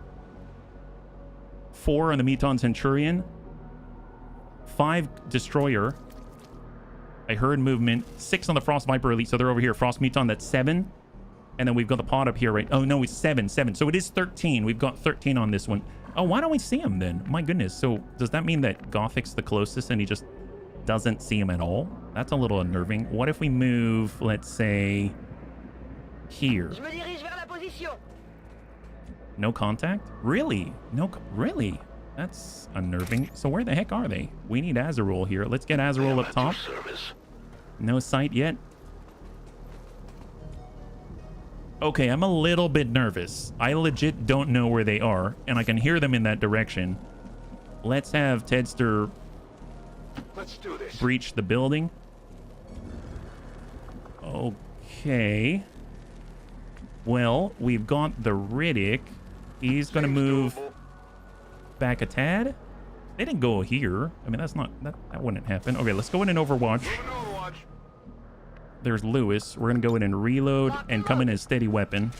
4 on the Muton Centurion. 5 Destroyer. I heard movement. 6 on the Frost Viper Elite, so they're over here. Frost Muton, that's 7. And then we've got the pod up here, right? Oh, no, it's 7. So it is 13. We've got 13 on this one. Oh, why don't we see him then? My goodness. So does that mean that Gothic's the closest and he just doesn't see him at all? That's a little unnerving. What if we move, let's say, here? No contact? Really? Really? That's unnerving. So where the heck are they? We need Azarul here. Let's get Azarul up top. No sight yet. Okay, I'm a little bit nervous. I legit don't know where they are, and I can hear them in that direction. Let's have Tedster breach the building. Okay. Well, we've got the Riddick. He's going to move back a tad. They didn't go here. I mean, that's not... That wouldn't happen. Okay, let's go in and Overwatch. There's Lewis. We're going to go in and reload and come in as steady weapon.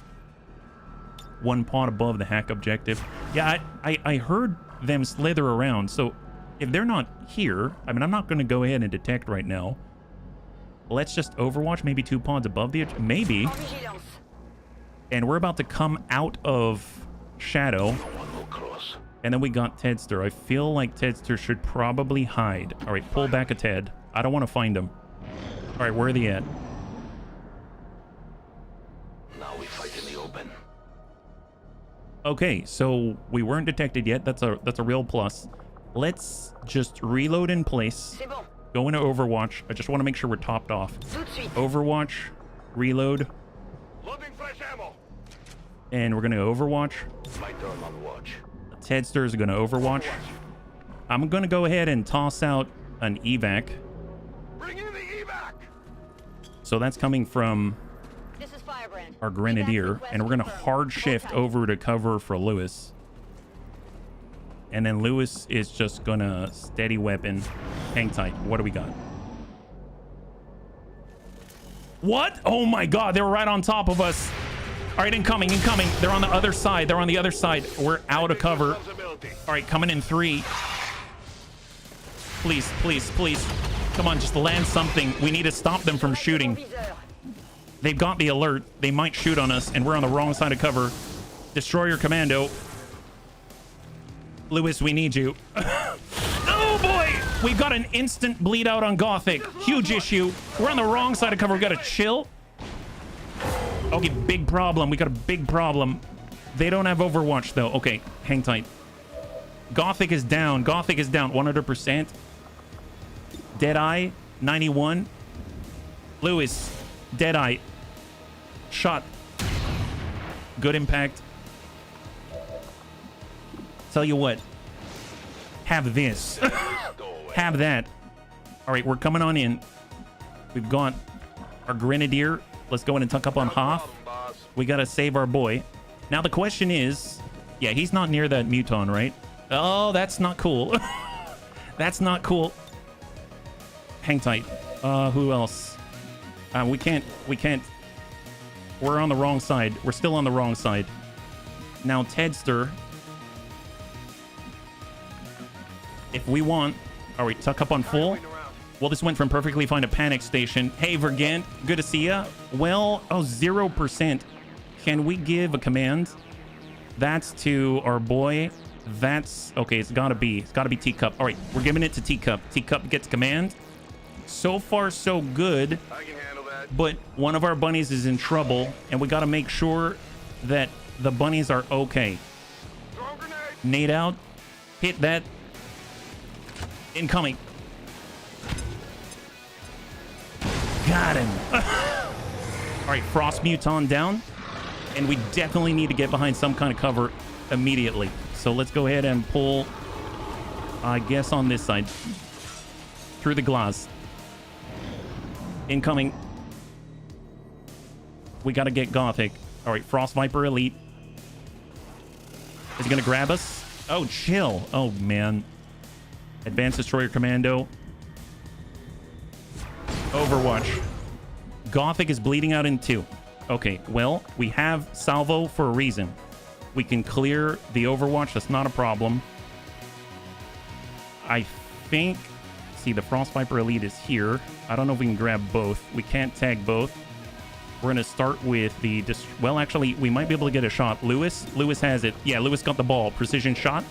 One pod above the hack objective. Yeah, I heard them slither around. So if they're not here... I mean, I'm not going to go ahead and detect right now. Let's just Overwatch. Maybe 2 pods above the... Maybe. And we're about to come out of Shadow. And then we got Tedster. I feel like Tedster should probably hide. All right, pull back a Ted. I don't want to find him. All right, where are they at? Now we fight in the open. Okay, so we weren't detected yet. That's a real plus. Let's just reload in place. Go into Overwatch. I just want to make sure we're topped off. Overwatch, reload. Loading fresh ammo. And we're going to Overwatch. My turn on watch. Tedster is going to Overwatch. I'm going to go ahead and toss out an evac. Bring in the evac. So that's coming from This is Firebrand. our Grenadier. And we're going to hard shift over to cover for Lewis. And then Lewis is just going to steady weapon. Hang tight. What do we got? What? Oh my god, they were right on top of us. All right, incoming. They're on the other side. We're out of cover. All right, coming in 3. Please. Come on, just land something. We need to stop them from shooting. They've got the alert. They might shoot on us, and we're on the wrong side of cover. Destroyer Commando. Lewis, we need you. Oh boy! We've got an instant bleed out on Gothic. Huge issue. We're on the wrong side of cover. We gotta chill. Okay, big problem. We got a big problem. They don't have Overwatch though. Okay, hang tight. Gothic is down. 100%. Deadeye, 91. Lewis, Deadeye. Shot. Good impact. Tell you what. Have this. Have that. All right, we're coming on in. We've got our Grenadier. Let's go in and tuck up on Hoth. We got to save our boy. Now, the question is... Yeah, he's not near that Muton, right? Oh, that's not cool. That's not cool. Hang tight. Who else? We can't. We're on the wrong side. We're still on the wrong side. Now, Tedster... If we want... All right, tuck up on full. Well, this went from perfectly fine to panic station. Hey, Vergant, good to see ya. Well, 0%. Can we give a command? That's to our boy. That's... Okay, it's gotta be Teacup. All right, we're giving it to Teacup. Teacup gets command. So far, so good. I can handle that. But one of our bunnies is in trouble, and we gotta make sure that the bunnies are okay. Throw grenade. Nade out. Hit that. Incoming. Got him. All right, Frost Muton down. And we definitely need to get behind some kind of cover immediately. So let's go ahead and pull, I guess, on this side. Through the glass. Incoming. We got to get Gothic. All right, Frost Viper Elite. Is he going to grab us? Oh, chill. Oh, man. Advanced Destroyer Commando. Overwatch. Gothic is bleeding out in 2. Okay, well, we have Salvo for a reason. We can clear the Overwatch. That's not a problem. I think... See, the Frost Viper Elite is here. I don't know if we can grab both. We can't tag both. We're going to start with the... Well, actually, we might be able to get a shot. Lewis has it. Yeah, Lewis got the ball. Precision shot.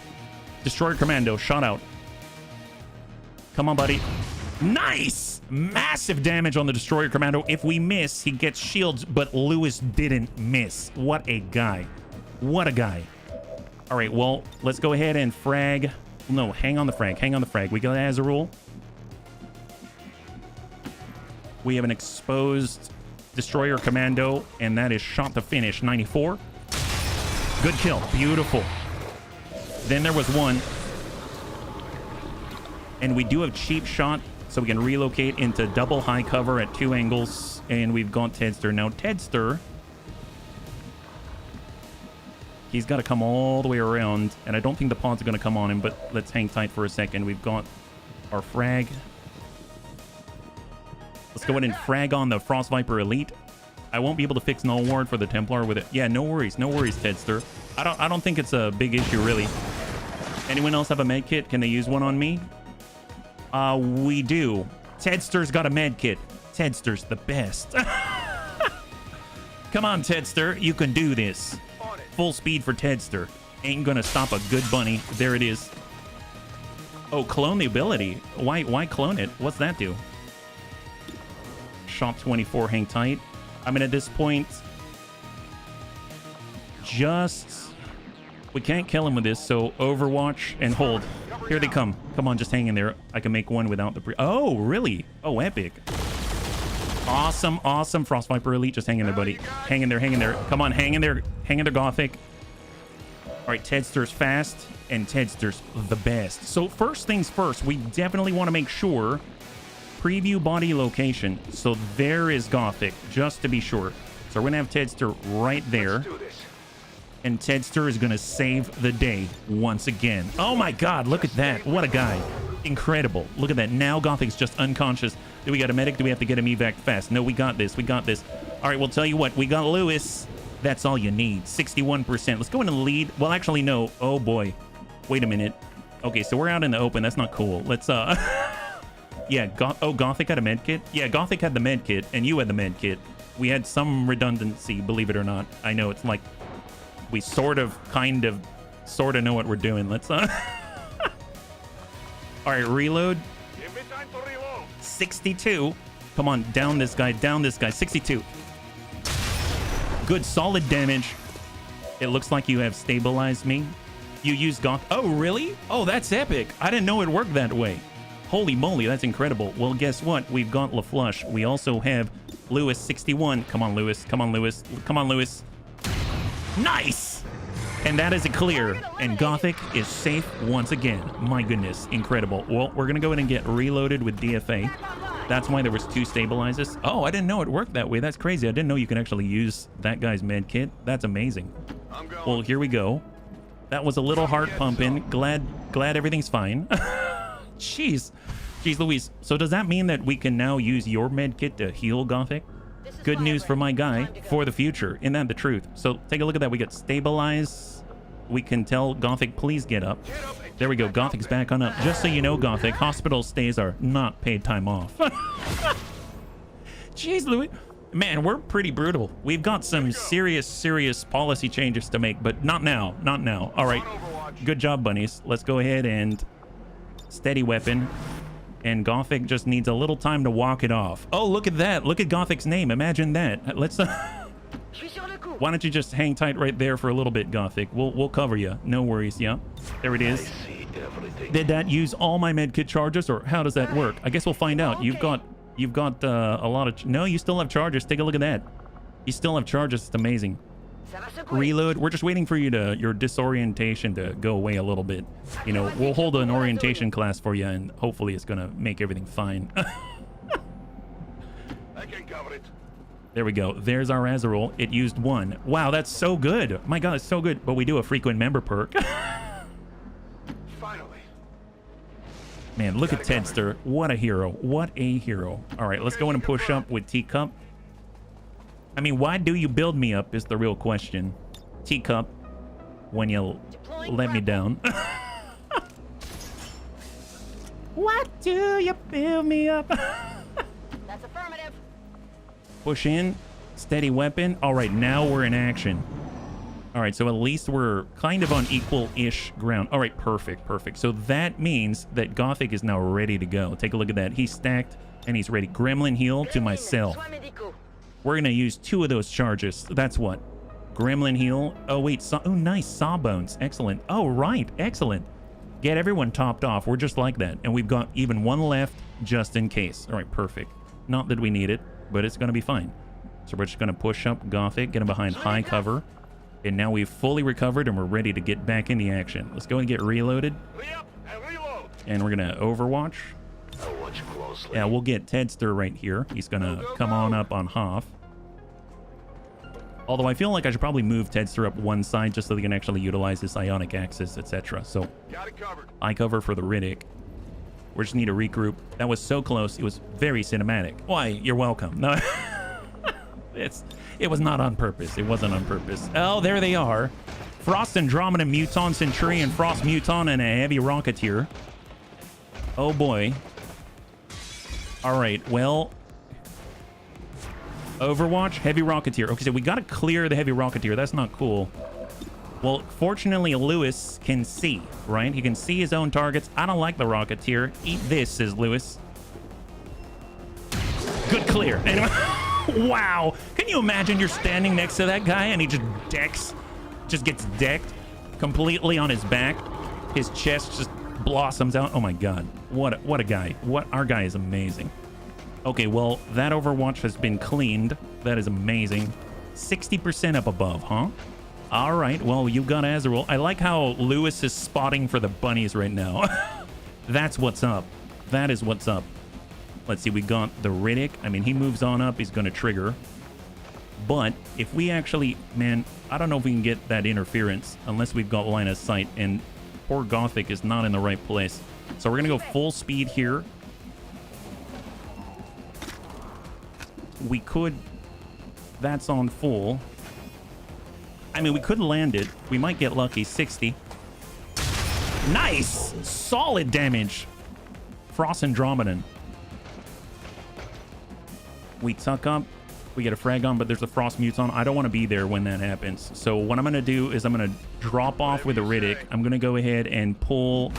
Destroyer Commando. Shot out. Come on, buddy. Nice! Massive damage on the Destroyer Commando. If we miss, he gets shields, but Lewis didn't miss. What a guy. What a guy. All right, well, let's go ahead and frag. No, hang on the frag. Hang on the frag. We got Azarul. We have an exposed Destroyer Commando, and that is shot to finish, 94. Good kill. Beautiful. Then there was one. And we do have cheap shot, so we can relocate into double high cover at 2 angles. And we've got Tedster. Now, Tedster, he's got to come all the way around. And I don't think the pods are going to come on him, but let's hang tight for a second. We've got our frag. Let's go ahead and frag on the Frost Viper Elite. I won't be able to fix Null Ward for the Templar with it. Yeah, no worries, Tedster. I don't think it's a big issue, really. Anyone else have a med kit? Can they use one on me? We do. Tedster's got a med kit. Tedster's the best. Come on, Tedster, you can do this. Full speed for Tedster. Ain't gonna stop a good bunny. There it is. Oh, clone the ability. Why clone it? What's that do? Shop 24, hang tight. I mean, at this point, we can't kill him with this, so Overwatch and hold. Here they come. Come on, just hang in there. I can make one without the oh, really? Oh, epic. Awesome, awesome. Frost Viper Elite, just hang in there, buddy. Hang in there, hang in there. Come on, hang in there. Hang in there, Gothic. All right, Tedster's fast, and Tedster's the best. So first things first, we definitely want to make sure preview body location. So there is Gothic, just to be sure. So we're gonna have Tedster right there. And Tedster is gonna save the day once again. Oh my god, look at that. What a guy. Incredible. Look at that. Now Gothic's just unconscious. Do we got a medic? Do we have to get him evac fast? No, we got this. We got this. All right, we'll tell you what. We got Lewis. That's all you need. 61%. Let's go in and lead. Well, actually, no. Oh boy. Wait a minute. Okay, so we're out in the open. That's not cool. Let's yeah, Gothic had a med kit? Yeah, Gothic had the med kit, and you had the med kit. We had some redundancy, believe it or not. I know, it's like we sort of know what we're doing. Let's all right, reload. Give me time to reload. 62. Come on, down this guy, 62. Good, solid damage. It looks like you have stabilized me. You use Goth. Oh, really? Oh, that's epic. I didn't know it worked that way. Holy moly, that's incredible. Well, guess what? We've got LaFlush. We also have Lewis 61. Come on, Lewis. Come on, Lewis. Come on, Lewis. Nice! And that is a clear. And Gothic is safe once again. My goodness, incredible. Well, we're going to go ahead and get reloaded with DFA. That's why there was 2 stabilizers. Oh, I didn't know it worked that way. That's crazy. I didn't know you can actually use that guy's med kit. That's amazing. Well, here we go. That was a little heart pumping. Glad everything's fine. Jeez Louise. So does that mean that we can now use your med kit to heal Gothic? Good news for my guy for the future. Isn't that the truth? So take a look at that. We got stabilize. We can tell Gothic, please get up. There we go. Gothic's back on up. Just so you know, Gothic, hospital stays are not paid time off. Jeez Louise. Man, we're pretty brutal. We've got some serious policy changes to make, but not now. Not now. All right. Good job, bunnies. Let's go ahead and steady weapon. And Gothic just needs a little time to walk it off. Oh, look at that. Look at Gothic's name. Imagine that. Let's why don't you just hang tight right there for a little bit, Gothic? We'll cover you. No worries. Yeah. There it is. Did that use all my medkit charges, or how does that work? I guess we'll find out. You've got a lot of no, you still have charges. Take a look at that. You still have charges. It's amazing. Reload. We're just waiting for your disorientation to go away a little bit. You know, we'll hold an orientation class for you, and hopefully it's gonna make everything fine. I can cover it. There we go. There's our Azarul. It used 1. Wow, that's so good. My god, it's so good. But we do a frequent member perk. Finally. Man, look at Tedster. What a hero. What a hero. All right, let's go in and push up with Teacup. I mean, why do you build me up is the real question. Teacup, when you let me down. What do you build me up? That's affirmative. Push in, steady weapon. All right, now we're in action. All right, so at least we're kind of on equal-ish ground. All right, perfect. So that means that Gothic is now ready to go. Take a look at that. He's stacked and he's ready. Gremlin heal to myself. We're going to use 2 of those charges. That's what? Gremlin heal. Oh, wait. Oh, nice. Sawbones. Excellent. Oh, right. Excellent. Get everyone topped off. We're just like that. And we've got even one left just in case. All right, perfect. Not that we need it, but it's going to be fine. So we're just going to push up Gothic, get him behind high cover. And now we've fully recovered and we're ready to get back in the action. Let's go and get reloaded. Re-up and reload. And we're going to Overwatch. I'll watch closely. Yeah, we'll get Tedster right here. He's going to come on up on Hoff. Although I feel like I should probably move Tedster up one side just so they can actually utilize this ionic axis, etc. So, Got it covered. eye cover for the Riddick. We just need to regroup. That was so close. It was very cinematic. Why, you're welcome. No, it was not on purpose. It wasn't on purpose. Oh, there they are. Frost Andromeda, Muton Centurion, Frost Muton, and a Heavy Rocketeer. Oh boy. All right, well, Overwatch, Heavy Rocketeer. Okay, so we got to clear the Heavy Rocketeer. That's not cool. Well, fortunately, Lewis can see, right? He can see his own targets. I don't like the Rocketeer. Eat this, says Lewis. Good clear. Anyway, wow. Can you imagine you're standing next to that guy and he just gets decked completely on his back. His chest just blossoms out. Oh my God. What a guy. Our guy is amazing. Okay, well, that Overwatch has been cleaned. That is amazing. 60% up above, huh? All right, well, you got Azrael. I like how Lewis is spotting for the bunnies right now. That's what's up. That is what's up. Let's see, we got the Riddick. I mean, he moves on up. He's going to trigger. But if we actually, man, I don't know if we can get that interference unless we've got line of sight. And poor Gothic is not in the right place. So we're going to go full speed here. We could... That's on full. I mean, we could land it. We might get lucky. 60. Nice! Solid damage. Frost Andromedan. We tuck up. We get a frag on, but there's a Frost Muton. I don't want to be there when that happens. So what I'm going to do is I'm going to drop off with a Riddick. I'm going to go ahead and pull...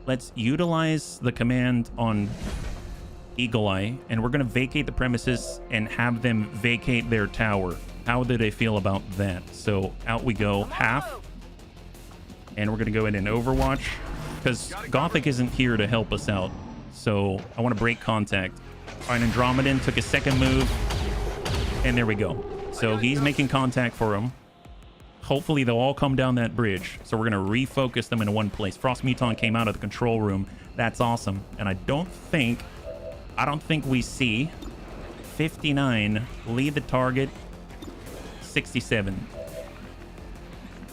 Let's utilize the command on Eagle Eye, and we're going to vacate the premises and have them vacate their tower. How do they feel about that? So out we go, half. And we're going to go in and Overwatch, because Gothic isn't here to help us out. So I want to break contact. All right, Andromedan took a second move, and there we go. So he's making contact for him. Hopefully they'll all come down that bridge. So we're going to refocus them in one place. Frost Muton came out of the control room. That's awesome. And I don't think we see 59 lead the target. 67.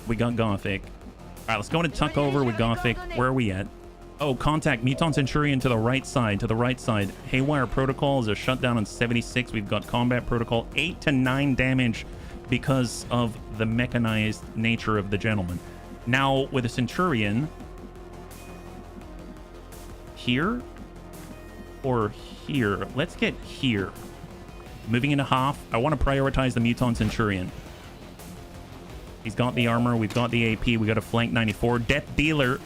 We got Gothic. All right, let's go and tuck over with Gothic. Where are we at? Oh, contact Muton Centurion to the right side. Haywire Protocol is a shutdown on 76. We've got Combat Protocol. 8 to 9 damage because of the mechanized nature of the gentleman. Now, with a Centurion... Here? Or here? Let's get here. Moving into Hoff. I want to prioritize the Muton Centurion. He's got the armor. We've got the AP. We got a flank 94. Death Dealer.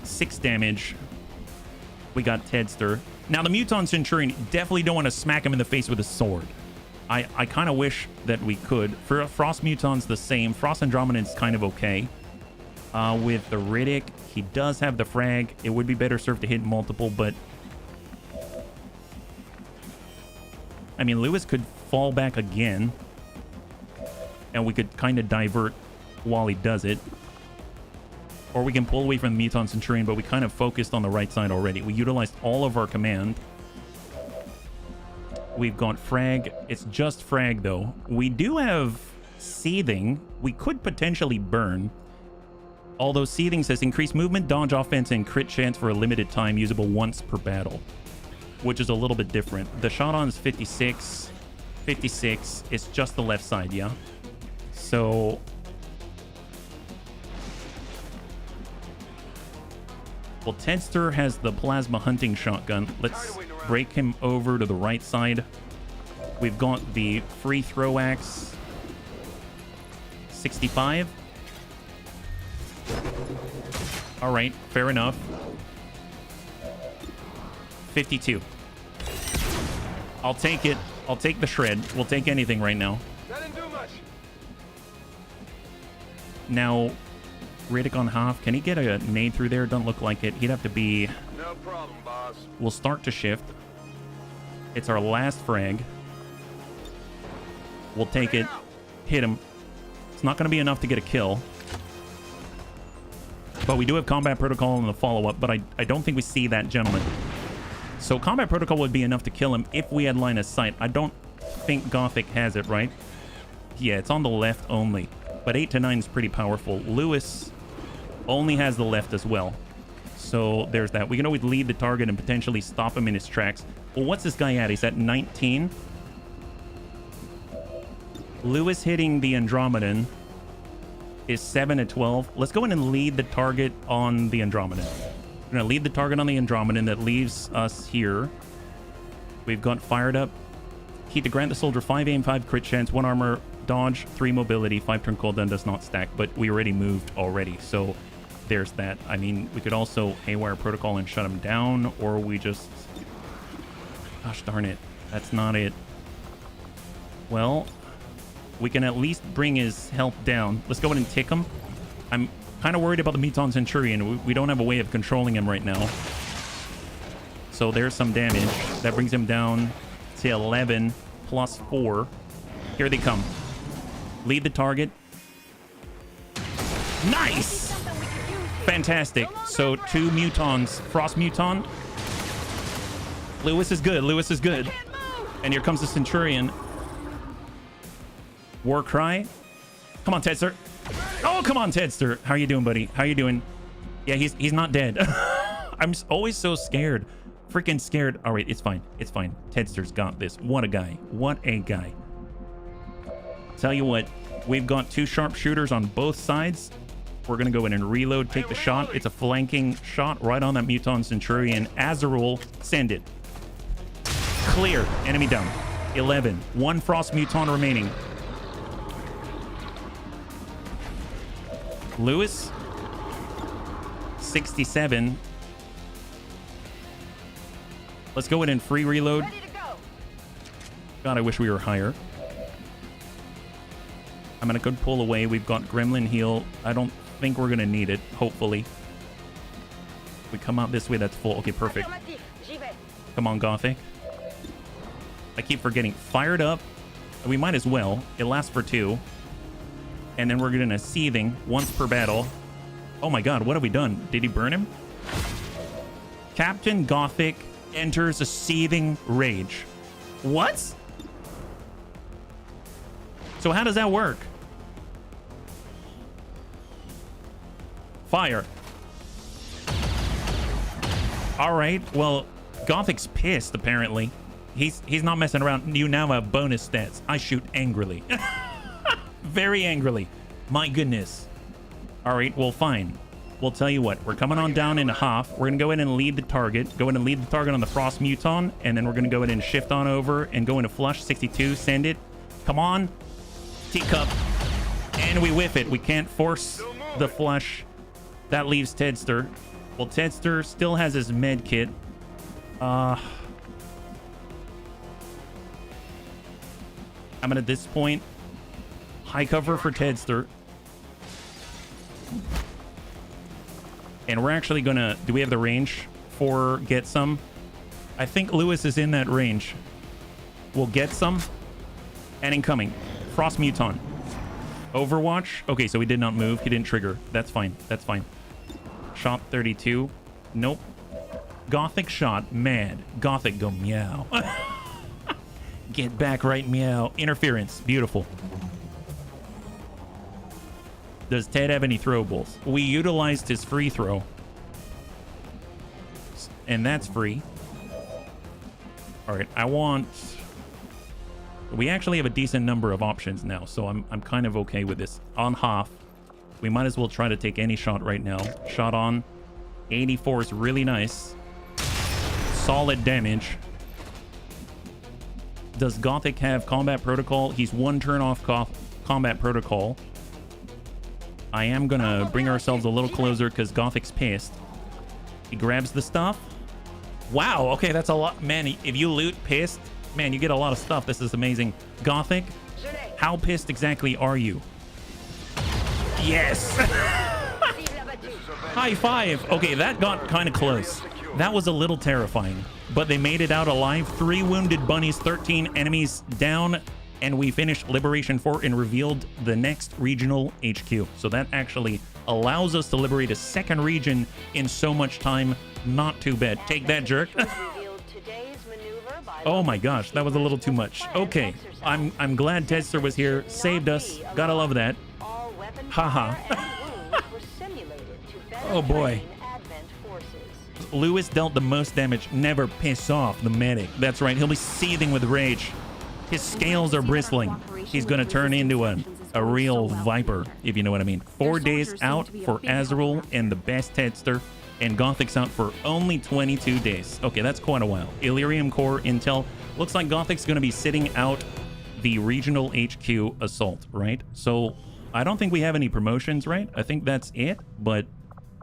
6 damage. We got Tedster. Now, the Muton Centurion, definitely don't want to smack him in the face with a sword. I kind of wish that we could. For Frost Muton's the same. Frost Andromedan's kind of okay. With the Riddick, he does have the frag. It would be better served to hit multiple, but... I mean, Lewis could fall back again. And we could kind of divert while he does it. Or we can pull away from the Muton Centurion, but we kind of focused on the right side already. We utilized all of our command. We've got frag. It's just frag, though. We do have seething. We could potentially burn. Although seething says increase movement, dodge offense, and crit chance for a limited time, usable once per battle, which is a little bit different. The shot on is 56. 56. It's just the left side, yeah? So... Well, Tedster has the plasma hunting shotgun. Let's break him over to the right side. We've got the free throw axe. 65. All right, fair enough. 52. I'll take it. I'll take the shred. We'll take anything right now. That didn't do much. Now, Riddick on half. Can he get a nade through there? Doesn't look like it. He'd have to be... No problem, boss. We'll start to shift. It's our last frag. We'll take it. Hit him. It's not going to be enough to get a kill. But we do have combat protocol in the follow-up, but I don't think we see that gentleman. So combat protocol would be enough to kill him if we had line of sight. I don't think Gothic has it, right? Yeah, it's on the left only. But 8 to 9 is pretty powerful. Lewis only has the left as well. So there's that. We can always lead the target and potentially stop him in his tracks. Well, what's this guy at? He's at 19. Lewis hitting the Andromedan is 7 to 12. Let's go in and lead the target on the Andromedan. We're going to lead the target on the Andromedan. That leaves us here. We've got fired up. Heat to grant the soldier 5 aim, 5 crit chance, 1 armor, dodge, 3 mobility, 5 turn cooldown, does not stack, but we already moved already. So there's that. I mean, we could also haywire protocol and shut him down, or we just... Gosh darn it. That's not it. Well, we can at least bring his health down. Let's go ahead and tick him. I'm kind of worried about the Meton Centurion. We don't have a way of controlling him right now. So there's some damage. That brings him down to 11 plus 4. Here they come. Lead the target. Nice! Fantastic. So 2 Mutons. Frost Muton. Lewis is good. Lewis is good. And here comes the Centurion. War Cry. Come on, Tedster. Oh, come on, Tedster. How you doing, buddy? How you doing? Yeah, he's not dead. I'm always so scared. Freaking scared. All right, it's fine. It's fine. Tedster's got this. What a guy. What a guy. Tell you what, we've got 2 sharpshooters on both sides. We're going to go in and reload, take the shot. It's a flanking shot right on that Muton Centurion. Azarul, send it. Clear. Enemy down. 11. 1 Frost Muton remaining. Lewis, 67. Let's go in and free reload. God, I wish we were higher. I'm going to go pull away. We've got Gremlin heal. I don't think we're going to need it, hopefully. If we come out this way, that's full. Okay, perfect. Come on, Gothic. I keep forgetting. Fired up. We might as well. It lasts for 2. And then we're going to seething once per battle. Oh my god, what have we done? Did he burn him? Captain Gothic enters a seething rage. What? So how does that work? Fire. All right, well, Gothic's pissed, apparently. He's not messing around. You now have bonus stats. I shoot angrily. Very angrily. My goodness. All right, well, fine. We'll tell you what. We're coming on down into half. We're going to go in and lead the target. Go in and lead the target on the Frost Muton. And then we're going to go in and shift on over and go into flush. 62. Send it. Come on. Teacup. And we whiff it. We can't force the flush. That leaves Tedster. Well, Tedster still has his med kit. I'm at this point... High cover for Tedster. And we're actually gonna... Do we have the range for get some? I think Lewis is in that range. We'll get some. And incoming. Frost Muton. Overwatch. Okay, so he did not move. He didn't trigger. That's fine. That's fine. Shot 32. Nope. Gothic shot. Mad. Gothic go meow. Get back right meow. Interference. Beautiful. Does Ted have any throwables? We utilized his free throw. And that's free. All right, I want... We actually have a decent number of options now, so I'm kind of okay with this. On half, we might as well try to take any shot right now. Shot on. 84 is really nice. Solid damage. Does Gothic have combat protocol? He's 1 turn off combat protocol. I am gonna bring ourselves a little closer because Gothic's pissed. He grabs the stuff. Wow, okay, that's a lot. Man, if you loot pissed, Man, you get a lot of stuff. This is amazing. Gothic, how pissed exactly are you? Yes. High five. Okay, that got kind of close. That was a little terrifying, but they made it out alive. 3 wounded bunnies, 13 enemies down, and we finished Liberation 4 and revealed the next regional HQ. So that actually allows us to liberate a second region in so much time. Not too bad. Take that, jerk. Oh my gosh, that was a little too much. Okay, I'm glad Tedster was here, saved us. Gotta love that. Haha. Oh boy. Lewis dealt the most damage. Never piss off the medic. That's right, he'll be seething with rage. His scales are bristling. He's gonna turn into a real viper, if you know what I mean. 4 days out for Azrael and the best Tedster, and Gothic's out for only 22 days. Okay, that's quite a while. Illyrium Core Intel. Looks like Gothic's gonna be sitting out the regional HQ assault, right? So I don't think we have any promotions, right? I think that's it, but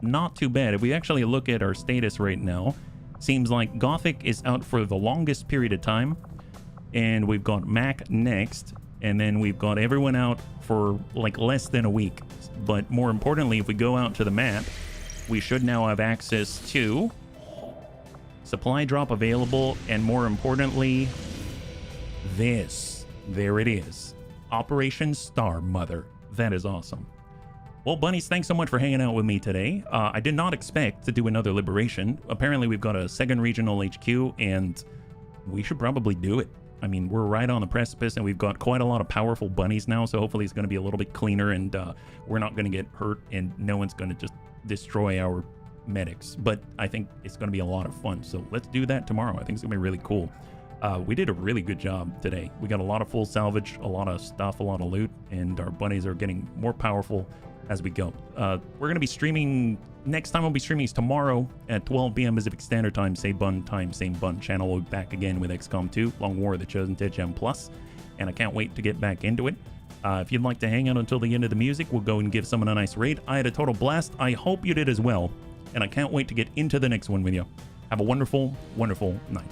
not too bad. If we actually look at our status right now, seems like Gothic is out for the longest period of time, and we've got Mac next, and then we've got everyone out for like less than a week. But more importantly, if we go out to the map, we should now have access to supply drop available, and more importantly, this. There it is. Operation Star Mother. That is awesome. Well, bunnies, thanks so much for hanging out with me today. I did not expect to do another liberation. Apparently, we've got a second regional HQ, and we should probably do it. I mean, we're right on the precipice, and we've got quite a lot of powerful bunnies now, so hopefully it's going to be a little bit cleaner, and we're not going to get hurt, and no one's going to just destroy our medics. But I think it's going to be a lot of fun, so let's do that tomorrow. I think it's going to be really cool. We did a really good job today. We got a lot of full salvage, a lot of stuff, a lot of loot, and our bunnies are getting more powerful as we go. We're going to be streaming, next time we'll be streaming is tomorrow at 12 p.m. Pacific Standard Time, same bun time, same bun channel. We'll be back again with XCOM 2, Long War of the Chosen Ted Gem Plus, and I can't wait to get back into it. If you'd like to hang out until the end of the music, we'll go and give someone a nice raid. I had a total blast. I hope you did as well, and I can't wait to get into the next one with you. Have a wonderful, wonderful night.